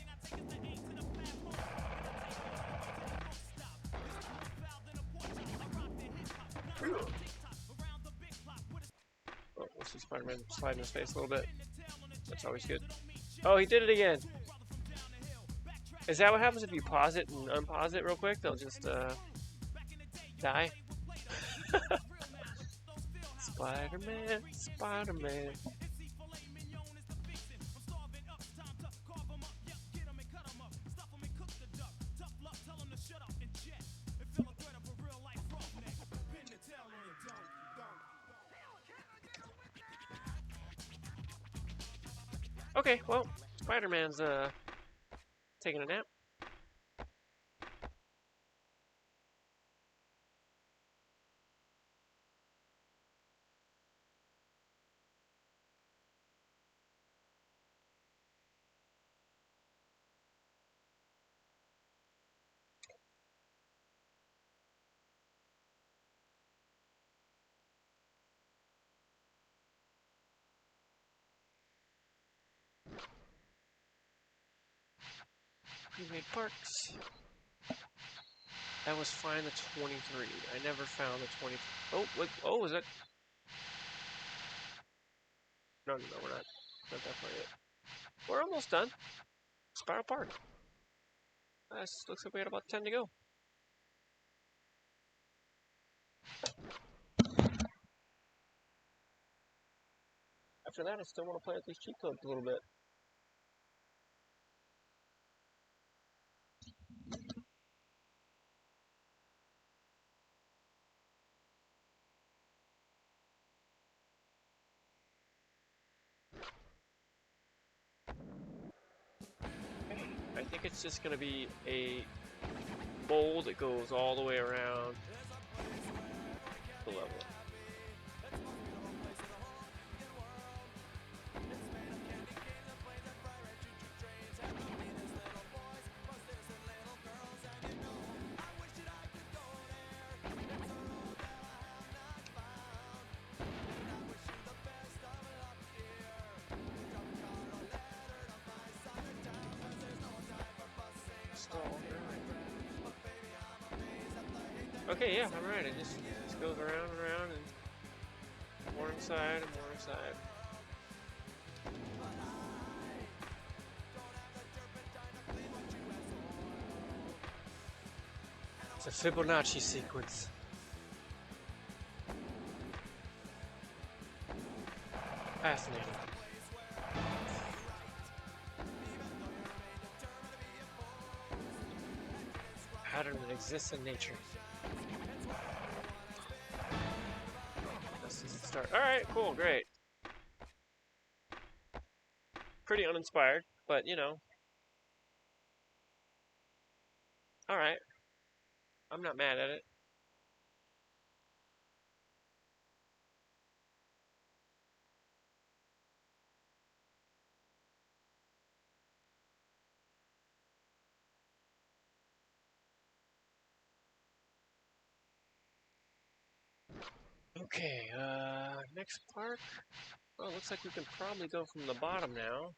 A: Oh, we'll see Spider-Man slide in his face a little bit. That's always good. Oh, he did it again. Is that what happens if you pause it and unpause it real quick? They'll just die. Spider-Man, Spider-Man. Okay, well, Spider-Man's taking a nap. Pre-made parks. That was fine, the 23. I never found the 20. Oh, what? Oh, is that? No, we're not that far yet. We're almost done. Spiral Park. Looks like we got about 10 to go. After that, I still want to play with these cheat codes a little bit. I think it's just going to be a bowl that goes all the way around the level. Okay, yeah, I'm right. It just goes around and around and more inside and more inside. It's a Fibonacci sequence. Fascinating. Pattern that exists in nature. This is the start. Alright, cool, great. Pretty uninspired, but you know. Alright. I'm not mad at it. Okay, next park. Well, looks like we can probably go from the bottom now.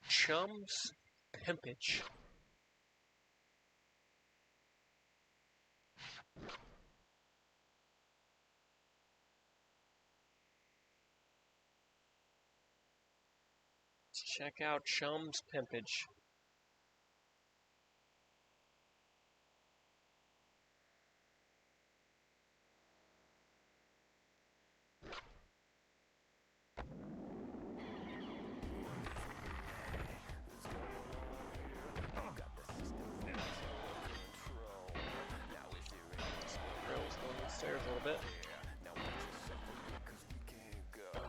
A: Chum's Pimpage. Let's check out Chum's Pimpage. Stairs a little bit.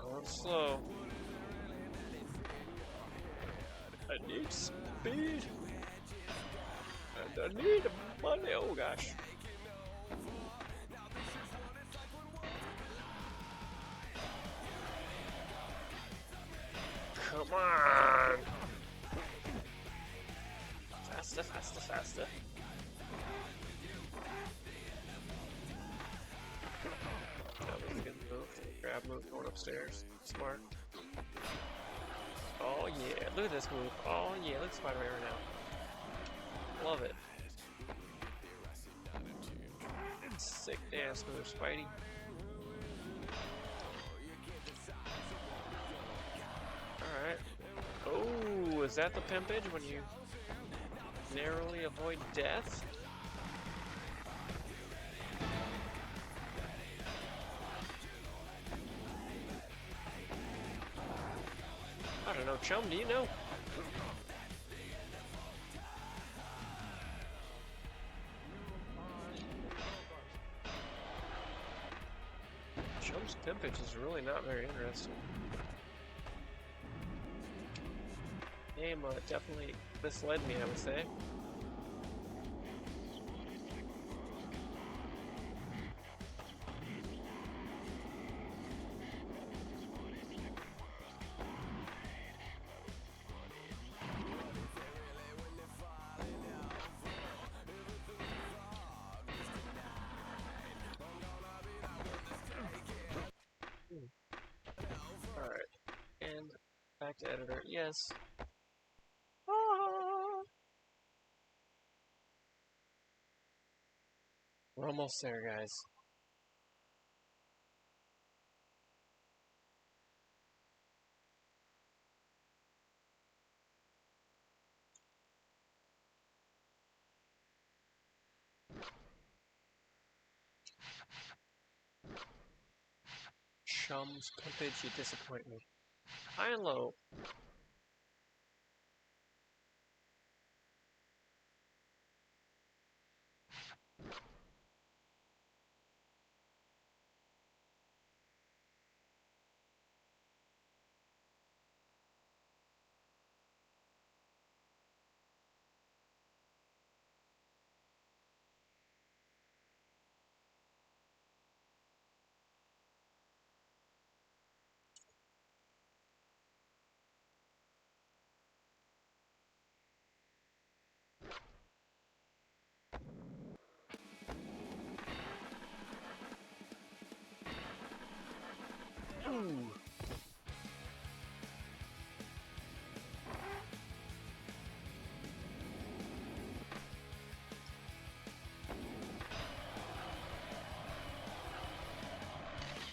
A: Going slow. I need speed. I I need money. Oh gosh. Come on. Faster, faster, faster. That was a good move. Grab move going upstairs. Smart. Oh yeah, look at this move. Oh yeah, look at Spider-Man right now. Love it. Sick dance move, Spidey. Alright. Oh, is that the pimpage when you narrowly avoid death? I don't know, chum, do you know? Chum's pimpage is really not very interesting. Game definitely misled me, I would say. Alright, and back to editor. Yes. Ah! We're almost there, guys. Chum's pimpage, you disappoint me. High and low. Ooh.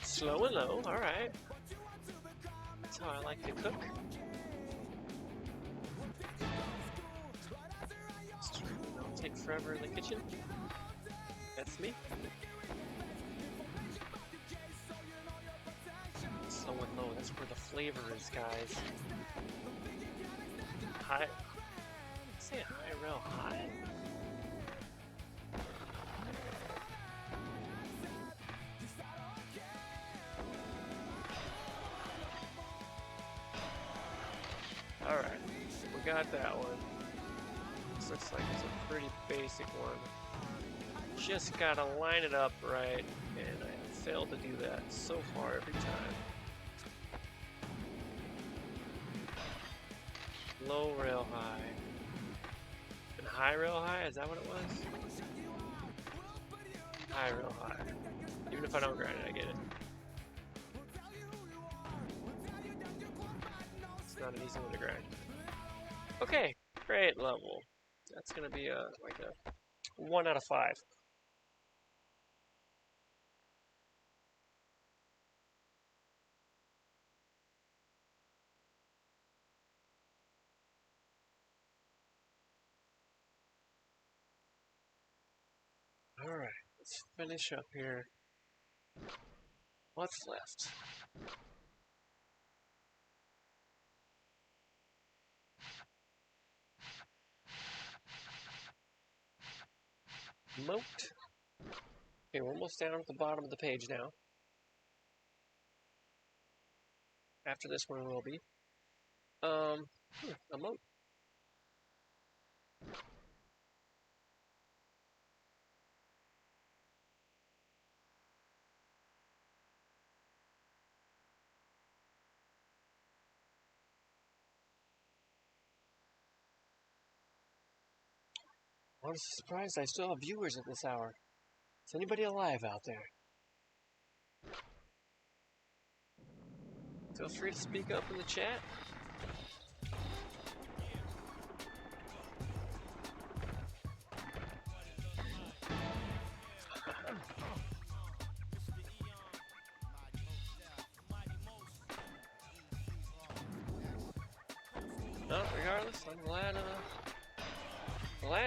A: Slow and low, alright. That's how I like to cook. Don't take forever in the kitchen. That's me. Slow and low, that's where the flavor is, guys. High. Say high, real high. Alright, we got that one. This looks like it's a pretty basic one. Just gotta line it up right, and I failed to do that so far every time. Low, rail, high. And high, rail, high? Is that what it was? High, rail, high. Even if I don't grind it, I get it. It's not an easy one to grind. Okay, great level. That's gonna be like a 1 out of 5. Alright, let's finish up here. What's left? Moat. Okay, we're almost down at the bottom of the page now. After this one will be. A moat. Honestly surprised I still have viewers at this hour. Is anybody alive out there? Feel free to speak up in the chat. No, regardless, I'm glad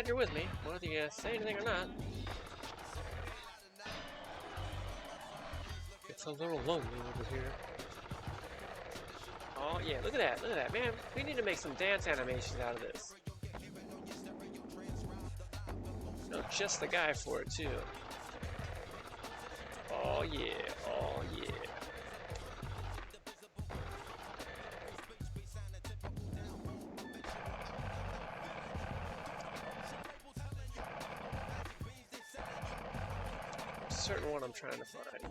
A: you're with me, whether you say anything or not. It's a little lonely over here. Oh yeah, look at that, man. We need to make some dance animations out of this. No, just the guy for it too. Oh yeah, oh yeah. Certain one I'm trying to find.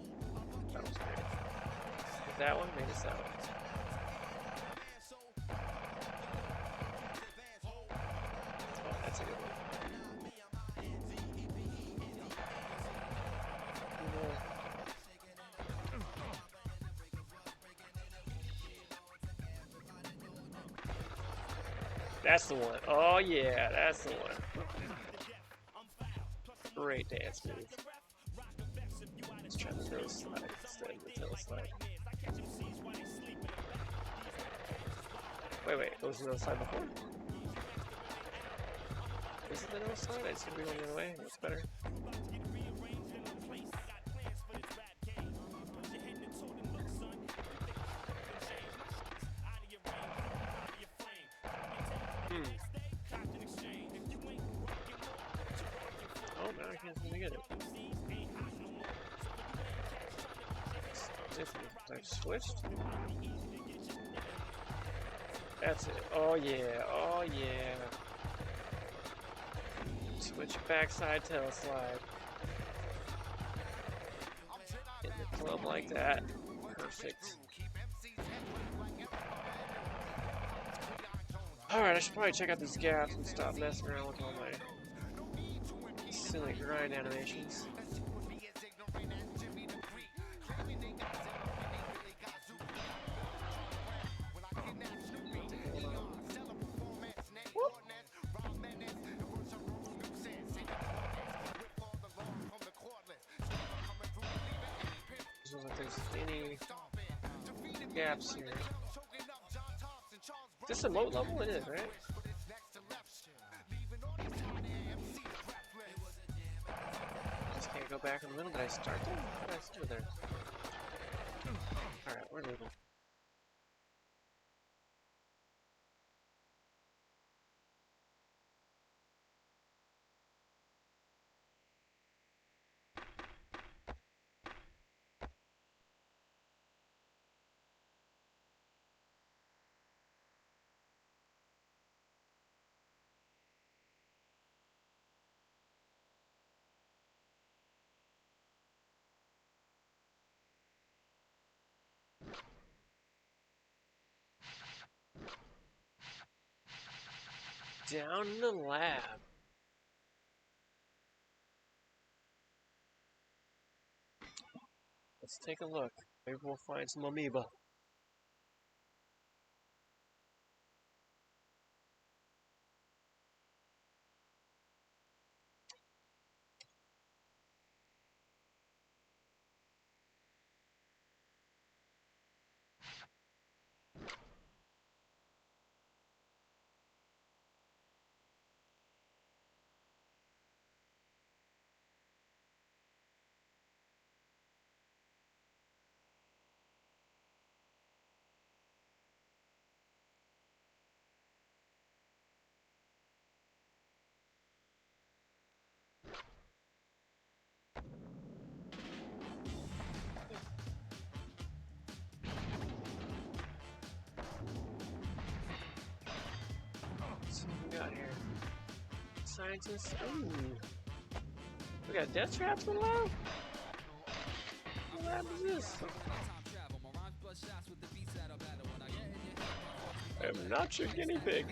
A: That was great. Is that one? Maybe it's that one. Oh, that's a good one. That's the one. Oh yeah, that's the one. Great dance move. Let's try the nose slide instead of the tail slide. Wait, was the nose slide before? Is it the nose slide? I just gonna be going the other way. That's better. Oh, now I can't seem to get it. I've switched. That's it. Oh yeah, oh yeah. Switch backside tail slide. In the club like that. Perfect. Alright, I should probably check out these gaps and stop messing around with all my silly grind animations. Doesn't look like there's any gaps here. Is this a moat level? It is, right? Just can't go back in the middle. Did I start there? What did I do there? Alright, we're leaving. Down in the lab. Let's take a look. Maybe we'll find some amoeba. What we got here? Scientists. Ooh. We got death traps in the lab? What lab is this? I'm not your guinea pig.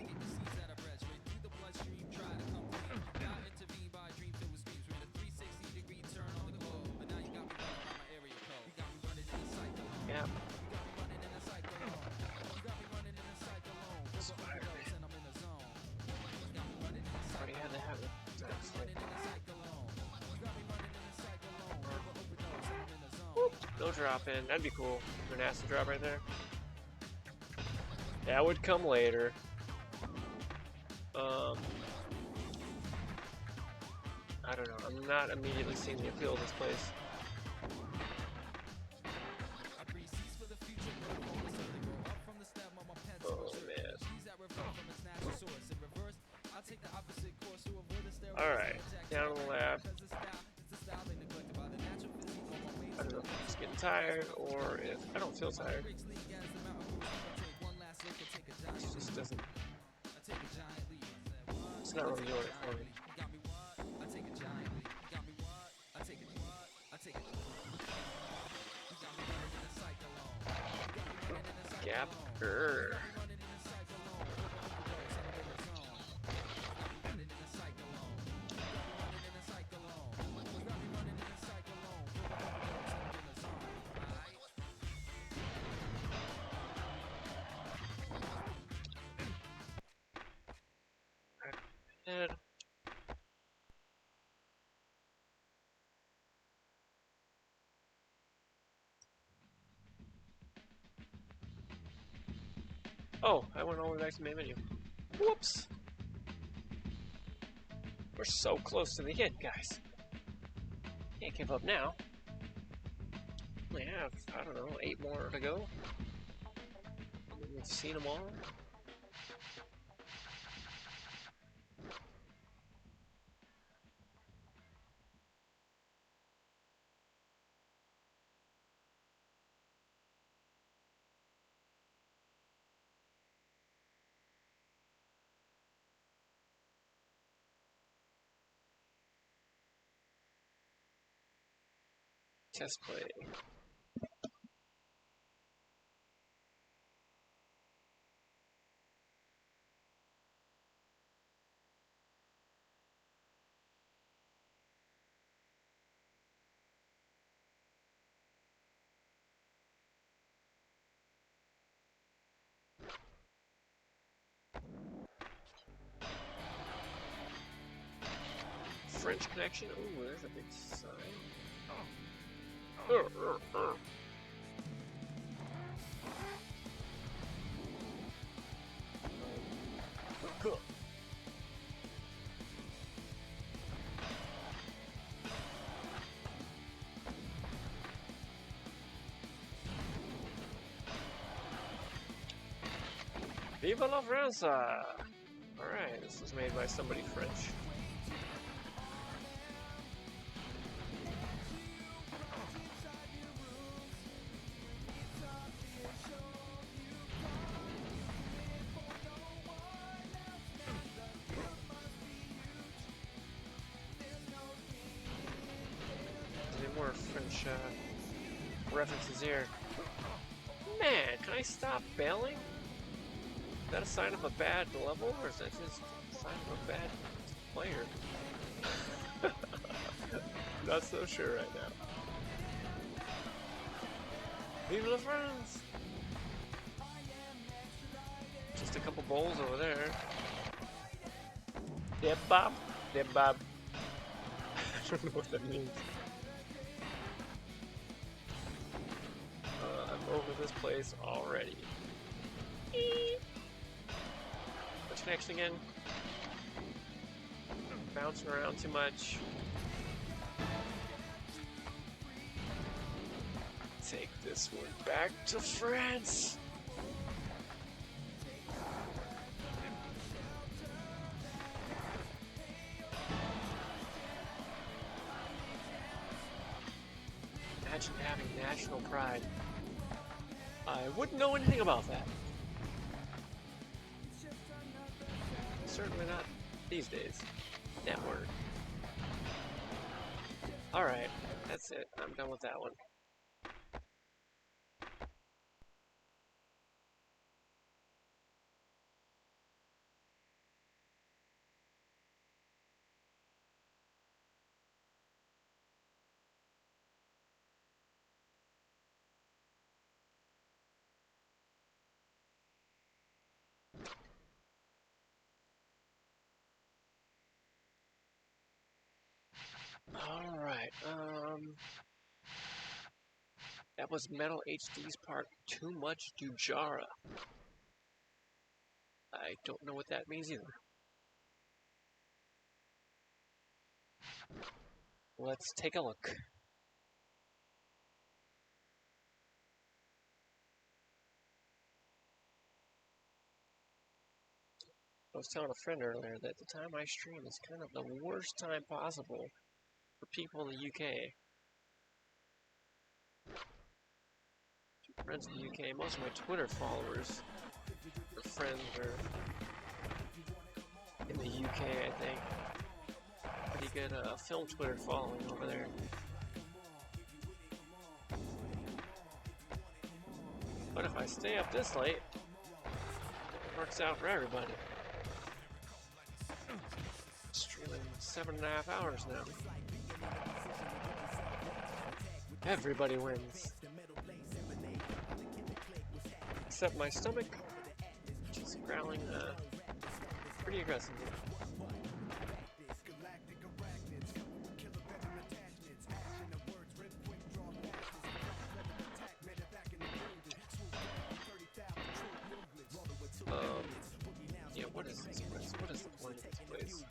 A: Whoop, no drop in. That'd be cool. An acid drop right there. That would come later. I don't know. I'm not immediately seeing the appeal of this place. Oh man. Alright, down in the lab. I don't know if I'm just getting tired or if I don't feel tired. It just doesn't. It's not really doing it for me. Gap. Grr. And oh, I went all the way back to the main menu. Whoops! We're so close to the end, guys. Can't give up now. We have, I don't know, 8 more to go. We've seen them all. Test play. French connection. Ooh, there's a big sign. Oh. Viva la France! Alright, this was made by somebody French. Any more French references here? Man, can I stop bailing? Is that a sign of a bad level, or is that just a sign of a bad player? Not so sure right now. Vive la France! Just a couple bowls over there. Deb Bob? Deb Bob. I don't know what that means. I'm over this place already. What's next again? Bouncing around too much. Take this one back to France. Imagine having national pride. I wouldn't know anything about that. Certainly not these days. That word. Alright, that's it. I'm done with that one. Alright, that was Metal HD's part Too Much Dujara. I don't know what that means either. Let's take a look. I was telling a friend earlier that the time I stream is kind of the worst time possible for people in the UK. Friends in the UK, most of my Twitter followers or friends are in the UK, I think. Pretty good film Twitter following over there. But if I stay up this late, it works out for everybody. Streaming 7.5 hours now. Everybody wins. Except my stomach, which is growling pretty aggressively. Yeah, what is this place? What is the point of this place?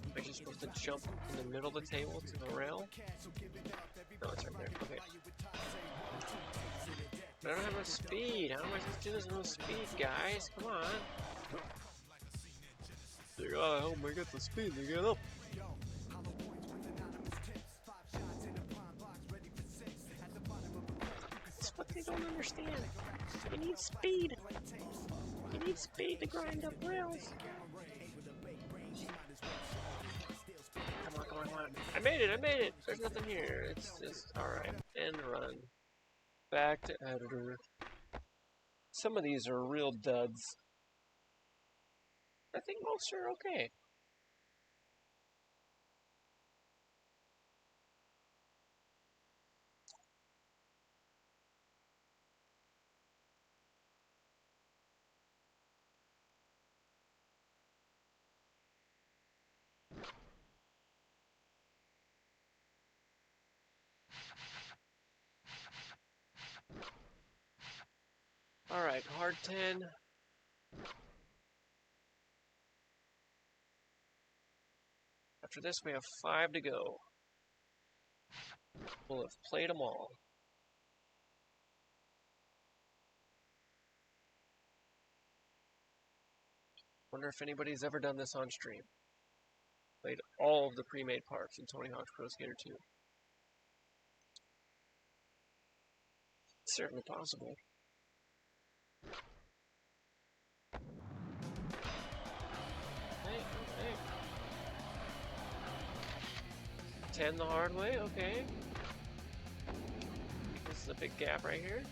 A: Am I just supposed to jump in the middle of the table to the rail? No, it's right there. Okay. But I don't have enough speed. How am I supposed to do this with no speed, guys? Come on. I hope I get the speed to get up. That's what they don't understand. You need speed. You need speed to grind up rails. Come on, come on, come on. I made it, I made it. There's nothing here. It's just, alright. End run. Back to editor. Some of these are real duds. I think most are okay. Alright, hard 10. After this, we have 5 to go. We'll have played them all. Wonder if anybody's ever done this on stream. Played all of the pre-made parts in Tony Hawk's Pro Skater 2. It's certainly possible. Hey, hey. 10 the hard way, okay. This is a big gap right here.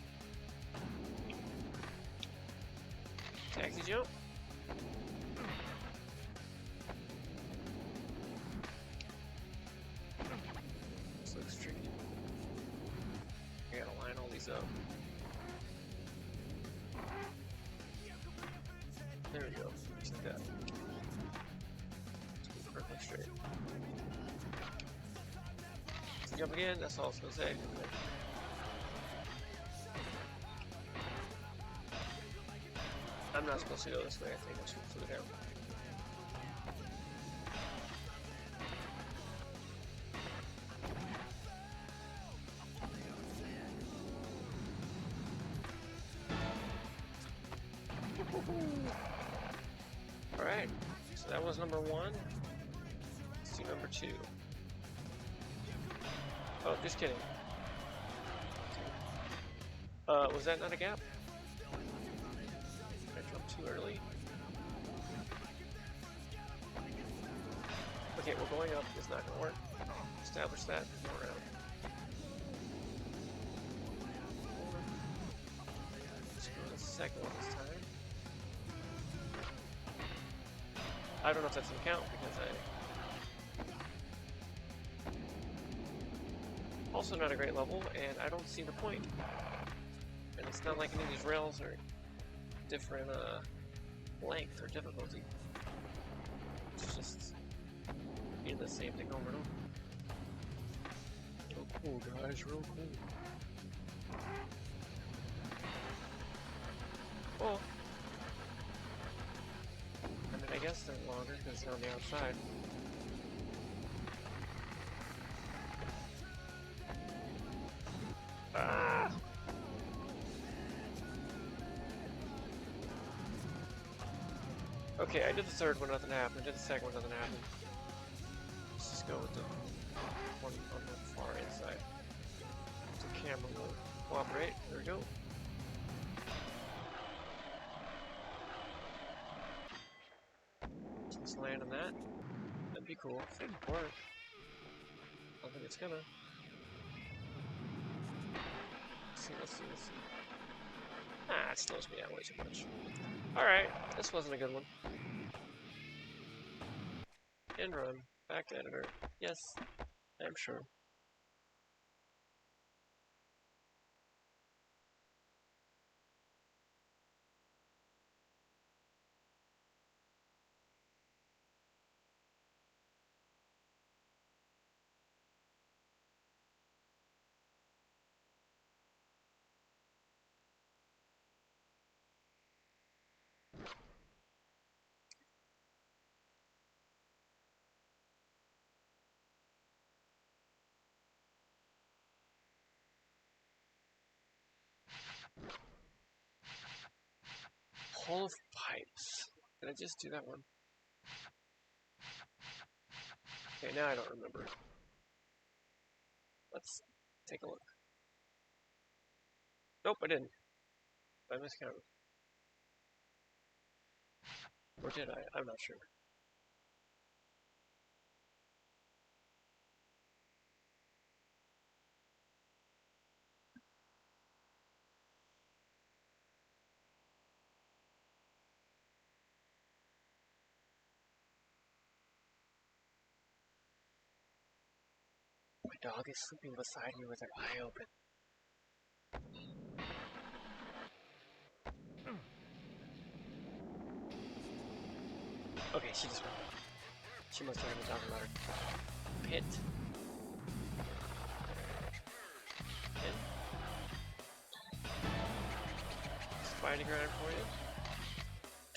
A: Taxi jump. This looks tricky. I gotta line all these up. There we go. Just like that. Perfect straight. Jump again, that's all I was gonna say. I'm not supposed to go this way, I think I should flip it down. Alright, so that was number 1. Let's do number 2. Oh, just kidding. Was that not a gap? I jumped too early. Okay, we're going up. It's not gonna work. Establish that. Go around. Let's go to the second one this time. I don't know if that's an count because also not a great level, and I don't see the point. And it's not like any of these rails are different length or difficulty. It's just doing the same thing over and over. Real cool, guys, real cool. Well, I mean, I guess they're longer because they're on the outside. Ah! Okay, I did the third one, nothing happened. I did the second one, nothing happened. Let's just go with the one on the far inside. The camera will cooperate. There we go. Let's land on that. That'd be cool. If it didn't work. I don't think it's gonna. Let's see. Ah, it slows me down way too much. Alright, this wasn't a good one. End run. Back to editor. Yes, I'm sure. Hall of Pipes. Did I just do that one? Okay, now I don't remember. Let's take a look. Nope, I didn't. I miscounted. Or did I? I'm not sure. My dog is sleeping beside me with her eye open. Okay, she just went. She must have been talking about her pit. Spidey grind for you.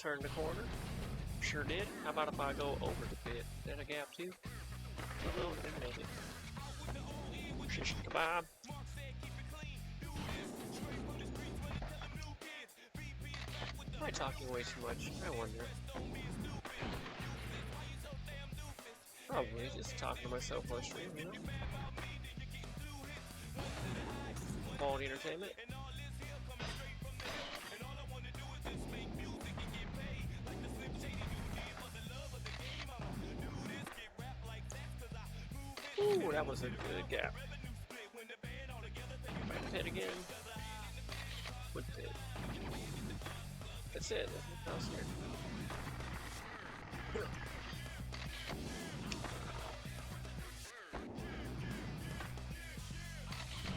A: Turn the corner. Sure did. How about if I go over the pit? Is that a gap too? Oh, didn't make it. Shish kebab. Am I talking way too much? I wonder. Probably just talking to myself on stream, you know? Quality entertainment. Ooh, that was a good gap. Back pit again. Wood pit. That's it. There's nothing else here.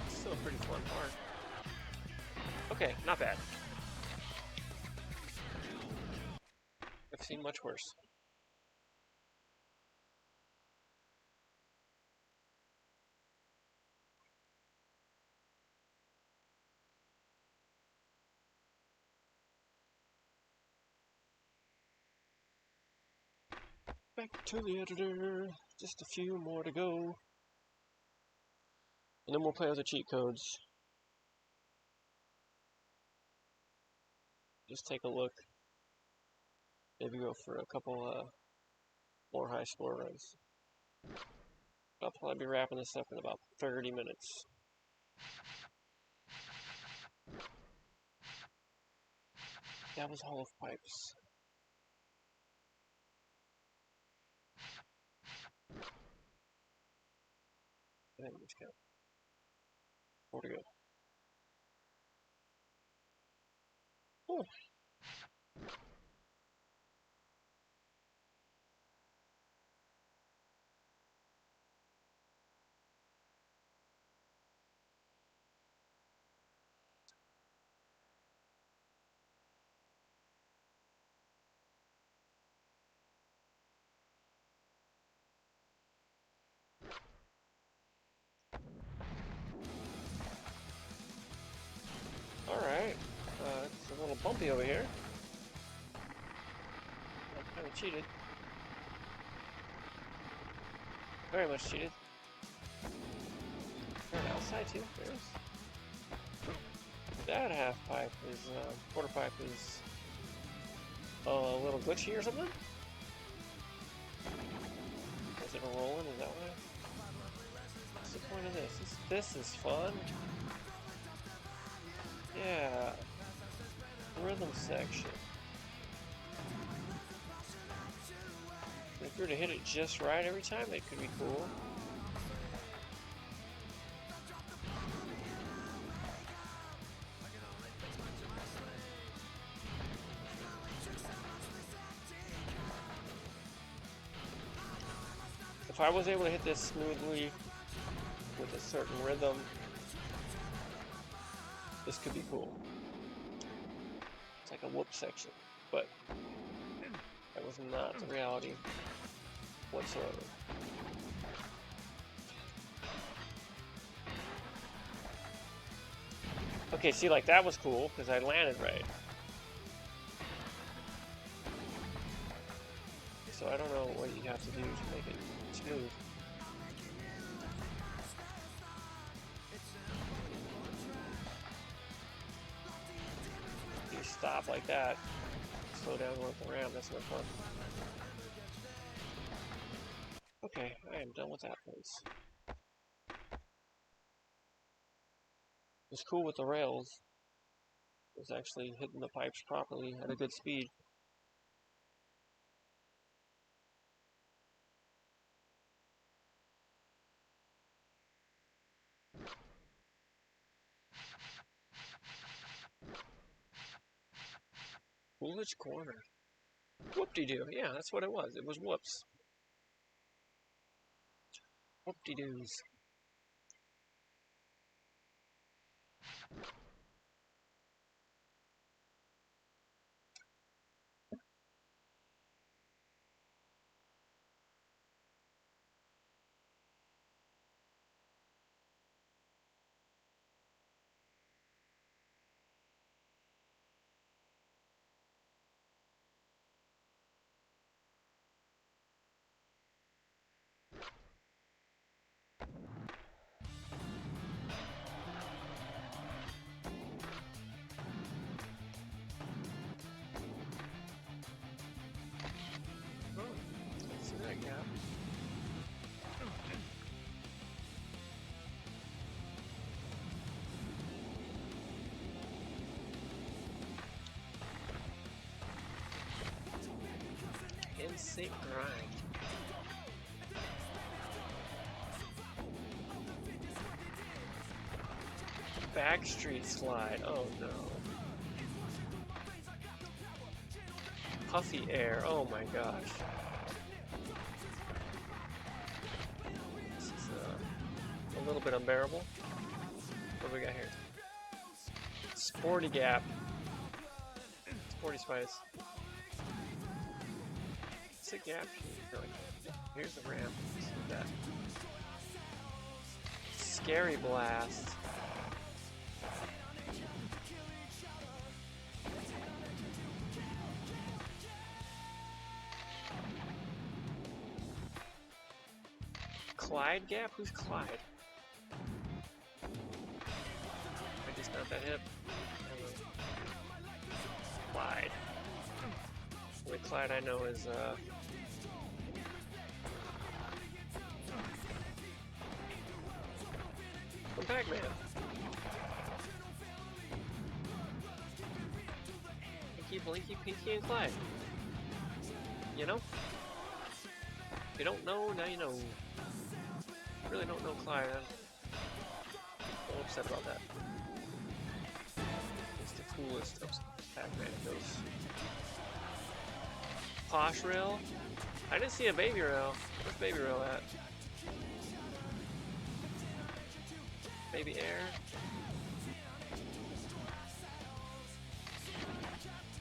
A: Still a pretty fun part. Okay, not bad. I've seen much worse. Back to the editor. Just a few more to go. And then we'll play with the cheat codes. Just take a look. Maybe go for a couple more high score runs. I'll probably be wrapping this up in about 30 minutes. That was Hall of Pipes. I think which count. 4 to go. Oh. A little bumpy over here. I kind of cheated. Very much cheated. There's outside too. There's that half pipe is quarter pipe is a little glitchy or something. Is it rolling? Is that why? What's the point of this? This is fun. Yeah. Rhythm section. If we were to hit it just right every time, that could be cool. If I was able to hit this smoothly with a certain rhythm, this could be cool. It's like a whoop section, but that was not the reality whatsoever. Okay, see, like that was cool because I landed right. So I don't know what you have to do to make it smooth. You stop like that, slow down with the ram, that's no fun. Okay, I am done with that place. What's cool with the rails is actually hitting the pipes properly at a good speed. Woolwich Corner. Whoop-de-doo. Yeah, that's what it was. It was whoops. Whoop-de-doos. See that gap? In-sync grind. Backstreet slide. Oh no. Puffy air. Oh my gosh. This is a little bit unbearable. What do we got here? Sporty gap. Sporty spice. It's a gap. Here's the ramp. Let's do that. Scary blast. Clyde gap? Who's Clyde? I just not that hip. Clyde. The only Clyde I know is from Pac-Man. Pinky, Blinky, Pinky, and Clyde. You know? If you don't know, now you know. Really don't know Clyde. I'm upset about that. It's the coolest of Pac-Man goes. Posh rail? I didn't see a baby rail. Where's baby rail at? Baby air?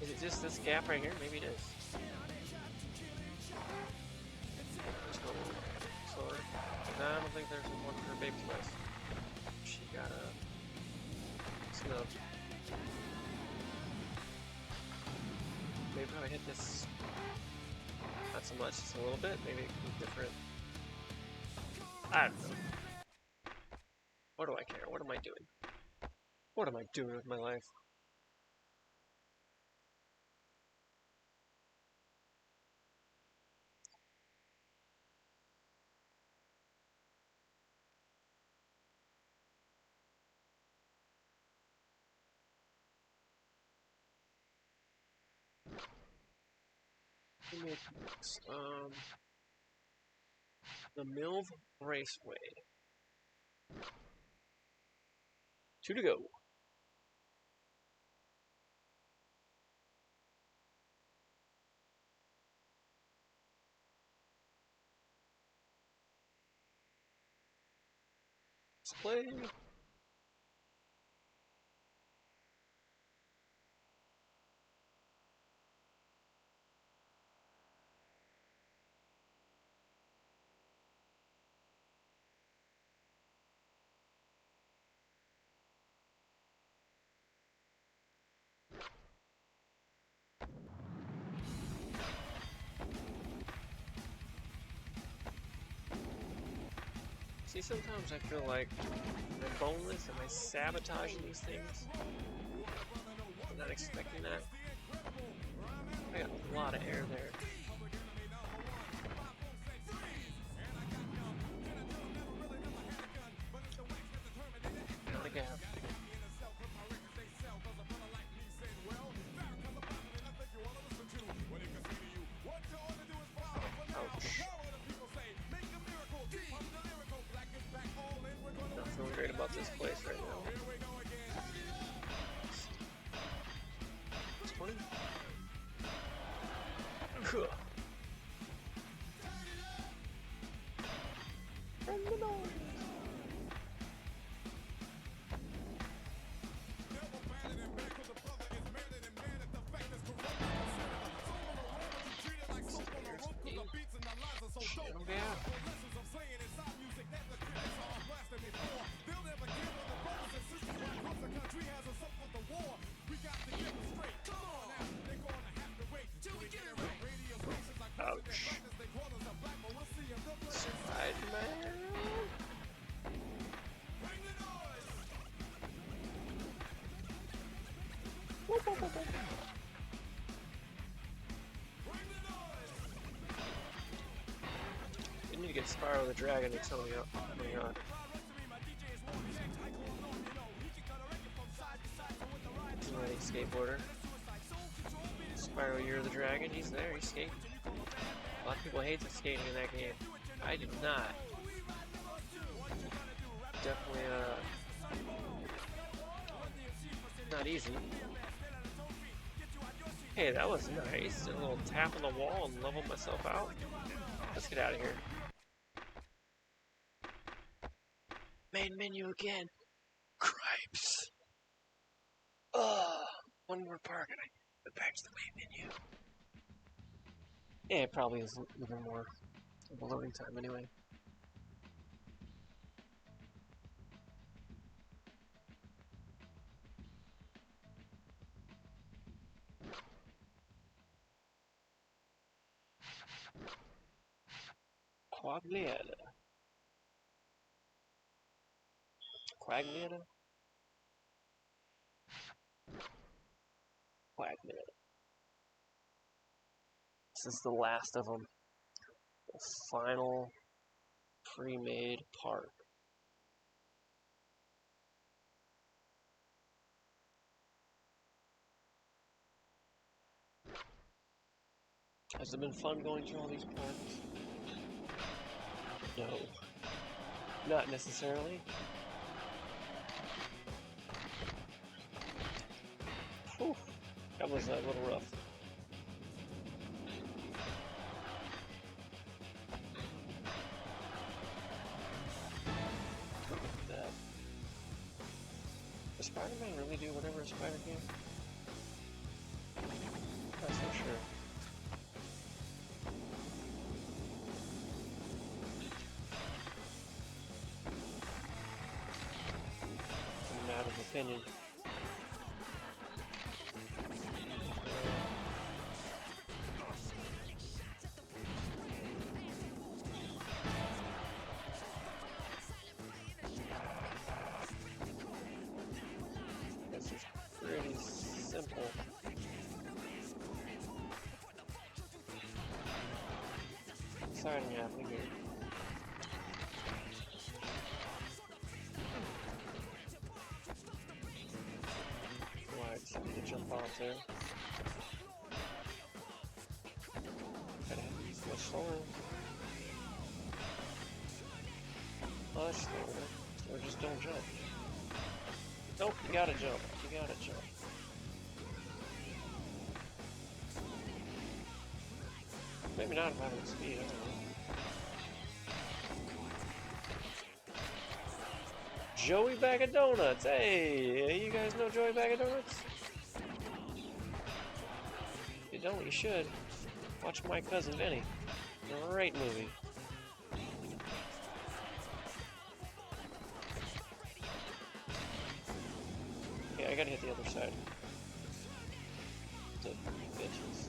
A: Is it just this gap right here? Maybe it is. Just go slower. No, I don't think there's one for baby spice. She got a snub. hit this? Not so much, just a little bit. Maybe it can be different. I don't know. What do I care? What am I doing? What am I doing with my life? The Milv Raceway. 2 to go. Let's play. See, sometimes I feel like I'm boneless. Am I sabotaging these things? I'm not expecting that. I got a lot of air there. Not a gap. Ouch. Not feeling great about this place right now. 20? From the north. Ouch. Spider-Man. You need to get Spyro the Dragon to tell me up. Oh my god. Riding skateboarder. Spyro, you're the dragon. He's there. He's skating. A lot of people hate the skating in that game. I do not. Definitely, not easy. Hey, that was nice. A little tap on the wall and leveled myself out. Let's get out of here. Main menu again. Cripes. Ugh. One more park and I go back to the main menu. Yeah, it probably is even more of a loading time anyway. Quagliata. Quagliata? Quagliata. This is the last of them. The final pre-made park. Has it been fun going through all these parks? No. Not necessarily. Whew. That was a little rough. Does Spider-Man really do whatever a spider can? Not so sure. I'm out of opinion. exciting happening here. Why I decided to jump off there. Gotta have to use my sword. Oh, that's slower. Or just don't jump. Nope, you gotta jump. You gotta jump. Maybe not if I have speed, I don't know. Joey Bag of Donuts! Hey! You guys know Joey Bag of Donuts? If you don't, you should. Watch My Cousin Vinny. Great movie. Okay, I gotta hit the other side. The bitches.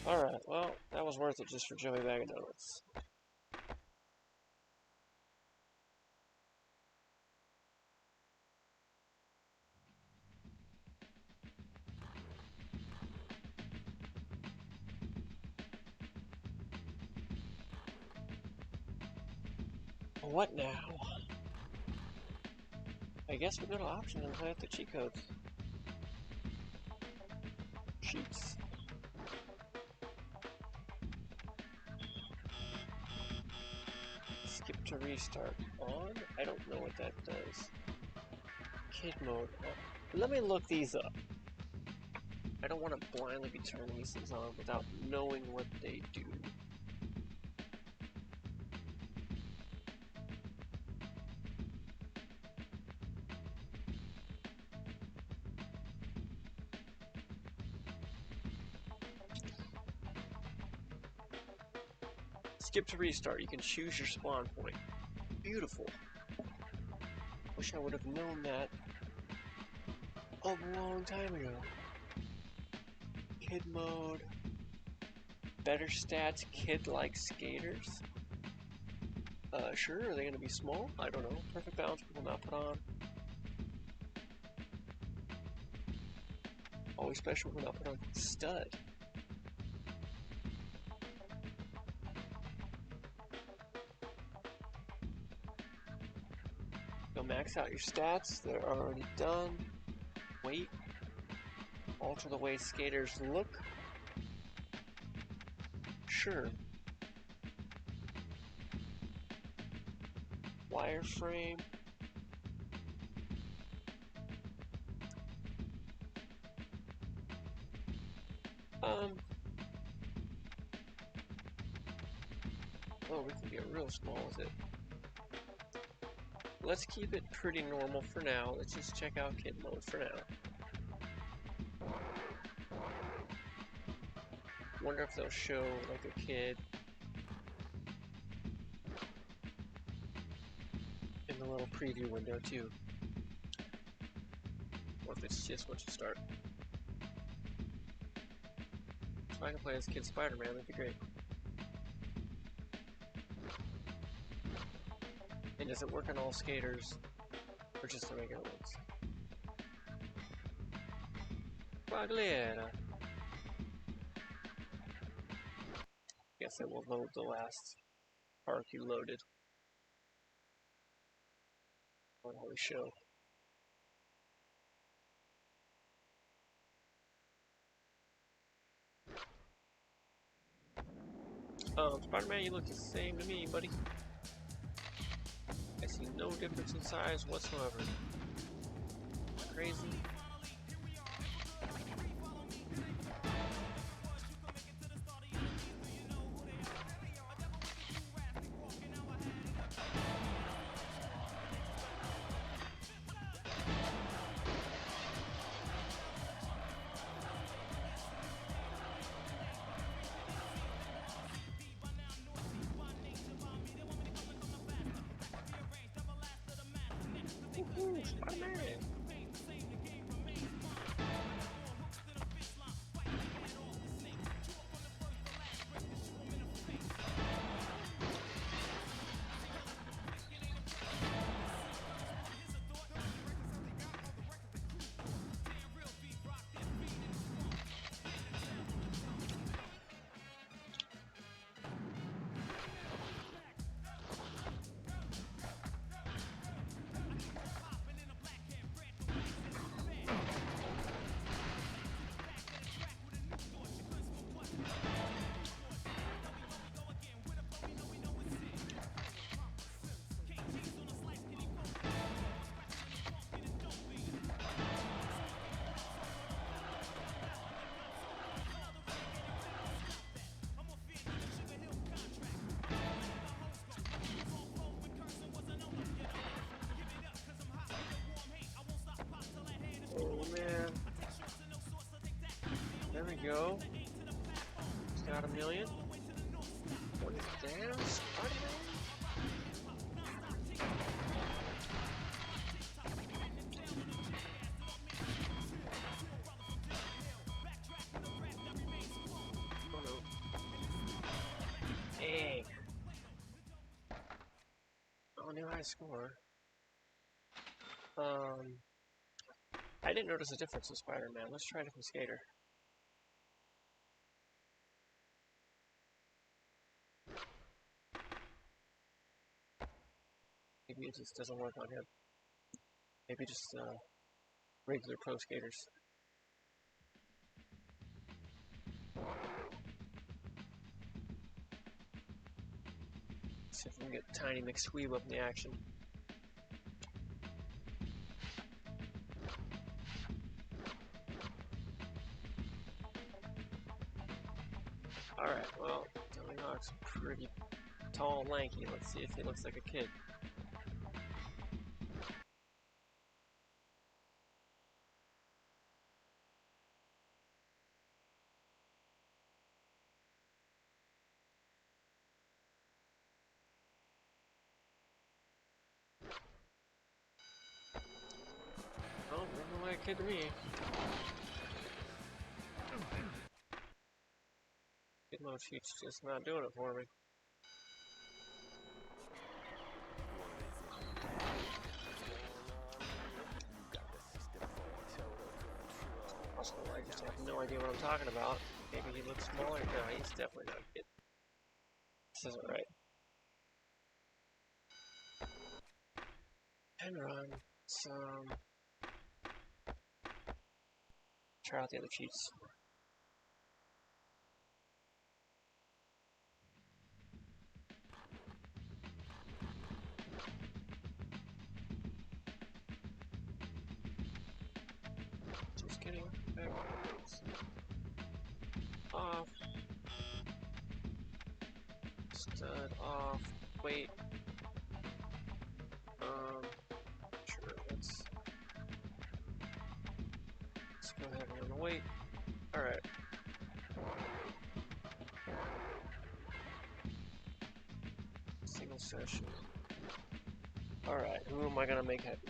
A: Alright, well, that was worth it just for Joey Bag of Donuts. What now? I guess we go to options and play out the cheat codes. Cheats. Skip to restart. On? I don't know what that does. Kid mode. Let me look these up. I don't want to blindly be turning these things on without knowing what they do. Skip to restart. You can choose your spawn point. Beautiful. Wish I would have known that a long time ago. Kid mode. Better stats, kid-like skaters. Sure, are they gonna be small? I don't know. Perfect balance, will not put on. Always special, will not put on. Stud. Go max out your stats, they're already done. Wait. Alter the way skaters look. Sure. Wireframe. Oh, we can get real small with it. Let's keep it pretty normal for now. Let's just check out kid mode for now. Wonder if they'll show like a kid in the little preview window too. Or if it's just once you start. If I can play as Kid Spider-Man, that'd be great. And does it work on all skaters, or just the regular ones? Quagliera. Guess it will load the last park you loaded. What will we show? Spider-Man, you look the same to me, buddy. I see no difference in size whatsoever. Crazy. Spider-Man! go. He's got 1 million. Put it down. Spider-Man. Oh no. Dang. Oh, new high score. I didn't notice a difference in Spider-Man. Let's try a different skater. Maybe it just doesn't work on him. Maybe just regular pro skaters. See if we can get Tiny McSqueeb up in the action. Alright, well, Tony Hawk's pretty tall and lanky. Let's see if he looks like a kid. Oh, doesn't look like a kid to me. Gizmo cheat's just not doing it for me. Also, I just have no idea what I'm talking about. Maybe he looks smaller. No, he's definitely not a kid. This isn't right. And run. Try out the other cheats. Just getting backwards. Off. Stud off. Wait. Sure, let's go ahead and run the wait. Alright. Single session. Alright, who am I gonna make happy?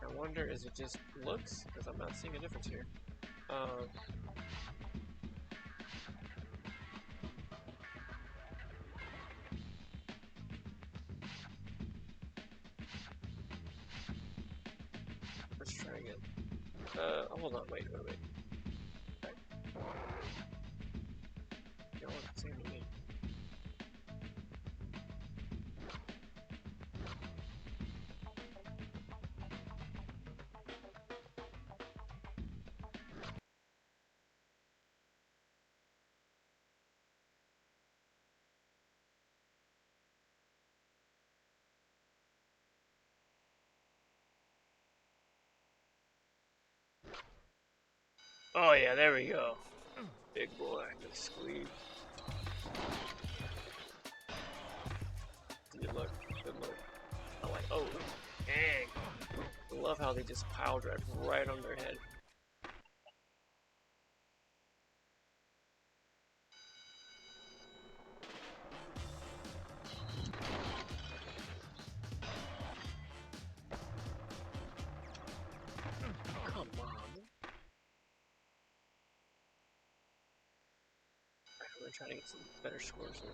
A: I wonder, is it just looks? Because I'm not seeing a difference here. Let's try again. Hold on, wait. Okay. You know what it's saying to me? Oh yeah, there we go. Big boy, McSqueeb. Good look, good look. I like, oh, dang. I love how they just pile drive right on their head. Come on. I'm gonna try to get some better scores here.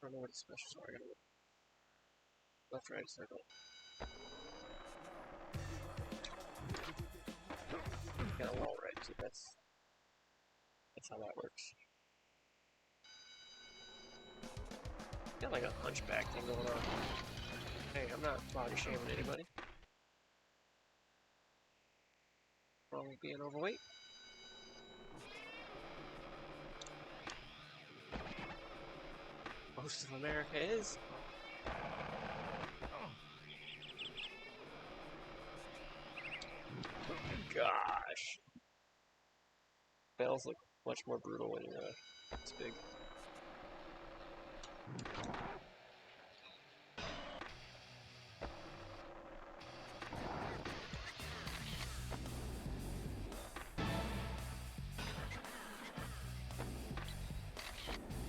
A: I don't know what the specials are. I gotta look. Left, right, circle. Got a wall right, so that's how that works. Got like a hunchback thing going on. Hey, I'm not body shaming anybody. Wrong with being overweight. most of America is. Gosh. Bells look much more brutal when it's big.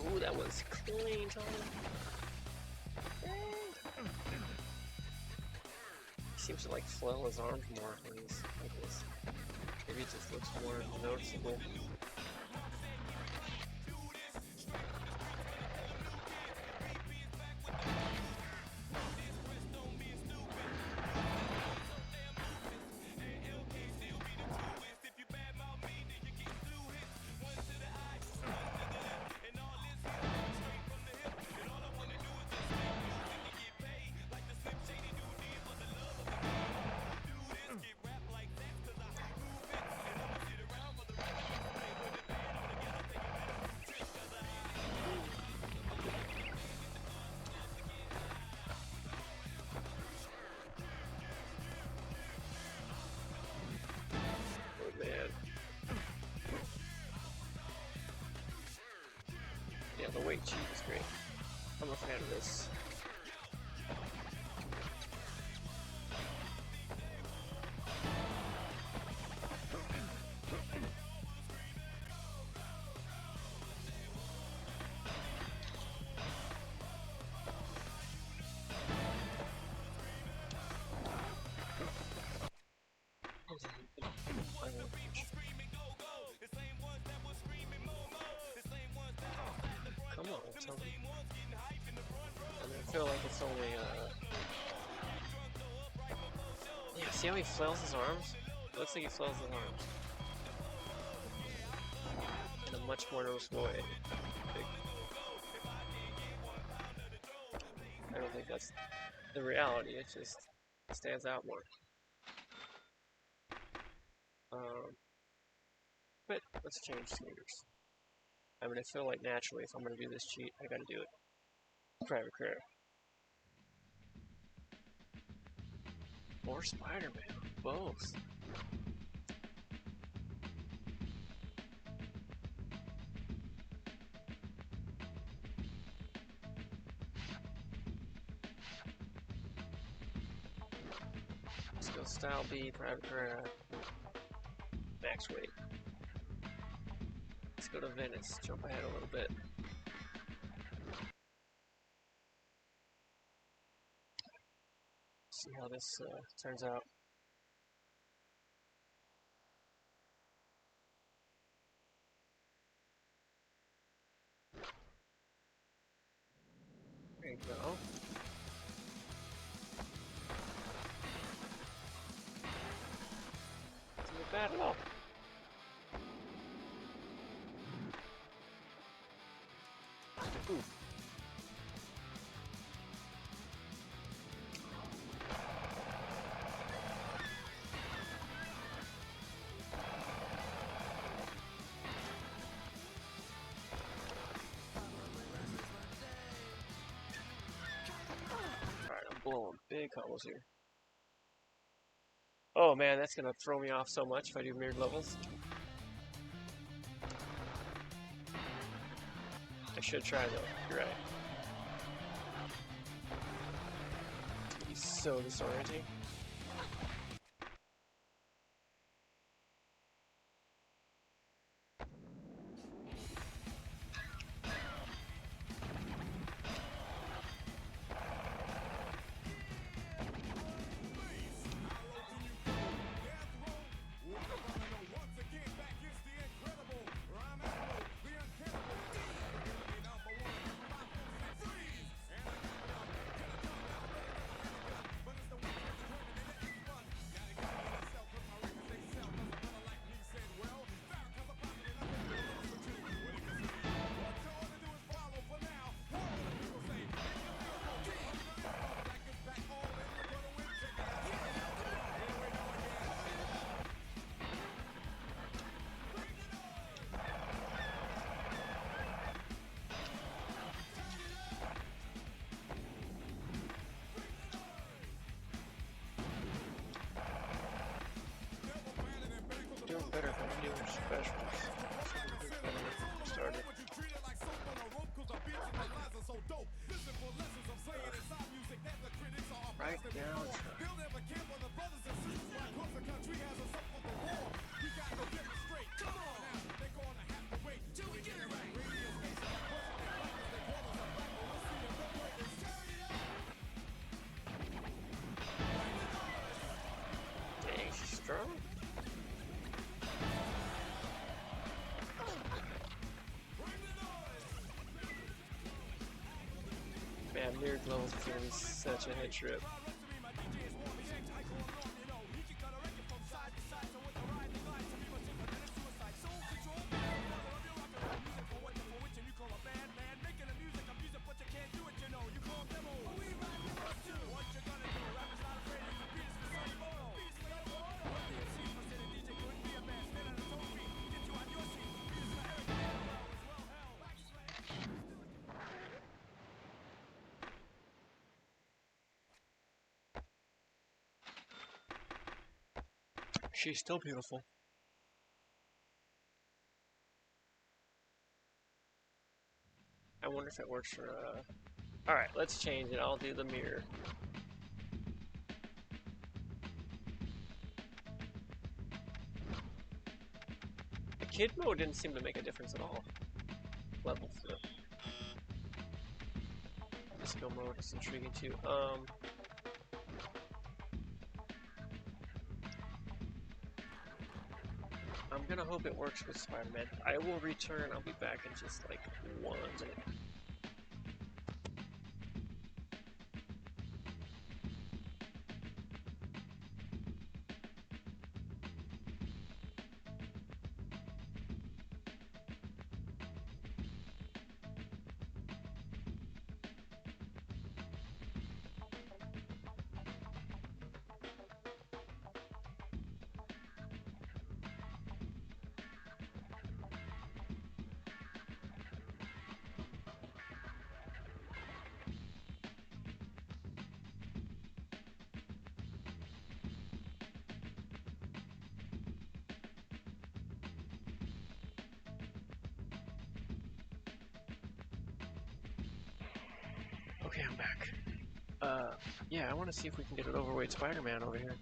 A: Ooh, that was clean, Tom. He seems to like flail his arms more when he's like this. Maybe it just looks more noticeable. Yeah, the weight cheat is great. I'm a fan of this. Come on, tell me. I mean, I feel like it's only, yeah, see how he flails his arms? It looks like he flails his arms. In a much more noticeable way. I don't think that's the reality, it just stands out more. But let's change skaters. I mean, I feel like naturally, if I'm going to do this cheat, I gotta do it. Private career. Or Spider-Man. Both. Let's go Style B, Private career. Max weight. Let's go to Venice. Jump ahead a little bit. See how this turns out. There you go. It's not bad at all. Ooh. Alright, I'm blowing big combos here. Oh man, that's gonna throw me off so much if I do mirrored levels. I should try though, you're right. He's so disorienting. Yeah, mirrored levels is gonna be such a head trip. She's still beautiful. I wonder if it works for, Alright, let's change it. I'll do the mirror. The kid mode didn't seem to make a difference at all. Level flip. Disco mode is intriguing too. I'm gonna hope it works with Spider-Man. I will return. I'll be back in just like 1 minute. Okay, I'm back. Yeah, I want to see if we can get an overweight Spider-Man over here.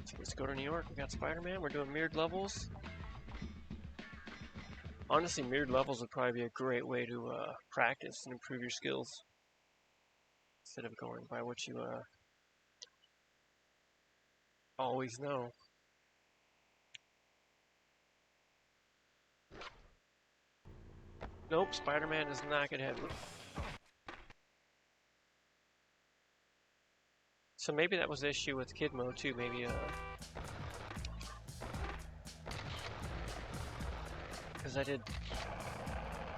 A: So let's go to New York. We got Spider-Man. We're doing mirrored levels. Honestly, mirrored levels would probably be a great way to practice and improve your skills. Instead of going by what you always know. Nope, Spider-Man does not get heavy. So maybe that was the issue with kid mode too. Maybe because I did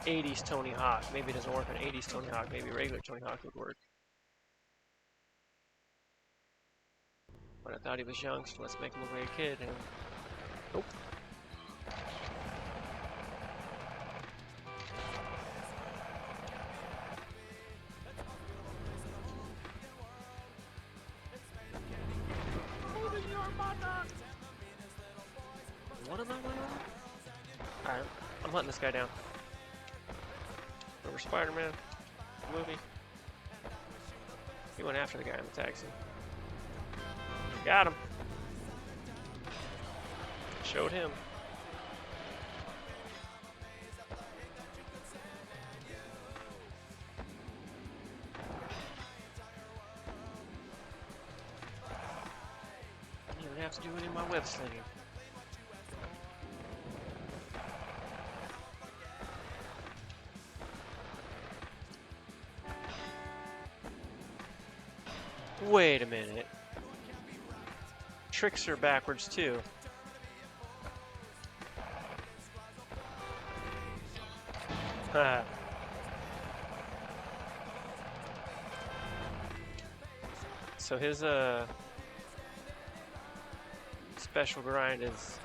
A: 80s Tony Hawk. Maybe it doesn't work on 80s Tony Hawk. Maybe regular Tony Hawk would work. But I thought he was young, so let's make him look like a kid. And nope. What am I doing? Alright, I'm hunting this guy down. Over Spider-Man. Movie. He went after the guy in the taxi. Got him. Showed him. You don't have to do any of my web slinging. Wait a minute. Tricks are backwards too. Haha. So his special grind is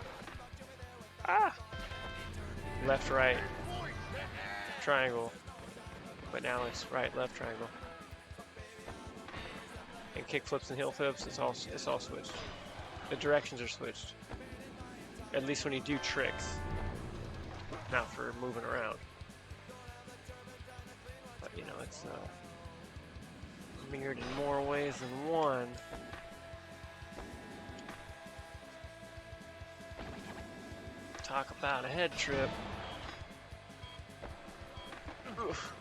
A: left right triangle, but now it's right left triangle. And kick flips and heel flips, it's all switched. The directions are switched. At least when you do tricks. Not for moving around. But you know, it's mirrored in more ways than one. Talk about a head trip. Oof.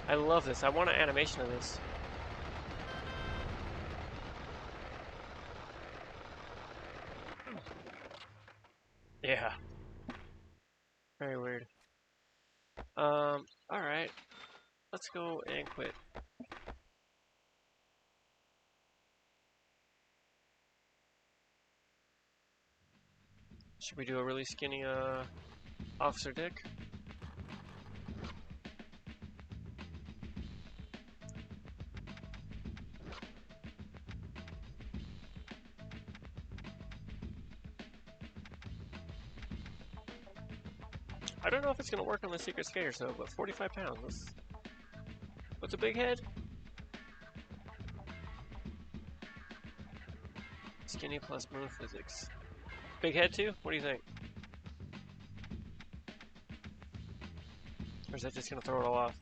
A: I love this. I want an animation of this. Yeah. Very weird. Alright. Let's go and quit. Should we do a really skinny, Officer Dick? I don't know if it's gonna work on the Secret Skaters though, but 45 pounds. What's a big head? Skinny plus moon physics. Big head too? What do you think? Or is that just gonna throw it all off?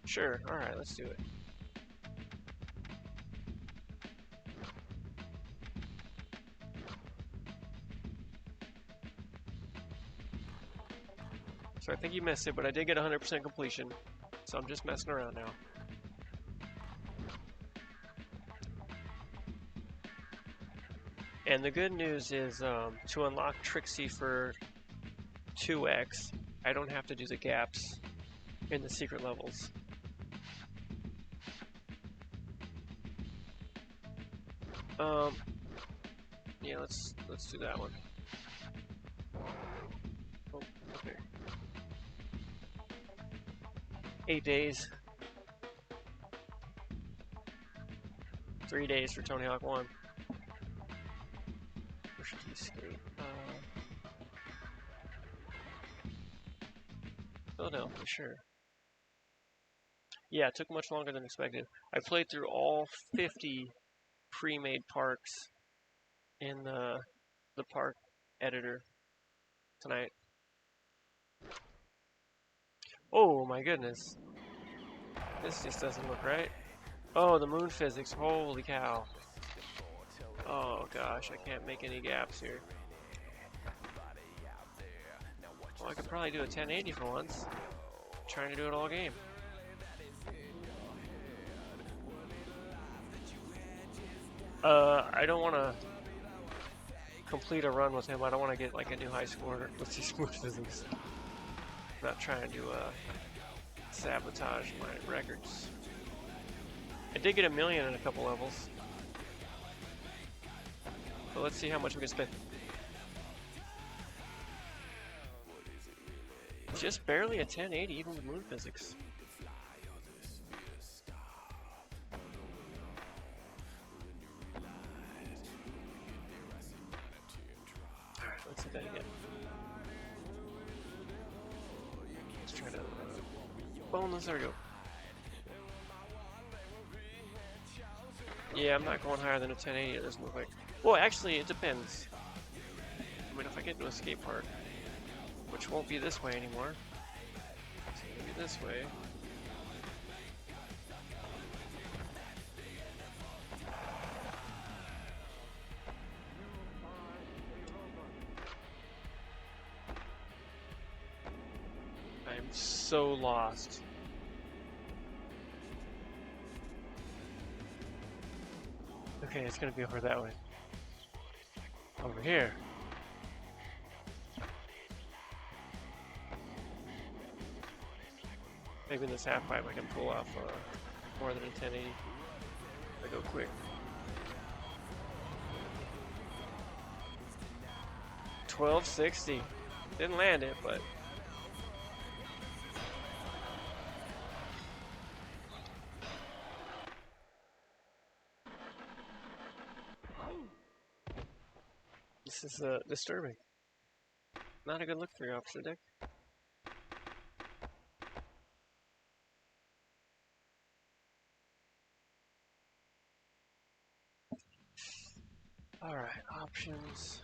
A: Sure, alright, let's do it. So I think you missed it, but I did get 100% completion. So I'm just messing around now. And the good news is, to unlock Trixie for 2x, I don't have to do the gaps in the secret levels. Yeah, let's do that one. Oh, okay. 8 days. 3 days for Tony Hawk 1. Where should he skate? Philadelphia, sure. Yeah, it took much longer than expected. I played through all 50 pre-made parks in the park editor tonight. Oh my goodness. This just doesn't look right. Oh, the moon physics. Holy cow. Oh gosh, I can't make any gaps here. Well, I could probably do a 1080 for once. Trying to do it all game. I don't want to complete a run with him. I don't want to get like a new high score with these moon physics. I'm not trying to sabotage my records. I did get 1 million in a couple levels. So let's see how much we can spend. Just barely a 1080 even with moon physics. Alright, let's hit that again. Let's try to bonus, there we go. Yeah, I'm not going higher than a 1080, it doesn't look like. Well, actually, it depends. I mean, if I get to a skate park, which won't be this way anymore, it's gonna be this way. I'm so lost. Okay, it's gonna be over that way. Over here. Maybe in this half pipe I can pull off more than a 1080 if I go quick. 1260. Didn't land it, but this is disturbing. Not a good look for you, Officer Dick. Alright, options.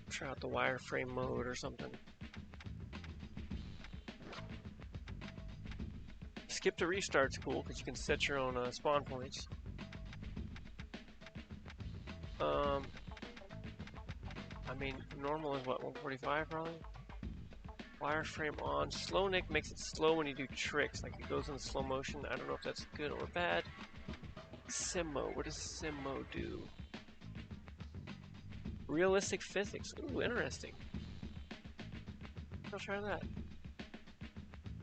A: Try out the wireframe mode or something. Skip to restart's cool because you can set your own spawn points. I mean, normal is what, 145 probably? Wireframe on. Slow Nick makes it slow when you do tricks, like it goes in slow motion. I don't know if that's good or bad. Sim mode, what does sim mode do? Realistic physics. Ooh, interesting. I'll try that.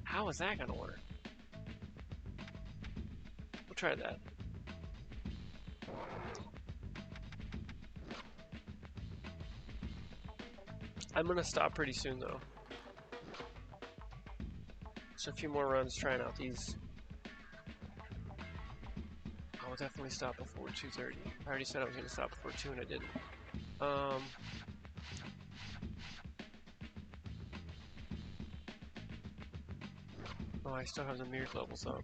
A: How is that gonna work? We'll try that. I'm gonna stop pretty soon though. So a few more runs trying out these. I will definitely stop before 2:30. I already said I was gonna stop before 2 and I didn't. Oh, I still have the mirrored levels up.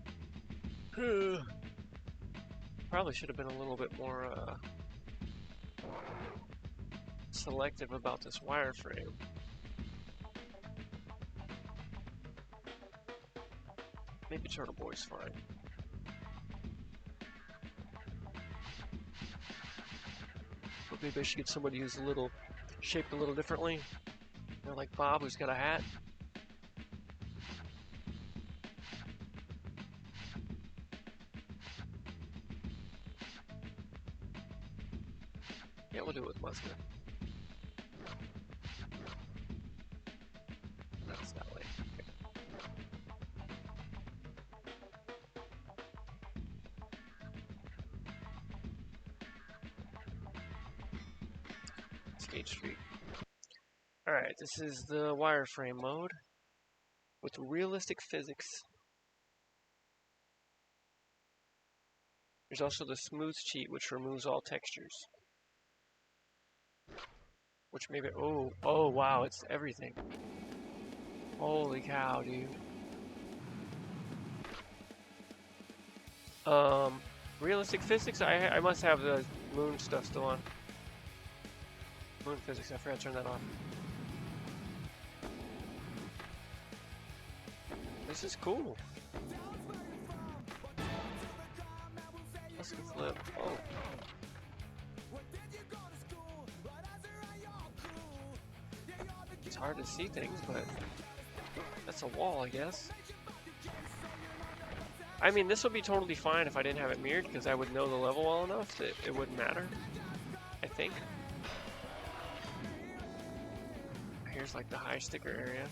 A: Probably should have been a little bit more selective about this wireframe. Maybe Turtle Boy's fine. But maybe I should get somebody who's a little shaped a little differently. You know, like Bob, who's got a hat. Yeah, we'll do it with Muska. That's that way. Skate Street. Alright, this is the wireframe mode with realistic physics. There's also the smooth cheat, which removes all textures. Which maybe, oh wow, it's everything. Holy cow, dude. Realistic physics, I must have the moon stuff still on. Moon physics, I forgot to turn that on. This is cool. Let's go flip. Oh. It's hard to see things, but that's a wall, I guess. I mean, this would be totally fine if I didn't have it mirrored, because I would know the level well enough that it wouldn't matter. I think. Here's like the high sticker area.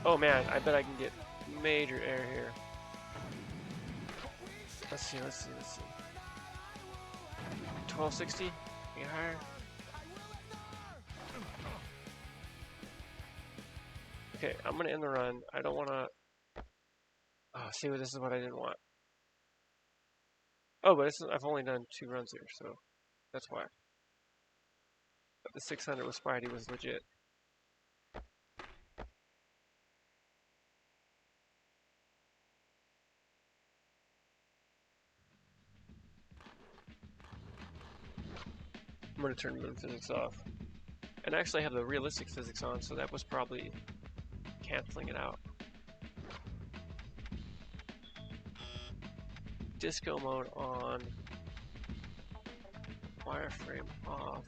A: Oh man, I bet I can get major air here. Let's see. 1260? Get higher. Okay, I'm gonna end the run. I don't wanna... Oh, see, this is what I didn't want. Oh, but I've only done 2 runs here, so that's why. But the 600 with Spidey was legit. I'm gonna turn moon physics off. And I actually have the realistic physics on, so that was probably canceling it out. Disco mode on. Wireframe off.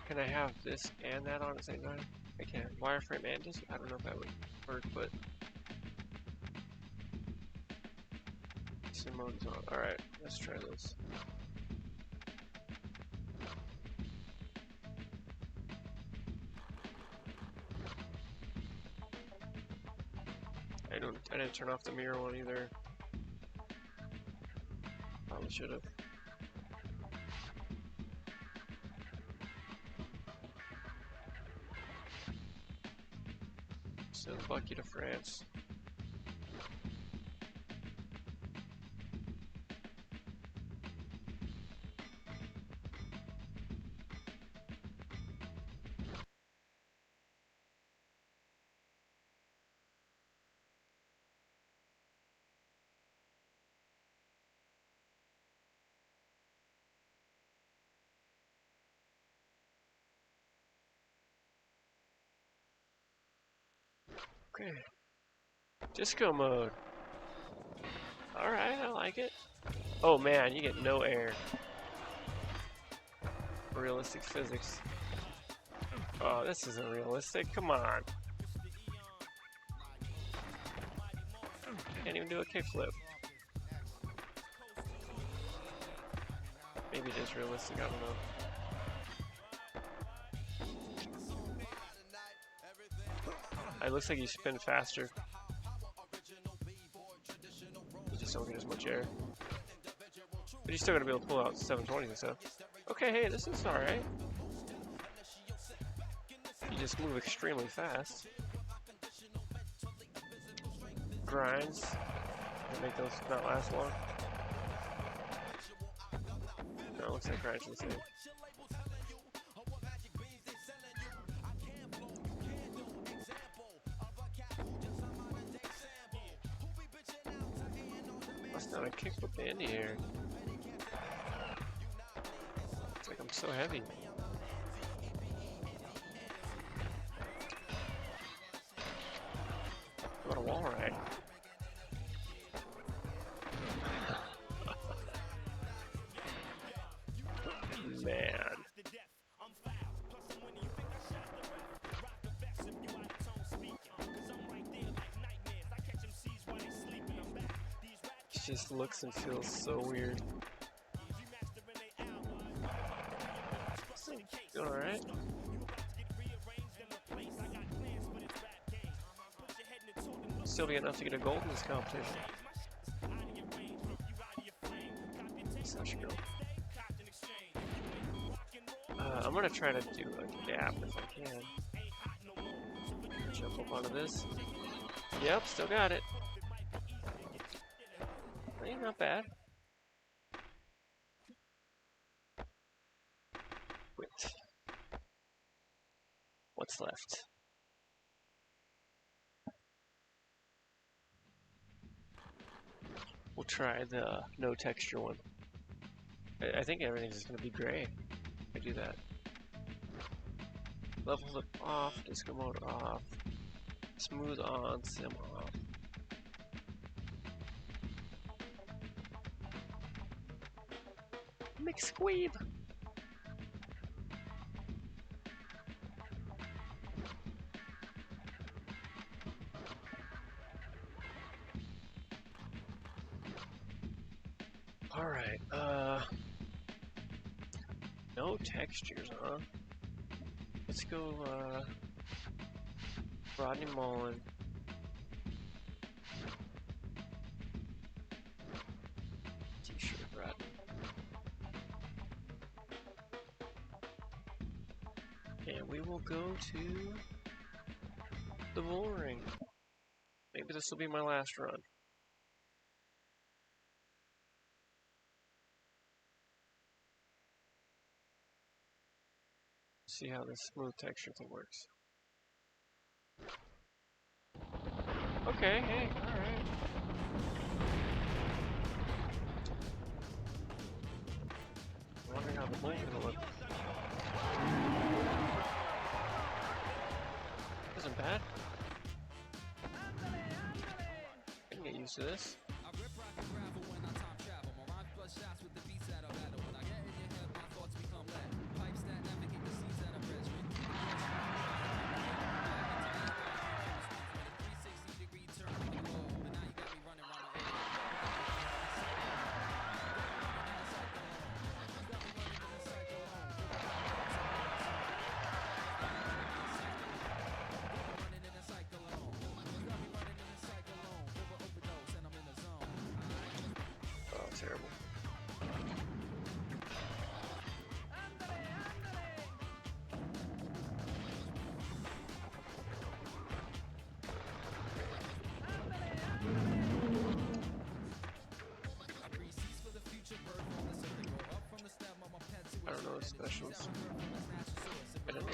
A: Can I have this and that on at the same time? I can. Wireframe and disc? I don't know if that would work, but... Sim mode's on. Alright, let's try this. I didn't turn off the mirror one either. Probably should have. So Bucky to France. Okay. Disco mode. Alright, I like it. Oh man, you get no air. Realistic physics. Oh, this isn't realistic. Come on. Can't even do a kickflip. Maybe it is realistic, I don't know. It looks like you spin faster. You just don't get as much air. But you're still gonna be able to pull out 720s and stuff. Okay, hey, this is alright. You just move extremely fast. Grinds. And make those not last long. No, it looks like grinds are the same. That's not a kickflip in the air. It's like I'm so heavy. What a wall ride. Man. It just looks and feels so weird. Alright. Still be enough to get a gold in this competition. So I should go. I'm gonna try to do a gap if I can. Jump up onto this. Yep, still got it. Ain't not bad. Wait. What's left? We'll try the no texture one. I think everything's just gonna be gray. I do that. Level flip off, disco mode off, smooth on, sim off. McSqueeb! Alright, no textures, huh? Let's go, Rodney Mullen. T-shirt, Rodney. And we will go to the bull ring. Maybe this will be my last run. See how this smooth texture thing works. Okay, hey, alright. I'm wondering how the bull's gonna look. Isn't bad. I can get used to this. Terrible. I don't know the specials. I don't know.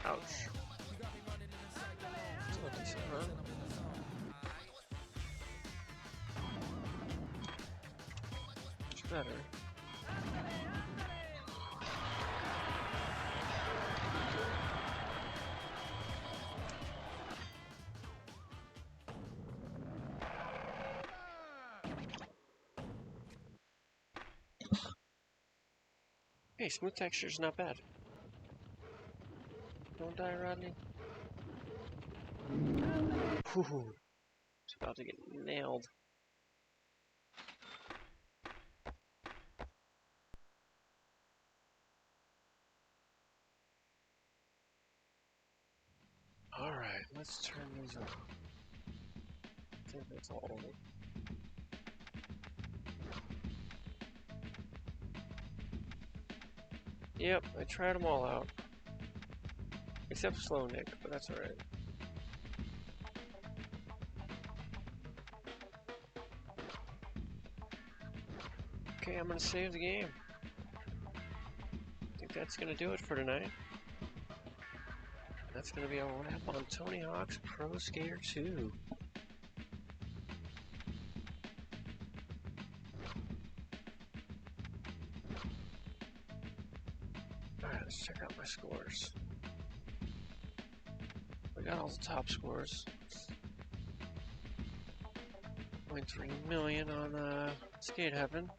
A: Ouch. Still a decent run. Much better. Hey, smooth texture's not bad. Don't die, Rodney. Whew. It's about to get nailed. Alright, let's turn these on. I think that's all of them. Yep, I tried them all out. Except Slow Nick, but that's alright. Okay, I'm gonna save the game. I think that's gonna do it for tonight. That's gonna be a wrap on Tony Hawk's Pro Skater 2. Alright, let's check out my scores. We got all the top scores. 0.3 million on Skate Heaven.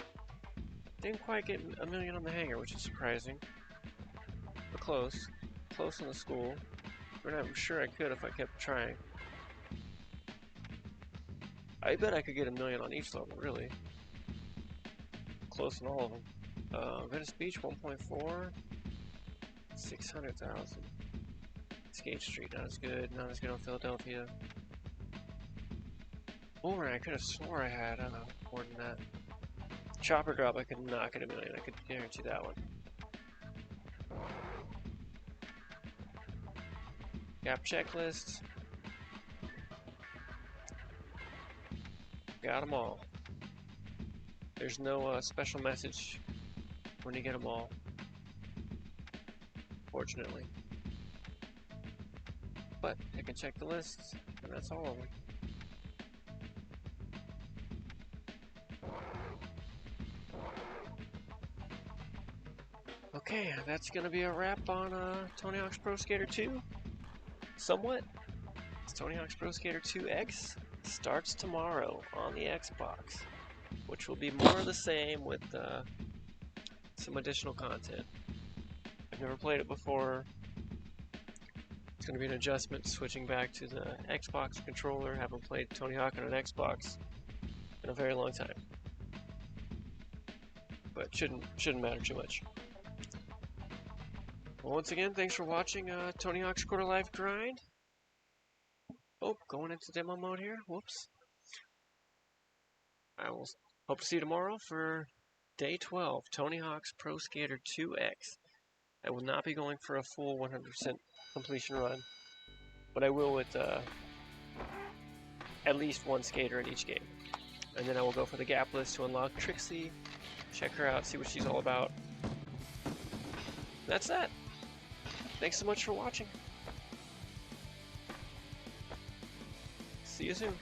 A: Didn't quite get a million on the hangar, which is surprising. But close. Close on the school. I'm sure I could if I kept trying. I bet I could get a million on each level, really. Close on all of them. Venice Beach, 1.4. 600,000. Skate Street, not as good. Not as good on Philadelphia. Boomerang, I could have swore I had more than that. Chopper Drop, I could not get a million. I could guarantee that one. Gap Checklist. Got them all. There's no special message when you get them all. Fortunately. But I can check the list, and that's all of them. Okay, that's gonna be a wrap on Tony Hawk's Pro Skater 2. Somewhat. It's Tony Hawk's Pro Skater 2X starts tomorrow on the Xbox, which will be more of the same with some additional content. I've never played it before. It's going to be an adjustment switching back to the Xbox controller. Haven't played Tony Hawk on an Xbox in a very long time, but shouldn't matter too much. Well, once again, thanks for watching Tony Hawk's Quarter Life Grind. Oh, going into demo mode here. Whoops. I will hope to see you tomorrow for Day 12, Tony Hawk's Pro Skater 2X. I will not be going for a full 100% completion run, but I will with at least one skater in each game. And then I will go for the gap list to unlock Trixie, check her out, see what she's all about. That's that. Thanks so much for watching. See you soon.